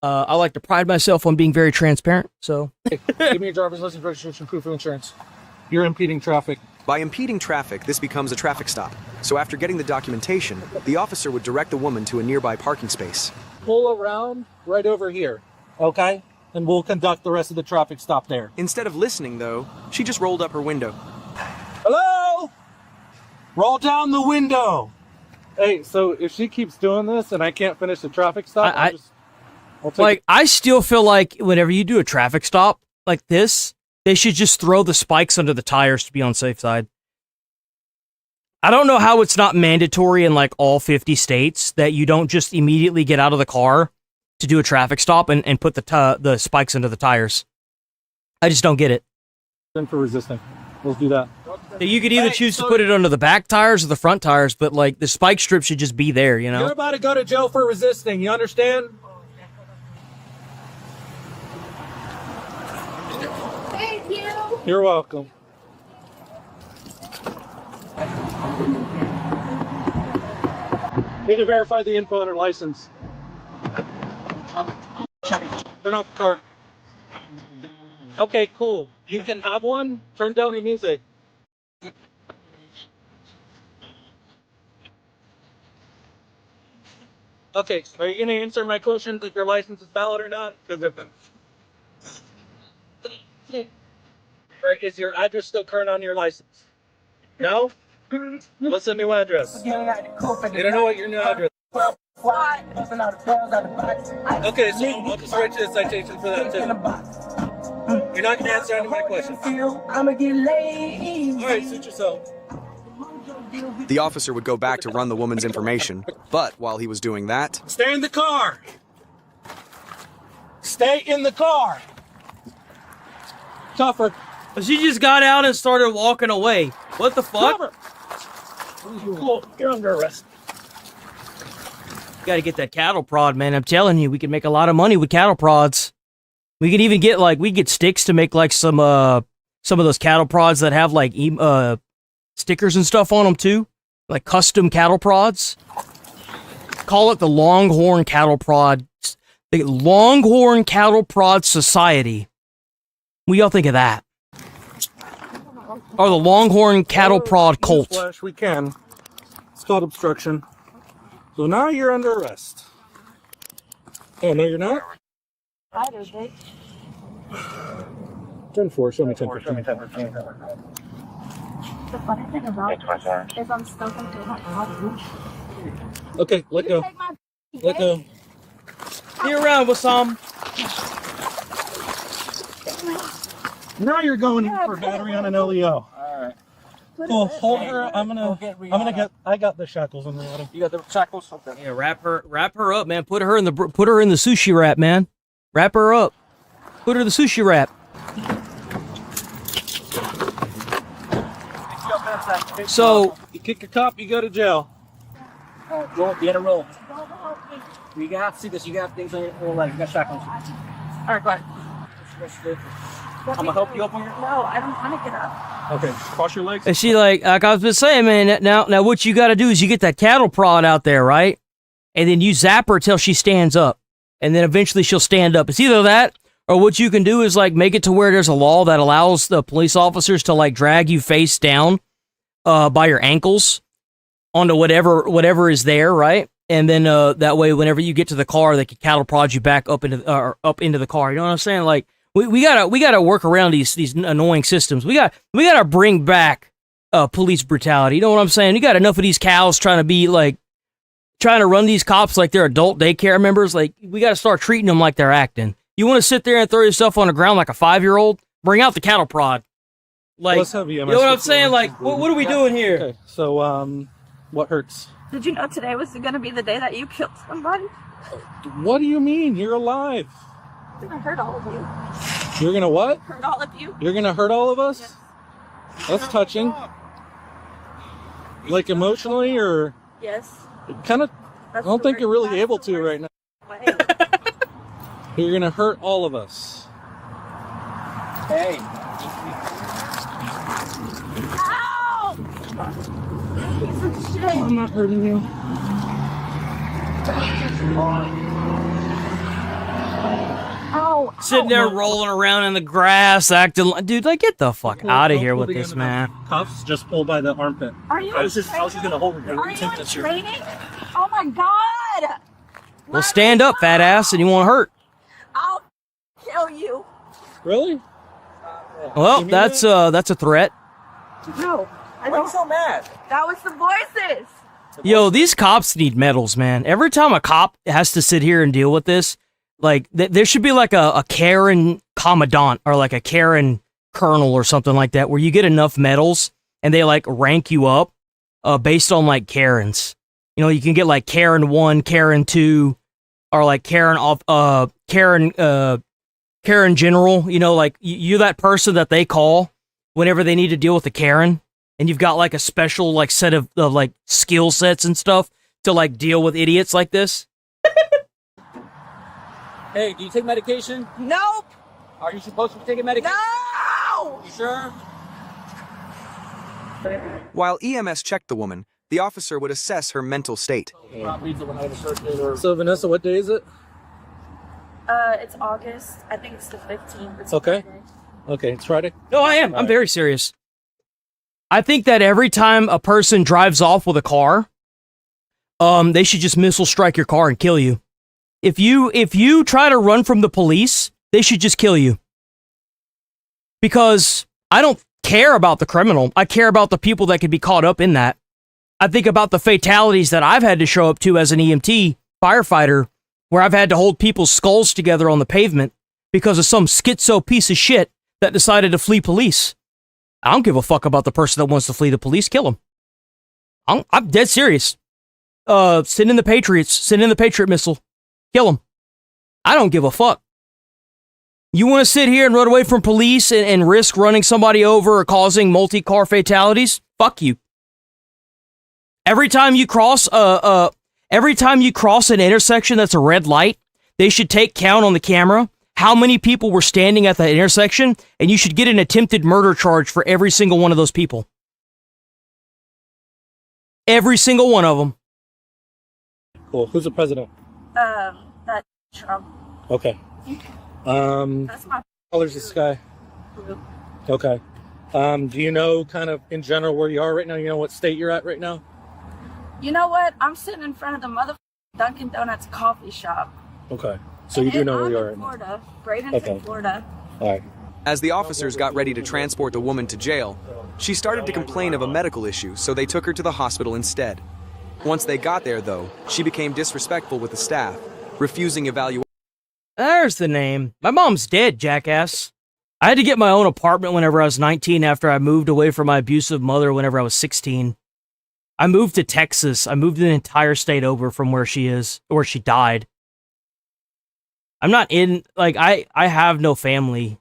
I like to pride myself on being very transparent, so. Give me your driver's license, registration, proof of insurance. You're impeding traffic. By impeding traffic, this becomes a traffic stop. So after getting the documentation, the officer would direct the woman to a nearby parking space. Pull around right over here, okay? And we'll conduct the rest of the traffic stop there. Instead of listening, though, she just rolled up her window. Hello? Roll down the window. Hey, so if she keeps doing this and I can't finish the traffic stop, I still feel like whenever you do a traffic stop like this, they should just throw the spikes under the tires to be on the safe side. I don't know how it's not mandatory in like all 50 states that you don't just immediately get out of the car to do a traffic stop and put the spikes under the tires. I just don't get it. Then for resisting. Let's do that. You could either choose to put it under the back tires or the front tires, but like the spike strip should just be there, you know? You're about to go to jail for resisting, you understand? Thank you. You're welcome. Need to verify the info on her license. Turn off the car. Okay, cool. You can have one. Turn down your music. Okay, are you going to answer my question if your license is valid or not? Or is your address still current on your license? No? What's the new address? You don't know what your new address is. Okay, so I'll just write you a citation for that too. You're not going to answer any of my questions. All right, suit yourself. The officer would go back to run the woman's information, but while he was doing that... Stay in the car! Stay in the car! Tougher. She just got out and started walking away. What the fuck? Cool, you're under arrest. You gotta get that cattle prod, man. I'm telling you, we can make a lot of money with cattle prods. We can even get we get sticks to make like some some of those cattle prods that have like stickers and stuff on them too, like custom cattle prods. Call it the Longhorn Cattle Prod, the Longhorn Cattle Prod Society. What do y'all think of that? Or the Longhorn Cattle Prod Cult? Newsflash, we can. It's called obstruction. So now you're under arrest. Oh, no, you're not? I do, Jake. 10-4, show me 10-15. The funny thing about this is I'm still going to do my Okay, let go. Let go. Be around with some. Now you're going in for battery on an LEO. Alright. Cool, hold her. I got the shackles on the bottom. You got the shackles? Okay. Yeah, wrap her up, man. Put her in the sushi wrap, man. Wrap her up. Put her in the sushi wrap. So you kick a cop, you go to jail. Roll, get a roll. You got to see this. You got things on your leg. You got shackles. All right, go ahead. I'm gonna help you open your. No, I don't want to get up. Okay, cross your legs. and she like I was just saying, man. Now what you got to do is you get that cattle prod out there, right? And then you zap her till she stands up, and then eventually she'll stand up. It's either that, or what you can do is like make it to where there's a law that allows the police officers to like drag you face down, by your ankles, onto whatever is there, right? And then that way, whenever you get to the car, they can cattle prod you back up into the car. You know what I'm saying? Like we gotta work around these annoying systems. We gotta bring back police brutality. You know what I'm saying? You got enough of these cows trying to run these cops like they're adult daycare members. Like we gotta start treating them like they're acting. You want to sit there and throw yourself on the ground like a 5-year-old? Bring out the cattle prod. Like, Let's have you know what I'm saying? Like, what are we doing here? Okay, so what hurts? Did you know today was going to be the day that you killed somebody? What do you mean? You're alive. I'm going to hurt all of you. You're gonna what? Hurt all of you. You're gonna hurt all of us? Yes. That's touching. Like emotionally, or Yes. kind of? I That's don't the think you're worst- really able to right now. way. You're gonna hurt all of us. Hey. Ow! Piece of shit. I'm not hurting you. Ow. Sitting there rolling around in the grass, acting like, dude, like, get the fuck out of here with this, man. Cuffs just pulled by the armpit. Are you I was just gonna hold her. Are you in training? Oh my god! Well, stand up, fat ass, and you won't hurt. I'll kill you. Really? Well, that's a threat. No. Why are you so mad? That was the voices. Yo, these cops need medals, man. Every time a cop has to sit here and deal with this, like, there should be like a Karen commandant or like a Karen colonel or something like that, where you get enough medals and they like rank you up based on like Karens. You know, you can get like Karen 1, Karen 2, or like Karen General. You know, like you're that person that they call whenever they need to deal with a Karen, and you've got like a special like set of like skill sets and stuff to like deal with idiots like this. Hey, do you take medication? Nope. Are you supposed to be taking medication? No. You sure? While EMS checked the woman, the officer would assess her mental state. So Vanessa, what day is it? It's August. I think it's the 15th. It's Okay. Friday. Okay, it's Friday. No, I am. I'm very serious. I think that every time a person drives off with a car, they should just missile strike your car and kill you. If you try to run from the police, they should just kill you. Because I don't care about the criminal. I care about the people that could be caught up in that. I think about the fatalities that I've had to show up to as an EMT firefighter, where I've had to hold people's skulls together on the pavement because of some schizo piece of shit that decided to flee police. I don't give a fuck about the person that wants to flee the police. Kill him. I'm dead serious. Send in the Patriots. Send in the Patriot missile. Kill him. I don't give a fuck. You want to sit here and run away from police and risk running somebody over or causing multi-car fatalities? Fuck you. Every time you cross an intersection that's a red light, they should take count on the camera how many people were standing at that intersection, and you should get an attempted murder charge for every single one of those people. Every single one of them. Cool. Who's the president? That Trump. Okay. That's my Colors of the sky. blue. Okay. Do you know kind of in general where you are right now? You know what state you're at right now? You know what? I'm sitting in front of the mother Dunkin' Donuts coffee shop. Okay. So you do know where you are I'm right in now. Florida. Braden's Okay. in Florida. All right. As the officers got ready to transport the woman to jail, she started to complain of a medical issue, so they took her to the hospital instead. Once they got there, though, she became disrespectful with the staff, refusing evaluation. There's the name. My mom's dead, jackass. I had to get my own apartment whenever I was 19 after I moved away from my abusive mother whenever I was 16. I moved to Texas. I moved the entire state over from where she is, where she died. I'm not in, like, I have no family.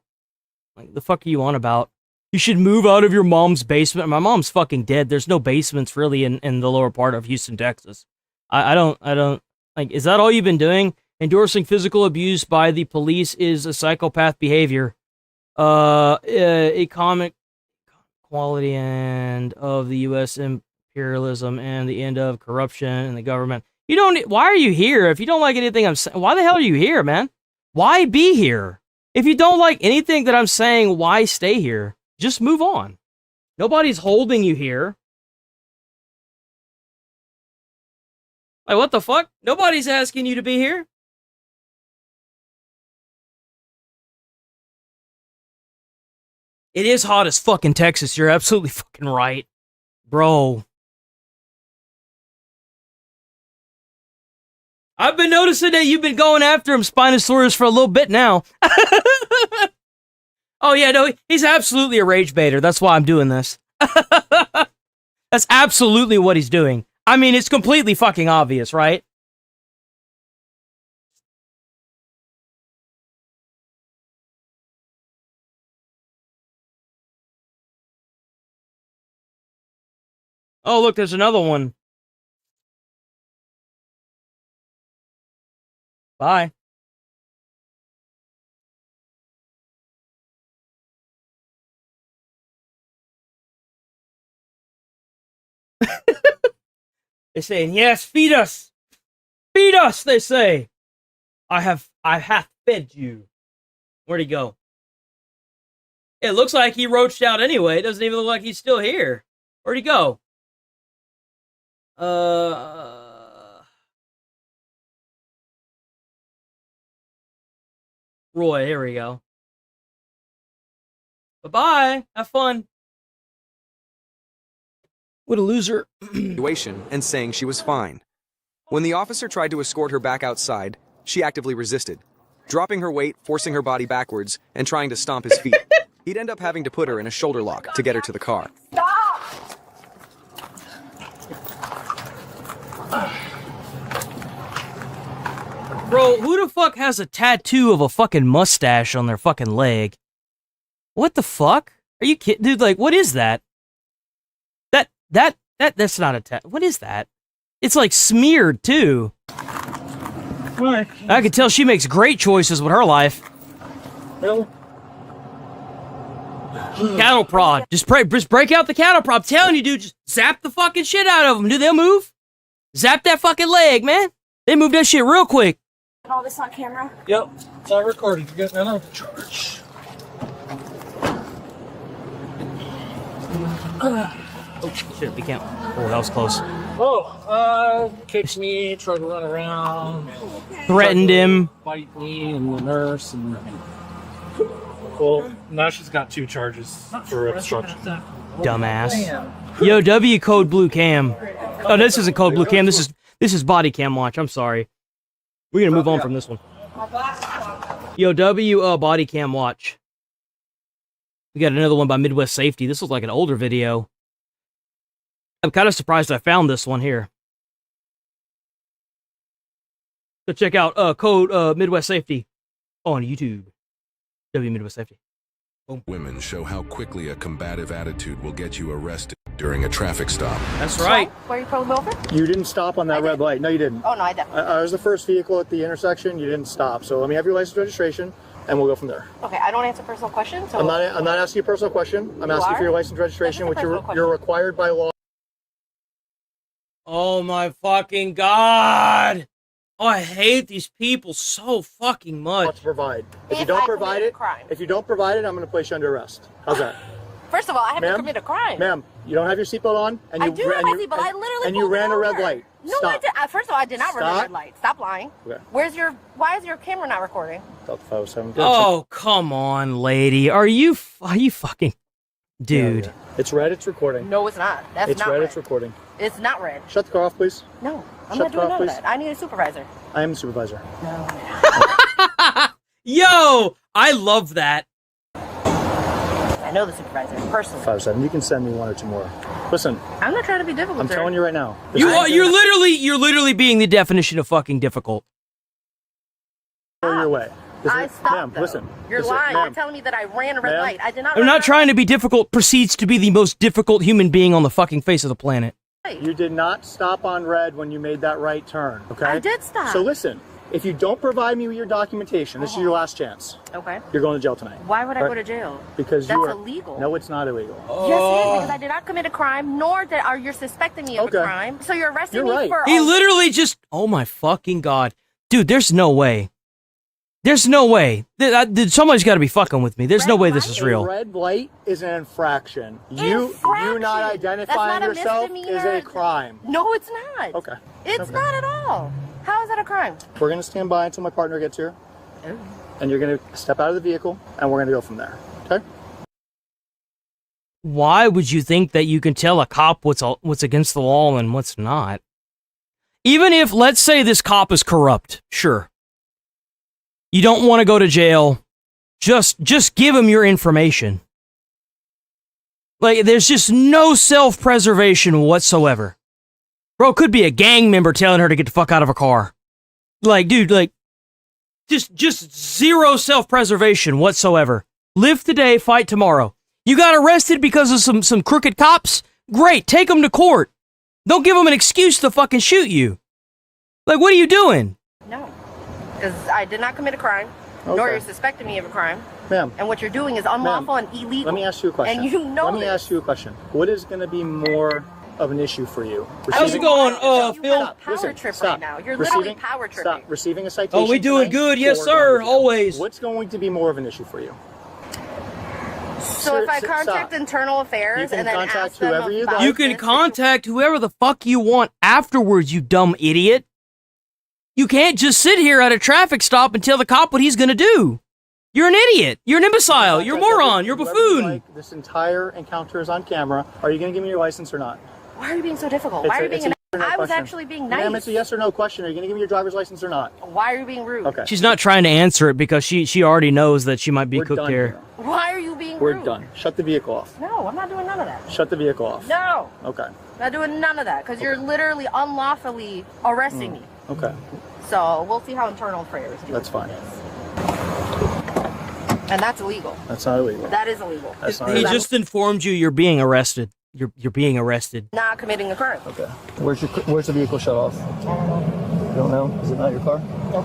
Like, the fuck are you on about? You should move out of your mom's basement. My mom's fucking dead. There's no basements really in the lower part of Houston, Texas. I don't, like, is that all you've been doing? Endorsing physical abuse by the police is a psychopath behavior. Economic quality and of the U.S. imperialism and the end of corruption in the government. You don't, why are you here? If you don't like anything I'm saying, why the hell are you here, man? Why be here? If you don't like anything that I'm saying, why stay here? Just move on. Nobody's holding you here. Like, what the fuck? Nobody's asking you to be here. It is hot as fuck in Texas. You're absolutely fucking right. Bro. I've been noticing that you've been going after him, Spinosaurus, for a little bit now. Oh, yeah, no, he's absolutely a rage baiter. That's why I'm doing this. That's absolutely what he's doing. I mean, it's completely fucking obvious, right? Oh, look, there's another one. Bye. They're saying, yes, feed us. Feed us, they say. I have fed you. Where'd he go? It looks like he roached out anyway. It doesn't even look like he's still here. Where'd he go? Roy, here we go. Bye-bye. Have fun. What a loser. And saying she was fine. When the officer tried to escort her back outside, she actively resisted, dropping her weight, forcing her body backwards, and trying to stomp his feet. He'd end up having to put her in a shoulder lock to get her to the car. Bro, who the fuck has a tattoo of a fucking mustache on their fucking leg? What the fuck? Are you kidding? Dude, like, what is that? That's not a tattoo. What is that? It's like smeared, too. What? I can tell she makes great choices with her life. Really? Cattle prod. Just break out the cattle prod. I'm telling you, dude, just zap the fucking shit out of them. Dude, they'll move. Zap that fucking leg, man. They move that shit real quick. And all this on camera? Yep. It's all recorded. You're getting another charge. Oh, shit, we can't. Oh, that was close. Kicked me, tried to run around. Threatened him. Bite me and the nurse. And well, now she's got 2 charges for obstruction. Dumbass. Yo, W code blue cam. Oh, this isn't code blue cam. This is body cam watch. I'm sorry. We're gonna move on from this one. Yo, W body cam watch. We got another one by Midwest Safety. This was like an older video. I'm kind of surprised I found this one here. So check out code Midwest Safety on YouTube. W Midwest Safety. Boom. Women show how quickly a combative attitude will get you arrested during a traffic stop. That's right. Were you pulling over? You didn't stop on that red light. No, you didn't. Oh, no, I definitely I was the first vehicle at the intersection. You didn't stop. So let me have your license registration. and we'll go from there. Okay, I don't answer personal questions. So I'm not asking you a personal question. I'm asking for your license registration, which you're required by law. Oh my fucking god! Oh, I hate these people so fucking much. To provide. If you don't provide it, I'm going to place you under arrest. How's that? First of all, I haven't committed a crime. Ma'am, you don't have your seatbelt on, and you I do have my seatbelt. I literally and you ran a red light. No, I did. First of all, I did not run a red light. Stop lying. Okay. Why is your camera not recording? Delta 507. Oh, come on, lady. Are you fucking... Dude. Yeah. It's red, it's recording. No, it's not. That's it's not red, red. it's recording. It's not red. Shut the car off, please. No, I'm Shut not the car doing off, none of please. that. I need a supervisor. I am the supervisor. No. Yo, I love that. I know the supervisor personally. 507. You can send me one or two more. Listen. I'm not trying to be difficult. I'm telling you right now. You're literally being the definition of fucking difficult. Go your way. I stopped. Ma'am, listen. You're lying. You're telling me that I ran a red light. I did not. I'm not trying to be difficult. Proceeds to be the most difficult human being on the fucking face of the planet. You did not stop on red when you made that right turn, okay? I did stop. So listen, if you don't provide me with your documentation, this is your last chance. Okay. You're going to jail tonight. Why would I go to jail? Because that's you are illegal. No, it's not illegal. Yes, it is, because I did not commit a crime, nor are you suspecting me of a crime. So you're arresting me for... He literally just... Oh my fucking god. Dude, there's no way. There's no way. Somebody's got to be fucking with me. There's no way this is real. A red light is an infraction. You not identifying yourself is a crime. No, it's not. Okay. It's not at all. How is that a crime? We're going to stand by until my partner gets here. And you're going to step out of the vehicle, and we're going to go from there. Okay? Why would you think that you can tell a cop what's against the law and what's not? Even if, let's say this cop is corrupt, sure. You don't want to go to jail. Just give him your information. Like, there's just no self-preservation whatsoever. Bro, could be a gang member telling her to get the fuck out of a car. Like, dude, like, just zero self-preservation whatsoever. Live today, fight tomorrow. You got arrested because of some crooked cops? Great, take them to court. Don't give them an excuse to fucking shoot you. Like, what are you doing? No. Because I did not commit a crime, nor you're suspecting me of a crime. Ma'am. And what you're doing is unlawful and illegal. Let me ask you a question. And you know Let me ask you a question. What is going to be more of an issue for you? How's it going, Phil? Power trip right now. You're literally power tripping. Stop. Receiving a citation. Oh, we doing good. Yes, sir. Always. What's going to be more of an issue for you? So if I contact internal affairs and then ask them about you can contact whoever the fuck you want afterwards, you dumb idiot. You can't just sit here at a traffic stop and tell the cop what he's gonna do. You're an idiot. You're an imbecile. You're a moron. You're a buffoon. This entire encounter is on camera. Are you going to give me your license or not? Why are you being so difficult? Why are you being an I was actually being nice. Ma'am, it's a yes or no question. Are you going to give me your driver's license or not? Why are you being rude? Okay. She's not trying to answer it because she already knows that she might be cooked here. Why are you being rude? We're done. Shut the vehicle off. No, I'm not doing none of that. Shut the vehicle off. No. Okay. I'm not doing none of that because you're literally unlawfully arresting me. Okay. So we'll see how internal affairs do. That's fine. And that's illegal. That's not illegal. That is illegal. That's not He illegal. just informed you you're being arrested. You're being arrested. Not committing a crime. Okay. Where's the vehicle shut off? You don't know? Is it not your car? No.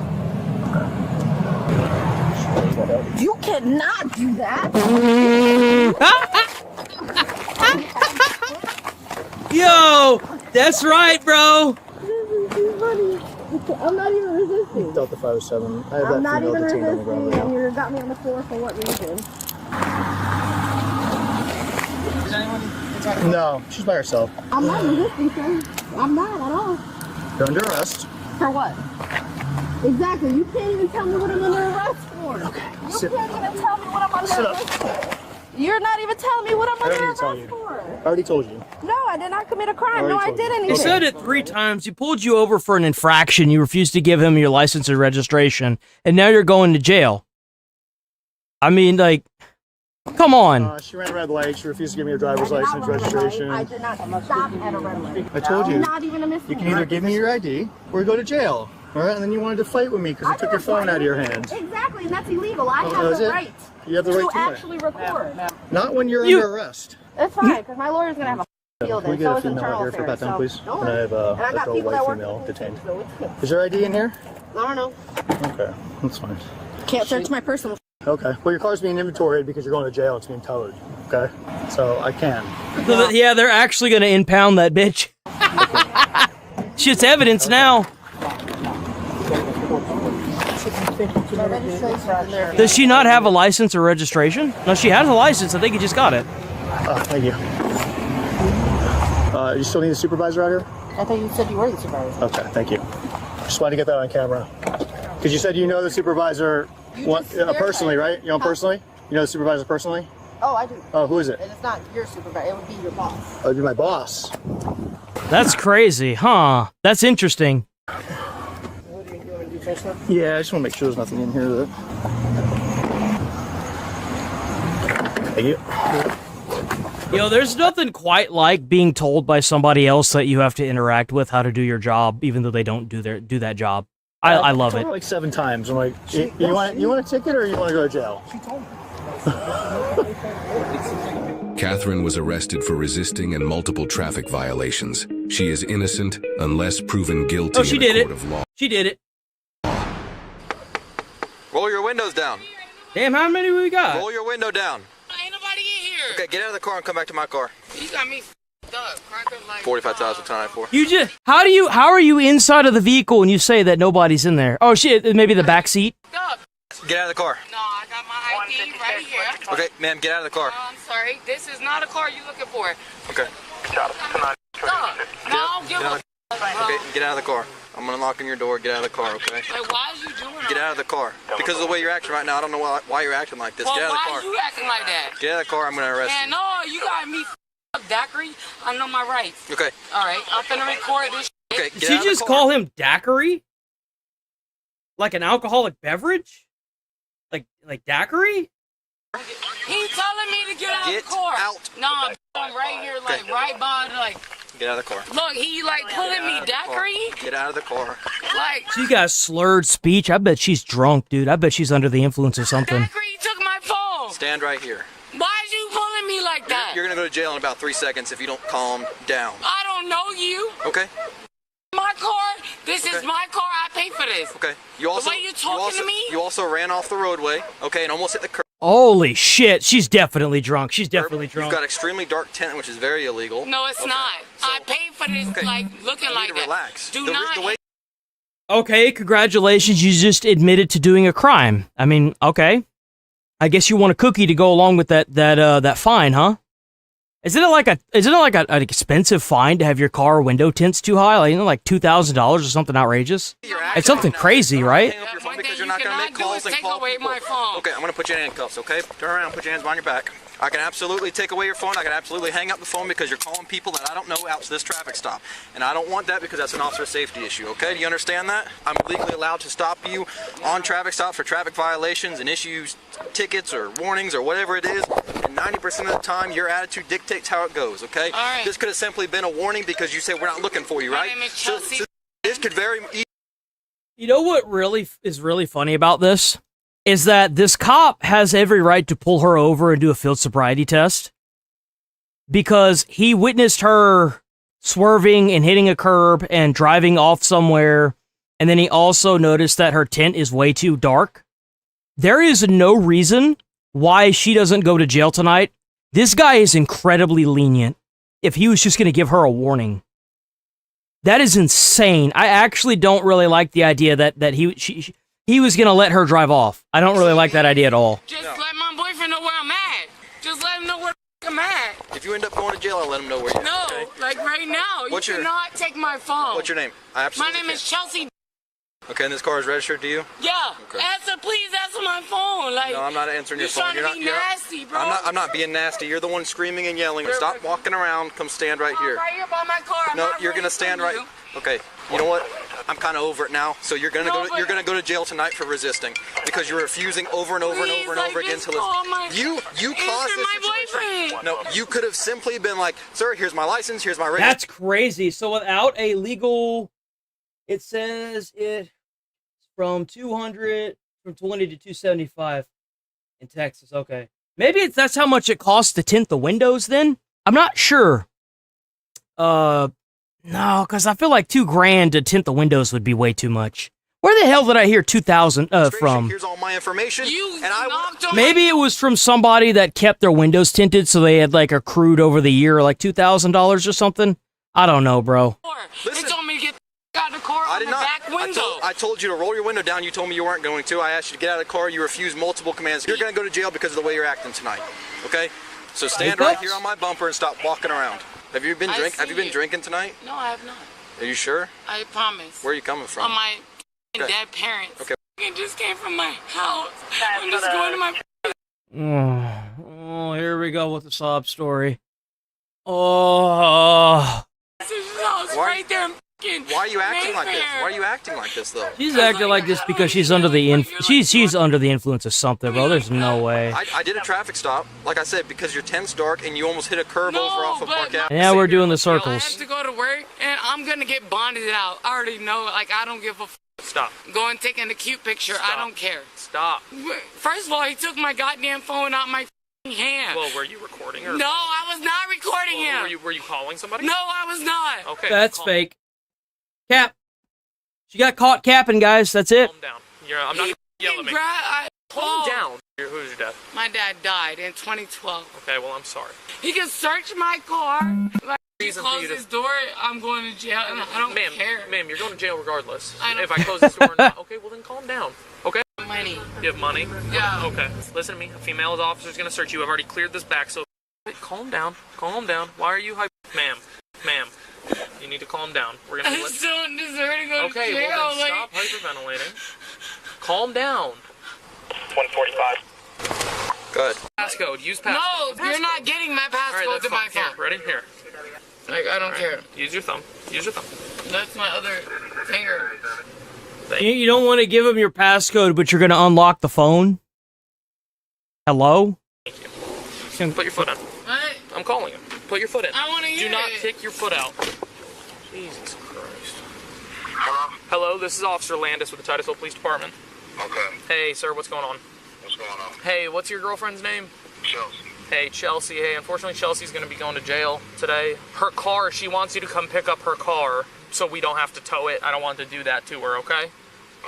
You cannot do that. Yo, that's right, bro. I'm not even resisting. Delta 507. I have I'm that not female even detained on the ground resisting, right and you got me on the floor for what reason? No, she's by herself. I'm not resisting, sir. I'm not at all. You're under arrest. For what? Exactly. You can't even tell me what I'm under arrest for. Okay. You can't even tell me what I'm under Sit arrest for. You're not even telling me what I'm under arrest for. I already told you. No, I did not commit a crime. No, I didn't. He said it 3 times. He pulled you over for an infraction. You refused to give him your license and registration, and now you're going to jail. I mean, like, come on. She ran a red light. She refused to give me her driver's license, registration. I did not stop at a red light. I told you. Not even a misdemeanor. You can either give me your ID or go to jail. All right, and then you wanted to fight with me because you took your phone out of your hands. Exactly, and that's illegal. I Oh, have is the it? right You have the right to to what? actually record. Not when you're under arrest. It's fine, because my lawyer's going to have a field Can we in, get so a it's female out internal here for affairs. pat down, please? Don't And I have a and I got adult people white that work female with me, detained. so it's good. Is there ID in here? I don't know. Okay, that's fine. Can't search my personal Okay. Well, your car's being inventoried because you're going to jail. It's being towed. Okay. So I can. Yeah, they're actually going to impound that bitch. Shit's evidence now. Does she not have a license or registration? No, she has a license. I think you just got it. Oh, thank you. You still need a supervisor out here? I thought you said you were the supervisor. Okay, thank you. Just wanted to get that on camera. Because you said you know the supervisor personally, right? You know him personally? You know the supervisor personally? Oh, I do. Oh, who is it? And it's not your supervisor. It would be your boss. Oh, it'd be my boss. That's crazy, huh? That's interesting. Yeah, I just want to make sure there's nothing in here that... Thank you. There's nothing quite like being told by somebody else that you have to interact with how to do your job, even though they don't do that job. I love it. Like 7 times. I'm like, you want a ticket or you want to go to jail? She told me. Catherine was arrested for resisting and multiple traffic violations. She is innocent unless proven guilty she in a did court it. of law. She did it. Roll your windows down. Damn, how many we got? Roll your window down. Ain't nobody in here. Okay, get out of the car and come back to my car. You got me f***ed up. Crack up like 45,000 ton I-4. You just how are you inside of the vehicle and you say that nobody's in there? Oh shit, maybe the back seat. Get out of the car. No, I got my ID right here. Okay, ma'am, get out of the car. I'm sorry. This is not a car you looking for. Okay. Stop. No, give a Okay, get out of the car. I'm gonna knock on your door. Get out of the car, okay? Like, why is you doing Get out of the car. Because of the way you're acting right now, I don't know why you're acting like this. Well, Get out of the why car. are you acting like that? Get out of the car. I'm gonna arrest Man, you. no, you got me up, daiquiri. I know my rights. Okay. All right, I'm finna record this shit. Okay, Did you just call him daiquiri? Like an alcoholic beverage? Like daiquiri? He telling me to get out of the car. No, I'm right here, like right by, like. Get out of the car. Look, he like pulling me daiquiri. Get out of the car. Like. She got slurred speech. I bet she's drunk, dude. I bet she's under the influence of something. Daiquiri took my phone. Stand right here. Why is you pulling me like that? You're gonna go to jail in about 3 seconds if you don't calm down. I don't know you. Okay. My car. This is my car. I pay for this. Okay. You also. The way you talking to me. You also ran off the roadway. Okay, and almost hit the curb. Holy shit, she's definitely drunk. She's definitely drunk. You've got extremely dark tint, which is very illegal. No, it's not. I paid for this, like, looking like that. Relax. Do not. Okay, congratulations. You just admitted to doing a crime. I mean, okay. I guess you want a cookie to go along with that fine, huh? Isn't it like an expensive fine to have your car window tints too high? Like $2,000 or something outrageous? It's something crazy, right? Because you're not going to make calls and call people. My phone. Okay, I'm going to put you in handcuffs, okay? Turn around, put your hands behind your back. I can absolutely take away your phone. I can absolutely hang up the phone because you're calling people that I don't know out to this traffic stop. And I don't want that because that's an officer safety issue, okay? Do you understand that? I'm legally allowed to stop you on traffic stops for traffic violations and issue tickets or warnings or whatever it is. And 90% of the time, your attitude dictates how it goes, okay? All right. This could have simply been a warning because you said we're not looking for you, right? My name is Chelsea. So this could very You know what really is really funny about this? Is that this cop has every right to pull her over and do a field sobriety test because he witnessed her swerving and hitting a curb and driving off somewhere, and then he also noticed that her tint is way too dark. There is no reason why she doesn't go to jail tonight. This guy is incredibly lenient if he was just going to give her a warning. That is insane. I actually don't really like the idea that he was going to let her drive off. I don't really like that idea at all. Just let my boyfriend know where I'm at. Just let him know where I'm at. If you end up going to jail, I'll let him know where you're at. No, okay? like right now. What's you cannot take my phone. What's your name? I absolutely My name is Chelsea. Okay, and this car is registered to you? Yeah. Okay. Please answer my phone. Like, no, I'm not answering your phone. You're trying to be nasty, bro. I'm not being nasty. You're the one screaming and yelling. Stop walking around. Come stand right here. I'm right here by my car. No, you're gonna stand right. Okay. You know what? I'm kind of over it now. So you're gonna go to jail tonight for resisting because you're refusing over and over and over and over again to listen. You caused this situation. No, you could have simply been like, sir, here's my license. Here's my registration. That's crazy. So without a legal, it says it from 220 to 275 in Texas. Okay, maybe that's how much it costs to tint the windows. Then I'm not sure. No, because I feel like $2,000 to tint the windows would be way too much. Where the hell did I hear 2,000 from? Here's all my information. Maybe it was from somebody that kept their windows tinted, so they had like accrued over the year like $2,000 or something. I don't know, bro. They told me to get out of the car on the back window. I told you to roll your window down. You told me you weren't going to. I asked you to get out of the car. You refused multiple commands. You're going to go to jail because of the way you're acting tonight. Okay? So stand right here on my bumper and stop walking around. Have you been drinking tonight? No, I have not. Are you sure? I promise. Where are you coming from? On my dead parents. Okay. It just came from my house. I'm just going to my. Oh, here we go with the sob story. Oh. Right there. Why are you acting like this? Why are you acting like this, though? She's acting like this because she's under the she's under the influence of something, bro. There's no way. I did a traffic stop, like I said, because your tent's dark and you almost hit a curve over off of Park Avenue. Yeah, we're doing the I circles. have to go to work, and I'm gonna get bonded out. I already know. Like, I don't give a. Stop. Go and take in a cute picture. Stop. I don't care. Stop. First of all, he took my goddamn phone out my hand. Well, were you recording her? No, I was not recording him. Were you calling somebody? No, I was not. Okay. That's fake. Cap. She got caught capping, guys. That's it. Calm down. I'm not gonna yell at me. Calm down. Who's your dad? My dad died in 2012. Okay, well, I'm sorry. He can search my car. Like, he closed his door, I'm going to jail, and I don't care. Ma'am, you're going to jail regardless. I don't if I close this door or not. Okay, well, then calm down. Okay? Money. You have money? Yeah. Okay. Listen to me. A female officer's going to search you. I've already cleared this back, so calm down. Calm down. Why are you Ma'am. You need to calm down. We're gonna. I just don't deserve to go to jail. Okay, well then stop hyperventilating. Calm down. 145. Good. Passcode. Use passcode. No, you're not getting my passcode to my phone. Ready? Here. Like, I don't care. Use your thumb. Use your thumb. That's my other finger. You don't want to give him your passcode, but you're going to unlock the phone? Hello? Thank you. Put your foot in. What? I'm calling him. Put your foot in. I want to hear Do not it. kick your foot out. Jesus Christ. Hello, this is Officer Landis with the Titusville Police Department. Okay. Hey, sir, what's going on? What's going on? Hey, what's your girlfriend's name? Chelsea. Hey, Chelsea. Hey, unfortunately, Chelsea's going to be going to jail today. Her car, she wants you to come pick up her car so we don't have to tow it. I don't want to do that to her, okay?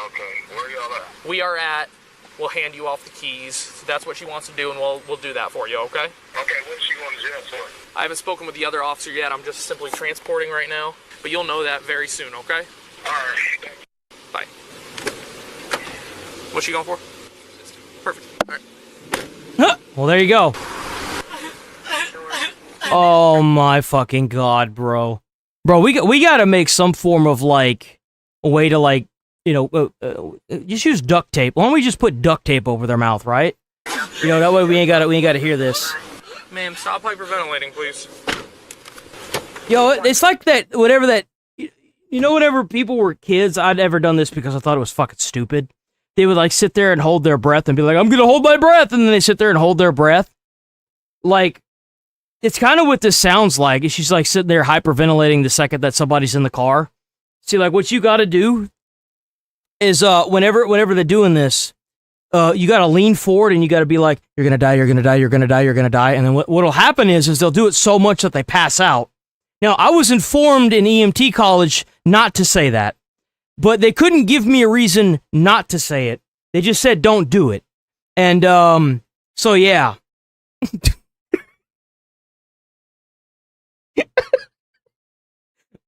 Okay. Where y'all at? We are at, we'll hand you off the keys. That's what she wants to do, and we'll do that for you, okay? Okay, what's she going to jail for? I haven't spoken with the other officer yet. I'm just simply transporting right now. But you'll know that very soon, okay? All right. Bye. What's she going for? Perfect. All right. Well, there you go. Oh my fucking god, bro. Bro, we gotta make some form of, like, a way to, like, you know, just use duct tape. Why don't we just put duct tape over their mouth, right? You know, that way we ain't gotta hear this. Ma'am, stop hyperventilating, please. Yo, it's like that, whatever that, you know, whenever people were kids, I'd never done this because I thought it was fucking stupid. They would, like, sit there and hold their breath and be like, I'm gonna hold my breath, and then they sit there and hold their breath. Like, it's kind of what this sounds like. She's, like, sitting there hyperventilating the second that somebody's in the car. See, like, what you gotta do is, whenever they're doing this, you gotta lean forward and you gotta be like, you're gonna die, you're gonna die, you're gonna die, you're gonna die, and then what'll happen is they'll do it so much that they pass out. Now, I was informed in EMT college not to say that, but they couldn't give me a reason not to say it. They just said, don't do it. And, so yeah.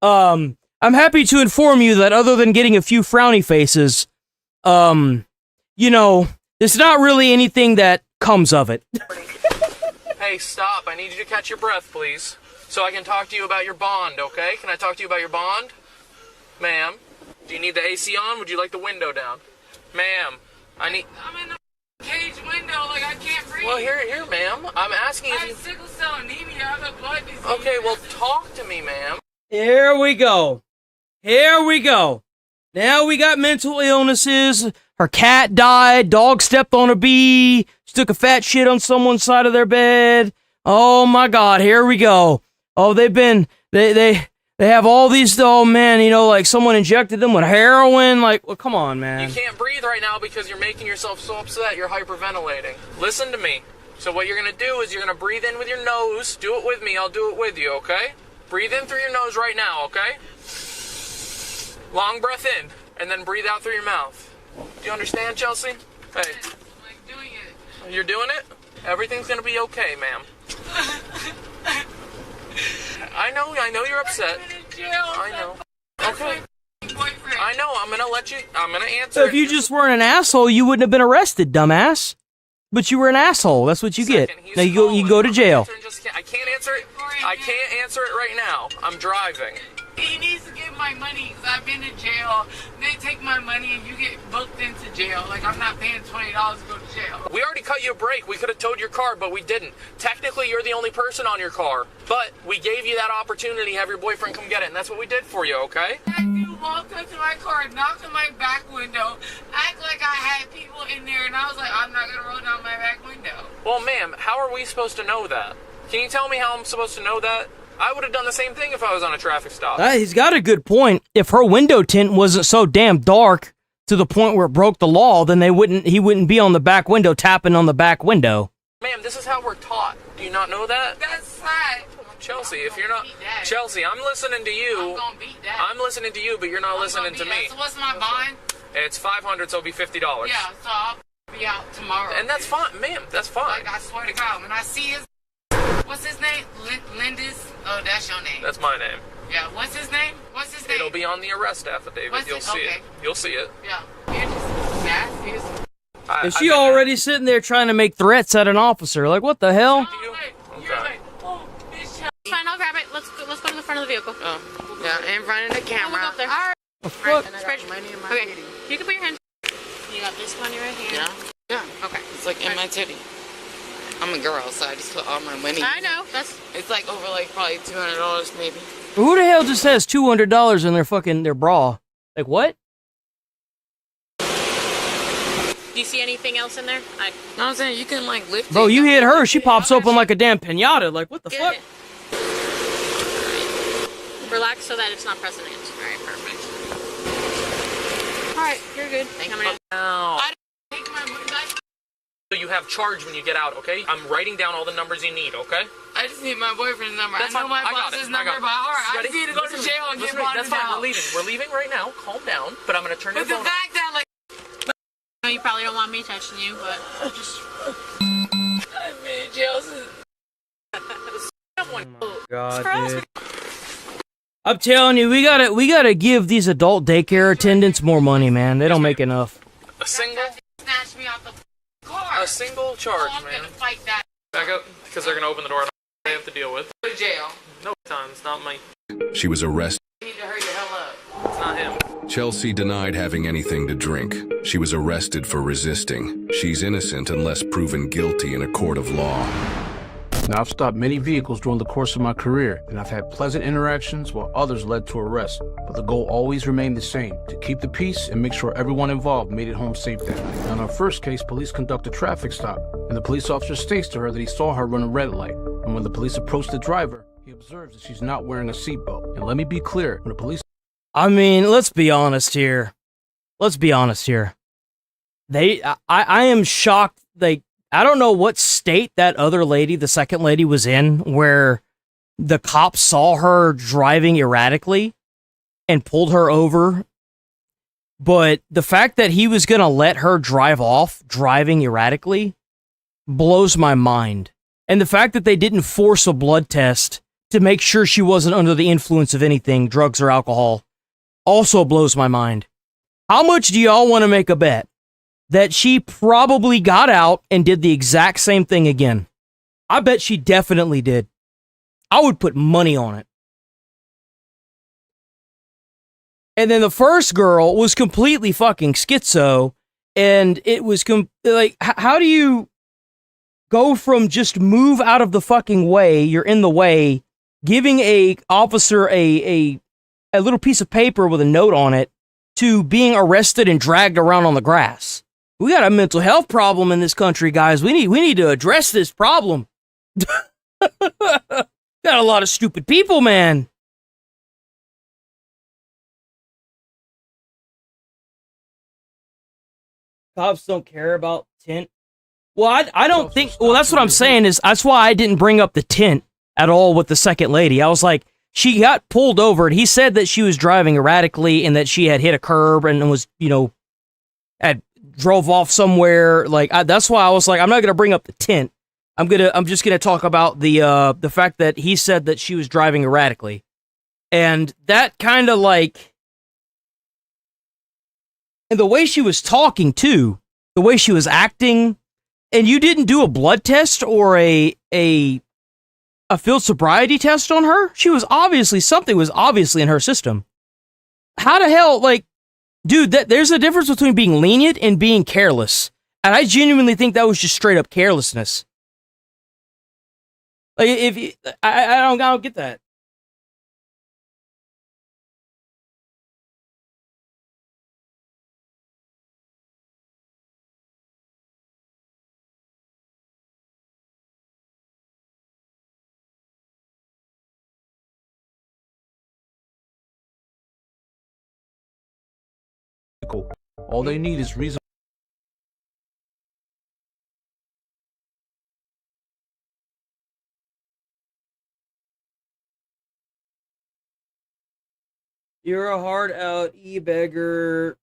I'm happy to inform you that other than getting a few frowny faces, you know, there's not really anything that comes of it. Hey, stop. I need you to catch your breath, please. So I can talk to you about your bond, okay? Can I talk to you about your bond? Ma'am, do you need the AC on? Would you like the window down? Ma'am, I'm in the cage window, like, I can't breathe. Well, here, ma'am. I'm asking if I have sickle cell anemia. I have a blood disease. Okay, well, talk to me, ma'am. Here we go. Here we go. Now we got mental illnesses. Her cat died. Dog stepped on a bee. She took a fat shit on someone's side of their bed. Oh my God, here we go. Oh, they have all these, oh man, you know, like someone injected them with heroin. Like, well, come on, man. You can't breathe right now because you're making yourself so upset. You're hyperventilating. Listen to me. So what you're going to do is you're going to breathe in with your nose. Do it with me. I'll do it with you, okay? Breathe in through your nose right now, okay? Long breath in. and then breathe out through your mouth. Do you understand, Chelsea? Hey. I'm doing it. You're doing it? Everything's gonna be okay, ma'am. I know you're upset. I know. Okay. I know, I'm gonna answer. So if you just weren't an asshole, you wouldn't have been arrested, dumbass. But you were an asshole. That's what you get. Now you can go to jail. I can't answer it. I can't answer it right now. I'm driving. He needs to get my money because I've been in jail. They take my money and you get booked into jail. Like, I'm not paying $20 to go to jail. We already cut you a break. We could have towed your car, but we didn't. Technically, you're the only person on your car. But we gave you that opportunity to have your boyfriend come get it, and that's what we did for you, okay? You walked up to my car, knocked on my back window, act like I had people in there, and I was like, I'm not going to roll down my back window. Well, ma'am, how are we supposed to know that? Can you tell me how I'm supposed to know that? I would have done the same thing if I was on a traffic stop. He's got a good point. If her window tint wasn't so damn dark to the point where it broke the law, then he wouldn't be on the back window tapping on the back window. Ma'am, this is how we're taught. Do you not know that? That's sad. Chelsea, if you're not... Chelsea, I'm listening to you. I'm going to beat that. I'm listening to you, but you're not listening to me. So what's my bond? It's 500, so it'll be $50. Yeah, so I'll be out tomorrow. And that's fine, ma'am. That's fine. Like, I swear to God, when I see his... What's his name? Lindis? Oh, that's your name. That's my name. Yeah, what's his name? What's his name? It'll be on the arrest affidavit. You'll see it. You'll see it. Yeah. You're just nasty. And she already sitting there trying to make threats at an officer. Like, what the hell? Okay. Fine, I'll grab it. Let's go to the front of the vehicle. Oh, yeah, in front of the camera. We'll go up there. All right. The fuck? And I got money in my Okay, titty. you can put your hands. You got this money right here. Yeah. Yeah. Okay. It's like in my titty. I'm a girl, so I just put all my money. I know. It's like over like probably $200 maybe. Who the hell just has $200 in their bra? Like, what? Do you see anything else in there? No, I'm saying you can like lift Bro, it. you hit her, she pops open like a damn pinata. Like, what the fuck? Relax so that it's not pressing it. Alright, perfect. Alright, you're good. Thank you. I take my money back. So you have charge when you get out, okay? I'm writing down all the numbers you need, okay? I just need my boyfriend's number. That's I know fine. my I got boss's it. number by heart. I Ready? just need to go to Listen jail and me. get Listen me. bonded That's fine. out. We're leaving. We're leaving right now. Calm down. But I'm gonna turn your But the phone off. fact that like I know you probably don't want me touching you, but just... I'm in jail. God, dude. I'm telling you, we gotta give these adult daycare attendants more money, man. They don't make enough. A single? Snatch me out the car. A single charge, I'm man. gonna fight that. Back up, because they're gonna open the door and they have to deal with. Go to jail. No time. It's not me. She was arrested. You need to hurry the hell up. It's not him. Chelsea denied having anything to drink. She was arrested for resisting. She's innocent unless proven guilty in a court of law. Now, I've stopped many vehicles during the course of my career, and I've had pleasant interactions while others led to arrest. But the goal always remained the same, to keep the peace and make sure everyone involved made it home safe that night. Now, in our first case, police conduct a traffic stop, and the police officer states to her that he saw her run a red light. And when the police approach the driver, he observes that she's not wearing a seatbelt. And let me be clear, when the police... I mean, let's be honest here. I am shocked. I don't know what state that other lady, the second lady, was in, where the cops saw her driving erratically and pulled her over. But the fact that he was going to let her drive off driving erratically blows my mind. And the fact that they didn't force a blood test to make sure she wasn't under the influence of anything, drugs or alcohol, also blows my mind. How much do y'all want to make a bet that she probably got out and did the exact same thing again? I bet she definitely did. I would put money on it. And then the first girl was completely fucking schizo, and it was like, how do you go from just move out of the fucking way, you're in the way, giving a officer a little piece of paper with a note on it, to being arrested and dragged around on the grass? We got a mental health problem in this country, guys. We need to address this problem. Got a lot of stupid people, man. Cops don't care about tint. Well, I don't think... Well, that's what I'm saying is... That's why I didn't bring up the tint at all with the second lady. I was like, she got pulled over, and he said that she was driving erratically and that she had hit a curb and was, had drove off somewhere. Like, that's why I was like, I'm not gonna bring up the tint. I'm just gonna talk about the fact that he said that she was driving erratically, and that kind of like, and the way she was talking too, the way she was acting, and you didn't do a blood test or a field sobriety test on her. She was obviously, something was obviously in her system. How the hell, like, dude, there's a difference between being lenient and being careless. And I genuinely think that was just straight up carelessness. Like, if you, I don't get that. All they need is reason. You're a hard out e-beggar.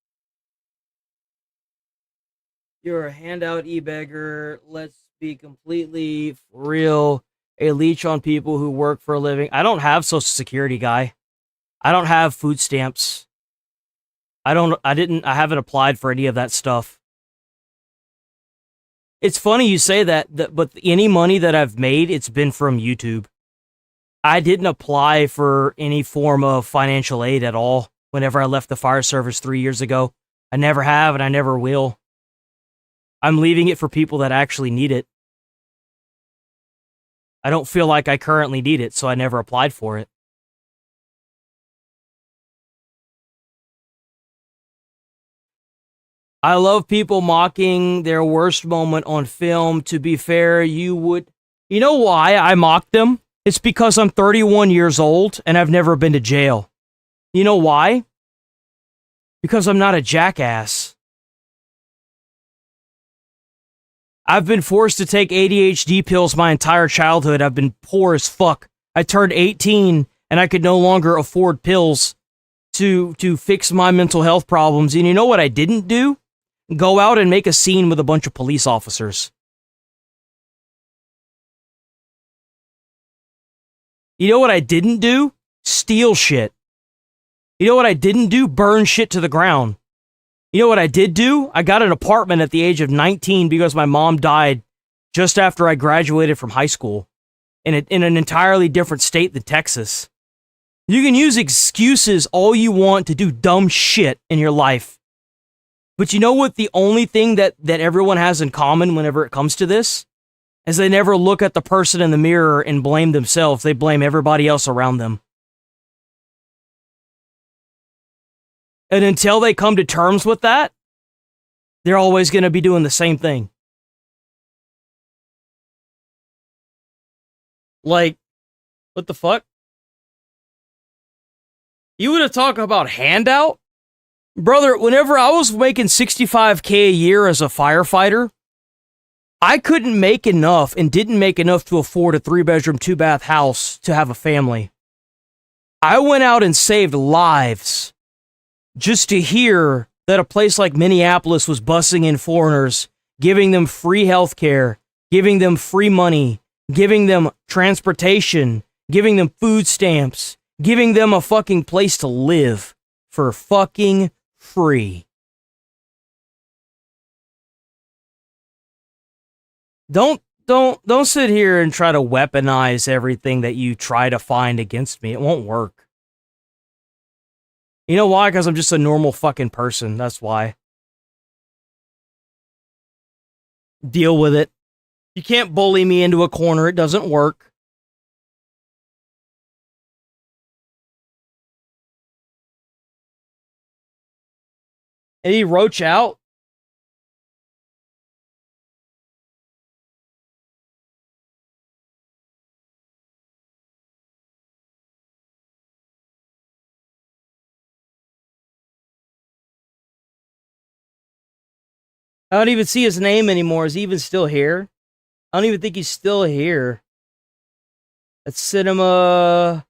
You're a handout e-beggar. Let's be completely for real. A leech on people who work for a living. I don't have Social Security, guy. I don't have food stamps. I haven't applied for any of that stuff. It's funny you say that, but any money that I've made, it's been from YouTube. I didn't apply for any form of financial aid at all whenever I left the fire service 3 years ago. I never have, and I never will. I'm leaving it for people that actually need it. I don't feel like I currently need it, so I never applied for it. I love people mocking their worst moment on film. To be fair, you know why I mocked them? It's because I'm 31 years old and I've never been to jail. You know why? Because I'm not a jackass. I've been forced to take ADHD pills my entire childhood. I've been poor as fuck. I turned 18 and I could no longer afford pills to fix my mental health problems. And you know what I didn't do? Go out and make a scene with a bunch of police officers. You know what I didn't do? Steal shit. You know what I didn't do? Burn shit to the ground. You know what I did do? I got an apartment at the age of 19 because my mom died just after I graduated from high school in an entirely different state than Texas. You can use excuses all you want to do dumb shit in your life. But you know what the only thing that everyone has in common whenever it comes to this? Is they never look at the person in the mirror and blame themselves. They blame everybody else around them. And until they come to terms with that, they're always going to be doing the same thing. Like, what the fuck? You would have talked about handout? Brother, whenever I was making $65K a year as a firefighter, I couldn't make enough and didn't make enough to afford a 3-bedroom, 2-bath house to have a family. I went out and saved lives just to hear that a place like Minneapolis was bussing in foreigners, giving them free health care, giving them free money, giving them transportation, giving them food stamps, giving them a fucking place to live for fucking free. Don't sit here and try to weaponize everything that you try to find against me. It won't work. You know why? Because I'm just a normal fucking person. That's why. Deal with it. You can't bully me into a corner. It doesn't work. And he roach out. I don't even see his name anymore. Is he even still here? I don't even think he's still here. That's Cinema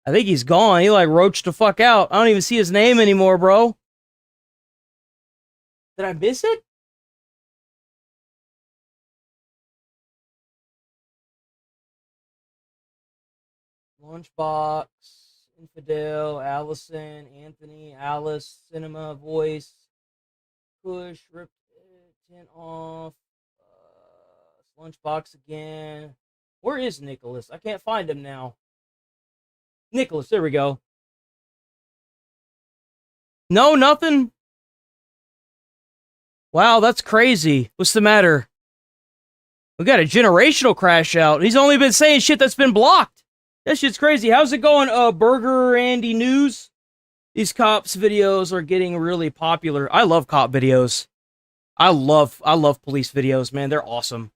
I think he's gone. He like roached the fuck out. I don't even see his name anymore, bro. Did I miss it? Lunchbox, Infidel, Allison, Anthony, Alice, Cinema, Voice, Push, Ripped, 10 off, Lunchbox again. Where is Nicholas? I can't find him now. Nicholas, there we go. No, nothing. Wow, that's crazy. What's the matter? We got a generational crash out. He's only been saying shit that's been blocked. That shit's crazy. How's it going, Burger Andy News? These cops videos are getting really popular. I love cop videos. I love police videos, man. They're awesome.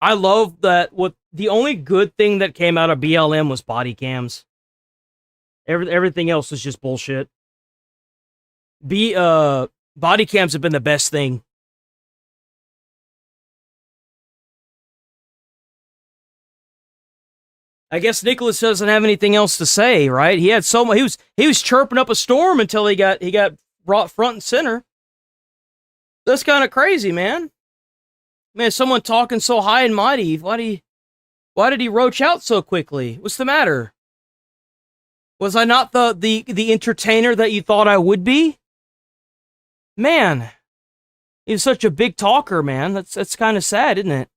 I love that the only good thing that came out of BLM was body cams. Everything else was just bullshit. Body cams have been the best thing. I guess Nicholas doesn't have anything else to say, right? He had so much. He was chirping up a storm until he got brought front and center. That's kind of crazy, man. Man, someone talking so high and mighty. Why did he roach out so quickly? What's the matter? Was I not the entertainer that you thought I would be? Man, he's such a big talker, man. That's kind of sad, isn't it?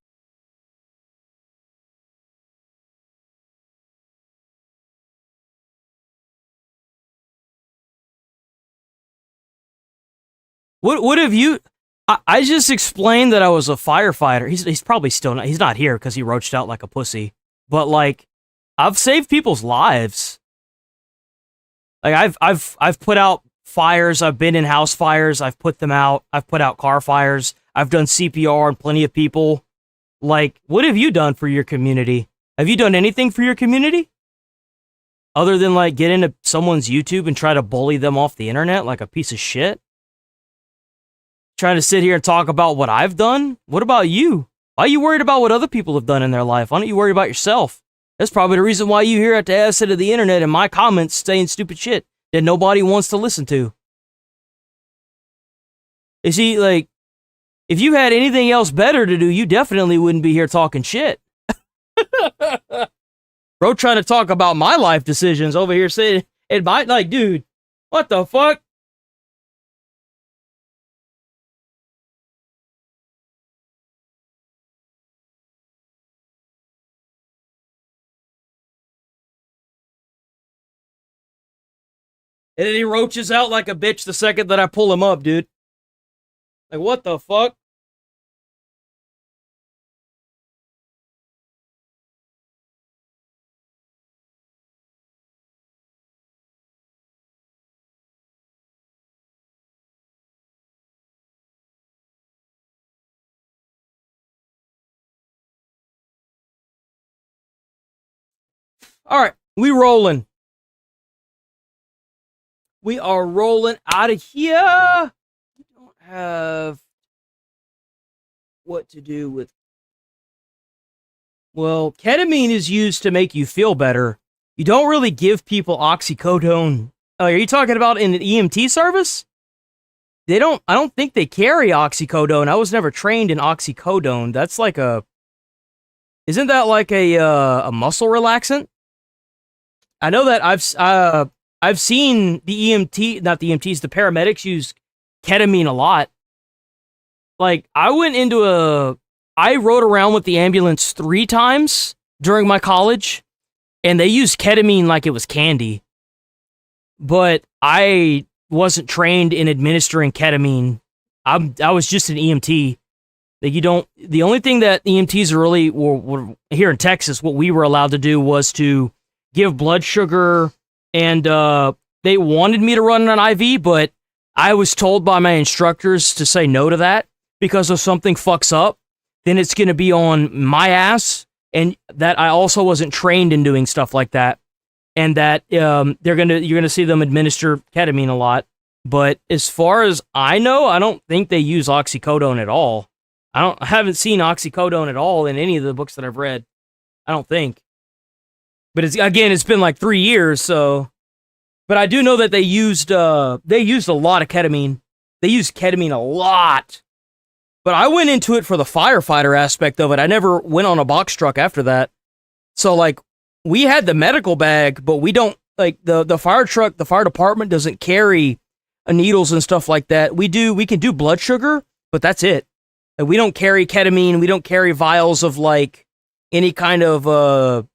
What have you... I just explained that I was a firefighter. He's probably still not... He's not here because he roached out like a pussy. But, like, I've saved people's lives. Like, I've put out fires. I've been in house fires. I've put them out. I've put out car fires. I've done CPR on plenty of people. Like, what have you done for your community? Have you done anything for your community? Other than, like, get into someone's YouTube and try to bully them off the internet like a piece of shit? Trying to sit here and talk about what I've done? What about you? Why are you worried about what other people have done in their life? Why don't you worry about yourself? That's probably the reason why you here at the asset of the internet in my comments saying stupid shit that nobody wants to listen to. You see, like, if you had anything else better to do, you definitely wouldn't be here talking shit. Bro trying to talk about my life decisions over here saying, it might, like, dude, what the fuck? And then he roaches out like a bitch the second that I pull him up, dude. Like, what the fuck? All right, we rolling. We are rolling out of here. We don't have what to do with... Well, ketamine is used to make you feel better. You don't really give people oxycodone. Oh, are you talking about in an EMT service? I don't think they carry oxycodone. I was never trained in oxycodone. That's like isn't that like a muscle relaxant? I know that I've seen the the paramedics use ketamine a lot. Like, I rode around with the ambulance 3 times during my college, and they used ketamine like it was candy. But I wasn't trained in administering ketamine. I was just an EMT. Like, the only thing that EMTs are really, were here in Texas, what we were allowed to do was to give blood sugar. And they wanted me to run an IV, but I was told by my instructors to say no to that because if something fucks up, then it's going to be on my ass, and that I also wasn't trained in doing stuff like that, and that you're gonna see them administer ketamine a lot. But as far as I know, I don't think they use oxycodone at all. I haven't seen oxycodone at all in any of the books that I've read. I don't think. But it's been like 3 years, so. But I do know that they used a lot of ketamine. They used ketamine a lot. But I went into it for the firefighter aspect of it. I never went on a box truck after that. So like we had the medical bag, but we don't like the fire truck, the fire department doesn't carry needles and stuff like that. We can do blood sugar, but that's it. Like, we don't carry ketamine, we don't carry vials of like any kind of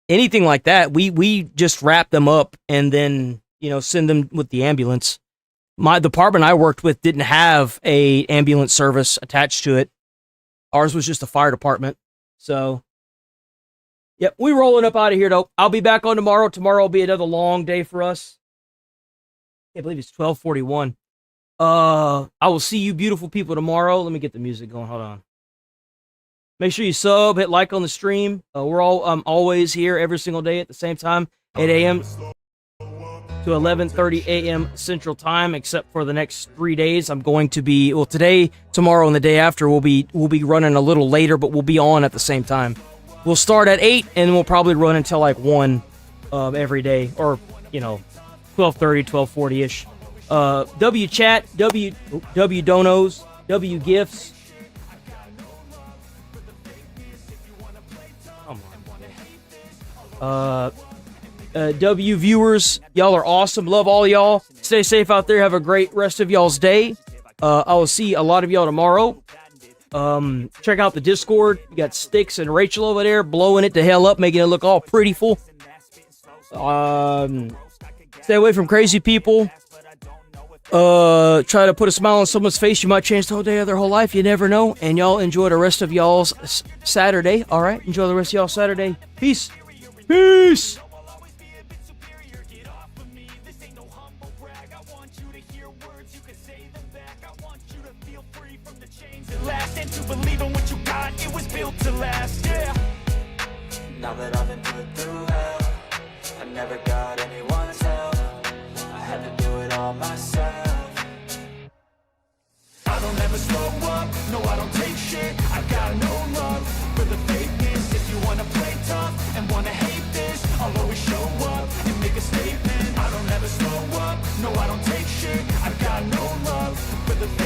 anything like that. We just wrap them up and then, send them with the ambulance. My department I worked with didn't have a ambulance service attached to it. Ours was just a fire department. So, yep, we rolling up out of here though. I'll be back on tomorrow. Tomorrow will be another long day for us. I believe it's 12:41. I will see you beautiful people tomorrow. Let me get the music going. Hold on. Make sure you sub, hit like on the stream. I'm always here every single day at the same time, 8 a.m. to 11:30 a.m. Central Time, except for the next 3 days. I'm going to be, today, tomorrow, and the day after, we'll be running a little later, but we'll be on at the same time. We'll start at 8, and we'll probably run until like 1 every day, or, 12:30, 12:40-ish. W chat, W donos, W gifts. W viewers, y'all are awesome. Love all y'all. Stay safe out there. Have a great rest of y'all's day. I will see a lot of y'all tomorrow. Check out the Discord. You got Sticks and Rachel over there blowing it to hell up, making it look all prettyful. Stay away from crazy people. Try to put a smile on someone's face. You might change the whole day of their whole life. You never know. And y'all enjoy the rest of y'all's Saturday. All right. Enjoy the rest of y'all's Saturday. Peace. Peace. Last and to believe in what you got, it was built to last, yeah. Now that I've been put through hell, I never got anyone's help. I had to do it all myself. I don't ever slow up, no I don't take shit. I got no love for the fakeness. If you wanna play tough and wanna hate this, I'll always show up and make a statement. I don't ever slow up, no I don't take